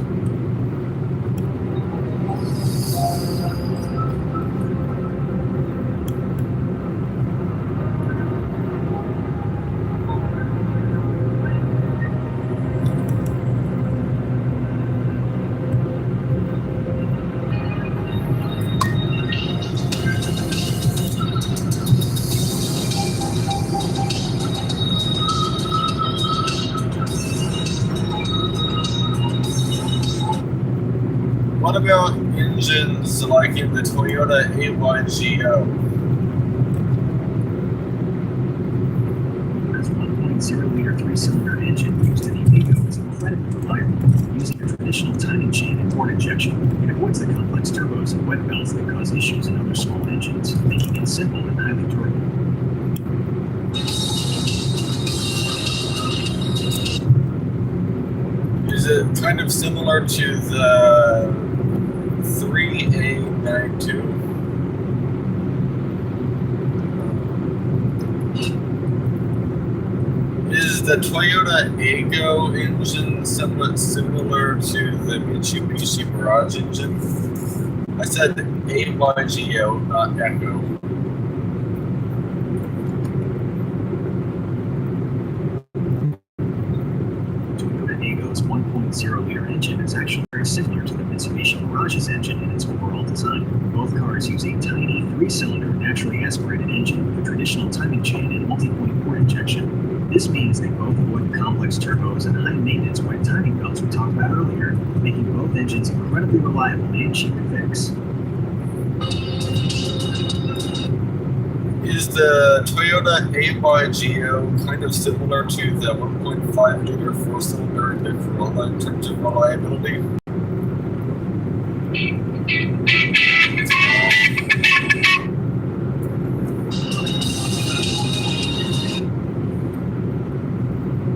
Speaker 1: What about engines like in the Toyota AYGO?
Speaker 4: Toyota's 1.0-liter three-cylinder engine used in the Aygo is incredibly reliable. Using a traditional timing chain and port injection, it avoids the complex turbos and wet belts that cause issues in other small engines, making it simple and highly durable.
Speaker 1: Is it kind of similar to the 3A92? Is the Toyota Aygo engine somewhat similar to the Mitsubishi Mirage engine? I said AYGO, not Echo.
Speaker 4: Toyota Aygo's 1.0-liter engine is actually very similar to the Mitsubishi Mirage's engine in its overall design. Both cars use a tiny three-cylinder naturally aspirated engine with a traditional timing chain and multi-point port injection. This means they both avoid the complex turbos and high-maintenance wet timing belts we talked about earlier, making both engines incredibly reliable and cheap to fix.
Speaker 1: Is the Toyota AYGO kind of similar to the 1.5-liter four-cylinder Corolla in terms of reliability?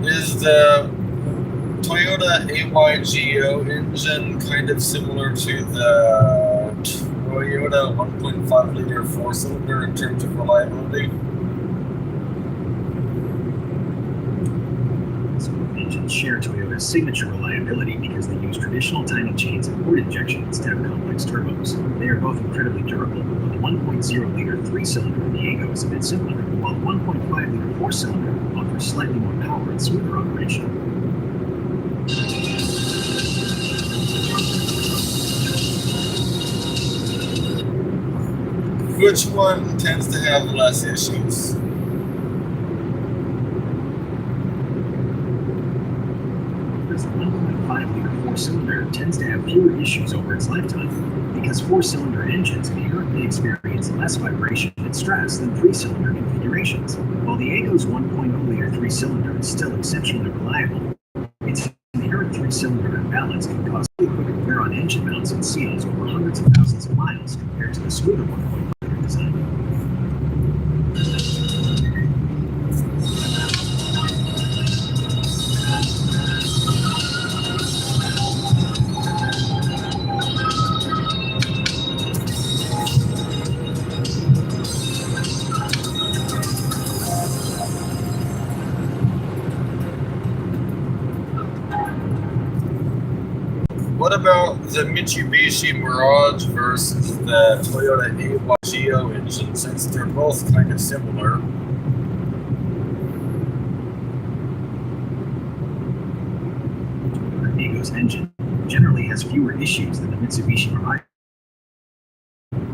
Speaker 1: Is the Toyota AYGO engine kind of similar to the Toyota 1.5-liter four-cylinder in terms of reliability?
Speaker 4: Both engines share Toyota's signature reliability because they use traditional timing chains and port injection instead of complex turbos. They are both incredibly durable, but the 1.0-liter three-cylinder in the Aygo is a bit simpler, while the 1.5-liter four-cylinder offers slightly more power and smoother operation.
Speaker 1: Which one tends to have less issues?
Speaker 4: This 1.5-liter four-cylinder tends to have fewer issues over its lifetime because four-cylinder engines inherently experience less vibration and stress than three-cylinder configurations. While the Aygo's 1.0-liter three-cylinder is still exceptionally reliable, its inherent three-cylinder imbalance can cause quick wear on engine mounts and seals over hundreds of thousands of miles compared to the smoother 1.5-liter design.
Speaker 1: What about the Mitsubishi Mirage versus the Toyota AY Geo engine, since they're both kind of similar.
Speaker 4: Aygo's engine generally has fewer issues than the Mitsubishi Mirage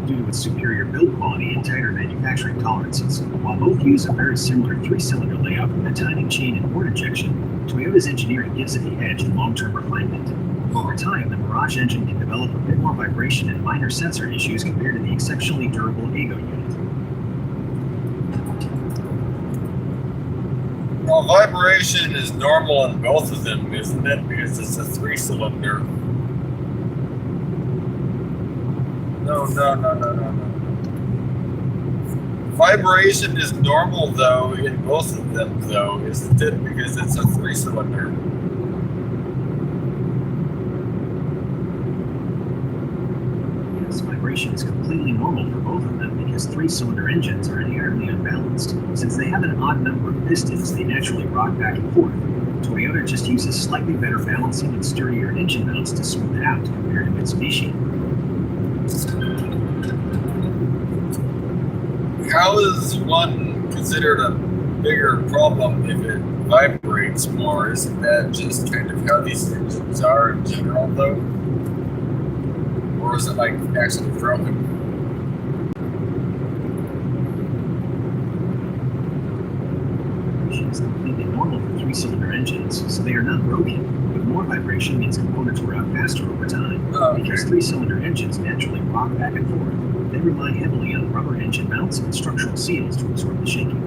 Speaker 4: due to its superior build quality and tighter manufacturing tolerances. While both use a very similar three-cylinder layout with a timing chain and port injection, Toyota's engineering gives it the edge in long-term refinement. Over time, the Mirage engine can develop a bit more vibration and minor sensor issues compared to the exceptionally durable Aygo unit.
Speaker 1: Well, vibration is normal in both of them, isn't it? Because it's a three-cylinder. No. Vibration is normal, though, in both of them, though, isn't it? Because it's a three-cylinder.
Speaker 4: Yes, vibration is completely normal for both of them because three-cylinder engines are inherently unbalanced. Since they have an odd number of pistons, they naturally rock back and forth. Toyota just uses slightly better balancing and sturdier engine mounts to smooth it out compared to Mitsubishi.
Speaker 1: How is one considered a bigger problem if it vibrates more? Isn't that just kind of how these engines are in general, though? Or is it like actually broken?
Speaker 4: Vibration is completely normal for three-cylinder engines, so they are not broken. But more vibration means components wear out faster over time.
Speaker 1: Okay.
Speaker 4: Because three-cylinder engines naturally rock back and forth, they rely heavily on rubber engine mounts and structural seals to absorb the shaking.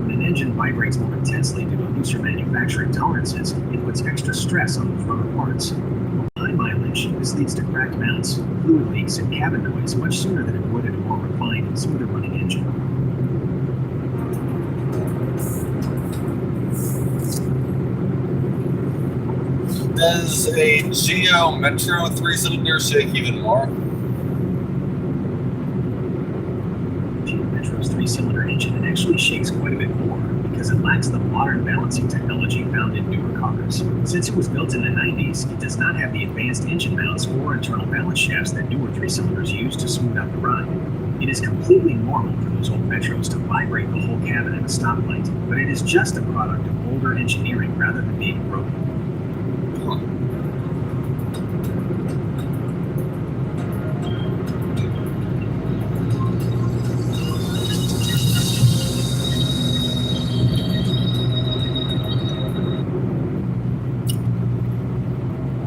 Speaker 4: When an engine vibrates more intensely due to looser manufacturing tolerances, it puts extra stress on those rubber parts. With high mileage, this leads to cracked mounts, fluid leaks, and cabin noise much sooner than it would in a more refined and smoother running engine.
Speaker 1: Does a Geo Metro three-cylinder shake even more?
Speaker 4: Geo Metro's three-cylinder engine actually shakes quite a bit more because it lacks the modern balancing technology found in newer cars. Since it was built in the 90s, it does not have the advanced engine mounts or internal balance shafts that newer three-cylinders use to smooth out the ride. It is completely normal for those old Metros to vibrate the whole cabin at a stoplight, but it is just a product of older engineering rather than being broken.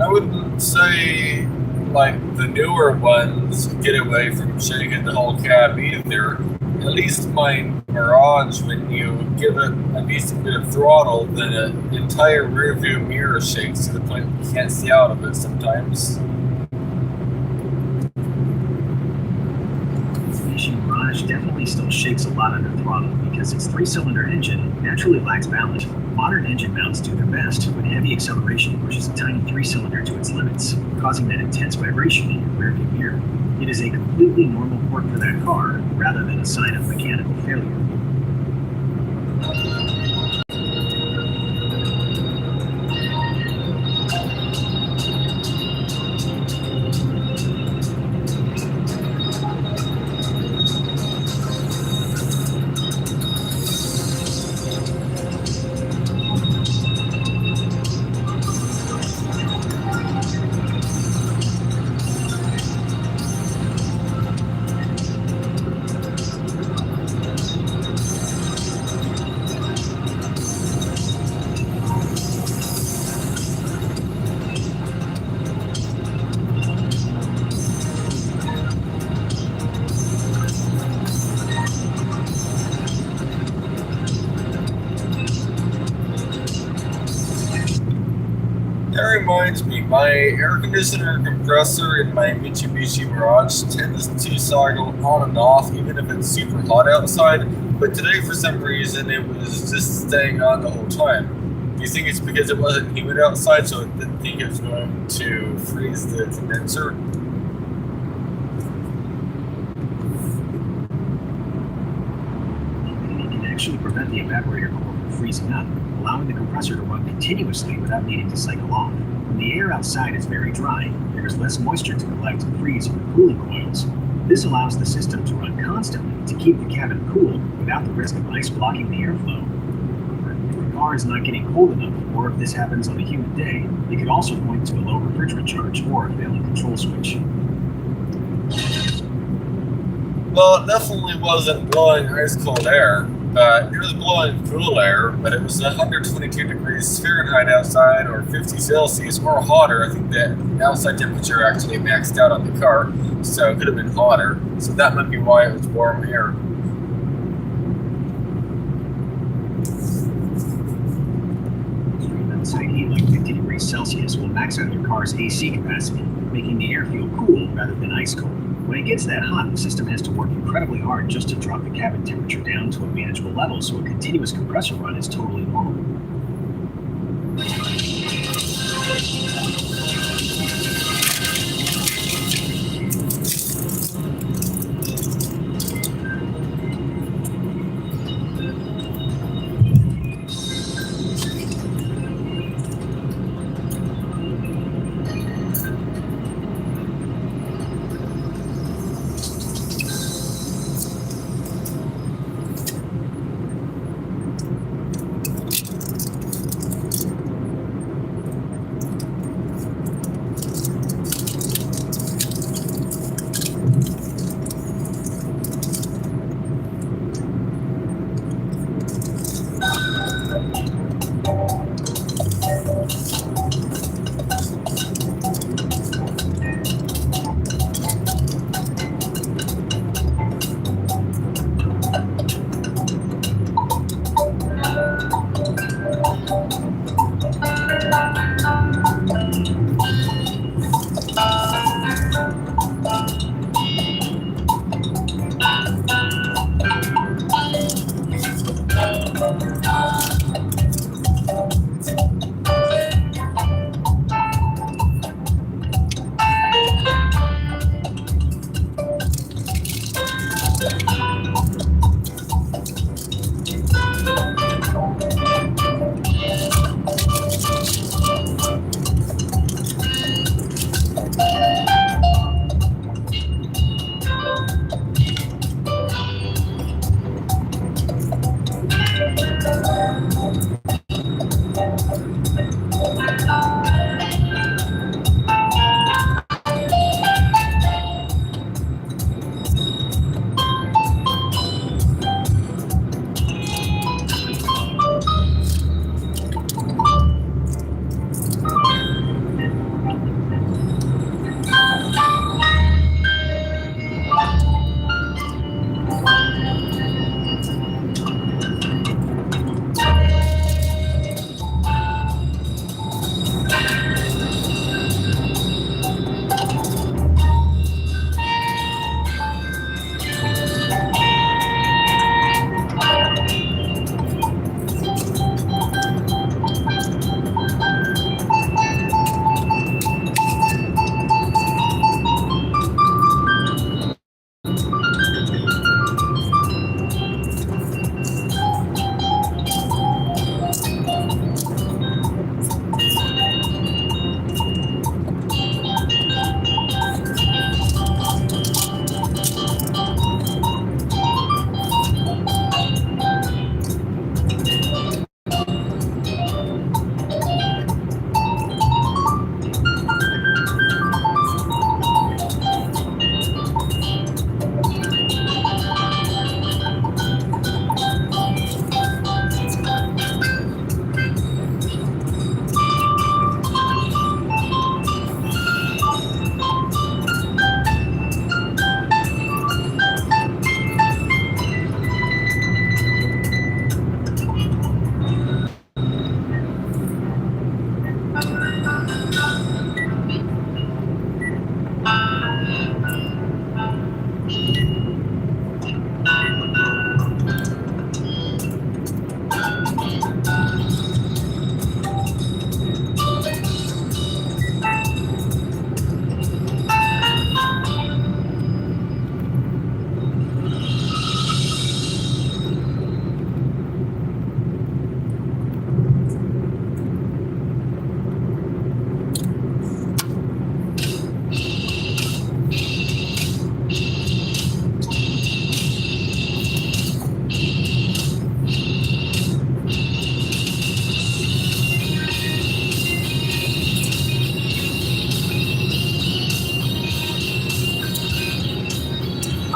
Speaker 1: I wouldn't say like the newer ones get away from shaking the whole cab either. At least my Mirage, when you give it a decent bit of throttle, then an entire rear view mirror shakes to the point you can't see out of it sometimes.
Speaker 4: Mitsubishi Mirage definitely still shakes a lot under throttle because its three-cylinder engine naturally lacks balance. Modern engine mounts do their best, but heavy acceleration pushes a tiny three-cylinder to its limits, causing that intense vibration in your rearview mirror. It is a completely normal quirk for that car, rather than a sign of mechanical failure.
Speaker 1: That reminds me, my air conditioner compressor in my Mitsubishi Mirage tends to cycle on and off even if it's super hot outside, but today for some reason it was just staying on the whole time. Do you think it's because it wasn't humid outside, so it didn't think it was going to freeze the condenser?
Speaker 4: It can actually prevent the evaporator core from freezing up, allowing the compressor to run continuously without needing to cycle off. When the air outside is very dry, there is less moisture to collect and freeze in the cooling coils. This allows the system to run constantly to keep the cabin cool without the risk of ice blocking the airflow. If your car is not getting cold enough, or if this happens on a humid day, it could also point to a low refrigerant charge or a failing control switch.
Speaker 1: Well, it definitely wasn't blowing ice cold air, but it was blowing cool air, but it was 122 degrees Fahrenheit outside, or 50 Celsius, or hotter. I think the outside temperature actually maxed out on the car, so it could have been hotter. So that might be why it was warm air.
Speaker 4: Extreme outside heat like 50 degrees Celsius will max out your car's AC capacity, making the air feel cool rather than ice cold. When it gets that hot, the system has to work incredibly hard just to drop the cabin temperature down to a manageable level, so a continuous compressor run is totally normal.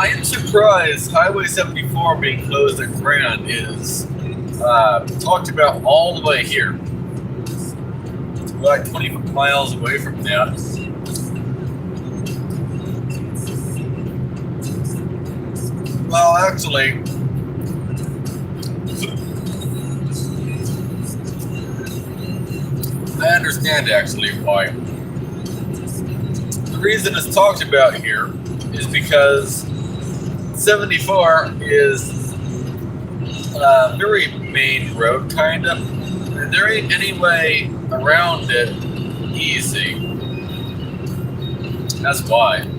Speaker 1: I am surprised Highway 74 being closed at Grand is talked about all the way here. We're like 20 miles away from that. Well, actually, I understand actually why. The reason it's talked about here is because 74 is a very main road, kind of, and there ain't any way around it easy. That's why.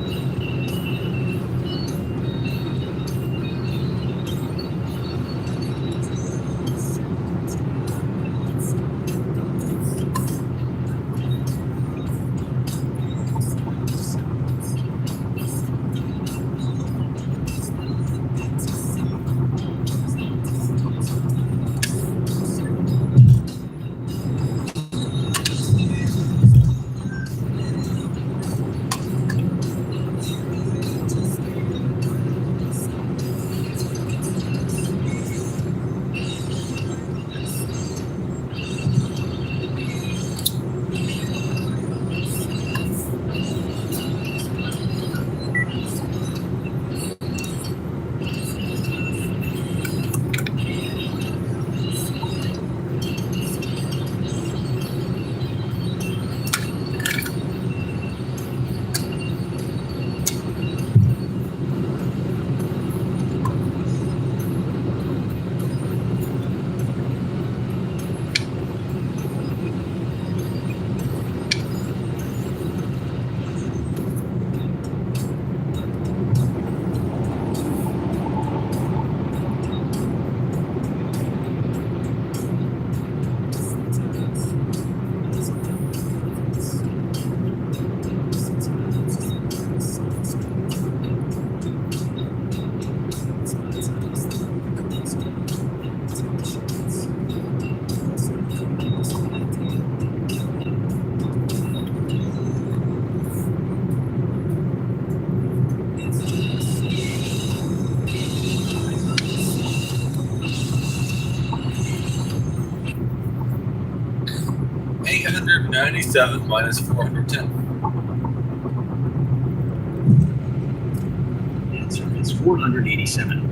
Speaker 1: $897 minus 410.
Speaker 4: The answer is 487.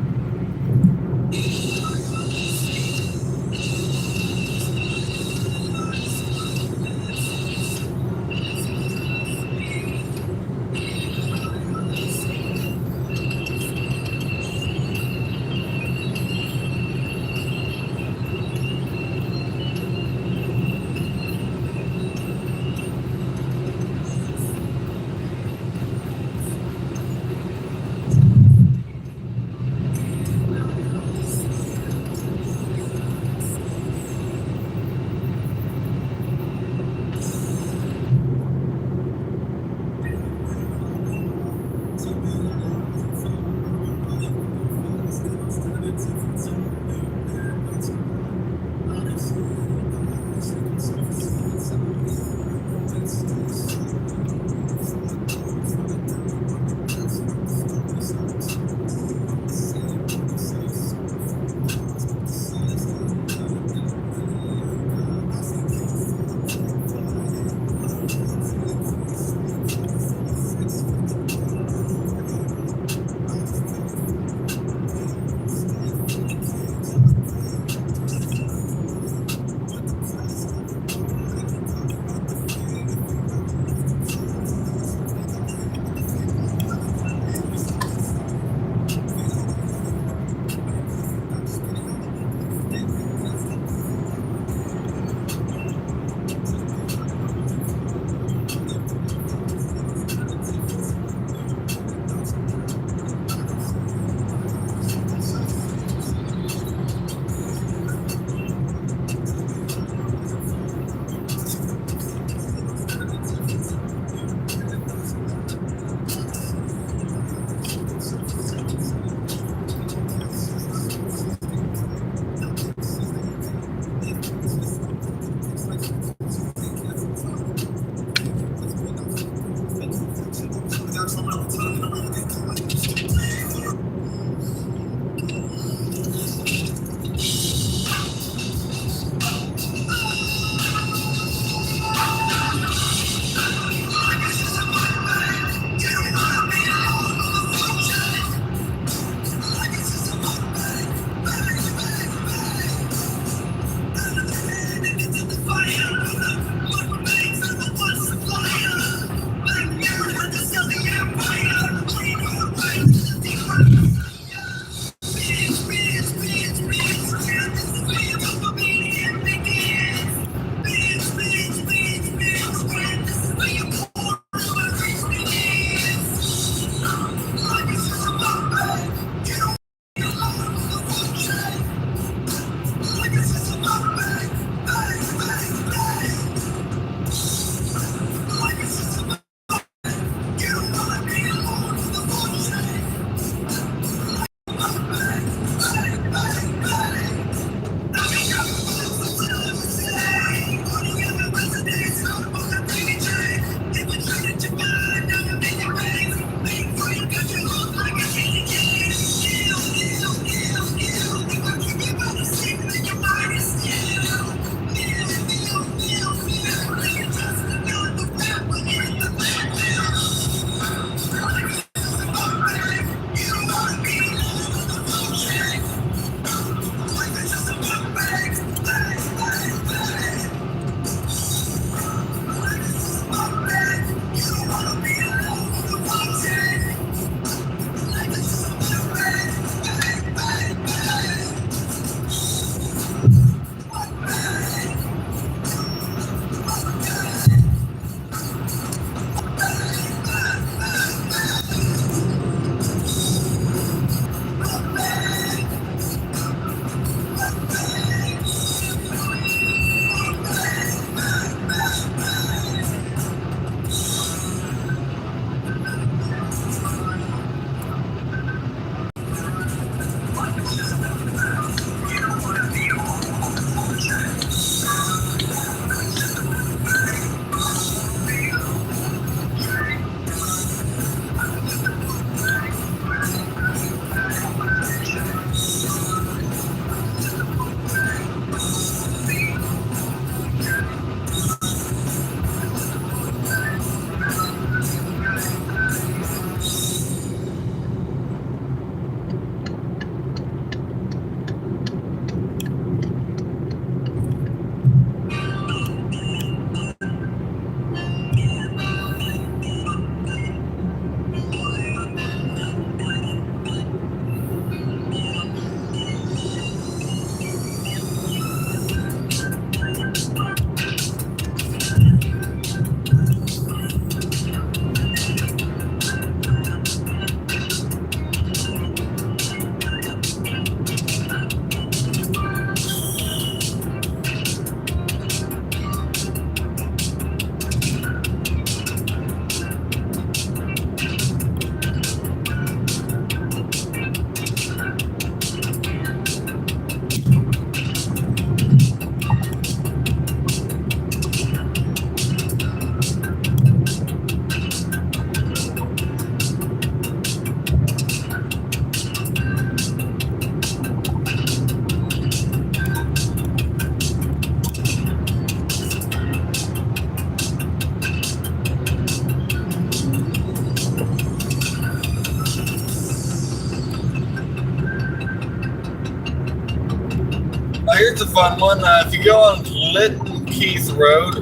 Speaker 1: here's a fun one. If you go on Clinton Keith Road,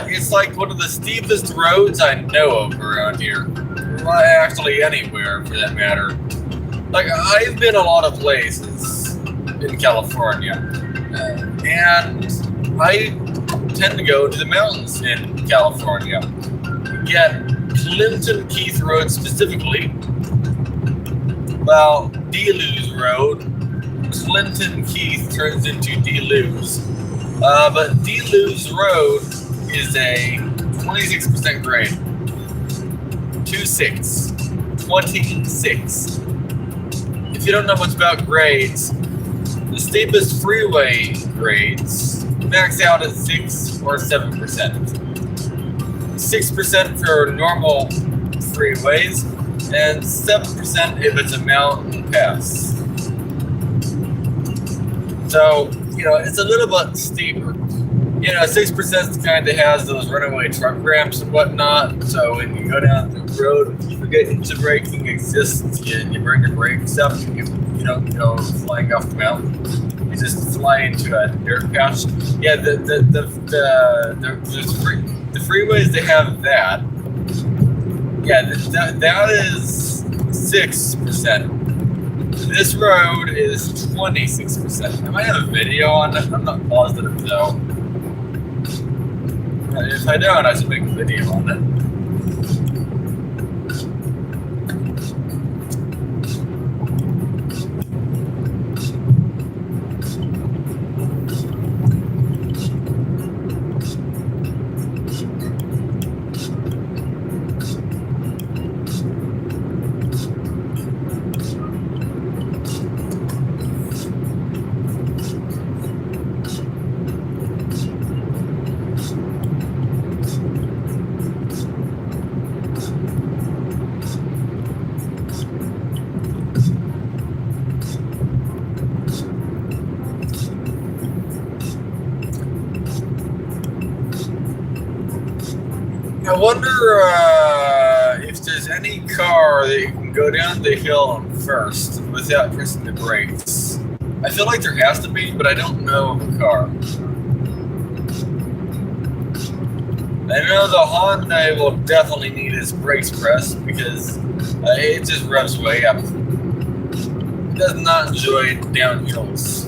Speaker 1: it's like one of the steepest roads I know of around here. Well, actually, anywhere for that matter. Like, I've been a lot of places in California, and I tend to go to the mountains in California. Yet, Clinton Keith Road specifically, well, Deleuze Road, Clinton Keith turns into Deleuze. But Deleuze Road is a 26% grade. 26. If you don't know much about grades, the steepest freeway grades max out at 6 or 7%. 6% for normal freeways, and 7% if it's a mountain pass. So, it's a little bit steeper. 6% kind of has those runaway truck ramps and whatnot. So when you go down the road, you forget engine braking exists. You burn your brakes up. You don't go flying off the mountain. You just fly into a dirt patch. Yeah, the freeways, they have that. Yeah, that is 6%. This road is 26%. I might have a video on it. I'm not positive though. If I don't, I should make a video on it. I wonder if there's any car that you can go down the hill on first without pressing the brakes. I feel like there has to be, but I don't know of a car. I know the Honda will definitely need its brakes pressed because it just revs way up. It does not enjoy downhills.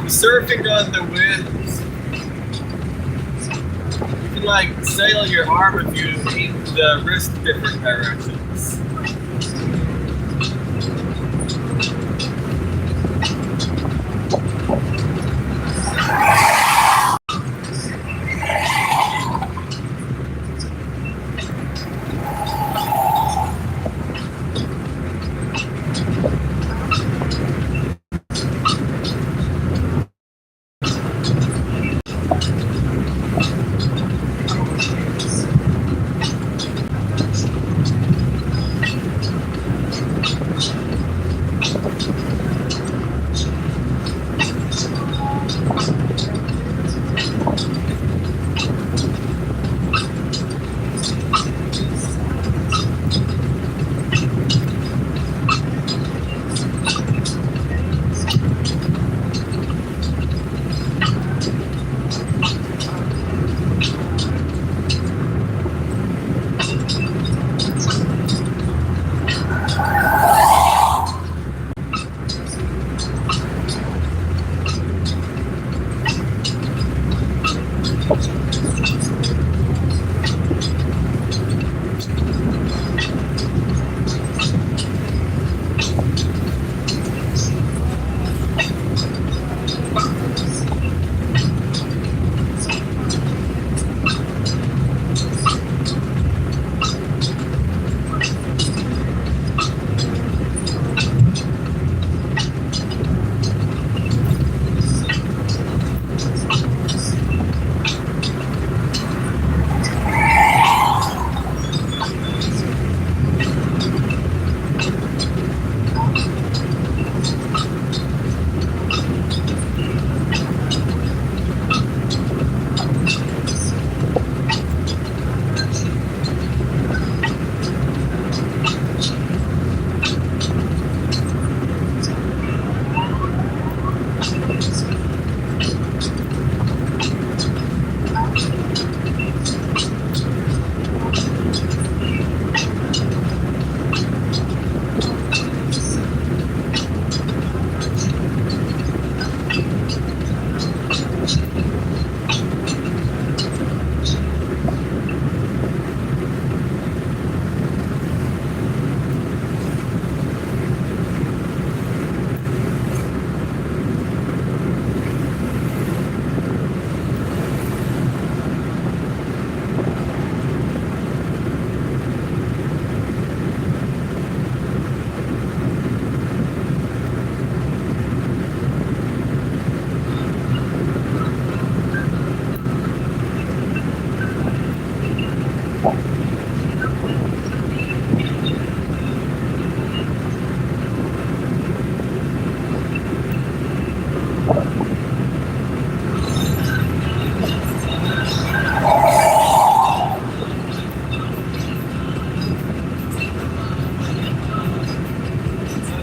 Speaker 1: Surfing on the wind. You can like sail your arm if you aim the wrist in different directions.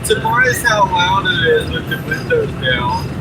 Speaker 1: Surprised how loud it is with the windows down.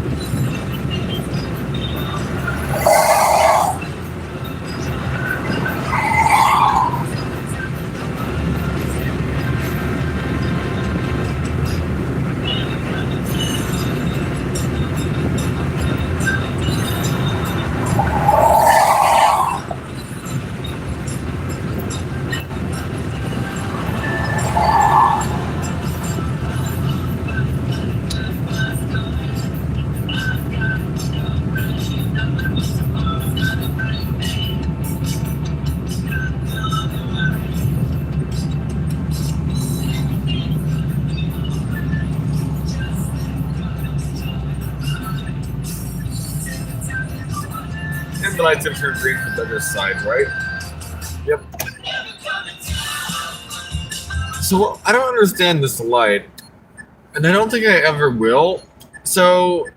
Speaker 1: And the lights have turned green from the other side, right? Yep. So I don't understand this light, and I don't think I ever will. So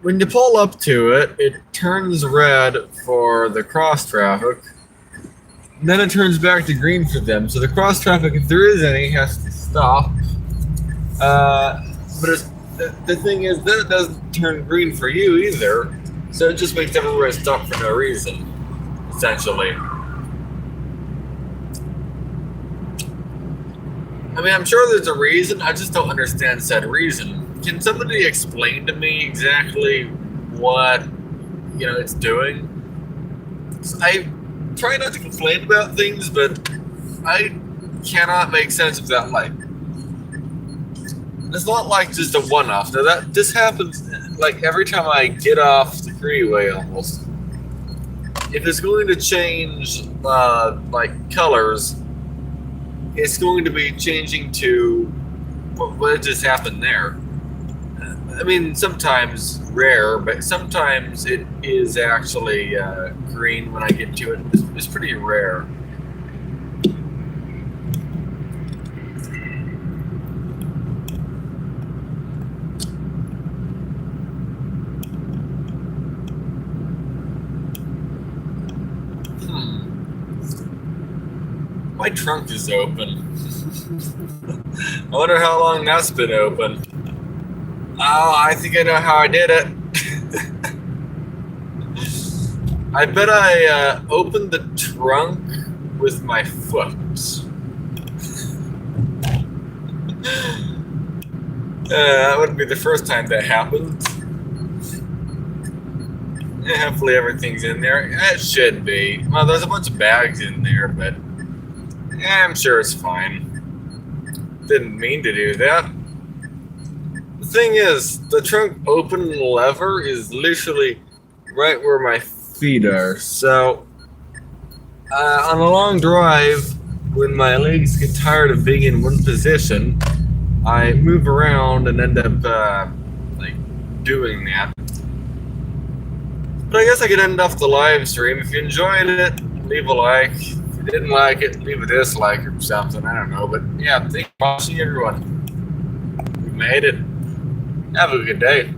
Speaker 1: when you pull up to it, it turns red for the cross traffic, and then it turns back to green for them. So the cross traffic, if there is any, has to stop. But the thing is, that it doesn't turn green for you either. So it just makes everywhere stop for no reason, essentially. I mean, I'm sure there's a reason. I just don't understand said reason. Can somebody explain to me exactly what, it's doing? I try not to complain about things, but I cannot make sense of that light. It's not like just a one-off. Now this happens like every time I get off the freeway almost. If it's going to change like colors, it's going to be changing to what just happened there. I mean, sometimes rare, but sometimes it is actually green when I get to it. It's pretty rare. My trunk is open. I wonder how long that's been open. Oh, I think I know how I did it. I bet I opened the trunk with my foot. That wouldn't be the first time that happened. hopefully everything's in there. It should be. Well, there's a bunch of bags in there, but I'm sure it's fine. Didn't mean to do that. The thing is, the trunk open lever is literally right where my feet are. So, on a long drive, when my legs get tired of being in one position, I move around and end up doing that. But I guess I could end off the live stream. If you enjoyed it, leave a like. If you didn't like it, leave a dislike or something. I don't know. But yeah, thanks for watching, everyone. We made it. Have a good day.